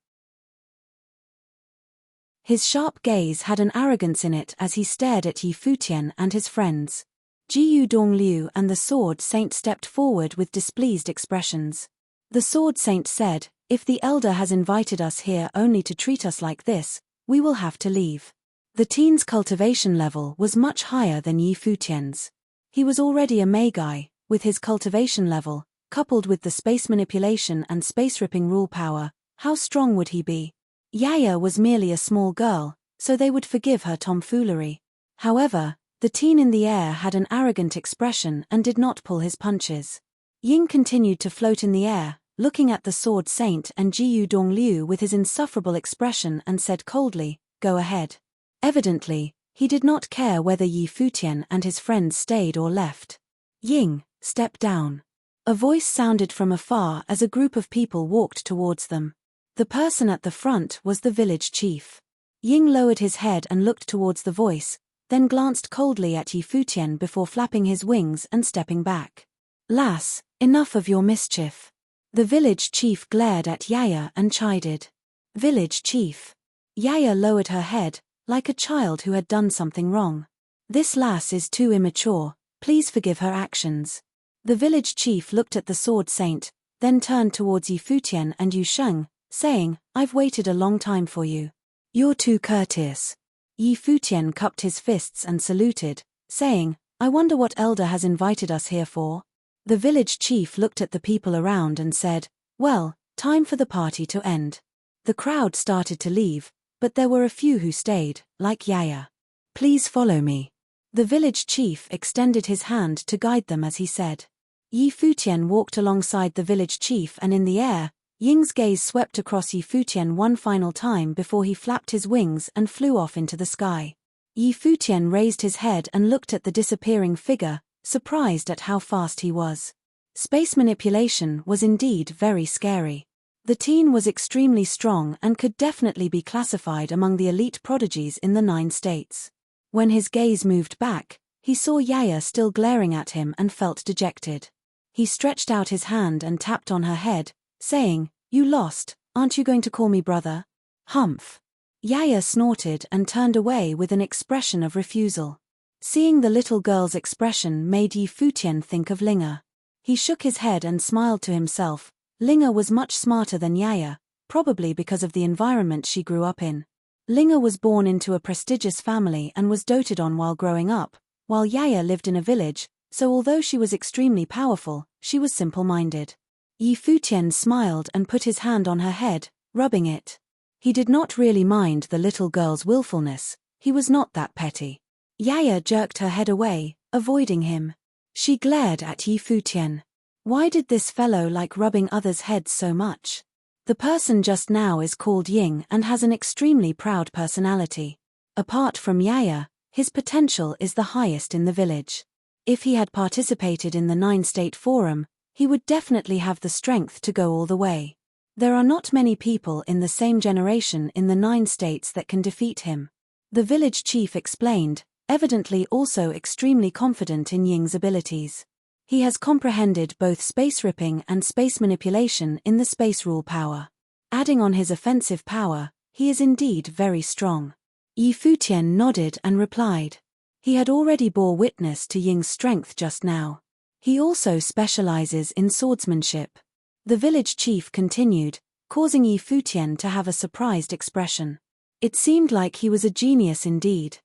His sharp gaze had an arrogance in it as he stared at Yi Futian and his friends. Jiyu Dongliu and the Sword Saint stepped forward with displeased expressions. The Sword Saint said, "If the Elder has invited us here only to treat us like this, we will have to leave." The teen's cultivation level was much higher than Yi Futian's. He was already a Magi, with his cultivation level, coupled with the space manipulation and space-ripping rule power, how strong would he be? Yaya was merely a small girl, so they would forgive her tomfoolery. However, the teen in the air had an arrogant expression and did not pull his punches. Ying continued to float in the air, looking at the Sword Saint and Jiyu Dongliu with his insufferable expression and said coldly, "Go ahead." Evidently, he did not care whether Yi Futian and his friends stayed or left. "Ying, step down." A voice sounded from afar as a group of people walked towards them. The person at the front was the village chief. Ying lowered his head and looked towards the voice, then glanced coldly at Yi Futian before flapping his wings and stepping back. "Lass, enough of your mischief." The village chief glared at Yaya and chided. "Village chief." Yaya lowered her head, like a child who had done something wrong. "This lass is too immature, please forgive her actions." The village chief looked at the Sword Saint, then turned towards Yi Futian and Yu Sheng, saying, "I've waited a long time for you. You're too courteous." Yi Futian cupped his fists and saluted, saying, I wonder what elder has invited us here for? The village chief looked at the people around and said, well, time for the party to end. The crowd started to leave, but there were a few who stayed, like Yaya. Please follow me. The village chief extended his hand to guide them as he said. Futian walked alongside the village chief, and in the air, Ying's gaze swept across Futian one final time before he flapped his wings and flew off into the sky. Futian raised his head and looked at the disappearing figure, surprised at how fast he was. Space manipulation was indeed very scary. The teen was extremely strong and could definitely be classified among the elite prodigies in the 9 states. When his gaze moved back, he saw Yaya still glaring at him and felt dejected. He stretched out his hand and tapped on her head, saying, you lost, aren't you going to call me brother? Humph. Yaya snorted and turned away with an expression of refusal. Seeing the little girl's expression made Futian think of Linga. He shook his head and smiled to himself. Linga was much smarter than Yaya, probably because of the environment she grew up in. Linga was born into a prestigious family and was doted on while growing up, while Yaya lived in a village, so although she was extremely powerful, she was simple-minded. Futian smiled and put his hand on her head, rubbing it. He did not really mind the little girl's willfulness, he was not that petty. Yaya jerked her head away, avoiding him. She glared at Futian. Why did this fellow like rubbing others' heads so much? The person just now is called Ying and has an extremely proud personality. Apart from Yaya, his potential is the highest in the village. If he had participated in the 9-state forum, he would definitely have the strength to go all the way. There are not many people in the same generation in the 9 states that can defeat him. The village chief explained, evidently also extremely confident in Ying's abilities. He has comprehended both space ripping and space manipulation in the space rule power. Adding on his offensive power, he is indeed very strong. Futian nodded and replied. He had already bore witness to Ying's strength just now. He also specializes in swordsmanship. The village chief continued, causing Futian to have a surprised expression. It seemed like he was a genius indeed.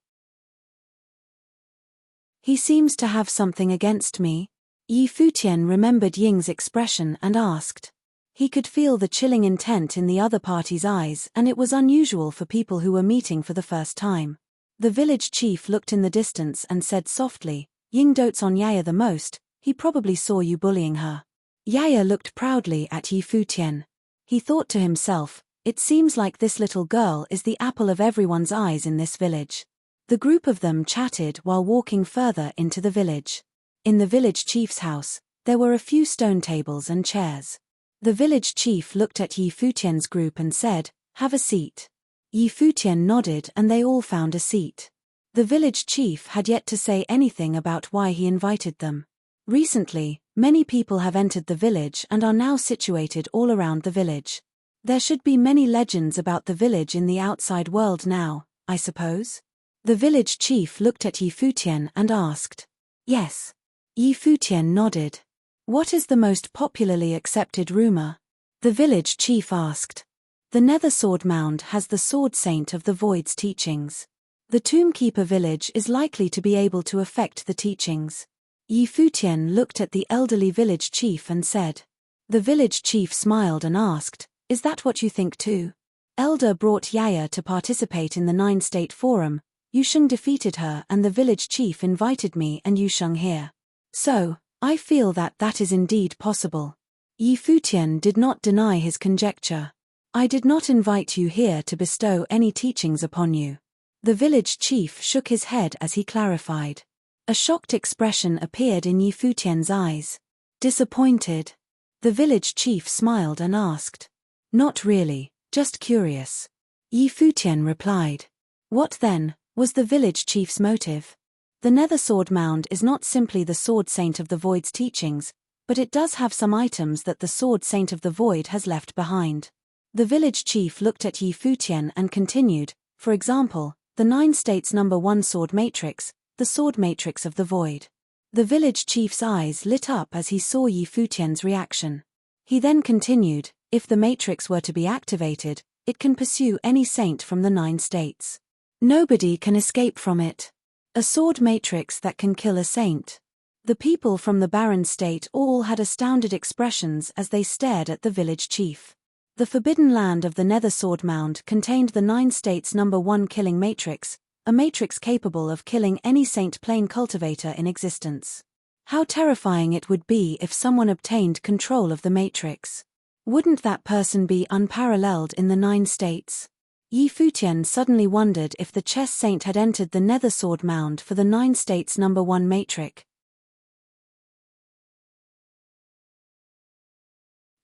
He seems to have something against me. Futian remembered Ying's expression and asked. He could feel the chilling intent in the other party's eyes, and it was unusual for people who were meeting for the first time. The village chief looked in the distance and said softly, Ying dotes on Yaya the most, he probably saw you bullying her. Yaya looked proudly at Futian. He thought to himself, it seems like this little girl is the apple of everyone's eyes in this village. The group of them chatted while walking further into the village. In the village chief's house, there were a few stone tables and chairs. The village chief looked at Futian's group and said, have a seat. Futian nodded and they all found a seat. The village chief had yet to say anything about why he invited them. Recently, many people have entered the village and are now situated all around the village. There should be many legends about the village in the outside world now, I suppose? The village chief looked at Futian and asked. Yes. Futian nodded. What is the most popularly accepted rumor? The village chief asked. The Nether Sword Mound has the Sword Saint of the Void's teachings. The Tombkeeper village is likely to be able to affect the teachings. Futian looked at the elderly village chief and said. The village chief smiled and asked, is that what you think too? Elder brought Yaya to participate in the 9-state forum, Yusheng defeated her and the village chief invited me and Yusheng here. So, I feel that is indeed possible. Futian did not deny his conjecture. I did not invite you here to bestow any teachings upon you. The village chief shook his head as he clarified. A shocked expression appeared in Futian's eyes. Disappointed. The village chief smiled and asked. Not really, just curious. Futian replied. What then was the village chief's motive? The Nether Sword Mound is not simply the Sword Saint of the Void's teachings, but it does have some items that the Sword Saint of the Void has left behind. The village chief looked at Futian and continued, for example, the 9 states number 1 sword matrix, the sword matrix of the Void. The village chief's eyes lit up as he saw Futian's reaction. He then continued, if the matrix were to be activated, it can pursue any saint from the 9 states. Nobody can escape from it. A sword matrix that can kill a saint. The people from the barren state all had astounded expressions as they stared at the village chief. The forbidden land of the Nether Sword Mound contained the 9 states #1 killing matrix, a matrix capable of killing any saint plane cultivator in existence. How terrifying it would be if someone obtained control of the matrix. Wouldn't that person be unparalleled in the 9 states? Futian suddenly wondered if the chess saint had entered the Nether Sword Mound for the 9 states #1 matrix.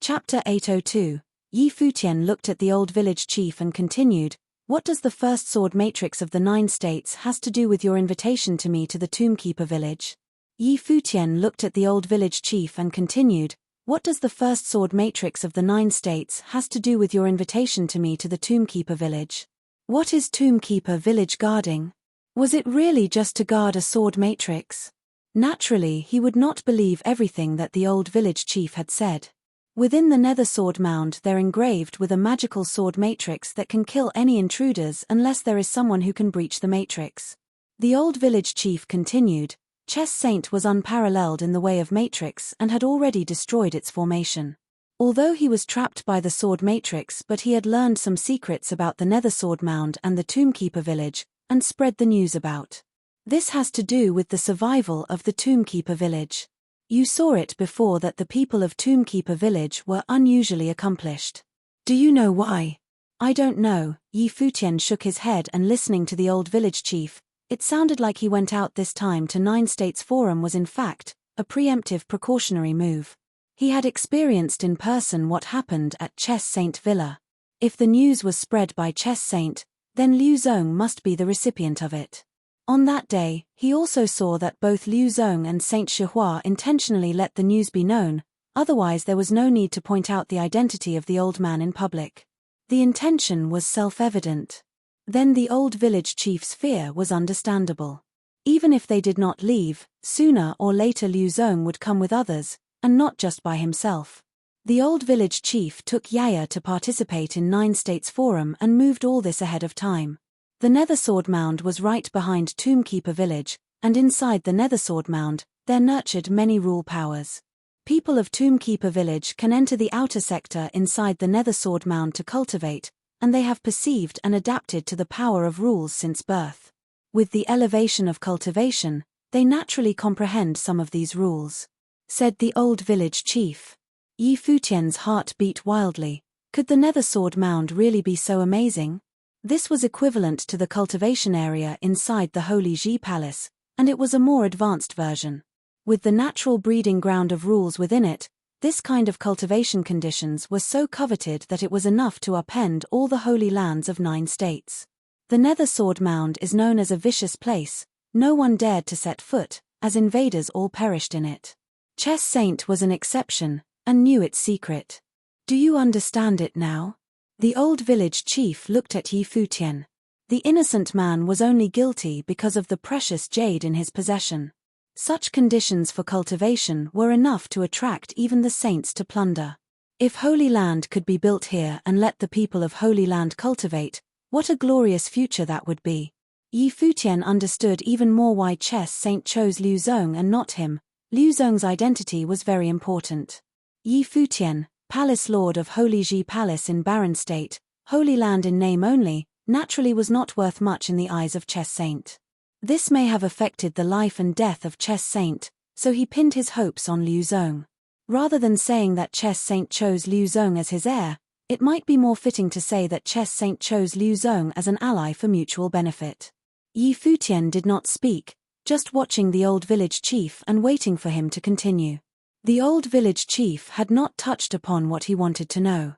Chapter 802. Futian looked at the old village chief and continued, "What does the first sword matrix of the 9 states has to do with your invitation to me to the Tombkeeper village?" Futian looked at the old village chief and continued, "What does the first sword matrix of the 9 states has to do with your invitation to me to the Tombkeeper village? What is Tombkeeper village guarding? Was it really just to guard a sword matrix?" Naturally, he would not believe everything that the old village chief had said. Within the Nether Sword Mound they're engraved with a magical sword matrix that can kill any intruders unless there is someone who can breach the matrix. The old village chief continued, "Chess Saint was unparalleled in the way of matrix and had already destroyed its formation. Although he was trapped by the sword matrix, but he had learned some secrets about the Nether Sword Mound and the Tombkeeper village, and spread the news about. This has to do with the survival of the Tombkeeper village. You saw it before that the people of Tombkeeper village were unusually accomplished. Do you know why?" "I don't know." Futian shook his head, and listening to the old village chief, it sounded like he went out this time to 9 States Forum was in fact a preemptive precautionary move. He had experienced in person what happened at Chess Saint Villa. If the news was spread by Chess Saint, then Liu Zong must be the recipient of it. On that day, he also saw that both Liu Zong and Saint Shihua intentionally let the news be known, otherwise there was no need to point out the identity of the old man in public. The intention was self-evident. Then the old village chief's fear was understandable. Even if they did not leave, sooner or later Liu Zong would come with others, and not just by himself. The old village chief took Yaya to participate in 9 States Forum and moved all this ahead of time. The Nether Sword Mound was right behind Tombkeeper village, and inside the Nether Sword Mound, there nurtured many rule powers. People of Tombkeeper village can enter the outer sector inside the Nether Sword Mound to cultivate, and they have perceived and adapted to the power of rules since birth. With the elevation of cultivation, they naturally comprehend some of these rules," said the old village chief. Futian's heart beat wildly. Could the Nether Sword Mound really be so amazing? This was equivalent to the cultivation area inside the Holy Ji Palace, and it was a more advanced version. With the natural breeding ground of rules within it, this kind of cultivation conditions were so coveted that it was enough to upend all the holy lands of 9 states. The Nether Sword Mound is known as a vicious place. No one dared to set foot, as invaders all perished in it. Chess Saint was an exception, and knew its secret. Do you understand it now? The old village chief looked at Futian. The innocent man was only guilty because of the precious jade in his possession. Such conditions for cultivation were enough to attract even the saints to plunder. If Holy Land could be built here and let the people of Holy Land cultivate, what a glorious future that would be. Futian understood even more why Chess Saint chose Liu Zong and not him. Liu Zong's identity was very important. Futian, Palace Lord of Holy Ji Palace in Barren State, Holy Land in name only, naturally was not worth much in the eyes of Chess Saint. This may have affected the life and death of Chess Saint, so he pinned his hopes on Liu Zong. Rather than saying that Chess Saint chose Liu Zong as his heir, it might be more fitting to say that Chess Saint chose Liu Zong as an ally for mutual benefit. Futian did not speak, just watching the old village chief and waiting for him to continue. The old village chief had not touched upon what he wanted to know.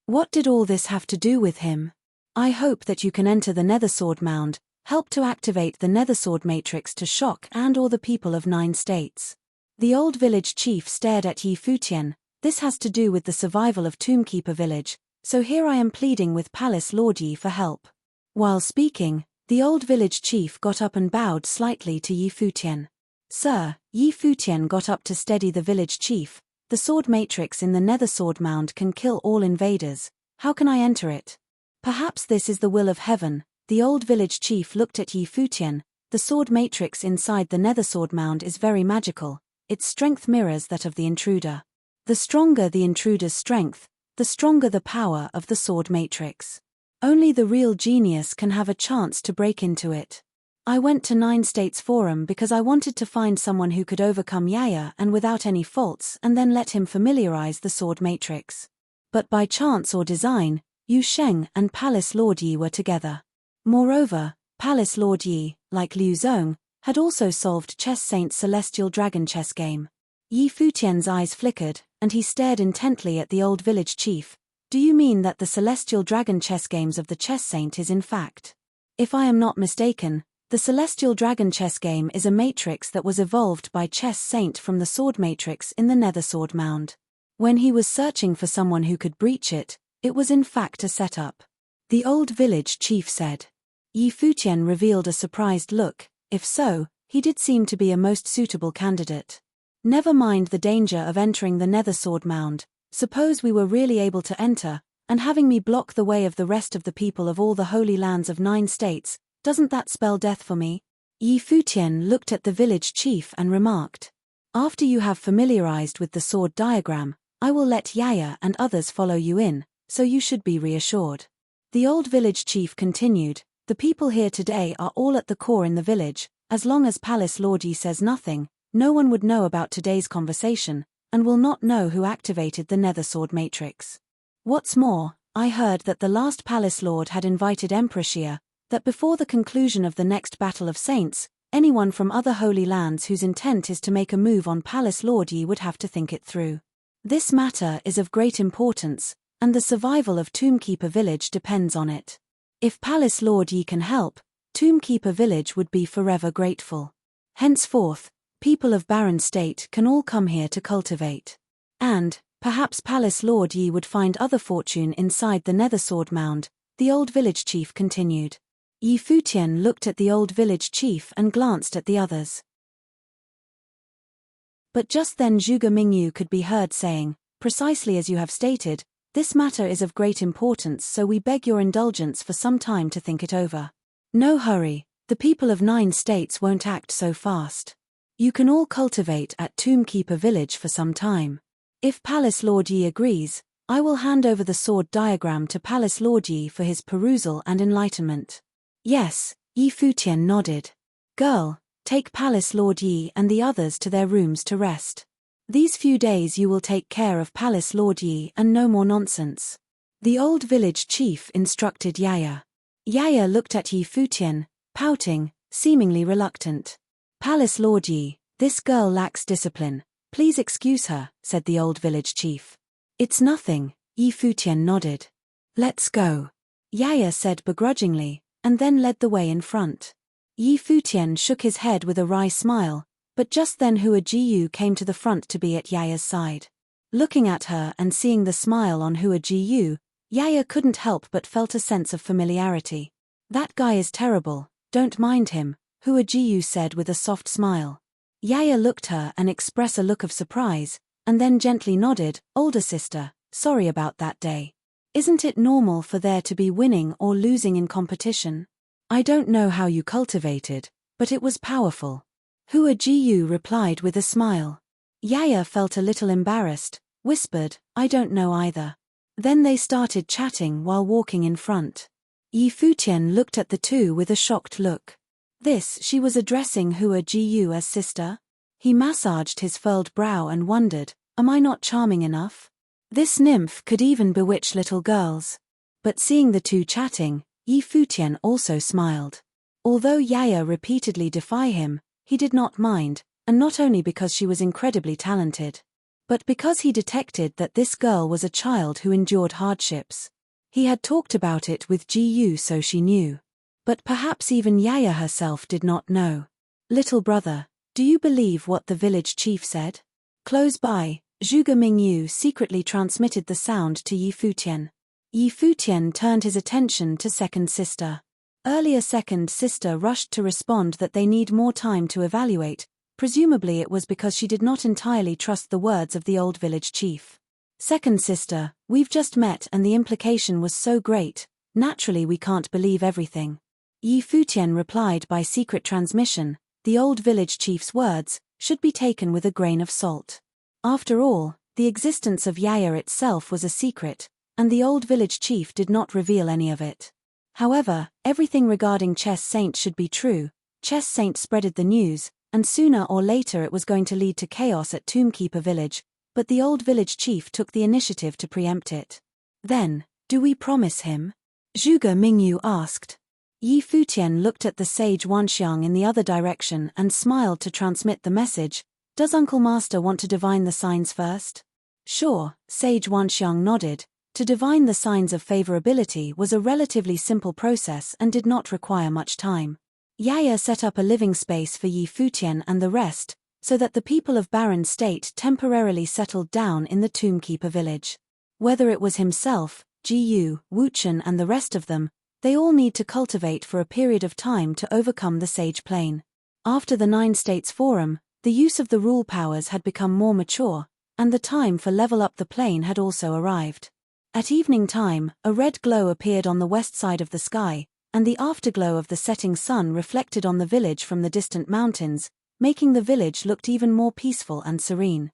What did all this have to do with him? I hope that you can enter the Nether Sword Mound, help to activate the Nether Sword Matrix to shock and or the people of 9 states. The old village chief stared at Futian. This has to do with the survival of Tombkeeper village, so here I am pleading with Palace Lord Yi for help. While speaking, the old village chief got up and bowed slightly to Futian. Sir, Futian got up to steady the village chief. The sword matrix in the Nether Sword Mound can kill all invaders. How can I enter it? Perhaps this is the will of heaven. The old village chief looked at Yi Futian. The sword matrix inside the nether sword mound is very magical. Its strength mirrors that of the intruder. The stronger the intruder's strength, the stronger the power of the sword matrix. Only the real genius can have a chance to break into it. I went to 9 States Forum because I wanted to find someone who could overcome Yaya and without any faults and then let him familiarize the sword matrix. But by chance or design, Yu Sheng and Palace Lord Yi were together. Moreover, Palace Lord Yi, like Liu Zong, had also solved Chess Saint's Celestial Dragon chess game. Yi Futian's eyes flickered, and he stared intently at the old village chief. Do you mean that the Celestial Dragon chess games of the Chess Saint is in fact? If I am not mistaken, the Celestial Dragon chess game is a matrix that was evolved by Chess Saint from the sword matrix in the nether sword mound. When he was searching for someone who could breach it, it was in fact a setup. The old village chief said. Yi Futian revealed a surprised look. If so, he did seem to be a most suitable candidate. Never mind the danger of entering the nether sword mound. Suppose we were really able to enter, and having me block the way of the rest of the people of all the holy lands of 9 states, doesn't that spell death for me? Yi Futian looked at the village chief and remarked. After you have familiarized with the sword diagram, I will let Yaya and others follow you in, so you should be reassured. The old village chief continued. The people here today are all at the core in the village. As long as Palace Lord Yi says nothing, no one would know about today's conversation, and will not know who activated the nether sword matrix. What's more, I heard that the last Palace Lord had invited Emperor Xia, that before the conclusion of the next Battle of Saints, anyone from other holy lands whose intent is to make a move on Palace Lord Yi would have to think it through. This matter is of great importance, and the survival of Tombkeeper Village depends on it. If Palace Lord Yi can help, Tombkeeper Village would be forever grateful. Henceforth, people of Barren State can all come here to cultivate. And, perhaps Palace Lord Yi would find other fortune inside the nether sword mound, the old village chief continued. Yi Futian looked at the old village chief and glanced at the others. But just then Zhuge Mingyu could be heard saying, precisely as you have stated, this matter is of great importance, so we beg your indulgence for some time to think it over. No hurry, the people of 9 states won't act so fast. You can all cultivate at Tombkeeper Village for some time. If Palace Lord Yi agrees, I will hand over the sword diagram to Palace Lord Yi for his perusal and enlightenment. Yes, Yi Futian nodded. Girl, take Palace Lord Yi and the others to their rooms to rest. These few days you will take care of Palace Lord Yi and no more nonsense. The old village chief instructed Yaya. Yaya looked at Yi Futian, pouting, seemingly reluctant. Palace Lord Yi, this girl lacks discipline. Please excuse her, said the old village chief. It's nothing, Yi Futian nodded. Let's go. Yaya said begrudgingly, and then led the way in front. Yi Futian shook his head with a wry smile, but just then Hua Jiyu came to the front to be at Yaya's side. Looking at her and seeing the smile on Hua Jiyu, Yaya couldn't help but felt a sense of familiarity. That guy is terrible, don't mind him, Hua Jiyu said with a soft smile. Yaya looked her and expressed a look of surprise, and then gently nodded. Older sister, sorry about that day. Isn't it normal for there to be winning or losing in competition? I don't know how you cultivated, but it was powerful. Hua Jiyu replied with a smile. Yaya felt a little embarrassed, whispered, I don't know either. Then they started chatting while walking in front. Yi Futian looked at the two with a shocked look. This she was addressing Hua Jiyu as sister? He massaged his furrowed brow and wondered, am I not charming enough? This nymph could even bewitch little girls. But seeing the two chatting, Yi Futian also smiled. Although Yaya repeatedly defied him, he did not mind, and not only because she was incredibly talented, but because he detected that this girl was a child who endured hardships. He had talked about it with Jiyu, so she knew. But perhaps even Yaya herself did not know. Little brother, do you believe what the village chief said? Close by, Zhuge Mingyu secretly transmitted the sound to Yi Futian. Yi Futian turned his attention to second sister. Earlier second sister rushed to respond that they need more time to evaluate. Presumably it was because she did not entirely trust the words of the old village chief. Second sister, we've just met and the implication was so great, naturally we can't believe everything. Yi Futian replied by secret transmission, the old village chief's words should be taken with a grain of salt. After all, the existence of Yaya itself was a secret, and the old village chief did not reveal any of it. However, everything regarding Chess Saint should be true. Chess Saint spreaded the news, and sooner or later it was going to lead to chaos at Tombkeeper village, but the old village chief took the initiative to preempt it. Then, do we promise him? Zhuge Mingyu asked. Yi Futian looked at the sage Wanxiang in the other direction and smiled to transmit the message. Does Uncle Master want to divine the signs first? Sure, sage Wanxiang nodded. To divine the signs of favorability was a relatively simple process and did not require much time. Yaya set up a living space for Yi Futian and the rest, so that the people of Barren State temporarily settled down in the Tombkeeper village. Whether it was himself, Jiyu, Wuchen and the rest of them, they all need to cultivate for a period of time to overcome the Sage Plane. After the 9 States Forum, the use of the rule powers had become more mature, and the time for level up the plane had also arrived. At evening time, a red glow appeared on the west side of the sky, and the afterglow of the setting sun reflected on the village from the distant mountains, making the village look even more peaceful and serene.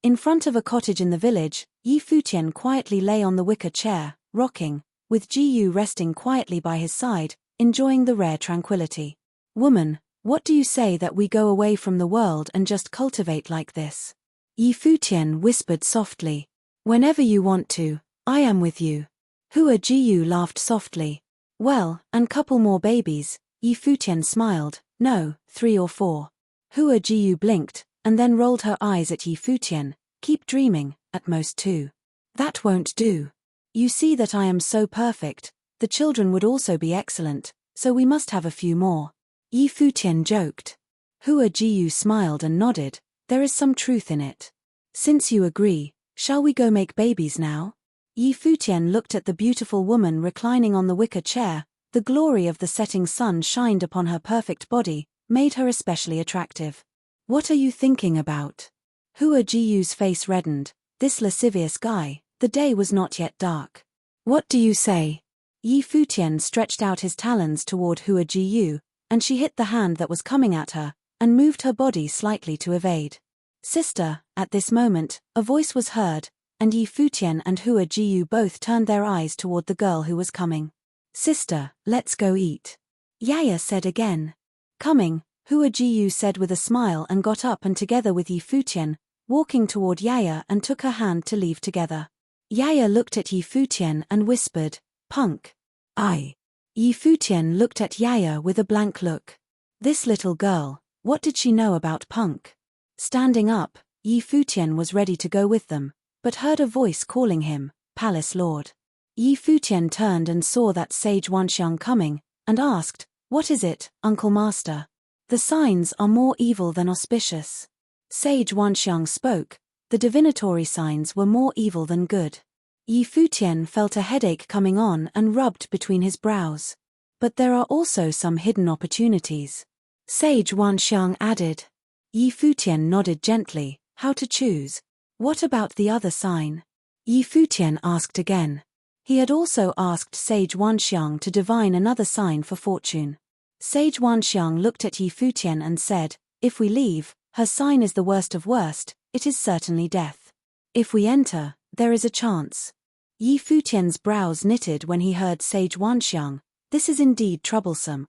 In front of a cottage in the village, Yi Futian quietly lay on the wicker chair, rocking, with Jiyu resting quietly by his side, enjoying the rare tranquility. Woman, what do you say that we go away from the world and just cultivate like this? Yi Futian whispered softly. Whenever you want to, I am with you. Hua Jiyu laughed softly. Well, and couple more babies, Yi Futian smiled. No, 3 or 4. Hua Jiyu blinked, and then rolled her eyes at Yi Futian. Keep dreaming, at most 2. That won't do. You see that I am so perfect, the children would also be excellent, so we must have a few more. Yi Futian joked. Hua Jiyu smiled and nodded, there is some truth in it. Since you agree, shall we go make babies now? Yi Futian looked at the beautiful woman reclining on the wicker chair. The glory of the setting sun shined upon her perfect body, made her especially attractive. What are you thinking about? Hua Jiyu's face reddened. This lascivious guy, the day was not yet dark. What do you say? Yi Futian stretched out his talons toward Hua Jiyu, and she hit the hand that was coming at her, and moved her body slightly to evade. Sister, at this moment, a voice was heard, and Yi Futian and Hua Jiyu both turned their eyes toward the girl who was coming. Sister, let's go eat. Yaya said again. Coming, Hua Jiyu said with a smile and got up and together with Yi Futian, walking toward Yaya and took her hand to leave together. Yaya looked at Yi Futian and whispered, Punk. I. Yi Futian looked at Yaya with a blank look. This little girl, what did she know about Punk? Standing up, Yi Futian was ready to go with them, but heard a voice calling him, Palace Lord. Yi Futian turned and saw that sage Wanxiang coming, and asked, What is it, Uncle Master? The signs are more evil than auspicious. Sage Wanxiang spoke, the divinatory signs were more evil than good. Yi Futian felt a headache coming on and rubbed between his brows. But there are also some hidden opportunities. Sage Wanxiang added. Yi Futian nodded gently. How to choose? What about the other sign? Yi Futian asked again. He had also asked Sage Wanxiang to divine another sign for fortune. Sage Wanxiang looked at Yi Futian and said, If we leave, her sign is the worst of worst, it is certainly death. If we enter, there is a chance. Yi Futian's brows knitted when he heard Sage Wanxiang. This is indeed troublesome.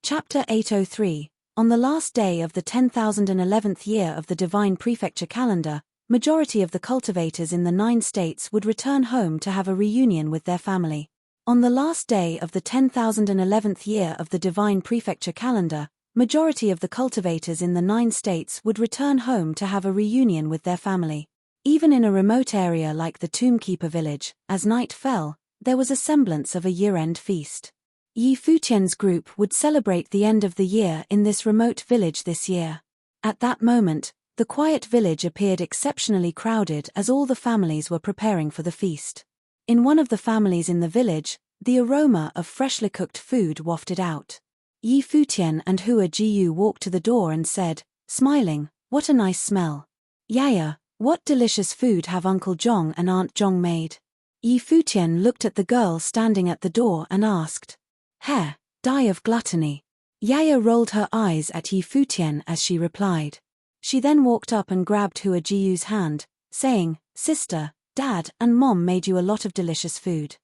Chapter 803. On the last day of the 10,011th year of the Divine Prefecture calendar, majority of the cultivators in the 9 states would return home to have a reunion with their family. On the last day of the 10,011th year of the Divine Prefecture calendar, majority of the cultivators in the 9 states would return home to have a reunion with their family. Even in a remote area like the Tombkeeper village, as night fell, there was a semblance of a year-end feast. Yi Futian's group would celebrate the end of the year in this remote village this year. At that moment, the quiet village appeared exceptionally crowded as all the families were preparing for the feast. In one of the families in the village, the aroma of freshly cooked food wafted out. Yi Futian and Hua Jiyu walked to the door and said, smiling, What a nice smell. Yaya, What delicious food have Uncle Zhong and Aunt Zhong made? Yi Futian looked at the girl standing at the door and asked. Heh, die of gluttony. Yaya rolled her eyes at Yi Futian as she replied. She then walked up and grabbed Hua Jiyu's hand, saying, Sister, Dad and Mom made you a lot of delicious food.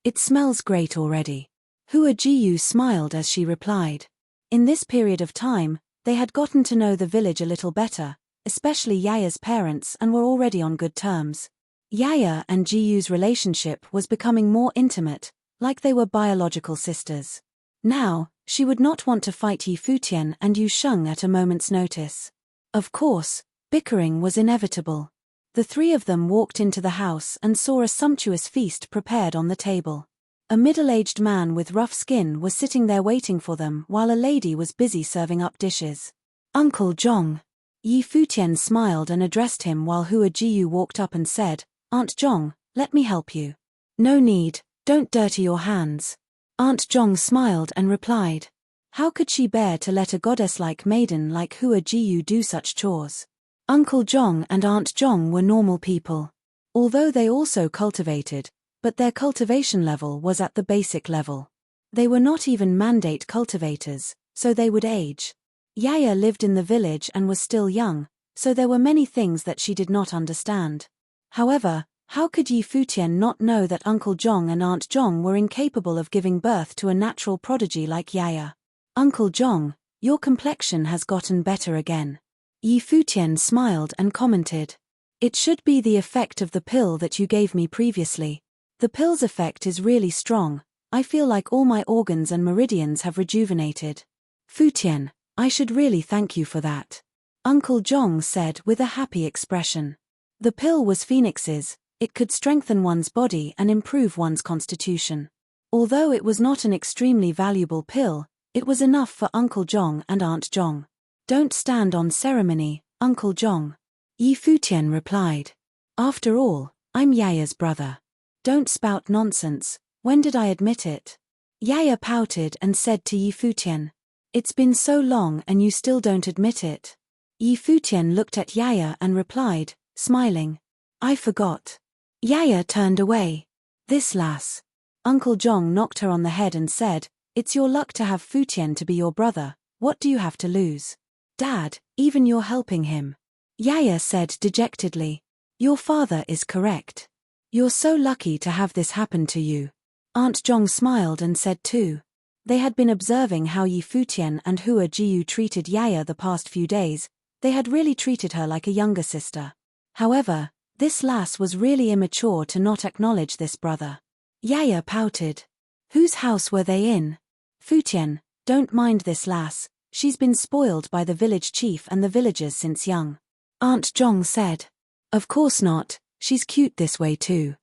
It smells great already. Hua Jiyu smiled as she replied. In this period of time, they had gotten to know the village a little better, especially Yaya's parents, and were already on good terms. Yaya and Jiyu's relationship was becoming more intimate, like they were biological sisters. Now, she would not want to fight Yi Futian and Yu Sheng at a moment's notice. Of course, bickering was inevitable. The three of them walked into the house and saw a sumptuous feast prepared on the table. A middle-aged man with rough skin was sitting there waiting for them while a lady was busy serving up dishes. Uncle Zhong. Yi Futian smiled and addressed him while Hua Jiyu walked up and said, Aunt Zhong, let me help you. No need, don't dirty your hands. Aunt Zhong smiled and replied. How could she bear to let a goddess-like maiden like Hua Jiyu do such chores? Uncle Zhong and Aunt Zhong were normal people. Although they also cultivated, but their cultivation level was at the basic level. They were not even mandate cultivators, so they would age. Yaya lived in the village and was still young, so there were many things that she did not understand. However, how could Yi Futian not know that Uncle Zhong and Aunt Zhong were incapable of giving birth to a natural prodigy like Yaya? Uncle Zhong, your complexion has gotten better again. Yi Futian smiled and commented. It should be the effect of the pill that you gave me previously. The pill's effect is really strong. I feel like all my organs and meridians have rejuvenated. Futian, I should really thank you for that. Uncle Zhong said with a happy expression. The pill was Phoenix's. It could strengthen one's body and improve one's constitution. Although it was not an extremely valuable pill, it was enough for Uncle Zhong and Aunt Zhong. Don't stand on ceremony, Uncle Zhong. Yi Futian replied. After all, I'm Yaya's brother. Don't spout nonsense, when did I admit it? Yaya pouted and said to Yi Futian. It's been so long and you still don't admit it. Yi Futian looked at Yaya and replied, smiling. I forgot. Yaya turned away. This lass. Uncle Zhong knocked her on the head and said, It's your luck to have Futian to be your brother, what do you have to lose? Dad, even you're helping him. Yaya said dejectedly. Your father is correct. You're so lucky to have this happen to you. Aunt Zhong smiled and said too. They had been observing how Yi Futian and Hua Jiyu treated Yaya the past few days. They had really treated her like a younger sister. However, this lass was really immature to not acknowledge this brother. Yaya pouted. Whose house were they in? Futian, don't mind this lass, she's been spoiled by the village chief and the villagers since young. Aunt Zhong said. Of course not, she's cute this way too.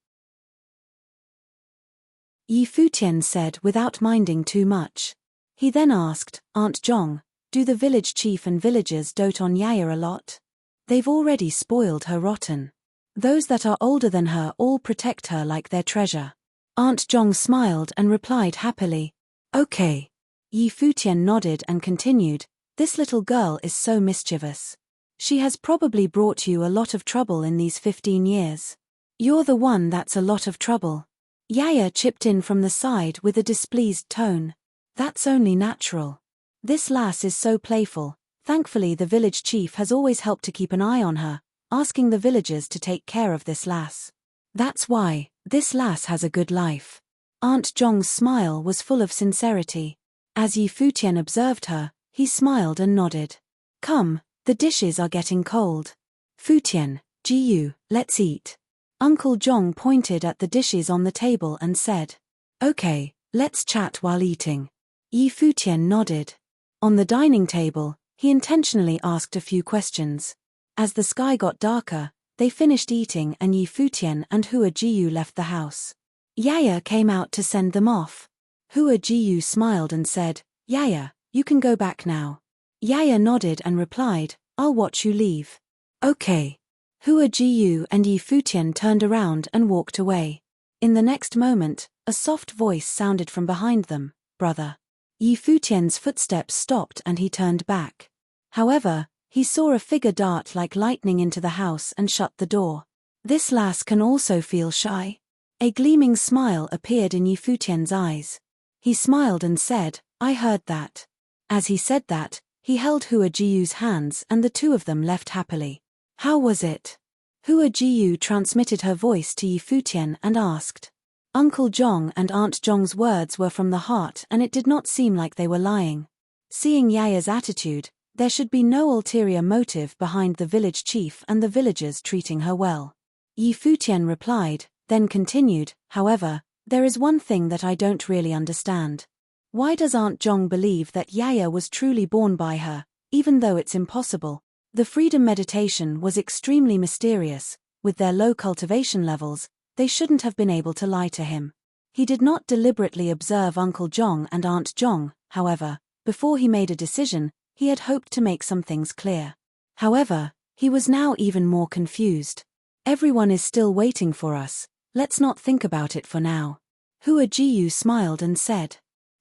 Yi Futian said without minding too much. He then asked, Aunt Zhong, do the village chief and villagers dote on Yaya a lot? They've already spoiled her rotten. Those that are older than her all protect her like their treasure. Aunt Zhong smiled and replied happily. Okay. Yi Futian nodded and continued, this little girl is so mischievous. She has probably brought you a lot of trouble in these 15 years. You're the one that's a lot of trouble. Yaya chipped in from the side with a displeased tone. That's only natural. This lass is so playful. Thankfully the village chief has always helped to keep an eye on her, asking the villagers to take care of this lass. That's why, this lass has a good life. Aunt Zhong's smile was full of sincerity. As Yi Futian observed her, he smiled and nodded. Come, the dishes are getting cold. Futian, Jiyu, let's eat. Uncle Zhong pointed at the dishes on the table and said. Okay, let's chat while eating. Yi Futian nodded. On the dining table, he intentionally asked a few questions. As the sky got darker, they finished eating and Yi Futian and Hua Jiyu left the house. Yaya came out to send them off. Hua Jiyu smiled and said, Yaya, you can go back now. Yaya nodded and replied, I'll watch you leave. Okay. Hua Jiyu and Yi Futian turned around and walked away. In the next moment, a soft voice sounded from behind them, brother. Yi Futian's footsteps stopped and he turned back. However, He saw a figure dart like lightning into the house and shut the door. This lass can also feel shy. A gleaming smile appeared in Yi Futian's eyes. He smiled and said, I heard that. As he said that, he held Hua Jiu's hands and the two of them left happily. How was it? Hua Jiu transmitted her voice to Yi Futian and asked. Uncle Zhong and Aunt Zhong's words were from the heart and it did not seem like they were lying. Seeing Yaya's attitude, there should be no ulterior motive behind the village chief and the villagers treating her well. Yi Futian replied, then continued, however, there is one thing that I don't really understand. Why does Aunt Zhong believe that Yaya was truly born by her, even though it's impossible? The freedom meditation was extremely mysterious. With their low cultivation levels, they shouldn't have been able to lie to him. He did not deliberately observe Uncle Zhong and Aunt Zhong, however. Before he made a decision, he had hoped to make some things clear. However, he was now even more confused. Everyone is still waiting for us. Let's not think about it for now. Hua Jiu smiled and said.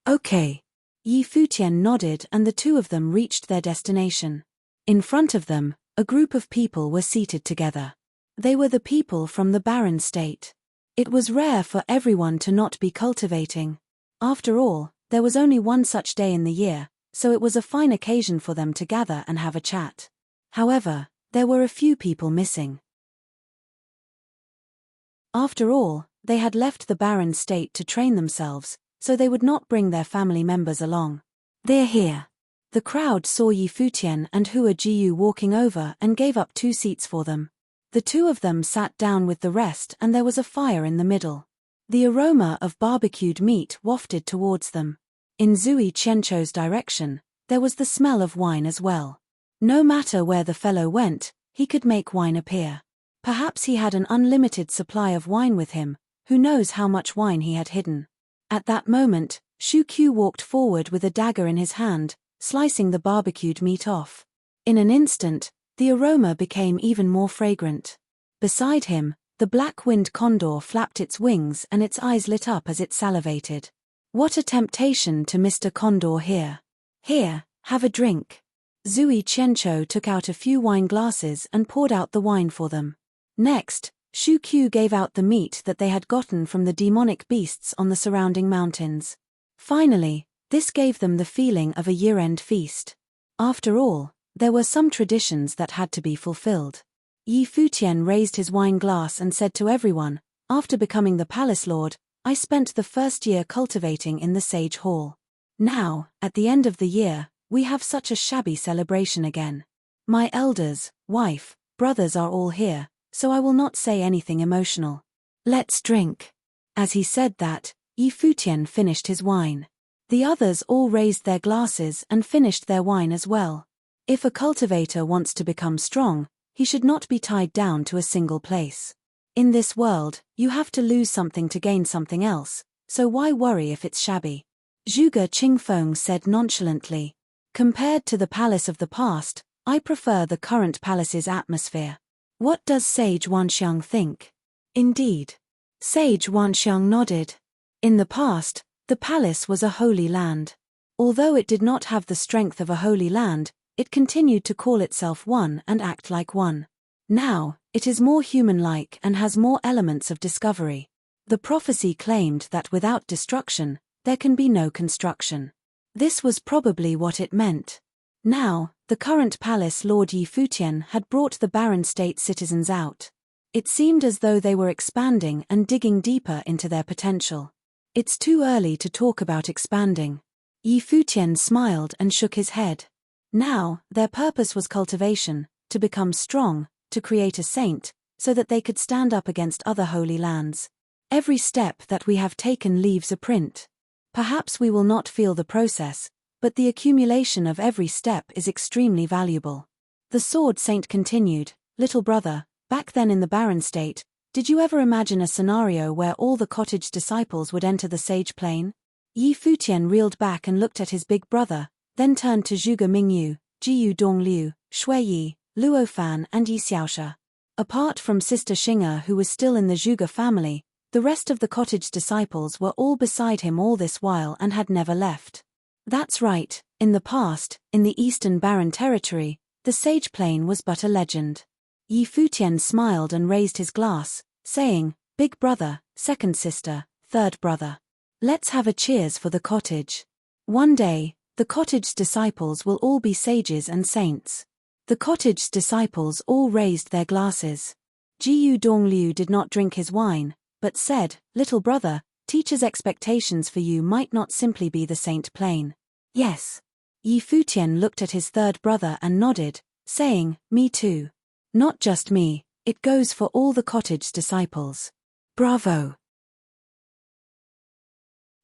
Okay. Yi Futian nodded and the two of them reached their destination. In front of them, a group of people were seated together. They were the people from the barren state. It was rare for everyone to not be cultivating. After all, there was only one such day in the year, so it was a fine occasion for them to gather and have a chat. However, there were a few people missing. After all, they had left the barren state to train themselves, so they would not bring their family members along. They're here. The crowd saw Yi Futian and Hua Jiu walking over and gave up 2 seats for them. The two of them sat down with the rest and there was a fire in the middle. The aroma of barbecued meat wafted towards them. In Zui Qianchou's direction, there was the smell of wine as well. No matter where the fellow went, he could make wine appear. Perhaps he had an unlimited supply of wine with him, who knows how much wine he had hidden. At that moment, Shu Qiu walked forward with a dagger in his hand, slicing the barbecued meat off. In an instant, the aroma became even more fragrant. Beside him, the black-winged condor flapped its wings and its eyes lit up as it salivated. What a temptation to Mr. Condor here. Here, have a drink. Zui Qianchou took out a few wine glasses and poured out the wine for them. Next, Shu Qiu gave out the meat that they had gotten from the demonic beasts on the surrounding mountains. Finally, this gave them the feeling of a year-end feast. After all, there were some traditions that had to be fulfilled. Yi Futian raised his wine glass and said to everyone, after becoming the palace lord, I spent the first year cultivating in the Sage Hall. Now, at the end of the year, we have such a shabby celebration again. My elders, wife, brothers are all here, so I will not say anything emotional. Let's drink. As he said that, Yi Futian finished his wine. The others all raised their glasses and finished their wine as well. If a cultivator wants to become strong, he should not be tied down to a single place. In this world, you have to lose something to gain something else, so why worry if it's shabby? Zhuge Qingfeng said nonchalantly. Compared to the palace of the past, I prefer the current palace's atmosphere. What does Sage Wanxiang think? Indeed. Sage Wanxiang nodded. In the past, the palace was a holy land. Although it did not have the strength of a holy land, it continued to call itself one and act like one. Now, it is more human-like and has more elements of discovery. The prophecy claimed that without destruction, there can be no construction. This was probably what it meant. Now, the current palace Lord Yi Futian had brought the barren state citizens out. It seemed as though they were expanding and digging deeper into their potential. It's too early to talk about expanding. Yi Futian smiled and shook his head. Now, their purpose was cultivation, to become strong, to create a saint, so that they could stand up against other holy lands. Every step that we have taken leaves a print. Perhaps we will not feel the process, but the accumulation of every step is extremely valuable. The Sword Saint continued, Little brother, back then in the barren state, did you ever imagine a scenario where all the cottage disciples would enter the sage plane? Yi Futian reeled back and looked at his big brother, then turned to Zhuge Mingyu, Jiyu Dongliu, Shui Yi, Luo Fan and Yi Xiaosha. Apart from Sister Xing'e who was still in the Zhuge family, the rest of the cottage disciples were all beside him all this while and had never left. That's right, in the past, in the eastern barren territory, The sage plane was but a legend. Yi Futian smiled and raised his glass, saying, "Big brother, second sister, third brother. Let's have a cheers for the cottage. One day, the cottage's disciples will all be sages and saints." The cottage's disciples all raised their glasses. Jiyu Dongliu did not drink his wine, but said, "Little brother, teacher's expectations for you might not simply be the saint plane." "Yes." Yi Futian looked at his third brother and nodded, saying, "Me too. Not just me, it goes for all the cottage's disciples." "Bravo."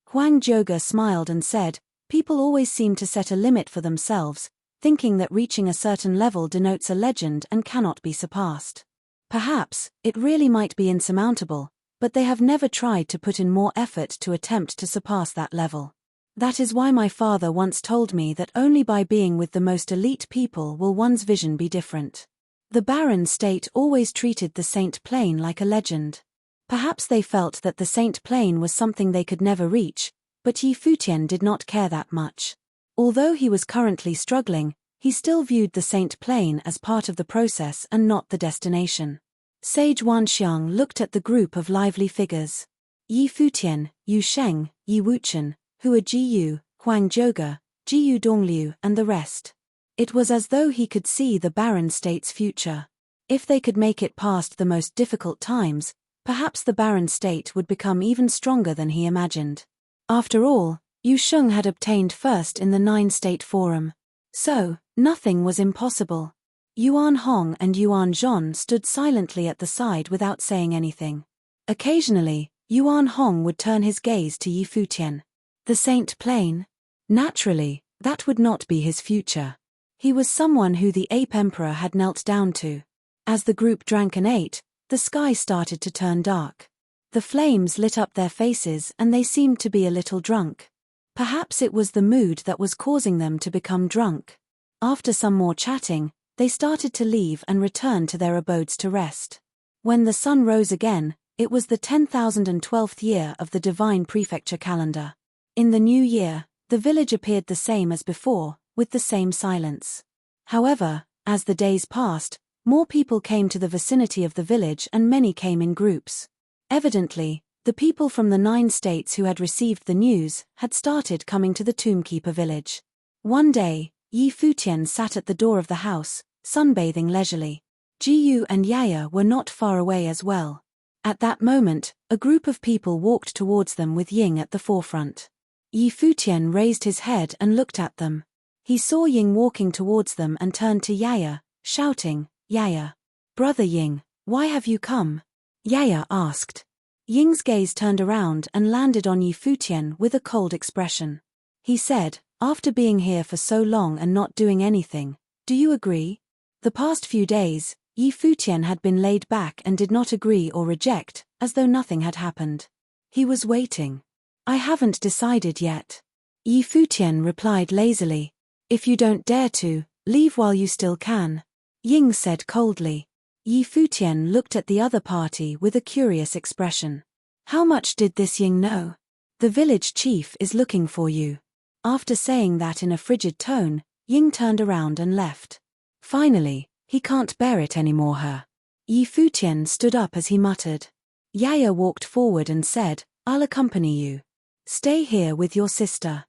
Huang Joga smiled and said, "People always seem to set a limit for themselves, thinking that reaching a certain level denotes a legend and cannot be surpassed. Perhaps, it really might be insurmountable, but they have never tried to put in more effort to attempt to surpass that level. That is why my father once told me that only by being with the most elite people will one's vision be different." The barren state always treated the saint plane like a legend. Perhaps they felt that the saint plane was something they could never reach, but Yi Futian did not care that much. Although he was currently struggling, he still viewed the saint plane as part of the process and not the destination. Sage Wanxiang looked at the group of lively figures. Yi Futian, Yu Sheng, Yi Wuchen, Hua Jiyu, Huang Joga, Jiyu Dongliu and the rest. It was as though he could see the barren state's future. If they could make it past the most difficult times, perhaps the barren state would become even stronger than he imagined. After all, Yu Sheng had obtained first in the 9-state forum. So, nothing was impossible. Yuan Hong and Yuan Zhon stood silently at the side without saying anything. Occasionally, Yuan Hong would turn his gaze to Yi Futian. The saint plane? Naturally, that would not be his future. He was someone who the ape emperor had knelt down to. As the group drank and ate, the sky started to turn dark. The flames lit up their faces and they seemed to be a little drunk. Perhaps it was the mood that was causing them to become drunk. After some more chatting, they started to leave and return to their abodes to rest. When the sun rose again, it was the 10,012th year of the divine prefecture calendar. In the new year, the village appeared the same as before, with the same silence. However, as the days passed, more people came to the vicinity of the village and many came in groups. Evidently, the people from the 9 states who had received the news had started coming to the Tombkeeper village. One day, Yi Futian sat at the door of the house, sunbathing leisurely. Jiyu and Yaya were not far away as well. At that moment, a group of people walked towards them with Ying at the forefront. Yi Futian raised his head and looked at them. He saw Ying walking towards them and turned to Yaya, shouting, "Yaya! Brother Ying, why have you come?" Yaya asked. Ying's gaze turned around and landed on Yi Futian with a cold expression. He said, "After being here for so long and not doing anything, do you agree?" The past few days, Yi Futian had been laid back and did not agree or reject, as though nothing had happened. He was waiting. "I haven't decided yet." Yi Futian replied lazily. "If you don't dare to, leave while you still can," Ying said coldly. Yi Futian looked at the other party with a curious expression. How much did this Ying know? "The village chief is looking for you." After saying that in a frigid tone, Ying turned around and left. Finally, he can't bear it anymore her. Yi Futian stood up as he muttered. Yaya walked forward and said, "I'll accompany you. Stay here with your sister."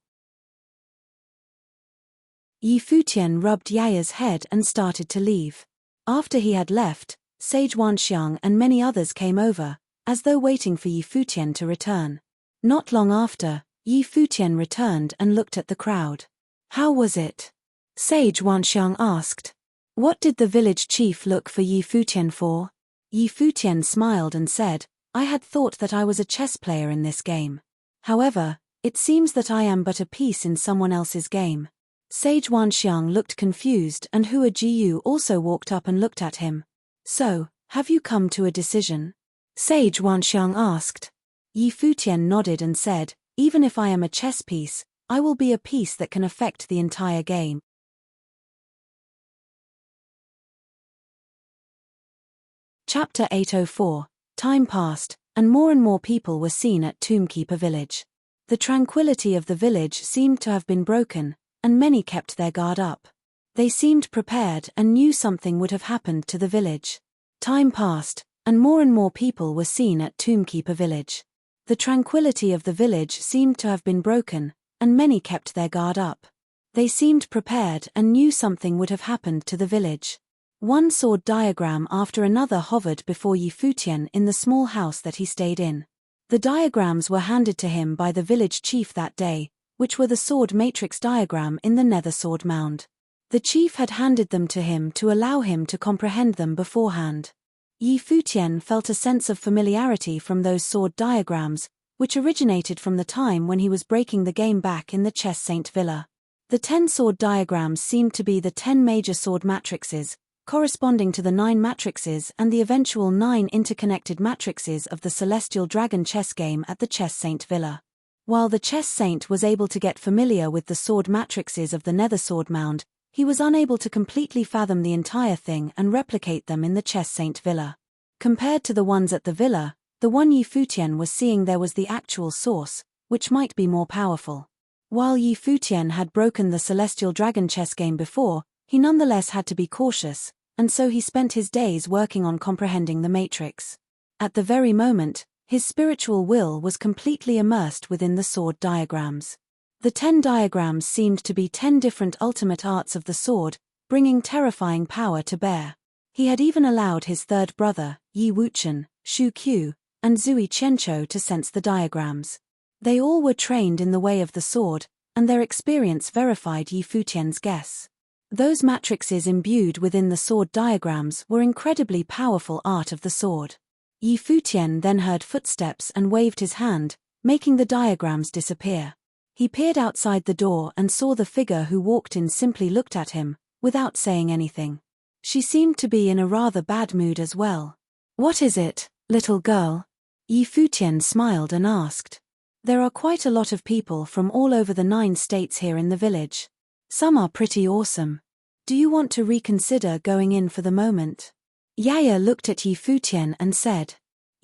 Yi Futian rubbed Yaya's head and started to leave. After he had left, Sage Wanxiang and many others came over, as though waiting for Yi Futian to return. Not long after, Yi Futian returned and looked at the crowd. "How was it?" Sage Wanxiang asked. "What did the village chief look for Yi Futian for?" Yi Futian smiled and said, "I had thought that I was a chess player in this game. However, it seems that I am but a piece in someone else's game." Sage Wanxiang looked confused and Hua Jiyu also walked up and looked at him. "So, have you come to a decision?" Sage Wanxiang asked. Yi Futian nodded and said, "Even if I am a chess piece, I will be a piece that can affect the entire game." Chapter 804. Time passed, and more people were seen at Tombkeeper village. The tranquility of the village seemed to have been broken, and many kept their guard up. They seemed prepared and knew something would have happened to the village. Time passed, and more people were seen at Tombkeeper village. The tranquility of the village seemed to have been broken, and many kept their guard up. They seemed prepared and knew something would have happened to the village. One sword diagram after another hovered before Futian in the small house that he stayed in. The diagrams were handed to him by the village chief that day, which were the sword matrix diagram in the nether sword mound. The chief had handed them to him to allow him to comprehend them beforehand. Futian felt a sense of familiarity from those sword diagrams, which originated from the time when he was breaking the game back in the Chess Saint Villa. The 10 sword diagrams seemed to be the 10 major sword matrices, corresponding to the 9 matrices and the eventual 9 interconnected matrices of the Celestial Dragon chess game at the Chess Saint Villa. While the Chess Saint was able to get familiar with the sword matrices of the Nether Sword Mound, he was unable to completely fathom the entire thing and replicate them in the Chess Saint Villa. Compared to the ones at the villa, the one Futian was seeing there was the actual source, which might be more powerful. While Futian had broken the Celestial Dragon chess game before, he nonetheless had to be cautious, and so he spent his days working on comprehending the matrix. At the very moment, his spiritual will was completely immersed within the sword diagrams. The 10 diagrams seemed to be 10 different ultimate arts of the sword, bringing terrifying power to bear. He had even allowed his third brother, Yi Wuchen, Shu Qiu, and Zui Qianqiu to sense the diagrams. They all were trained in the way of the sword, and their experience verified Futian's guess. Those matrices imbued within the sword diagrams were incredibly powerful art of the sword. Futian then heard footsteps and waved his hand, making the diagrams disappear. He peered outside the door and saw the figure who walked in simply looked at him, without saying anything. She seemed to be in a rather bad mood as well. "What is it, little girl?" Futian smiled and asked. "There are quite a lot of people from all over the 9 states here in the village. Some are pretty awesome. Do you want to reconsider going in for the moment?" Yaya looked at Futian and said.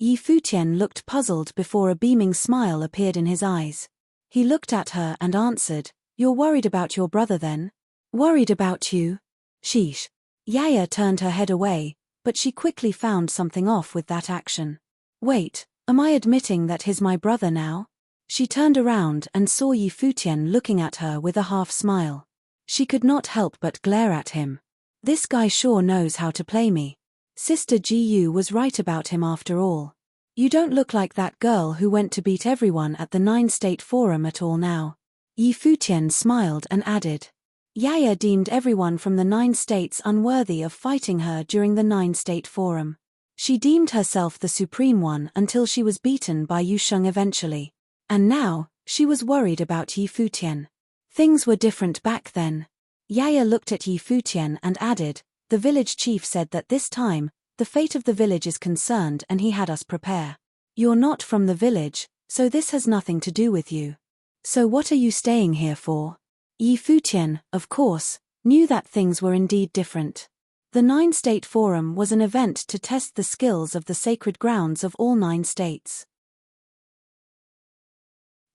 Futian looked puzzled before a beaming smile appeared in his eyes. He looked at her and answered, "You're worried about your brother then?" "Worried about you?" "Sheesh." Yaya turned her head away, but she quickly found something off with that action. "Wait, am I admitting that he's my brother now?" She turned around and saw Futian looking at her with a half smile. She could not help but glare at him. This guy sure knows how to play me. Sister Gu was right about him after all. You don't look like that girl who went to beat everyone at the 9-state forum at all now. Futian smiled and added. Yaya deemed everyone from the 9 states unworthy of fighting her during the 9-state forum. She deemed herself the supreme one until she was beaten by Yusheng eventually. And now, she was worried about Futian. Things were different back then. Yaya looked at Futian and added, "The village chief said that this time, the fate of the village is concerned and he had us prepare. You're not from the village, so this has nothing to do with you. So what are you staying here for?" Futian, of course, knew that things were indeed different. The 9-state forum was an event to test the skills of the sacred grounds of all 9 states.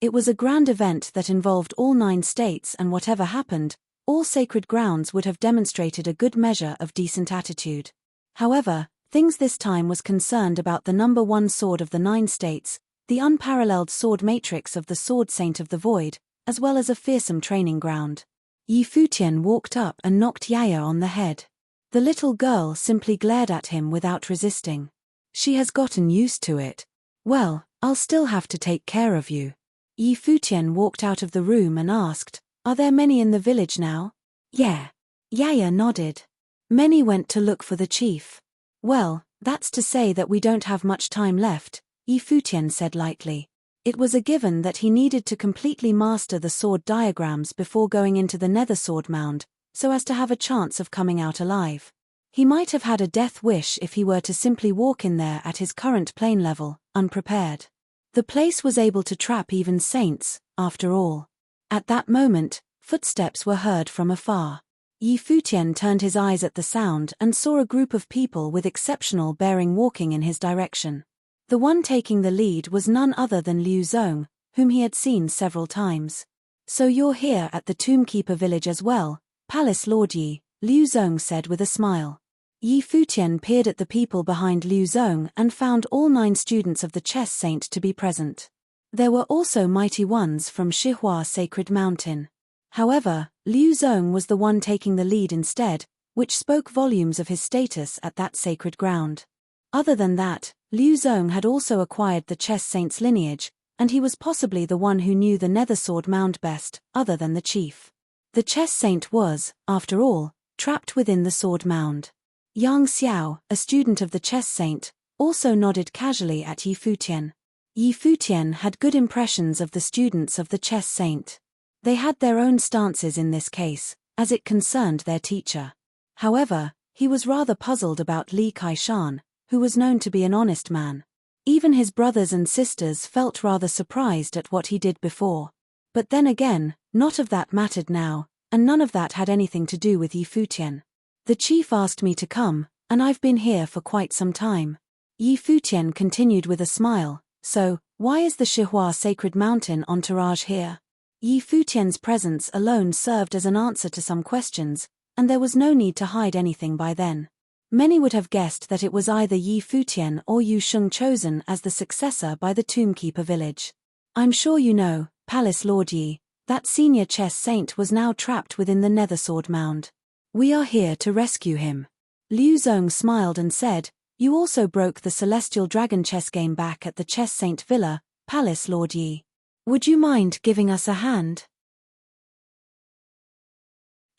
It was a grand event that involved all 9 states, and whatever happened, all sacred grounds would have demonstrated a good measure of decent attitude. However, things this time was concerned about the number 1 sword of the 9 states, the unparalleled sword matrix of the Sword Saint of the Void, as well as a fearsome training ground. Futian walked up and knocked Yaya on the head. The little girl simply glared at him without resisting. "She has gotten used to it. Well, I'll still have to take care of you." Futian walked out of the room and asked, "Are there many in the village now?" "Yeah." Yaya nodded. "Many went to look for the chief." "Well, that's to say that we don't have much time left," Futian said lightly. It was a given that he needed to completely master the sword diagrams before going into the nether sword mound, so as to have a chance of coming out alive. He might have had a death wish if he were to simply walk in there at his current plane level, unprepared. The place was able to trap even saints, after all. At that moment, footsteps were heard from afar. Futian turned his eyes at the sound and saw a group of people with exceptional bearing walking in his direction. The one taking the lead was none other than Liu Zong, whom he had seen several times. "So you're here at the Tombkeeper village as well, Palace Lord Yi," Liu Zong said with a smile. Yi Futian peered at the people behind Liu Zong and found all 9 students of the chess saint to be present. There were also mighty ones from Shihua Sacred Mountain. However, Liu Zong was the one taking the lead instead, which spoke volumes of his status at that sacred ground. Other than that, Liu Zong had also acquired the chess saint's lineage, and he was possibly the one who knew the nether sword mound best, other than the chief. The chess saint was, after all, trapped within the sword mound. Yang Xiao, a student of the chess saint, also nodded casually at Yi Futian. Yi Futian had good impressions of the students of the chess saint. They had their own stances in this case, as it concerned their teacher. However, he was rather puzzled about Li Kaishan, who was known to be an honest man. Even his brothers and sisters felt rather surprised at what he did before. But then again, not of that mattered now, and none of that had anything to do with Yi Futian. The chief asked me to come, and I've been here for quite some time. Yi Futian continued with a smile. So, why is the Shihua Sacred Mountain entourage here? Yi Futian's presence alone served as an answer to some questions, and there was no need to hide anything by then. Many would have guessed that it was either Yi Futian or Yu Sheng chosen as the successor by the Tombkeeper village. I'm sure you know, Palace Lord Yi, that senior chess saint was now trapped within the nether sword mound. We are here to rescue him. Liu Zong smiled and said, You also broke the Celestial Dragon chess game back at the Chess Saint Villa, Palace Lord Yi. Would you mind giving us a hand?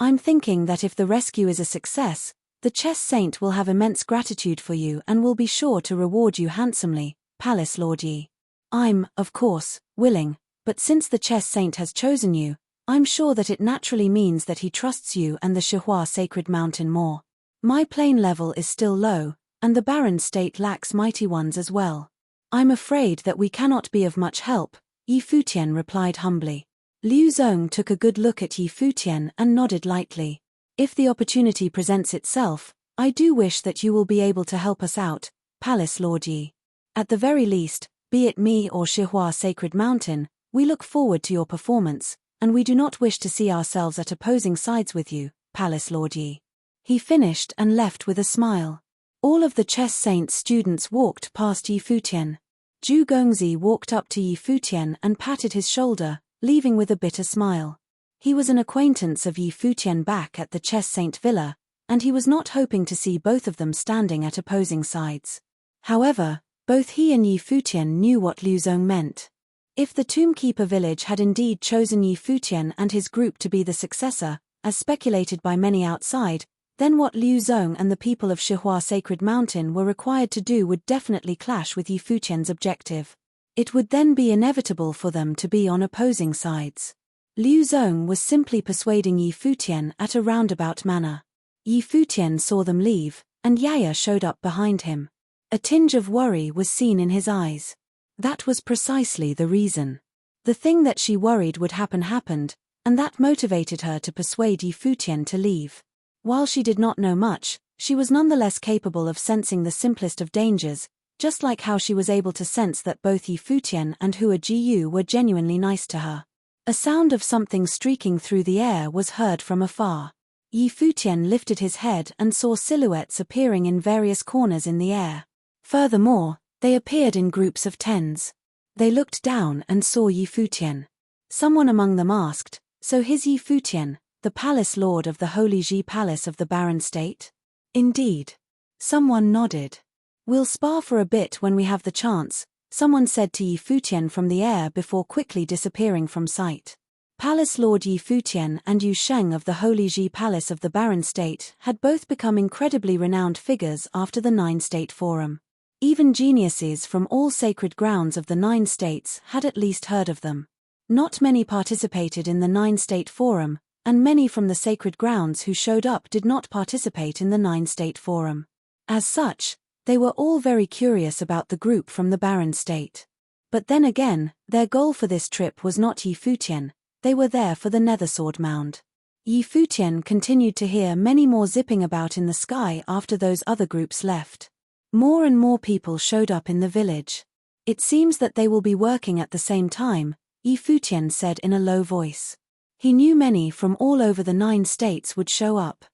I'm thinking that if the rescue is a success, the Chess Saint will have immense gratitude for you and will be sure to reward you handsomely, Palace Lord Yi. I'm, of course, willing, but since the Chess Saint has chosen you, I'm sure that it naturally means that he trusts you and the Shihua Sacred Mountain more. My plane level is still low, and the barren state lacks mighty ones as well. I'm afraid that we cannot be of much help, Yi Futian replied humbly. Liu Zong took a good look at Yi Futian and nodded lightly. If the opportunity presents itself, I do wish that you will be able to help us out, Palace Lord Yi. At the very least, be it me or Shihua Sacred Mountain, we look forward to your performance, and we do not wish to see ourselves at opposing sides with you, Palace Lord Yi. He finished and left with a smile. All of the Chess Saint's students walked past Yi Futian. Zhu Gongzi walked up to Yi Futian and patted his shoulder, leaving with a bitter smile. He was an acquaintance of Yi Futian back at the Chess Saint Villa, and he was not hoping to see both of them standing at opposing sides. However, both he and Yi Futian knew what Liu Zong meant. If the Tombkeeper village had indeed chosen Yi Futian and his group to be the successor, as speculated by many outside, then what Liu Zong and the people of Shihua Sacred Mountain were required to do would definitely clash with Yi Futian's objective. It would then be inevitable for them to be on opposing sides. Liu Zong was simply persuading Yi Futian at a roundabout manner. Yi Futian saw them leave, and Yaya showed up behind him. A tinge of worry was seen in his eyes. That was precisely the reason. The thing that she worried would happen happened, and that motivated her to persuade Yi Futian to leave. While she did not know much, she was nonetheless capable of sensing the simplest of dangers, just like how she was able to sense that both Yi Futian and Hua Jiyu were genuinely nice to her. A sound of something streaking through the air was heard from afar. Yi Futian lifted his head and saw silhouettes appearing in various corners in the air. Furthermore, they appeared in groups of 10s. They looked down and saw Yi Futian. Someone among them asked, So his Yi Futian, the palace lord of the Holy Ji Palace of the Barren State? Indeed. Someone nodded. We'll spar for a bit when we have the chance, someone said to Yi Futian from the air before quickly disappearing from sight. Palace Lord Yi Futian and Yu Sheng of the Holy Ji Palace of the Barren State had both become incredibly renowned figures after the 9-State Forum. Even geniuses from all sacred grounds of the 9 states had at least heard of them. Not many participated in the 9-State Forum, and many from the sacred grounds who showed up did not participate in the 9-State Forum. As such, they were all very curious about the group from the Barren State. But then again, their goal for this trip was not Yi Futian, they were there for the Nethersword Mound. Yi Futian continued to hear many more zipping about in the sky after those other groups left. More and more people showed up in the village. It seems that they will be working at the same time, Yi Futian said in a low voice. He knew many from all over the 9 states would show up.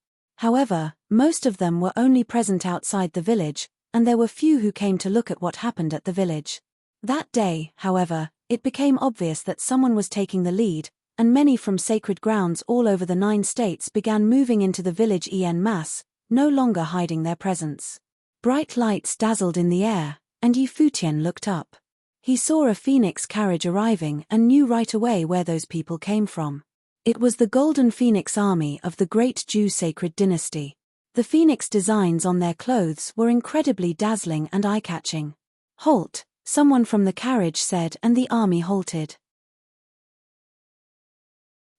However, most of them were only present outside the village, and there were few who came to look at what happened at the village. That day, however, it became obvious that someone was taking the lead, and many from sacred grounds all over the 9 states began moving into the village en masse, no longer hiding their presence. Bright lights dazzled in the air, and Futian looked up. He saw a phoenix carriage arriving and knew right away where those people came from. It was the Golden Phoenix army of the great Jew sacred dynasty. The phoenix designs on their clothes were incredibly dazzling and eye-catching. "Halt," someone from the carriage said, and the army halted.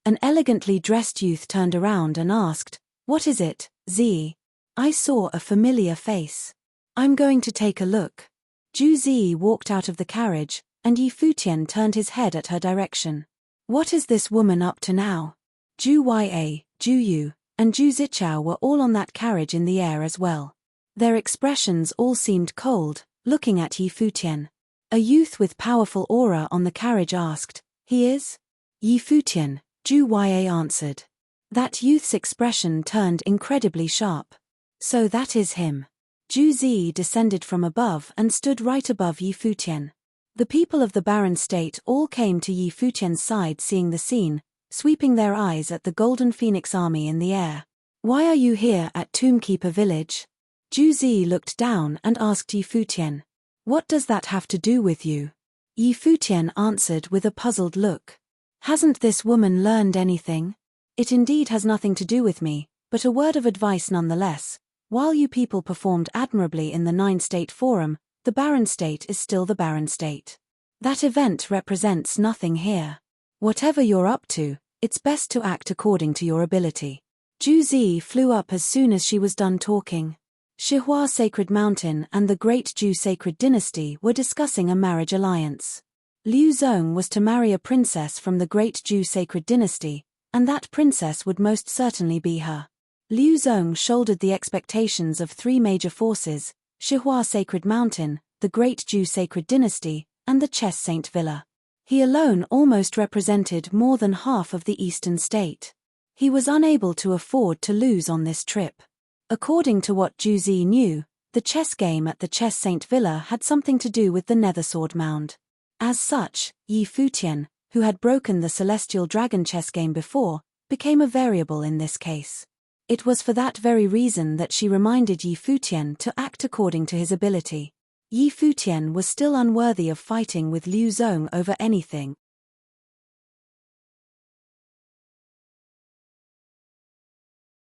An elegantly dressed youth turned around and asked, "What is it, Z?" I saw a familiar face. "I'm going to take a look." Ju Zi walked out of the carriage, and Futian turned his head at her direction. "What is this woman up to now?" Ju Ya, Ju Yu, and Ju Zichao were all on that carriage in the air as well. Their expressions all seemed cold, looking at Futian. A youth with powerful aura on the carriage asked, "He is?" Futian, Ju Ya answered. That youth's expression turned incredibly sharp. "So that is him." Ju Zi descended from above and stood right above Futian. The people of the barren state all came to Futian's side, seeing the scene, sweeping their eyes at the Golden Phoenix army in the air. "Why are you here at Tombkeeper village?" Ju Zi looked down and asked Futian. "What does that have to do with you?" Futian answered with a puzzled look. "Hasn't this woman learned anything?" "It indeed has nothing to do with me, but a word of advice nonetheless. While you people performed admirably in the 9-state forum, the barren state is still the barren state. That event represents nothing here. Whatever you're up to, it's best to act according to your ability." Ju Zi flew up as soon as she was done talking. Shihua Sacred Mountain and the Great Jew Sacred Dynasty were discussing a marriage alliance. Liu Zong was to marry a princess from the Great Jew Sacred Dynasty, and that princess would most certainly be her. Liu Zong shouldered the expectations of 3 major forces: Shihua Sacred Mountain, the Great Jew Sacred Dynasty, and the Chess Saint Villa. He alone almost represented more than half of the eastern state. He was unable to afford to lose on this trip. According to what Ju Zi knew, the chess game at the Chess Saint Villa had something to do with the Nethersword Mound. As such, Futian, who had broken the Celestial Dragon chess game before, became a variable in this case. It was for that very reason that she reminded Futian to act according to his ability. Futian was still unworthy of fighting with Liu Zong over anything.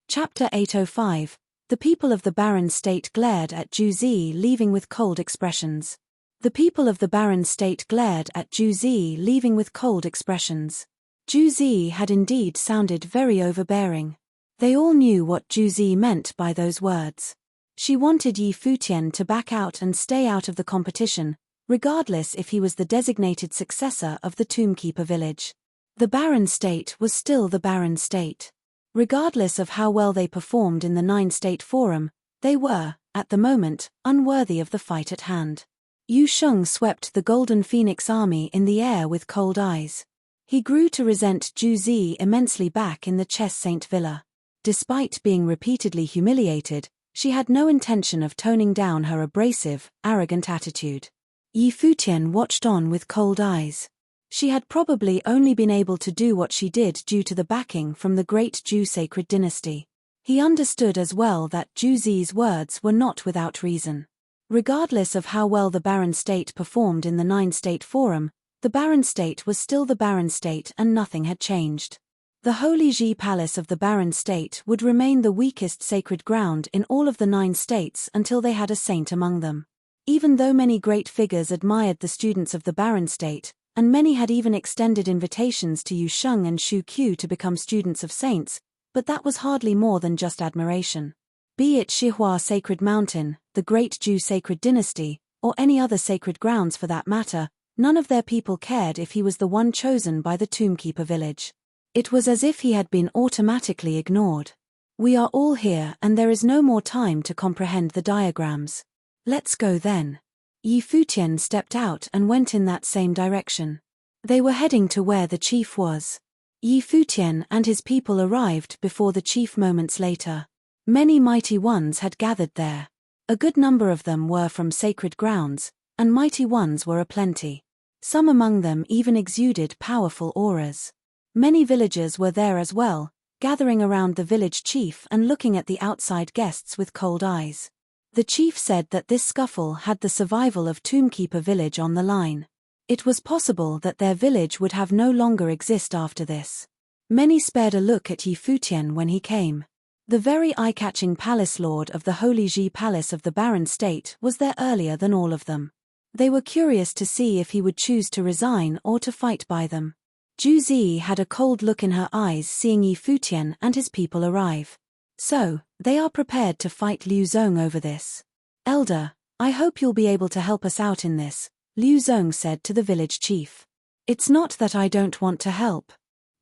Chapter 805. The people of the barren state glared at Ju Zi, leaving with cold expressions. The people of the barren state glared at Ju Zi, leaving with cold expressions. Ju Zi had indeed sounded very overbearing. They all knew what Ju Zi meant by those words. She wanted Futian to back out and stay out of the competition, regardless if he was the designated successor of the Tombkeeper village. The barren state was still the barren state. Regardless of how well they performed in the 9-state forum, they were, at the moment, unworthy of the fight at hand. Yu Sheng swept the Golden Phoenix army in the air with cold eyes. He grew to resent Ju Zi immensely back in the Chess Saint Villa. Despite being repeatedly humiliated, she had no intention of toning down her abrasive, arrogant attitude. Futian watched on with cold eyes. She had probably only been able to do what she did due to the backing from the Great Jew Sacred Dynasty. He understood as well that Ju Zi's words were not without reason. Regardless of how well the barren state performed in the 9-state forum, the barren state was still the barren state and nothing had changed. The Holy Ji Palace of the barren state would remain the weakest sacred ground in all of the 9 states until they had a saint among them. Even though many great figures admired the students of the barren state, and many had even extended invitations to Yu Sheng and Shu Qiu to become students of saints, but that was hardly more than just admiration. Be it Shihua Sacred Mountain, the Great Jew Sacred Dynasty, or any other sacred grounds for that matter, none of their people cared if he was the one chosen by the Tombkeeper village. It was as if he had been automatically ignored. "We are all here and there is no more time to comprehend the diagrams. Let's go then." Futian stepped out and went in that same direction. They were heading to where the chief was. Futian and his people arrived before the chief moments later. Many mighty ones had gathered there. A good number of them were from sacred grounds, and mighty ones were aplenty. Some among them even exuded powerful auras. Many villagers were there as well, gathering around the village chief and looking at the outside guests with cold eyes. The chief said that this scuffle had the survival of Tombkeeper village on the line. It was possible that their village would have no longer exist after this. Many spared a look at Yi Futian when he came. The very eye-catching palace lord of the Holy Ji Palace of the Barren State was there earlier than all of them. They were curious to see if he would choose to resign or to fight by them. Ju Zi had a cold look in her eyes seeing Yi Futian and his people arrive. So, they are prepared to fight Liu Zong over this. Elder, I hope you'll be able to help us out in this, Liu Zong said to the village chief. It's not that I don't want to help.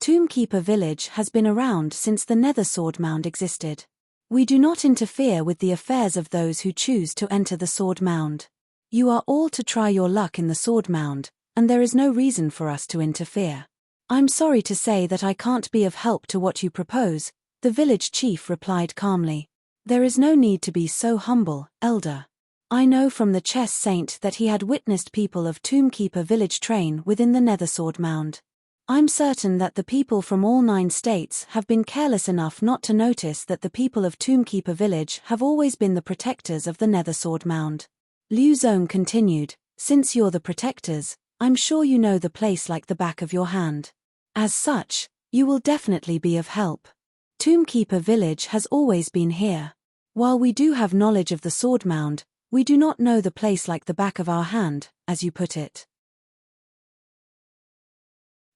Tombkeeper village has been around since the Nether Sword Mound existed. We do not interfere with the affairs of those who choose to enter the Sword Mound. You are all to try your luck in the Sword Mound, and there is no reason for us to interfere. I'm sorry to say that I can't be of help to what you propose, the village chief replied calmly. There is no need to be so humble, elder. I know from the chess saint that he had witnessed people of Tombkeeper village train within the Nethersword Mound. I'm certain that the people from all 9 states have been careless enough not to notice that the people of Tombkeeper village have always been the protectors of the Nethersword Mound. Liu Zong continued, since you're the protectors, I'm sure you know the place like the back of your hand. As such, you will definitely be of help. Tombkeeper village has always been here. While we do have knowledge of the sword mound, we do not know the place like the back of our hand, as you put it.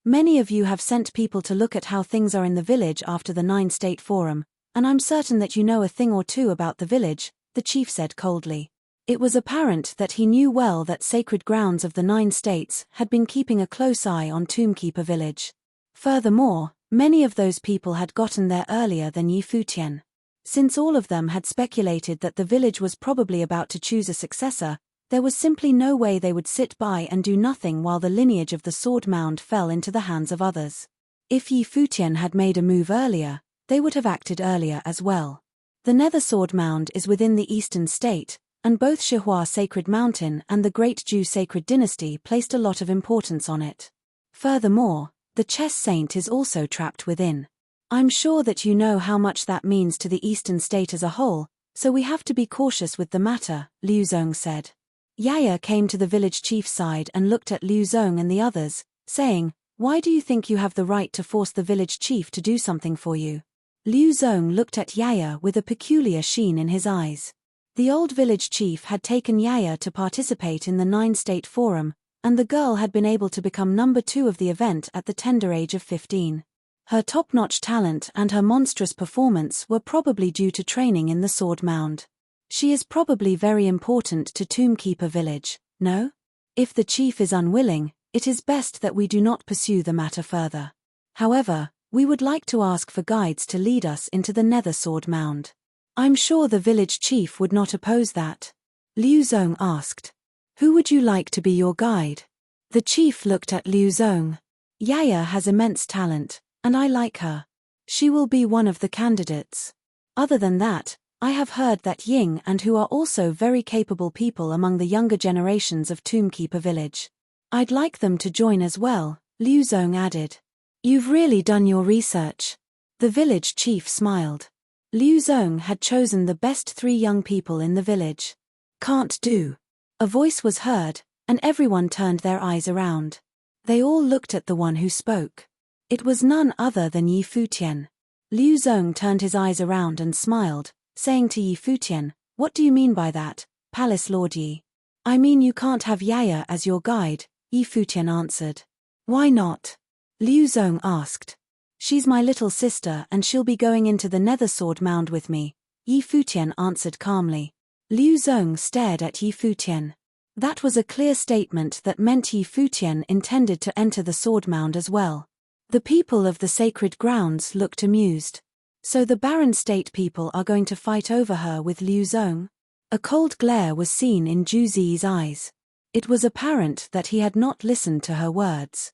Many of you have sent people to look at how things are in the village after the 9-state forum, and I'm certain that you know a thing or two about the village, the chief said coldly. It was apparent that he knew well that sacred grounds of the 9 states had been keeping a close eye on Tombkeeper village. Furthermore, many of those people had gotten there earlier than Yi Futian. Since all of them had speculated that the village was probably about to choose a successor, there was simply no way they would sit by and do nothing while the lineage of the sword mound fell into the hands of others. If Yi Futian had made a move earlier, they would have acted earlier as well. The Nether Sword Mound is within the eastern state, and both Shihua Sacred Mountain and the Great Ju Sacred Dynasty placed a lot of importance on it. Furthermore, the chess saint is also trapped within. I'm sure that you know how much that means to the eastern state as a whole, so we have to be cautious with the matter, Liu Zong said. Yaya came to the village chief's side and looked at Liu Zong and the others, saying, "Why do you think you have the right to force the village chief to do something for you?" Liu Zong looked at Yaya with a peculiar sheen in his eyes. The old village chief had taken Yaya to participate in the 9-state forum, and the girl had been able to become number 2 of the event at the tender age of 15. Her top-notch talent and her monstrous performance were probably due to training in the sword mound. She is probably very important to Tombkeeper village, no? If the chief is unwilling, it is best that we do not pursue the matter further. However, we would like to ask for guides to lead us into the Nether Sword Mound. I'm sure the village chief would not oppose that. Liu Zong asked. Who would you like to be your guide? The chief looked at Liu Zong. Yaya has immense talent, and I like her. She will be one of the candidates. Other than that, I have heard that Ying and who are also very capable people among the younger generations of Tombkeeper village. I'd like them to join as well, Liu Zong added. You've really done your research. The village chief smiled. Liu Zong had chosen the best 3 young people in the village. Can't do. A voice was heard, and everyone turned their eyes around. They all looked at the one who spoke. It was none other than Yi Futian. Liu Zong turned his eyes around and smiled, saying to Yi Futian, "What do you mean by that, Palace Lord Yi?" "I mean you can't have Yaya as your guide," Yi Futian answered. "Why not?" Liu Zong asked. "She's my little sister and she'll be going into the Nether Sword Mound with me," Yi Futian answered calmly. Liu Zong stared at Yi Futian. That was a clear statement that meant Yi Futian intended to enter the sword mound as well. The people of the sacred grounds looked amused. So the Barren State people are going to fight over her with Liu Zong? A cold glare was seen in Ju Zi's eyes. It was apparent that he had not listened to her words.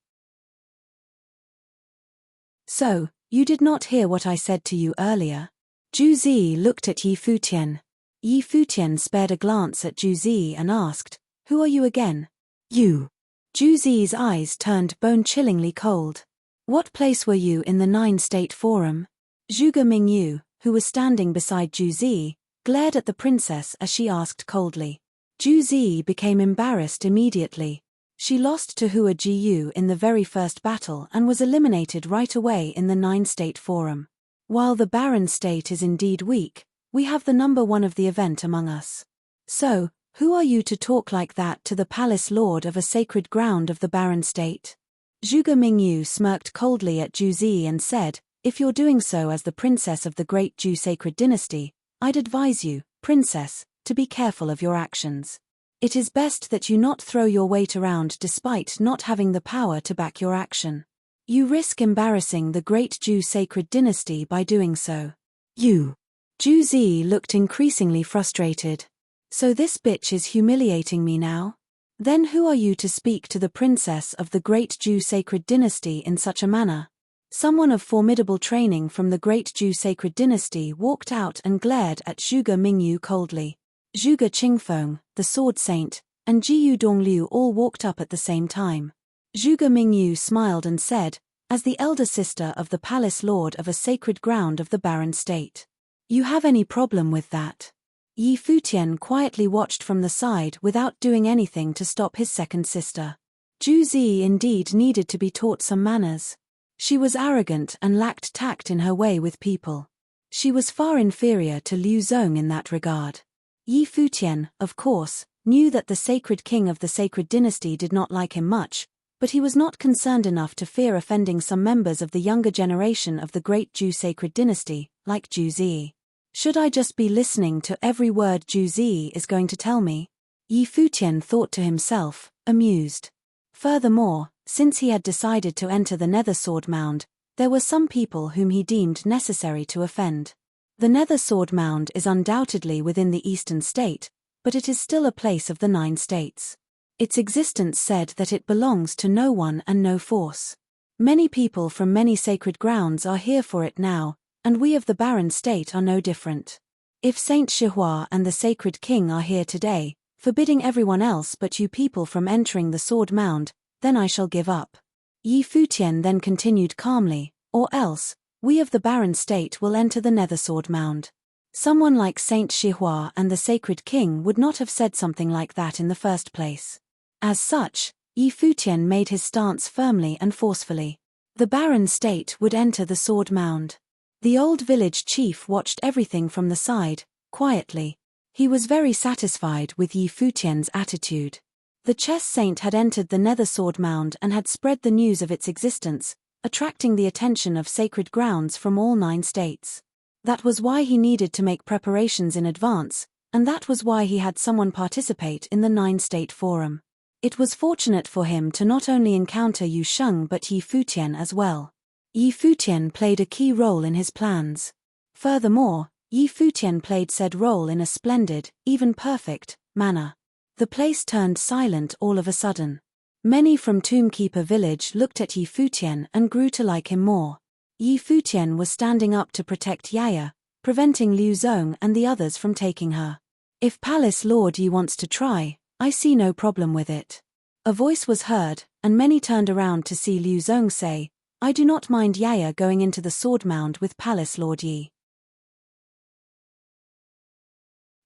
"So, you did not hear what I said to you earlier?" Zhu Zi looked at Yi Futian. Yi Futian spared a glance at Zhu Zi and asked, "Who are you again?" "You." Zhu Zi's eyes turned bone-chillingly cold. "What place were you in the Nine-State Forum?" Zhuge Mingyu, who was standing beside Zhu Zi, glared at the princess as she asked coldly. Zhu Zi became embarrassed immediately. She lost to Hua Jiyu in the very first battle and was eliminated right away in the Nine-State Forum. While the Barren State is indeed weak, we have the number one of the event among us. So, who are you to talk like that to the palace lord of a sacred ground of the Barren State? Zhuge Mingyu smirked coldly at Zhu Zi and said, "If you're doing so as the princess of the great Zhu sacred dynasty, I'd advise you, princess, to be careful of your actions. It is best that you not throw your weight around despite not having the power to back your action. You risk embarrassing the great Zhu sacred dynasty by doing so." "You." Zhu Zi looked increasingly frustrated. "So this bitch is humiliating me now? Then who are you to speak to the princess of the great Zhu sacred dynasty in such a manner?" Someone of formidable training from the great Zhu sacred dynasty walked out and glared at Zhuge Mingyu coldly. Zhuge Qingfeng, the sword saint, and Jiyu Dongliu all walked up at the same time. Zhuge Mingyu smiled and said, "As the elder sister of the palace lord of a sacred ground of the Barren State. You have any problem with that?" Yi Futian quietly watched from the side without doing anything to stop his second sister. Zhu Zi indeed needed to be taught some manners. She was arrogant and lacked tact in her way with people. She was far inferior to Liu Zong in that regard. Yi Futian, of course, knew that the sacred king of the sacred dynasty did not like him much, but he was not concerned enough to fear offending some members of the younger generation of the great Zhu sacred dynasty, like Zhu Zi. Should I just be listening to every word Zhu Zi is going to tell me? Yi Futian thought to himself, amused. Furthermore, since he had decided to enter the Nether Sword Mound, there were some people whom he deemed necessary to offend. The Nether Sword Mound is undoubtedly within the Eastern State, but it is still a place of the 9 states. Its existence said that it belongs to no one and no force. Many people from many sacred grounds are here for it now, and we of the Barren State are no different. If Saint Shihua and the Sacred King are here today, forbidding everyone else but you people from entering the Sword Mound, then I shall give up." Yi Futian then continued calmly, "Or else, we of the Barren State will enter the Nether Sword Mound." Someone like Saint Shihua and the Sacred King would not have said something like that in the first place. As such, Yi Futian made his stance firmly and forcefully. The Barren State would enter the Sword Mound. The old village chief watched everything from the side, quietly. He was very satisfied with Yi Futian's attitude. The chess saint had entered the Nether Sword Mound and had spread the news of its existence, attracting the attention of sacred grounds from all 9 states. That was why he needed to make preparations in advance, and that was why he had someone participate in the 9-state forum. It was fortunate for him to not only encounter Yu Sheng but Yi Futian as well. Yi Futian played a key role in his plans. Furthermore, Yi Futian played said role in a splendid, even perfect, manner. The place turned silent all of a sudden. Many from Tombkeeper village looked at Yi Futian and grew to like him more. Yi Futian was standing up to protect Yaya, preventing Liu Zong and the others from taking her. "If Palace Lord Yi wants to try, I see no problem with it." A voice was heard, and many turned around to see Liu Zong say, "I do not mind Yaya going into the sword mound with Palace Lord Yi.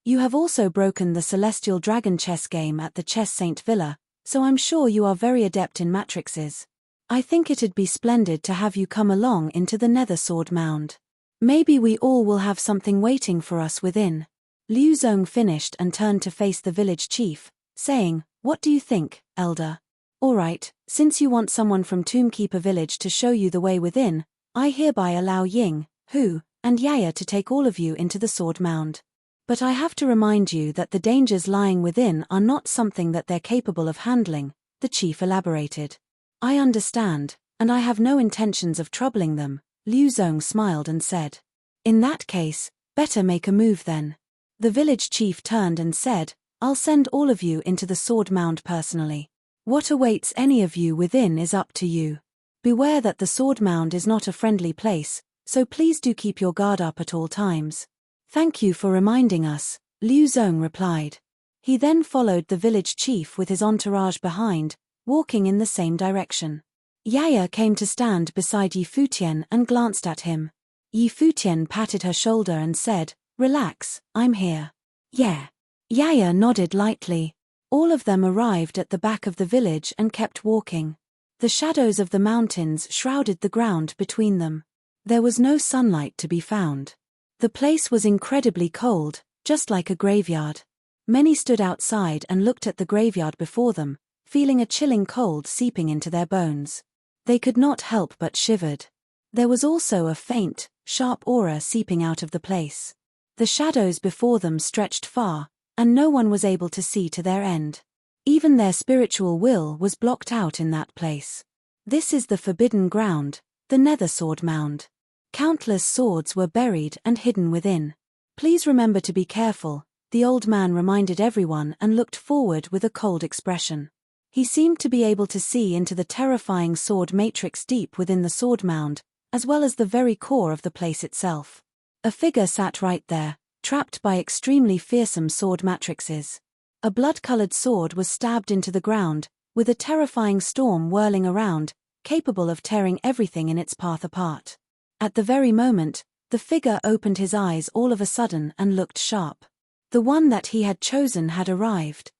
You have also broken the Celestial Dragon chess game at the Chess Saint Villa, so I'm sure you are very adept in matrices. I think it'd be splendid to have you come along into the Nether Sword Mound. Maybe we all will have something waiting for us within." Liu Zong finished and turned to face the village chief, saying, "What do you think, elder? Alright, since you want someone from Tombkeeper village to show you the way within, I hereby allow Ying, Hu, and Yaya to take all of you into the sword mound. But I have to remind you that the dangers lying within are not something that they're capable of handling," the chief elaborated. "I understand, and I have no intentions of troubling them," Liu Zong smiled and said. "In that case, better make a move then." The village chief turned and said, "I'll send all of you into the sword mound personally. What awaits any of you within is up to you. Beware that the sword mound is not a friendly place, so please do keep your guard up at all times. Thank you for reminding us, Liu Zong replied. He then followed the village chief with his entourage behind, walking in the same direction. Yaya came to stand beside Yi Futian and glanced at him. Yi Futian patted her shoulder and said, "Relax, I'm here." "Yeah." Yaya nodded lightly. All of them arrived at the back of the village and kept walking. The shadows of the mountains shrouded the ground between them. There was no sunlight to be found. The place was incredibly cold, just like a graveyard. Many stood outside and looked at the graveyard before them, feeling a chilling cold seeping into their bones. They could not help but shivered. There was also a faint, sharp aura seeping out of the place. The shadows before them stretched far, and no one was able to see to their end. Even their spiritual will was blocked out in that place. This is the forbidden ground, the Nether Sword Mound. Countless swords were buried and hidden within. Please remember to be careful, the old man reminded everyone and looked forward with a cold expression. He seemed to be able to see into the terrifying sword matrix deep within the sword mound, as well as the very core of the place itself. A figure sat right there, trapped by extremely fearsome sword matrices. A blood-colored sword was stabbed into the ground, with a terrifying storm whirling around, capable of tearing everything in its path apart. At the very moment, the figure opened his eyes all of a sudden and looked sharp. The one that he had chosen had arrived.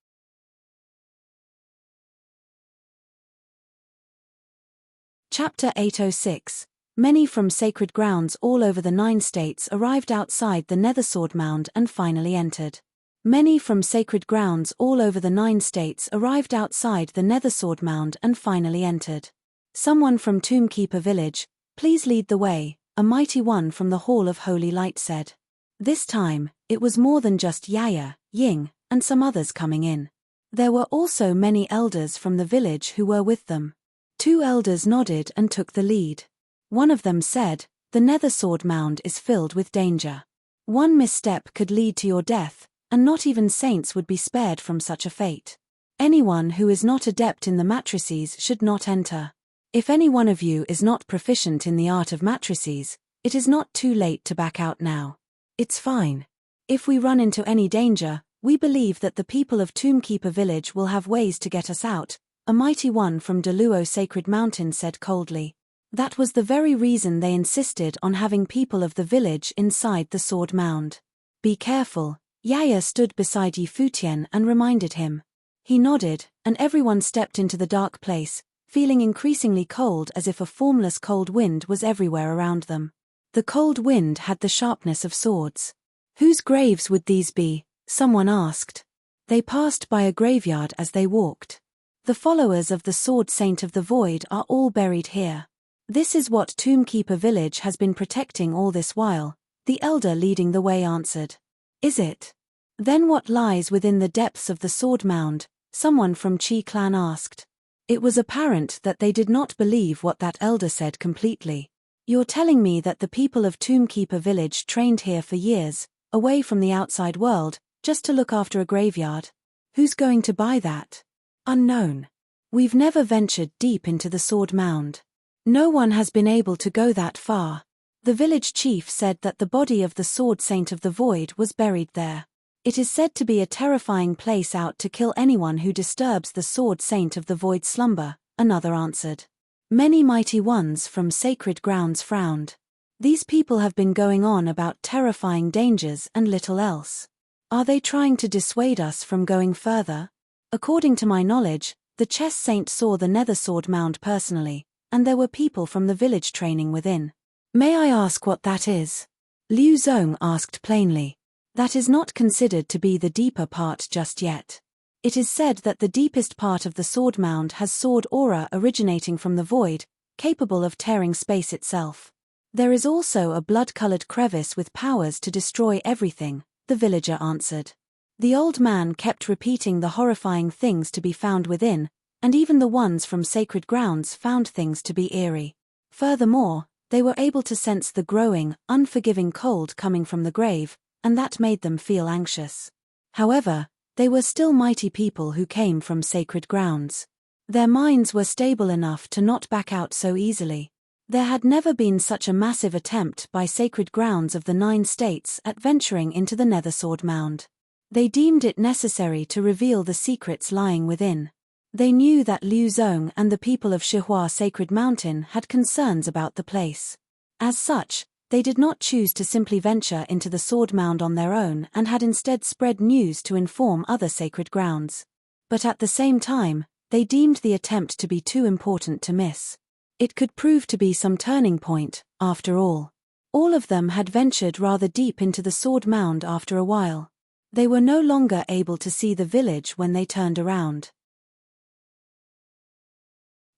Chapter 806. Many from sacred grounds all over the 9 states arrived outside the Nethersword Mound and finally entered. Many from sacred grounds all over the 9 states arrived outside the Nethersword Mound and finally entered. Someone from Tombkeeper Village, please lead the way, a mighty one from the Hall of Holy Light said. This time, it was more than just Yaya, Ying, and some others coming in. There were also many elders from the village who were with them. 2 elders nodded and took the lead. One of them said, "The Nethersword Mound is filled with danger. One misstep could lead to your death, and not even saints would be spared from such a fate. Anyone who is not adept in the matrices should not enter. If any one of you is not proficient in the art of matrices, it is not too late to back out now. It's fine. If we run into any danger, we believe that the people of Tombkeeper Village will have ways to get us out," a mighty one from Deluo Sacred Mountain said coldly. That was the very reason they insisted on having people of the village inside the sword mound. "Be careful," Yaya stood beside Yi Futian and reminded him. He nodded, and everyone stepped into the dark place, feeling increasingly cold as if a formless cold wind was everywhere around them. The cold wind had the sharpness of swords. "Whose graves would these be?" someone asked. They passed by a graveyard as they walked. "The followers of the Sword Saint of the Void are all buried here. This is what Tombkeeper Village has been protecting all this while," the elder leading the way answered. "Is it? Then what lies within the depths of the sword mound?" someone from Chi clan asked. It was apparent that they did not believe what that elder said completely. "You're telling me that the people of Tombkeeper Village trained here for years, away from the outside world, just to look after a graveyard? Who's going to buy that? Unknown. We've never ventured deep into the sword mound. No one has been able to go that far." The village chief said that the body of the Sword Saint of the Void was buried there. "It is said to be a terrifying place out to kill anyone who disturbs the Sword Saint of the Void slumber," another answered. Many mighty ones from sacred grounds frowned. These people have been going on about terrifying dangers and little else. Are they trying to dissuade us from going further? According to my knowledge, the Chess Saint saw the Nethersword Mound personally, and there were people from the village training within. "May I ask what that is?" Liu Zong asked plainly. "That is not considered to be the deeper part just yet. It is said that the deepest part of the sword mound has sword aura originating from the void, capable of tearing space itself. There is also a blood-colored crevice with powers to destroy everything," the villager answered. The old man kept repeating the horrifying things to be found within, and even the ones from sacred grounds found things to be eerie. Furthermore, they were able to sense the growing, unforgiving cold coming from the grave, and that made them feel anxious. However, they were still mighty people who came from sacred grounds. Their minds were stable enough to not back out so easily. There had never been such a massive attempt by sacred grounds of the 9 states at venturing into the Nethersword Mound. They deemed it necessary to reveal the secrets lying within. They knew that Liu Zong and the people of Shihua Sacred Mountain had concerns about the place. As such, they did not choose to simply venture into the Sword Mound on their own and had instead spread news to inform other sacred grounds. But at the same time, they deemed the attempt to be too important to miss. It could prove to be some turning point, after all. All of them had ventured rather deep into the Sword Mound after a while. They were no longer able to see the village when they turned around.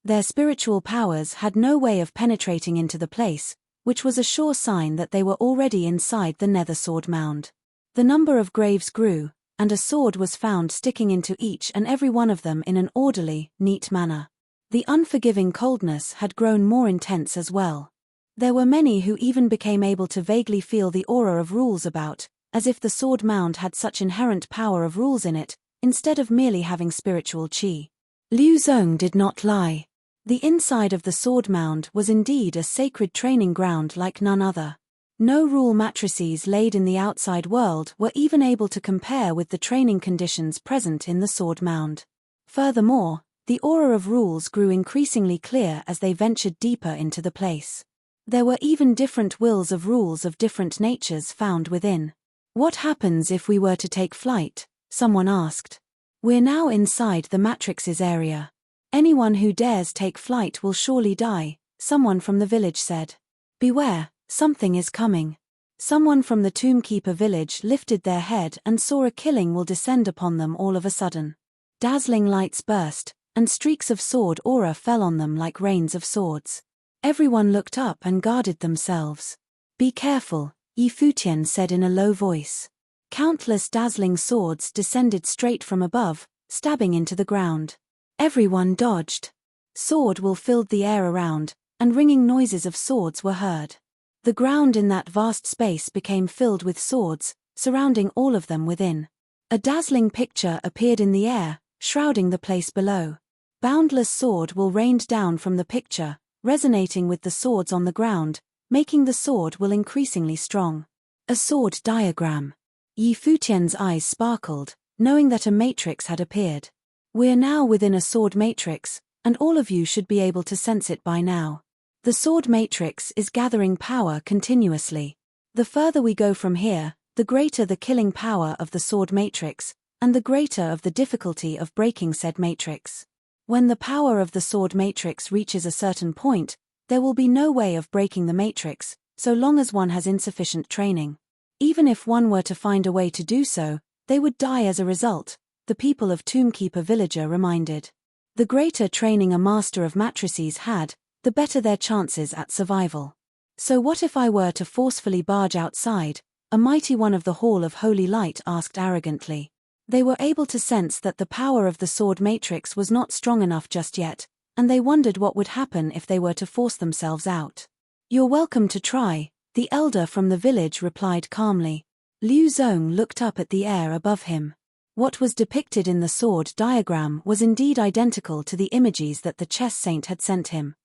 Their spiritual powers had no way of penetrating into the place, which was a sure sign that they were already inside the Nethersword Mound. The number of graves grew, and a sword was found sticking into each and every one of them in an orderly, neat manner. The unforgiving coldness had grown more intense as well. There were many who even became able to vaguely feel the aura of rules about, as if the sword mound had such inherent power of rules in it, instead of merely having spiritual qi. Liu Zong did not lie. The inside of the sword mound was indeed a sacred training ground like none other. No rule matrices laid in the outside world were even able to compare with the training conditions present in the sword mound. Furthermore, the aura of rules grew increasingly clear as they ventured deeper into the place. There were even different wills of rules of different natures found within. What happens if we were to take flight? Someone asked. We're now inside the Matrix's area. Anyone who dares take flight will surely die, someone from the village said. Beware, something is coming. Someone from the Tombkeeper village lifted their head and saw a killing will descend upon them all of a sudden. Dazzling lights burst, and streaks of sword aura fell on them like rains of swords. Everyone looked up and guarded themselves. Be careful, Futian said in a low voice. Countless dazzling swords descended straight from above, stabbing into the ground. Everyone dodged. Sword will filled the air around, and ringing noises of swords were heard. The ground in that vast space became filled with swords, surrounding all of them within. A dazzling picture appeared in the air, shrouding the place below. Boundless sword will rained down from the picture, resonating with the swords on the ground, making the sword will increasingly strong. A sword diagram. Futian's eyes sparkled, knowing that a matrix had appeared. We're now within a sword matrix, and all of you should be able to sense it by now. The sword matrix is gathering power continuously. The further we go from here, the greater the killing power of the sword matrix, and the greater of the difficulty of breaking said matrix. When the power of the sword matrix reaches a certain point, there will be no way of breaking the matrix, so long as one has insufficient training. Even if one were to find a way to do so, they would die as a result, the people of Tombkeeper Villager reminded. The greater training a master of matrices had, the better their chances at survival. So what if I were to forcefully barge outside? A mighty one of the Hall of Holy Light asked arrogantly. They were able to sense that the power of the sword matrix was not strong enough just yet, and they wondered what would happen if they were to force themselves out. You're welcome to try, the elder from the village replied calmly. Liu Zong looked up at the air above him. What was depicted in the sword diagram was indeed identical to the images that the chess saint had sent him.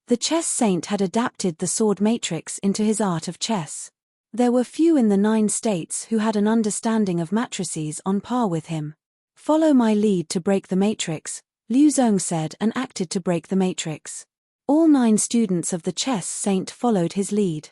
The chess saint had adapted the sword matrix into his art of chess. There were few in the 9 states who had an understanding of matrices on par with him. Follow my lead to break the matrix, Liu Zong said and acted to break the matrix. All 9 students of the chess saint followed his lead.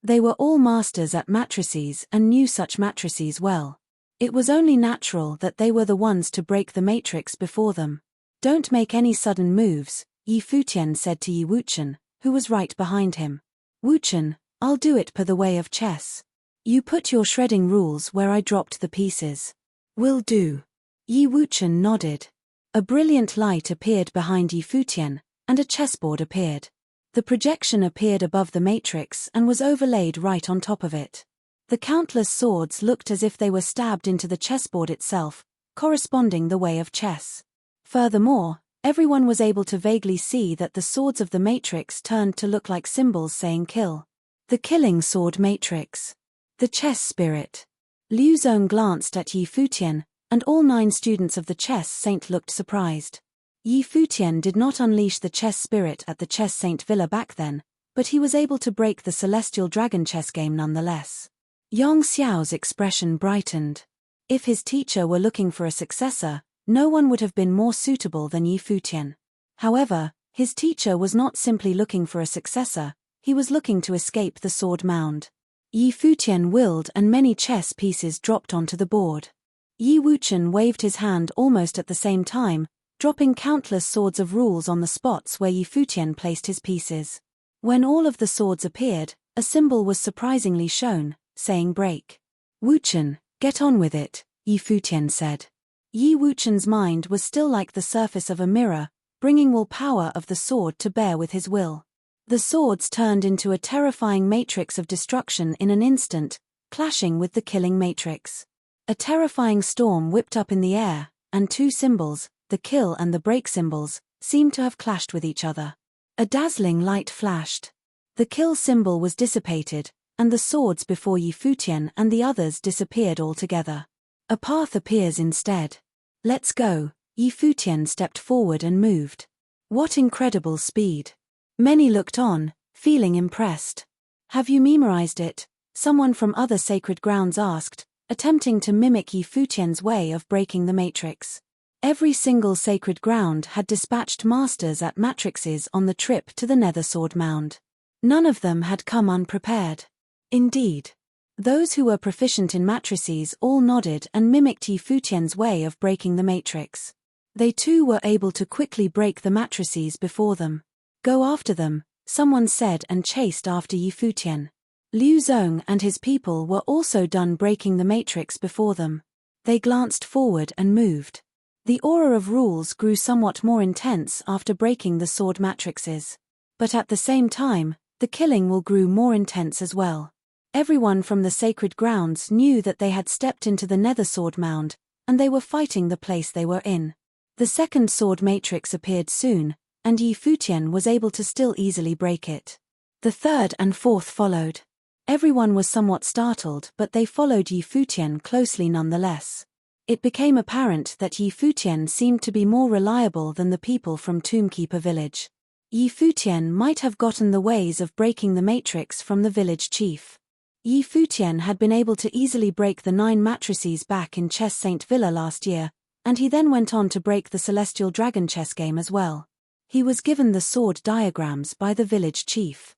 They were all masters at matrices and knew such matrices well. It was only natural that they were the ones to break the matrix before them. Don't make any sudden moves, Futian said to Wuchen, who was right behind him. Wuchen, I'll do it per the way of chess. You put your shredding rules where I dropped the pieces. Will do. Wuchen nodded. A brilliant light appeared behind Futian, and a chessboard appeared. The projection appeared above the matrix and was overlaid right on top of it. The countless swords looked as if they were stabbed into the chessboard itself, corresponding the way of chess. Furthermore, everyone was able to vaguely see that the swords of the matrix turned to look like symbols saying kill. The killing sword matrix. The chess spirit. Liu Zong glanced at Futian, and all 9 students of the chess saint looked surprised. Yi Futian did not unleash the chess spirit at the chess Saint Villa back then, but he was able to break the celestial dragon chess game nonetheless. Yang Xiao's expression brightened. If his teacher were looking for a successor, no one would have been more suitable than Yi Futian. However, his teacher was not simply looking for a successor, he was looking to escape the sword mound. Yi Futian willed and many chess pieces dropped onto the board. Yi Wuchen waved his hand almost at the same time, dropping countless swords of rules on the spots where Yi Futian placed his pieces. When all of the swords appeared, a symbol was surprisingly shown, saying break. Wuchen, get on with it, Yi Futian said. Yi Wuchen's mind was still like the surface of a mirror, bringing all power of the sword to bear with his will. The swords turned into a terrifying matrix of destruction in an instant, clashing with the killing matrix. A terrifying storm whipped up in the air, and two symbols, the kill and the break symbols, seemed to have clashed with each other. A dazzling light flashed. The kill symbol was dissipated, and the swords before Yi Futian and the others disappeared altogether. A path appears instead. Let's go, Yi Futian stepped forward and moved. What incredible speed! Many looked on, feeling impressed. Have you memorized it? Someone from other sacred grounds asked, attempting to mimic Yi Futian's way of breaking the matrix. Every single sacred ground had dispatched masters at matrices on the trip to the Nether Sword Mound. None of them had come unprepared. Indeed. Those who were proficient in matrices all nodded and mimicked Yi Futian's way of breaking the matrix. They too were able to quickly break the matrices before them. Go after them, someone said and chased after Yi Futian. Liu Zong and his people were also done breaking the matrix before them. They glanced forward and moved. The aura of rules grew somewhat more intense after breaking the sword matrices. But at the same time, the killing will grew more intense as well. Everyone from the sacred grounds knew that they had stepped into the Nether Sword Mound, and they were fighting the place they were in. The second sword matrix appeared soon, and Yi Futian was able to still easily break it. The third and fourth followed. Everyone was somewhat startled, but they followed Yi Futian closely nonetheless. It became apparent that Yi Futian seemed to be more reliable than the people from Tombkeeper village. Yi Futian might have gotten the ways of breaking the matrix from the village chief. Yi Futian had been able to easily break the 9 matrices back in Chess Saint Villa last year, and he then went on to break the Celestial Dragon chess game as well. He was given the sword diagrams by the village chief.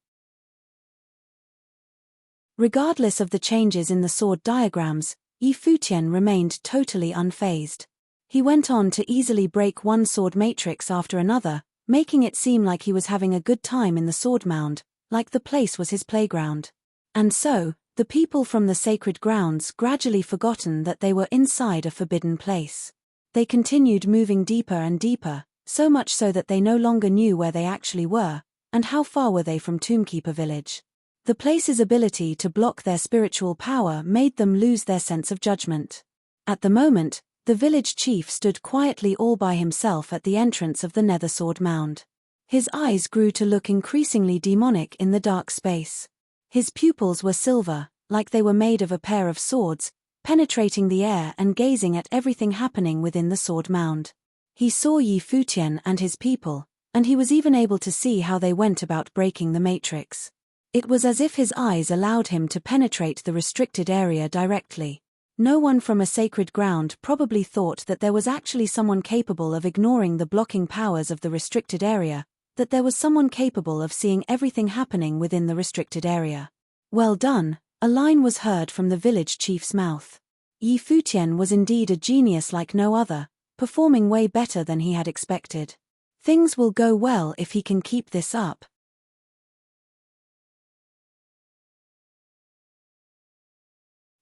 Regardless of the changes in the sword diagrams, Yi Futian remained totally unfazed. He went on to easily break one sword matrix after another, making it seem like he was having a good time in the sword mound, like the place was his playground. And so, the people from the sacred grounds gradually forgotten that they were inside a forbidden place. They continued moving deeper and deeper, so much so that they no longer knew where they actually were, and how far were they from Tombkeeper village. The place's ability to block their spiritual power made them lose their sense of judgment. At the moment, the village chief stood quietly all by himself at the entrance of the Nether Sword Mound. His eyes grew to look increasingly demonic in the dark space. His pupils were silver, like they were made of a pair of swords, penetrating the air and gazing at everything happening within the sword mound. He saw Yi Futian and his people, and he was even able to see how they went about breaking the matrix. It was as if his eyes allowed him to penetrate the restricted area directly. No one from a sacred ground probably thought that there was actually someone capable of ignoring the blocking powers of the restricted area, that there was someone capable of seeing everything happening within the restricted area. Well done, a line was heard from the village chief's mouth. Yi Futian was indeed a genius like no other, performing way better than he had expected. Things will go well if he can keep this up.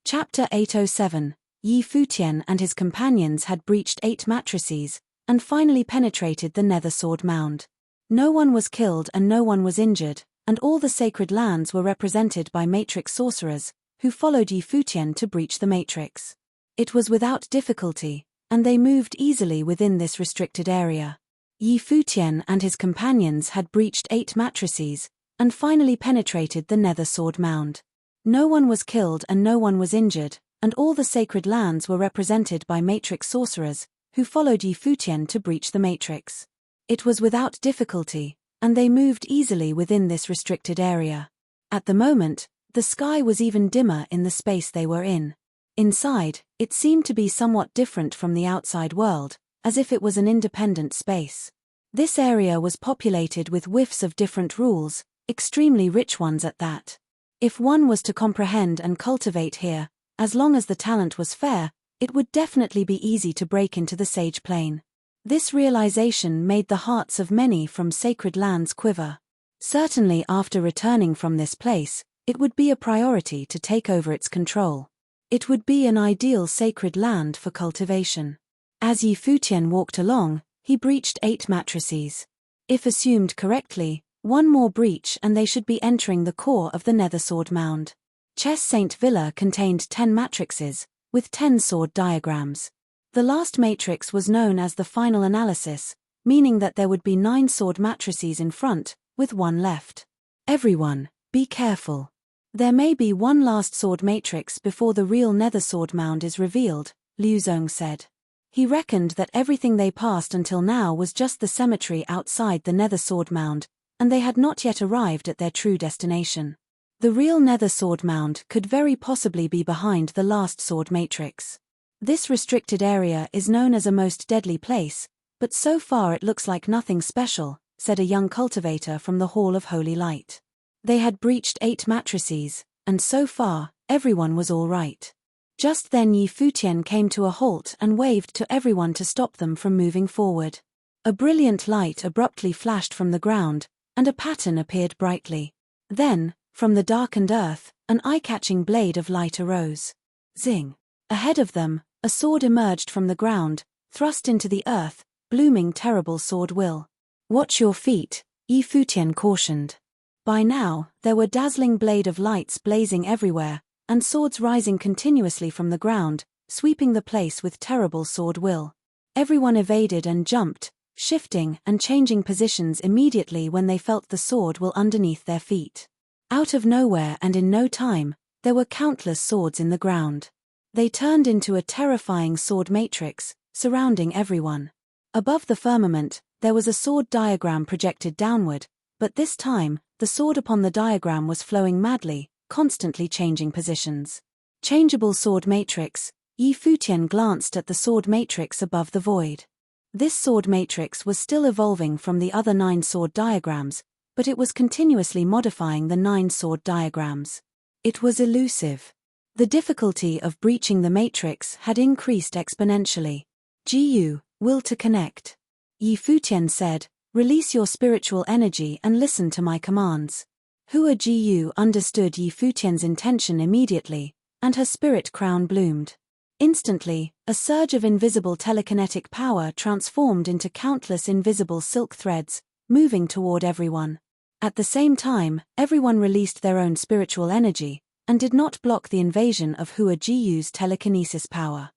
Chapter 807. Yi Futian and his companions had breached 8 matrices, and finally penetrated the Nether Sword Mound. No one was killed and no one was injured, and all the sacred lands were represented by matrix sorcerers, who followed Yi Futian to breach the matrix. It was without difficulty, and they moved easily within this restricted area. Yi Futian and his companions had breached 8 matrices, and finally penetrated the Nether Sword Mound. No one was killed and no one was injured, and all the sacred lands were represented by matrix sorcerers, who followed Yi Futian to breach the matrix. It was without difficulty, and they moved easily within this restricted area. At the moment, the sky was even dimmer in the space they were in. Inside, it seemed to be somewhat different from the outside world, as if it was an independent space. This area was populated with whiffs of different rules, extremely rich ones at that. If one was to comprehend and cultivate here, as long as the talent was fair, it would definitely be easy to break into the sage plane. This realization made the hearts of many from sacred lands quiver. Certainly after returning from this place, it would be a priority to take over its control. It would be an ideal sacred land for cultivation. As Yi Futian walked along, he breached 8 matrices. If assumed correctly, one more breach and they should be entering the core of the Nether Sword Mound. Chess Saint Villa contained 10 matrices, with 10 sword diagrams. The last matrix was known as the final analysis, meaning that there would be 9 sword matrices in front, with 1 left. Everyone, be careful. There may be one last sword matrix before the real Nether Sword Mound is revealed, Liu Zong said. He reckoned that everything they passed until now was just the cemetery outside the Nether Sword Mound, and they had not yet arrived at their true destination. The real Nether Sword Mound could very possibly be behind the last sword matrix. This restricted area is known as a most deadly place, but so far it looks like nothing special, said a young cultivator from the Hall of Holy Light. They had breached 8 matrices, and so far, everyone was all right. Just then Yi Futian came to a halt and waved to everyone to stop them from moving forward. A brilliant light abruptly flashed from the ground, and a pattern appeared brightly. Then, from the darkened earth, an eye-catching blade of light arose. Zing! Ahead of them, a sword emerged from the ground, thrust into the earth, blooming terrible sword will. Watch your feet, Yi Futian cautioned. By now, there were dazzling blade of lights blazing everywhere, and swords rising continuously from the ground, sweeping the place with terrible sword will. Everyone evaded and jumped, shifting and changing positions immediately when they felt the sword will underneath their feet. Out of nowhere and in no time, there were countless swords in the ground. They turned into a terrifying sword matrix, surrounding everyone. Above the firmament, there was a sword diagram projected downward, but this time, the sword upon the diagram was flowing madly, constantly changing positions. Changeable sword matrix. Yi Futian glanced at the sword matrix above the void. This sword matrix was still evolving from the other 9 sword diagrams, but it was continuously modifying the 9 sword diagrams. It was elusive. The difficulty of breaching the matrix had increased exponentially. Jiyu, will to connect. Yi Futian said, release your spiritual energy and listen to my commands. Hua Jiyu understood Yi Futian's intention immediately, and her spirit crown bloomed. Instantly, a surge of invisible telekinetic power transformed into countless invisible silk threads, moving toward everyone. At the same time, everyone released their own spiritual energy, and did not block the invasion of Hua Jiyu's telekinesis power.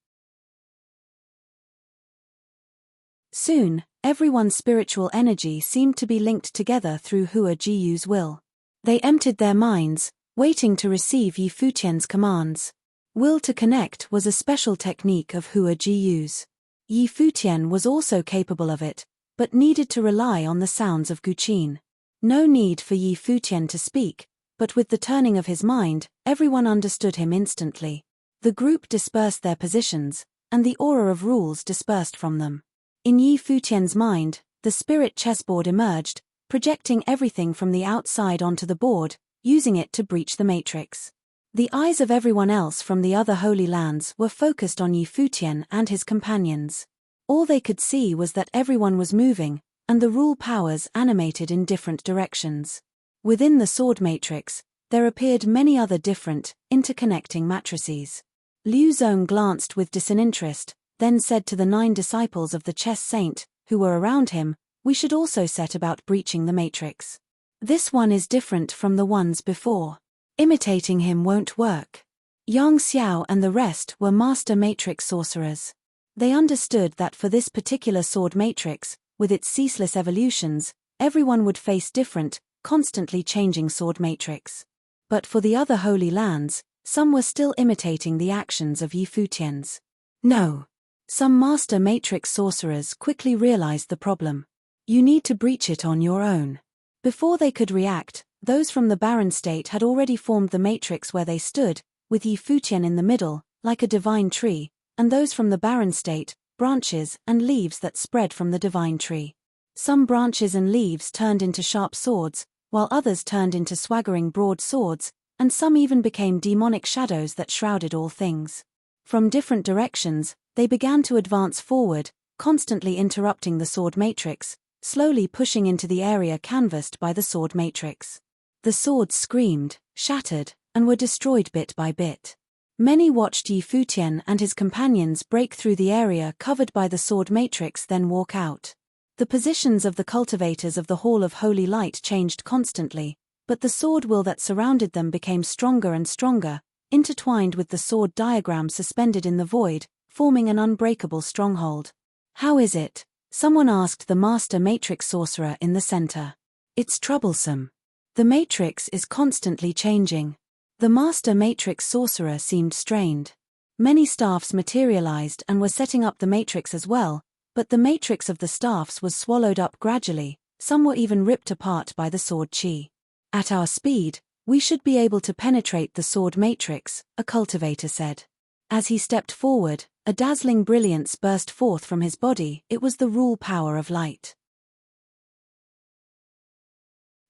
Soon, everyone's spiritual energy seemed to be linked together through Hua Jiyu's will. They emptied their minds, waiting to receive Yi Futian's commands. Will to connect was a special technique of Hua Jiyu's. Yi Futian was also capable of it, but needed to rely on the sounds of Guqin. No need for Yi Futian to speak, but with the turning of his mind, everyone understood him instantly. The group dispersed their positions, and the aura of rules dispersed from them. In Yi Futian's mind, the spirit chessboard emerged, projecting everything from the outside onto the board, using it to breach the matrix. The eyes of everyone else from the other holy lands were focused on Yi Futian and his companions. All they could see was that everyone was moving, and the rule powers animated in different directions. Within the sword matrix, there appeared many other different, interconnecting matrices. Liu Zong glanced with disinterest, then said to the 9 disciples of the chess saint, who were around him, we should also set about breaching the matrix. This one is different from the ones before. Imitating him won't work. Yang Xiao and the rest were master matrix sorcerers. They understood that for this particular sword matrix, with its ceaseless evolutions, everyone would face different, constantly changing sword matrix. But for the other holy lands, some were still imitating the actions of Yi Futian's. No. Some master matrix sorcerers quickly realized the problem. You need to breach it on your own. Before they could react, those from the barren state had already formed the matrix where they stood, with Futian in the middle, like a divine tree, and those from the barren state, branches and leaves that spread from the divine tree. Some branches and leaves turned into sharp swords, while others turned into swaggering broad swords, and some even became demonic shadows that shrouded all things. From different directions, they began to advance forward, constantly interrupting the sword matrix, slowly pushing into the area canvassed by the sword matrix. The swords screamed, shattered, and were destroyed bit by bit. Many watched Futian and his companions break through the area covered by the sword matrix, then walk out. The positions of the cultivators of the Hall of Holy Light changed constantly, but the sword will that surrounded them became stronger and stronger, intertwined with the sword diagram suspended in the void, forming an unbreakable stronghold. How is it? Someone asked the master matrix sorcerer in the center. It's troublesome. The matrix is constantly changing. The master matrix sorcerer seemed strained. Many staffs materialized and were setting up the matrix as well, but the matrix of the staffs was swallowed up gradually, some were even ripped apart by the sword chi. At our speed, we should be able to penetrate the sword matrix, a cultivator said. As he stepped forward, a dazzling brilliance burst forth from his body. It was the rule power of light.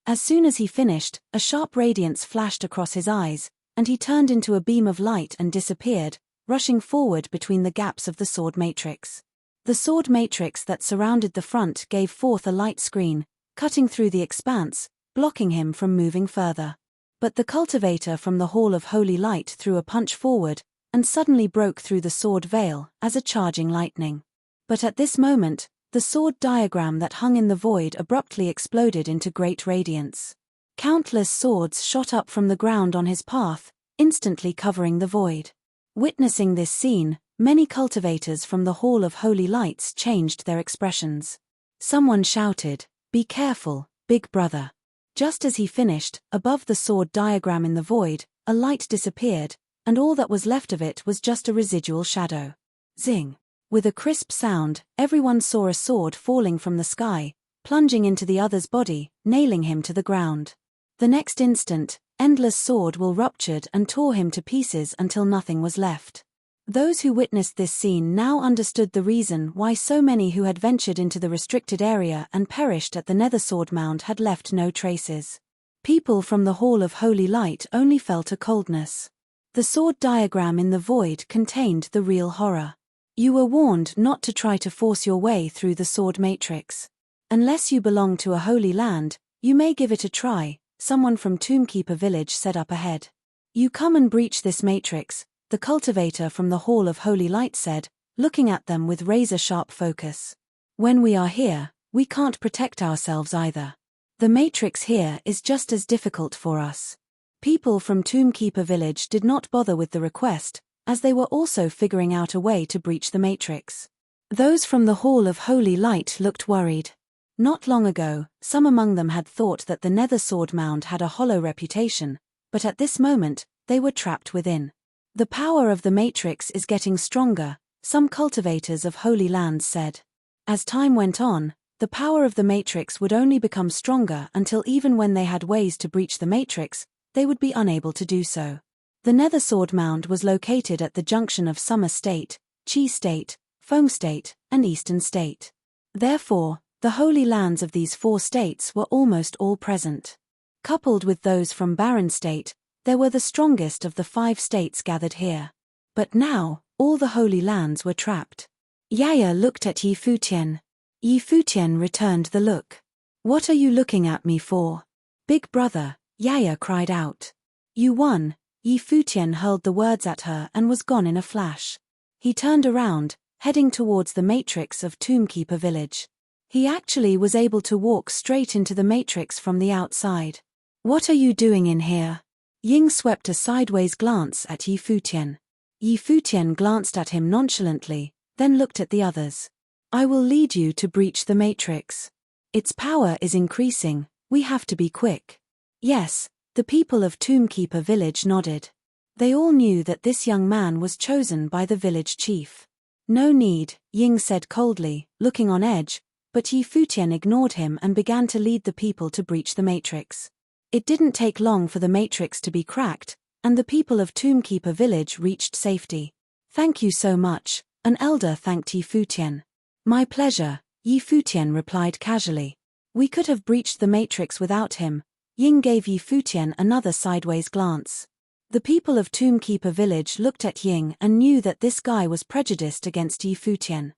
As soon as he finished, a sharp radiance flashed across his eyes, and he turned into a beam of light and disappeared, rushing forward between the gaps of the sword matrix. The sword matrix that surrounded the front gave forth a light screen, cutting through the expanse, blocking him from moving further. But the cultivator from the Hall of Holy Light threw a punch forward, and suddenly broke through the sword veil, as a charging lightning. But at this moment, the sword diagram that hung in the void abruptly exploded into great radiance. Countless swords shot up from the ground on his path, instantly covering the void. Witnessing this scene, many cultivators from the Hall of Holy Lights changed their expressions. Someone shouted, "Be careful, big brother." Just as he finished, above the sword diagram in the void, a light disappeared, and all that was left of it was just a residual shadow. Zing! With a crisp sound, everyone saw a sword falling from the sky, plunging into the other's body, nailing him to the ground. The next instant, endless sword will ruptured and tore him to pieces until nothing was left. Those who witnessed this scene now understood the reason why so many who had ventured into the restricted area and perished at the Nether Sword Mound had left no traces. People from the Hall of Holy Light only felt a coldness. The sword diagram in the void contained the real horror. You were warned not to try to force your way through the sword matrix. Unless you belong to a holy land, you may give it a try, someone from Tombkeeper Village said up ahead. You come and breach this matrix, the cultivator from the Hall of Holy Light said, looking at them with razor-sharp focus. When we are here, we can't protect ourselves either. The matrix here is just as difficult for us. People from Tombkeeper Village did not bother with the request, as they were also figuring out a way to breach the matrix. Those from the Hall of Holy Light looked worried. Not long ago, some among them had thought that the Nether Sword Mound had a hollow reputation, but at this moment, they were trapped within. The power of the matrix is getting stronger, some cultivators of holy lands said. As time went on, the power of the matrix would only become stronger until even when they had ways to breach the matrix, they would be unable to do so. The Nether Sword Mound was located at the junction of Summer State, Chi State, Foam State, and Eastern State. Therefore, the holy lands of these four states were almost all present. Coupled with those from Barren State, there were the strongest of the 5 states gathered here. But now, all the holy lands were trapped. Yaya looked at Futian. Futian returned the look. "What are you looking at me for?" "Big brother," Yaya cried out. "You won." Futian hurled the words at her and was gone in a flash. He turned around, heading towards the matrix of Tombkeeper Village. He actually was able to walk straight into the matrix from the outside. "What are you doing in here?" Ying swept a sideways glance at Futian. Futian glanced at him nonchalantly, then looked at the others. "I will lead you to breach the matrix. Its power is increasing, we have to be quick." Yes, the people of Tombkeeper Village nodded. They all knew that this young man was chosen by the village chief. "No need," Ying said coldly, looking on edge, But Yi Futian ignored him and began to lead the people to breach the matrix. It didn't take long for the matrix to be cracked, and the people of Tombkeeper village reached safety. "Thank you so much," an elder thanked Yi Futian. "My pleasure," Yi Futian replied casually. "We could have breached the matrix without him." Ying gave Yi Futian another sideways glance. The people of Tombkeeper village looked at Ying and knew that this guy was prejudiced against Yi Futian.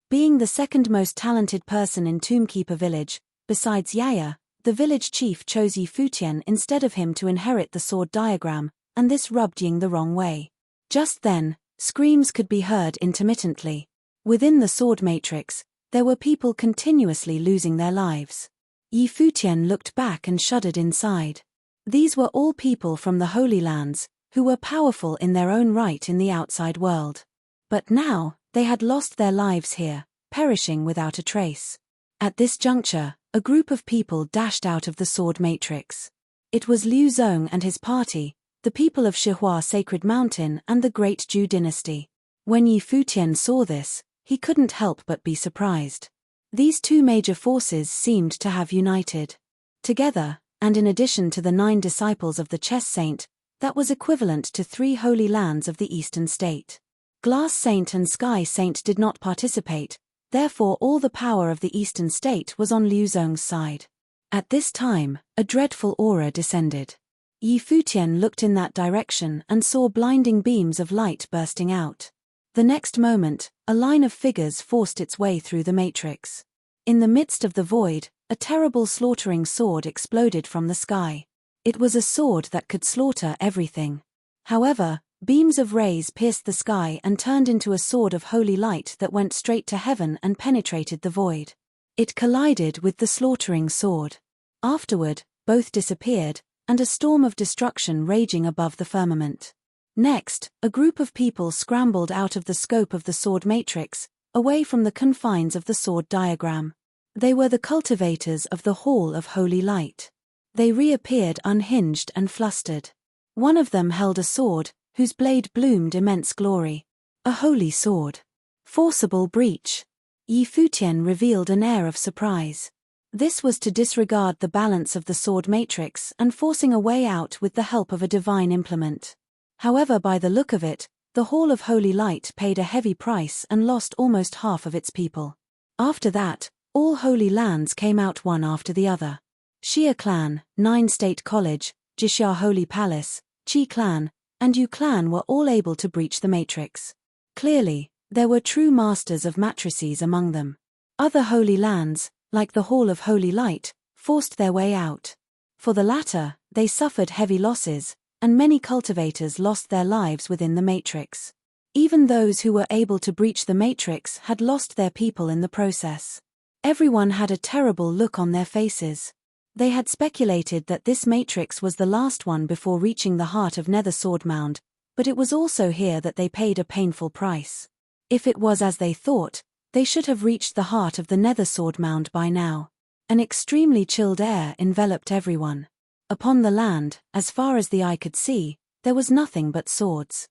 Being the second most talented person in Tombkeeper village, besides Yaya, the village chief chose Yi Futian instead of him to inherit the sword diagram, and this rubbed Ying the wrong way. Just then, screams could be heard intermittently. Within the sword matrix, there were people continuously losing their lives. Yi Futian looked back and shuddered inside. These were all people from the Holy Lands, who were powerful in their own right in the outside world. But now, they had lost their lives here, perishing without a trace. At this juncture, a group of people dashed out of the sword matrix. It was Liu Zong and his party, the people of Shihua Sacred Mountain and the Great Zhou dynasty. When Yi Futian saw this, he couldn't help but be surprised. These two major forces seemed to have united. Together, and in addition to the 9 disciples of the Chess Saint, that was equivalent to 3 holy lands of the Eastern State. Glass Saint and Sky Saint did not participate, therefore all the power of the Eastern State was on Liu Zong's side. At this time, a dreadful aura descended. Yi Futian looked in that direction and saw blinding beams of light bursting out. The next moment, a line of figures forced its way through the matrix. In the midst of the void, a terrible slaughtering sword exploded from the sky. It was a sword that could slaughter everything. However, beams of rays pierced the sky and turned into a sword of holy light that went straight to heaven and penetrated the void. It collided with the slaughtering sword. Afterward, both disappeared, and a storm of destruction raging above the firmament. Next, a group of people scrambled out of the scope of the sword matrix, away from the confines of the sword diagram. They were the cultivators of the Hall of Holy Light. They reappeared unhinged and flustered. One of them held a sword, whose blade bloomed immense glory. A holy sword. Forcible breach. Yi Futian revealed an air of surprise. This was to disregard the balance of the sword matrix and forcing a way out with the help of a divine implement. However, by the look of it, the Hall of Holy Light paid a heavy price and lost almost half of its people. After that, all holy lands came out one after the other. Xia Clan, 9 State College, Jixia Holy Palace, Qi Clan, and Yu Clan were all able to breach the matrix. Clearly, there were true masters of matrices among them. Other holy lands, like the Hall of Holy Light, forced their way out. For the latter, they suffered heavy losses, and many cultivators lost their lives within the matrix. Even those who were able to breach the matrix had lost their people in the process. Everyone had a terrible look on their faces. They had speculated that this matrix was the last one before reaching the heart of Nether Sword Mound, but it was also here that they paid a painful price. If it was as they thought, they should have reached the heart of the Nether Sword Mound by now. An extremely chilled air enveloped everyone. Upon the land, as far as the eye could see, there was nothing but swords.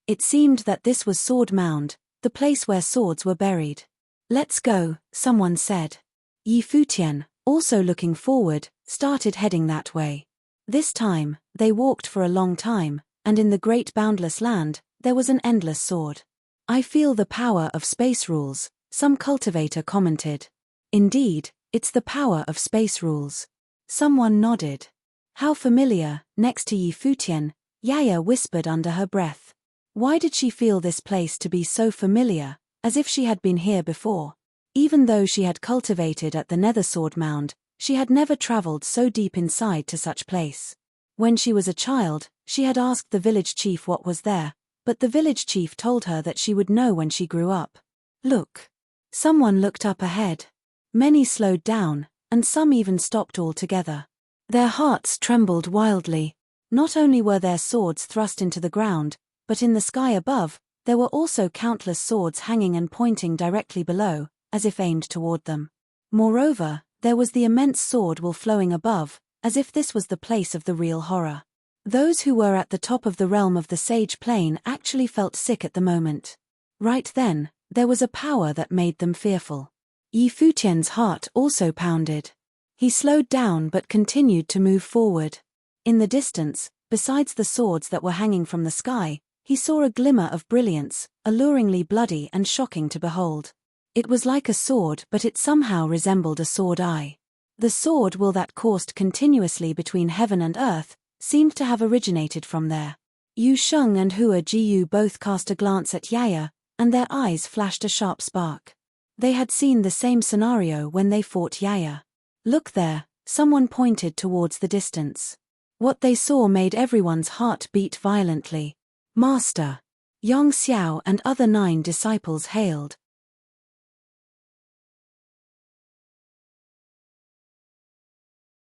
It seemed that this was Sword Mound, the place where swords were buried. "Let's go," someone said. Yi Futian, also looking forward, started heading that way. This time, they walked for a long time, and in the great boundless land, there was an endless sword. "I feel the power of space rules," some cultivator commented. "Indeed, it's the power of space rules." Someone nodded. "How familiar," next to Yi Futian, Yaya whispered under her breath. Why did she feel this place to be so familiar, as if she had been here before? Even though she had cultivated at the Nether Sword Mound, she had never traveled so deep inside to such place. When she was a child, she had asked the village chief what was there, but the village chief told her that she would know when she grew up. Look. Someone looked up ahead. Many slowed down, and some even stopped altogether. Their hearts trembled wildly. Not only were their swords thrust into the ground, but in the sky above, there were also countless swords hanging and pointing directly below, as if aimed toward them. Moreover, there was the immense sword wall flowing above, as if this was the place of the real horror. Those who were at the top of the realm of the Sage Plane actually felt sick at the moment. Right then, there was a power that made them fearful. Futian's heart also pounded. He slowed down but continued to move forward. In the distance, besides the swords that were hanging from the sky, he saw a glimmer of brilliance, alluringly bloody and shocking to behold. It was like a sword, but it somehow resembled a sword eye. The sword will that coursed continuously between heaven and earth seemed to have originated from there. Yu Sheng and Hua Jiu both cast a glance at Yaya, and their eyes flashed a sharp spark. They had seen the same scenario when they fought Yaya. Look there, someone pointed towards the distance. What they saw made everyone's heart beat violently. Master! Yang Xiao and other 9 disciples hailed.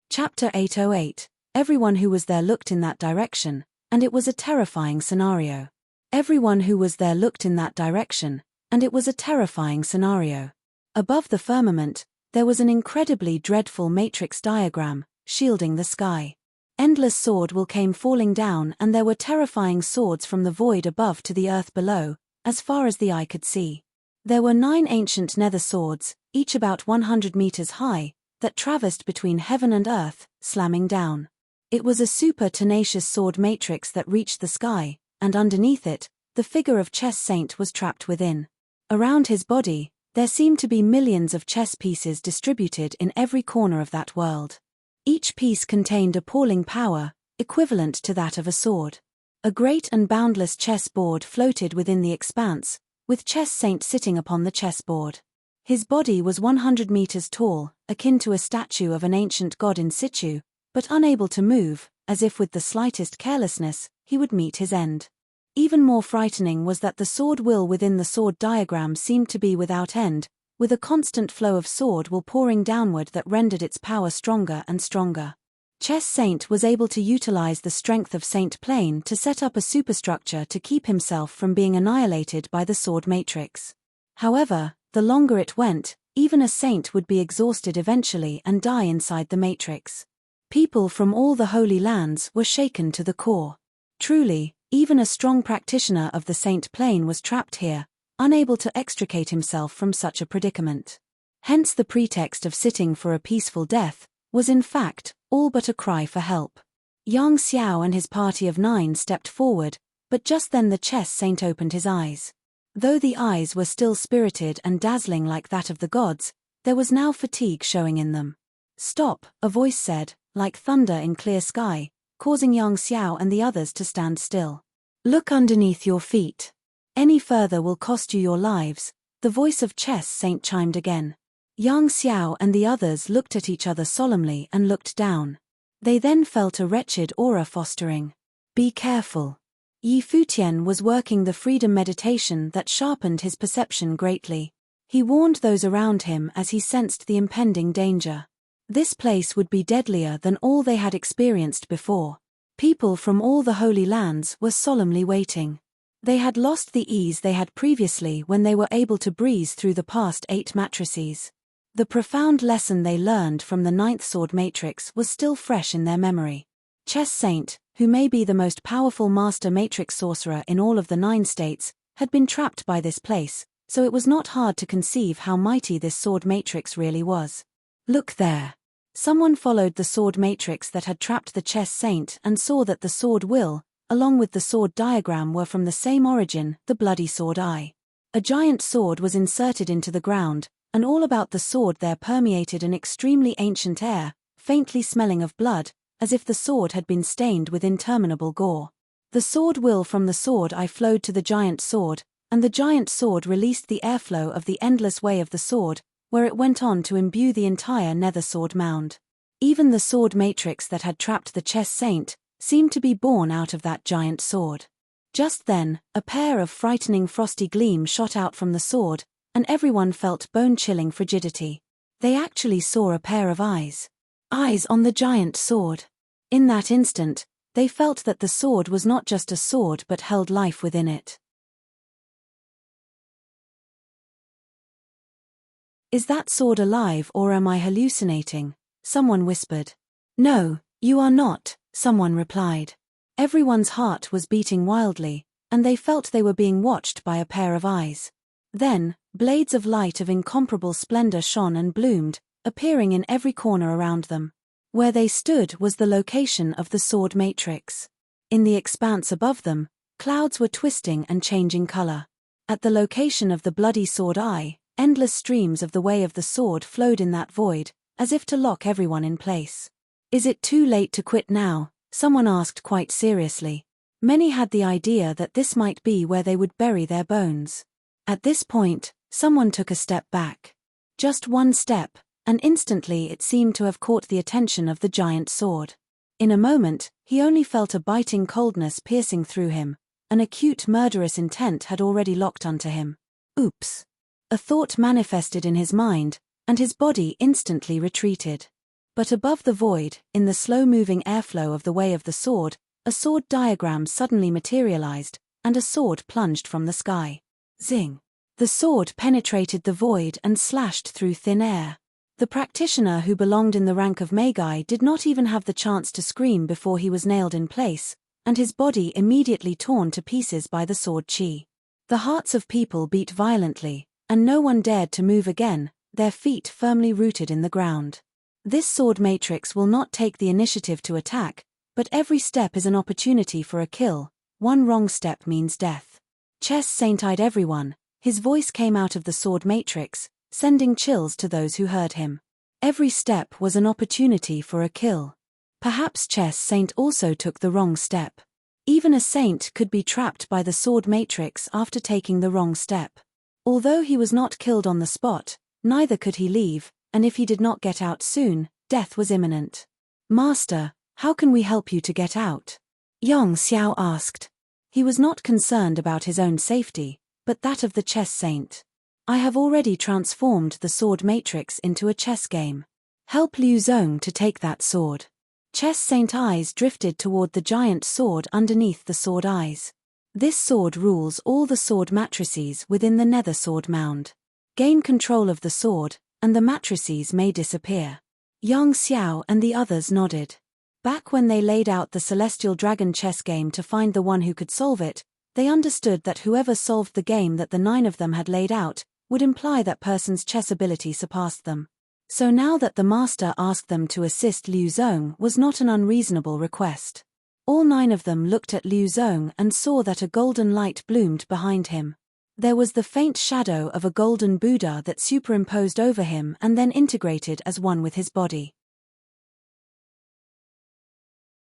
Chapter 808. Everyone who was there looked in that direction, and it was a terrifying scenario. Everyone who was there looked in that direction, and it was a terrifying scenario. Above the firmament, there was an incredibly dreadful matrix diagram, shielding the sky. Endless sword will came falling down, and there were terrifying swords from the void above to the earth below, as far as the eye could see. There were 9 ancient nether swords, each about 100 meters high, that traversed between heaven and earth, slamming down. It was a super tenacious sword matrix that reached the sky, and underneath it, the figure of chess saint was trapped within. Around his body, there seemed to be millions of chess pieces distributed in every corner of that world. Each piece contained appalling power, equivalent to that of a sword. A great and boundless chess board floated within the expanse, with chess saint sitting upon the chessboard. His body was 100 meters tall, akin to a statue of an ancient god in situ, but unable to move, as if with the slightest carelessness, he would meet his end. Even more frightening was that the sword will within the sword diagram seemed to be without end, with a constant flow of sword will pouring downward that rendered its power stronger and stronger. Chess Saint was able to utilize the strength of Saint Plane to set up a superstructure to keep himself from being annihilated by the sword matrix. However, the longer it went, even a saint would be exhausted eventually and die inside the matrix. People from all the Holy Lands were shaken to the core. Truly, even a strong practitioner of the Saint Plane was trapped here, unable to extricate himself from such a predicament. Hence the pretext of sitting for a peaceful death was in fact all but a cry for help. Yang Xiao and his party of 9 stepped forward, but just then the chess saint opened his eyes. Though the eyes were still spirited and dazzling like that of the gods, there was now fatigue showing in them. "Stop," a voice said, like thunder in clear sky, causing Yang Xiao and the others to stand still. "Look underneath your feet. Any further will cost you your lives," the voice of Chess Saint chimed again. Yang Xiao and the others looked at each other solemnly and looked down. They then felt a wretched aura fostering. "Be careful." Futian was working the freedom meditation that sharpened his perception greatly. He warned those around him as he sensed the impending danger. This place would be deadlier than all they had experienced before. People from all the Holy Lands were solemnly waiting. They had lost the ease they had previously when they were able to breeze through the past 8 matrices. The profound lesson they learned from the 9th sword matrix was still fresh in their memory. Chess Saint, who may be the most powerful master matrix sorcerer in all of the 9 states, had been trapped by this place, so it was not hard to conceive how mighty this sword matrix really was. "Look there." Someone followed the sword matrix that had trapped the chess saint and saw that the sword will, along with the sword diagram, were from the same origin, the bloody sword eye. A giant sword was inserted into the ground, and all about the sword there permeated an extremely ancient air, faintly smelling of blood, as if the sword had been stained with interminable gore. The sword will from the sword eye flowed to the giant sword, and the giant sword released the airflow of the endless way of the sword, where it went on to imbue the entire nether sword mound. Even the sword matrix that had trapped the chess saint seemed to be born out of that giant sword. Just then, a pair of frightening frosty gleams shot out from the sword, and everyone felt bone-chilling frigidity. They actually saw a pair of eyes. Eyes on the giant sword. In that instant, they felt that the sword was not just a sword but held life within it. "Is that sword alive or am I hallucinating?" someone whispered. "No, you are not," someone replied. Everyone's heart was beating wildly, and they felt they were being watched by a pair of eyes. Then, blades of light of incomparable splendor shone and bloomed, appearing in every corner around them. Where they stood was the location of the sword matrix. In the expanse above them, clouds were twisting and changing color. At the location of the bloody sword eye, endless streams of the way of the sword flowed in that void, as if to lock everyone in place. Is it too late to quit now? Someone asked quite seriously. Many had the idea that this might be where they would bury their bones. At this point, someone took a step back. Just one step, and instantly it seemed to have caught the attention of the giant sword. In a moment, he only felt a biting coldness piercing through him. An acute murderous intent had already locked onto him. Oops. A thought manifested in his mind, and his body instantly retreated. But above the void, in the slow-moving airflow of the way of the sword, a sword diagram suddenly materialized, and a sword plunged from the sky. Zing! The sword penetrated the void and slashed through thin air. The practitioner who belonged in the rank of Magi did not even have the chance to scream before he was nailed in place, and his body immediately torn to pieces by the sword chi. The hearts of people beat violently, and no one dared to move again, their feet firmly rooted in the ground. This sword matrix will not take the initiative to attack, but every step is an opportunity for a kill. One wrong step means death. Chess Saint-eyed everyone. His voice came out of the sword matrix, sending chills to those who heard him. Every step was an opportunity for a kill. Perhaps Chess Saint also took the wrong step. Even a saint could be trapped by the sword matrix after taking the wrong step. Although he was not killed on the spot, neither could he leave, and if he did not get out soon, death was imminent. Master, how can we help you to get out? Yang Xiao asked. He was not concerned about his own safety, but that of the chess saint. I have already transformed the sword matrix into a chess game. Help Liu Zong to take that sword. Chess Saint eyes drifted toward the giant sword underneath the sword eyes. This sword rules all the sword matrices within the nether sword mound. Gain control of the sword, and the matrices may disappear. Yang Xiao and the others nodded. Back when they laid out the Celestial Dragon chess game to find the one who could solve it, they understood that whoever solved the game that the 9 of them had laid out would imply that person's chess ability surpassed them. So now that the master asked them to assist Liu Zong was not an unreasonable request. All 9 of them looked at Liu Zong and saw that a golden light bloomed behind him. There was the faint shadow of a golden Buddha that superimposed over him and then integrated as one with his body.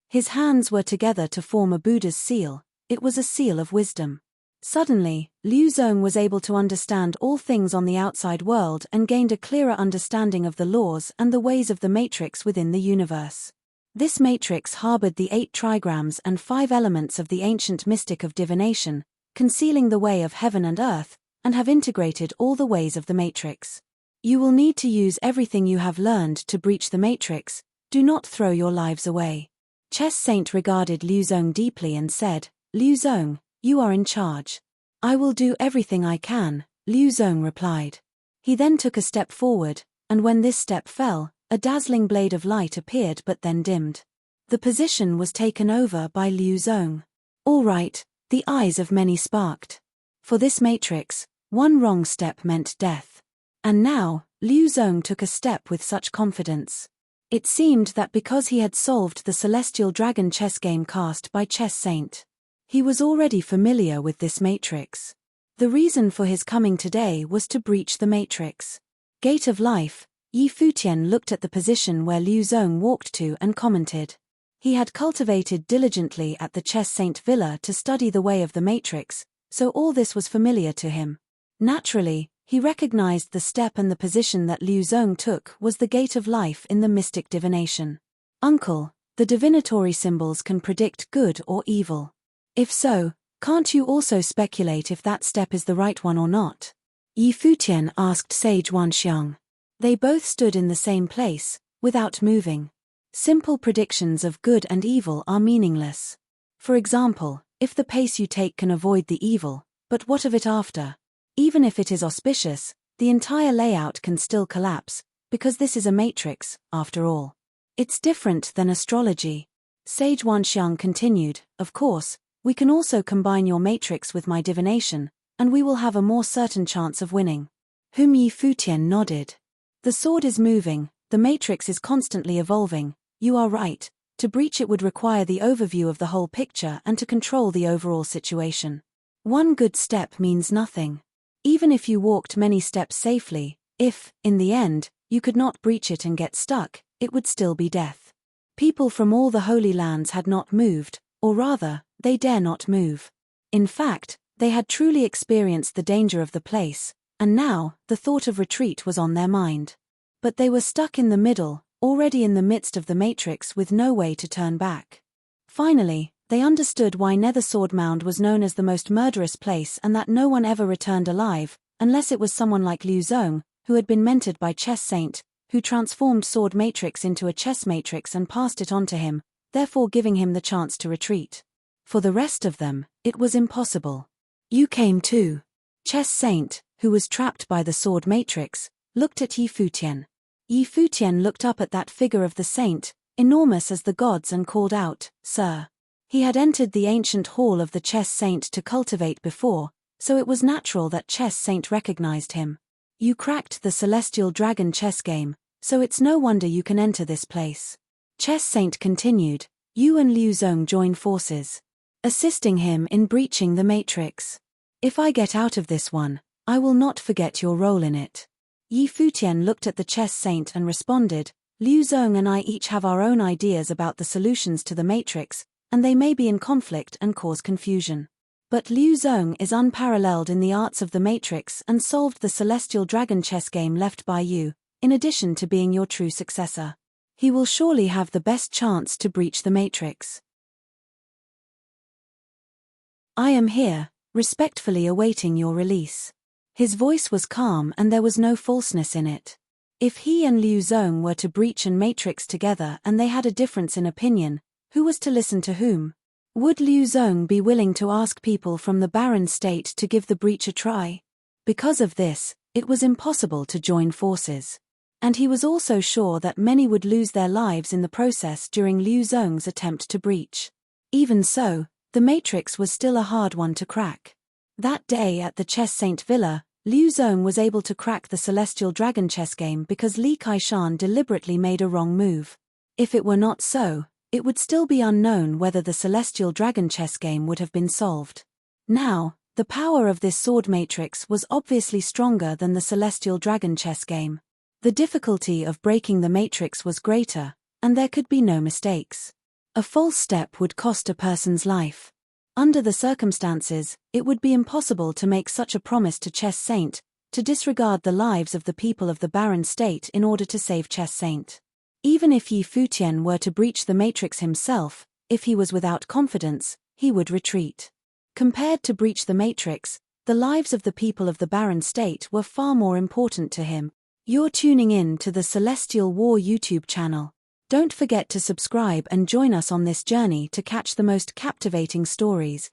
His hands were together to form a Buddha's seal. It was a seal of wisdom. Suddenly, Liu Zong was able to understand all things on the outside world and gained a clearer understanding of the laws and the ways of the matrix within the universe. This matrix harbored the 8 trigrams and 5 elements of the ancient mystic of divination, concealing the way of heaven and earth, and have integrated all the ways of the matrix. You will need to use everything you have learned to breach the matrix. Do not throw your lives away. Chess Saint regarded Liu Zong deeply and said, Liu Zong, you are in charge. I will do everything I can, Liu Zong replied. He then took a step forward, and when this step fell, a dazzling blade of light appeared but then dimmed. The position was taken over by Liu Zong. All right, the eyes of many sparked. For this matrix, one wrong step meant death. And now, Liu Zong took a step with such confidence. It seemed that because he had solved the Celestial Dragon chess game cast by Chess Saint, he was already familiar with this matrix. The reason for his coming today was to breach the matrix. Gate of Life, Yi Futian looked at the position where Liu Zong walked to and commented. He had cultivated diligently at the Chess Saint Villa to study the way of the matrix, so all this was familiar to him. Naturally, he recognized the step and the position that Liu Zong took was the Gate of Life in the mystic divination. Uncle, the divinatory symbols can predict good or evil. If so, can't you also speculate if that step is the right one or not? Yi Futian asked Sage Wanxiang. They both stood in the same place, without moving. Simple predictions of good and evil are meaningless. For example, if the pace you take can avoid the evil, but what of it after? Even if it is auspicious, the entire layout can still collapse, because this is a matrix, after all. It's different than astrology. Sage Wanxiang continued, of course, We can also combine your matrix with my divination, and we will have a more certain chance of winning. Futian nodded. The sword is moving, the matrix is constantly evolving. You are right. To breach it would require the overview of the whole picture and to control the overall situation. One good step means nothing. Even if you walked many steps safely, if, in the end, you could not breach it and get stuck, it would still be death. People from all the Holy Lands had not moved, or rather, they dare not move. In fact, they had truly experienced the danger of the place, and now, the thought of retreat was on their mind. But they were stuck in the middle, already in the midst of the matrix with no way to turn back. Finally, they understood why Nether Swordmound was known as the most murderous place and that no one ever returned alive, unless it was someone like Liu Zong, who had been mentored by Chess Saint, who transformed Sword Matrix into a Chess Matrix and passed it on to him, therefore giving him the chance to retreat. For the rest of them, it was impossible. You came too. Chess Saint, who was trapped by the Sword Matrix, looked at Futian. Futian looked up at that figure of the saint, enormous as the gods, and called out, "Sir." He had entered the ancient hall of the Chess Saint to cultivate before, so it was natural that Chess Saint recognized him. You cracked the Celestial Dragon chess game, so it's no wonder you can enter this place. Chess Saint continued, you and Liu Zong join forces, assisting him in breaching the matrix. If I get out of this one, I will not forget your role in it. Futian looked at the Chess Saint and responded, Liu Zong and I each have our own ideas about the solutions to the matrix, and they may be in conflict and cause confusion. But Liu Zong is unparalleled in the arts of the matrix and solved the Celestial Dragon chess game left by you, in addition to being your true successor. He will surely have the best chance to breach the matrix. I am here, respectfully awaiting your release. His voice was calm and there was no falseness in it. If he and Liu Zong were to breach and matrix together and they had a difference in opinion, who was to listen to whom? Would Liu Zong be willing to ask people from the barren state to give the breach a try? Because of this, it was impossible to join forces. And he was also sure that many would lose their lives in the process during Liu Zong's attempt to breach. Even so, the matrix was still a hard one to crack. That day at the Chess Saint Villa, Liu Zong was able to crack the Celestial Dragon chess game because Li Kaishan deliberately made a wrong move. If it were not so, it would still be unknown whether the Celestial Dragon chess game would have been solved. Now, the power of this sword matrix was obviously stronger than the Celestial Dragon chess game. The difficulty of breaking the matrix was greater, and there could be no mistakes. A false step would cost a person's life. Under the circumstances, it would be impossible to make such a promise to Chess Saint, to disregard the lives of the people of the barren state in order to save Chess Saint. Even if Futian were to breach the matrix himself, if he was without confidence, he would retreat. Compared to breach the matrix, the lives of the people of the barren state were far more important to him. You're tuning in to the Celestial War YouTube channel. Don't forget to subscribe and join us on this journey to catch the most captivating stories.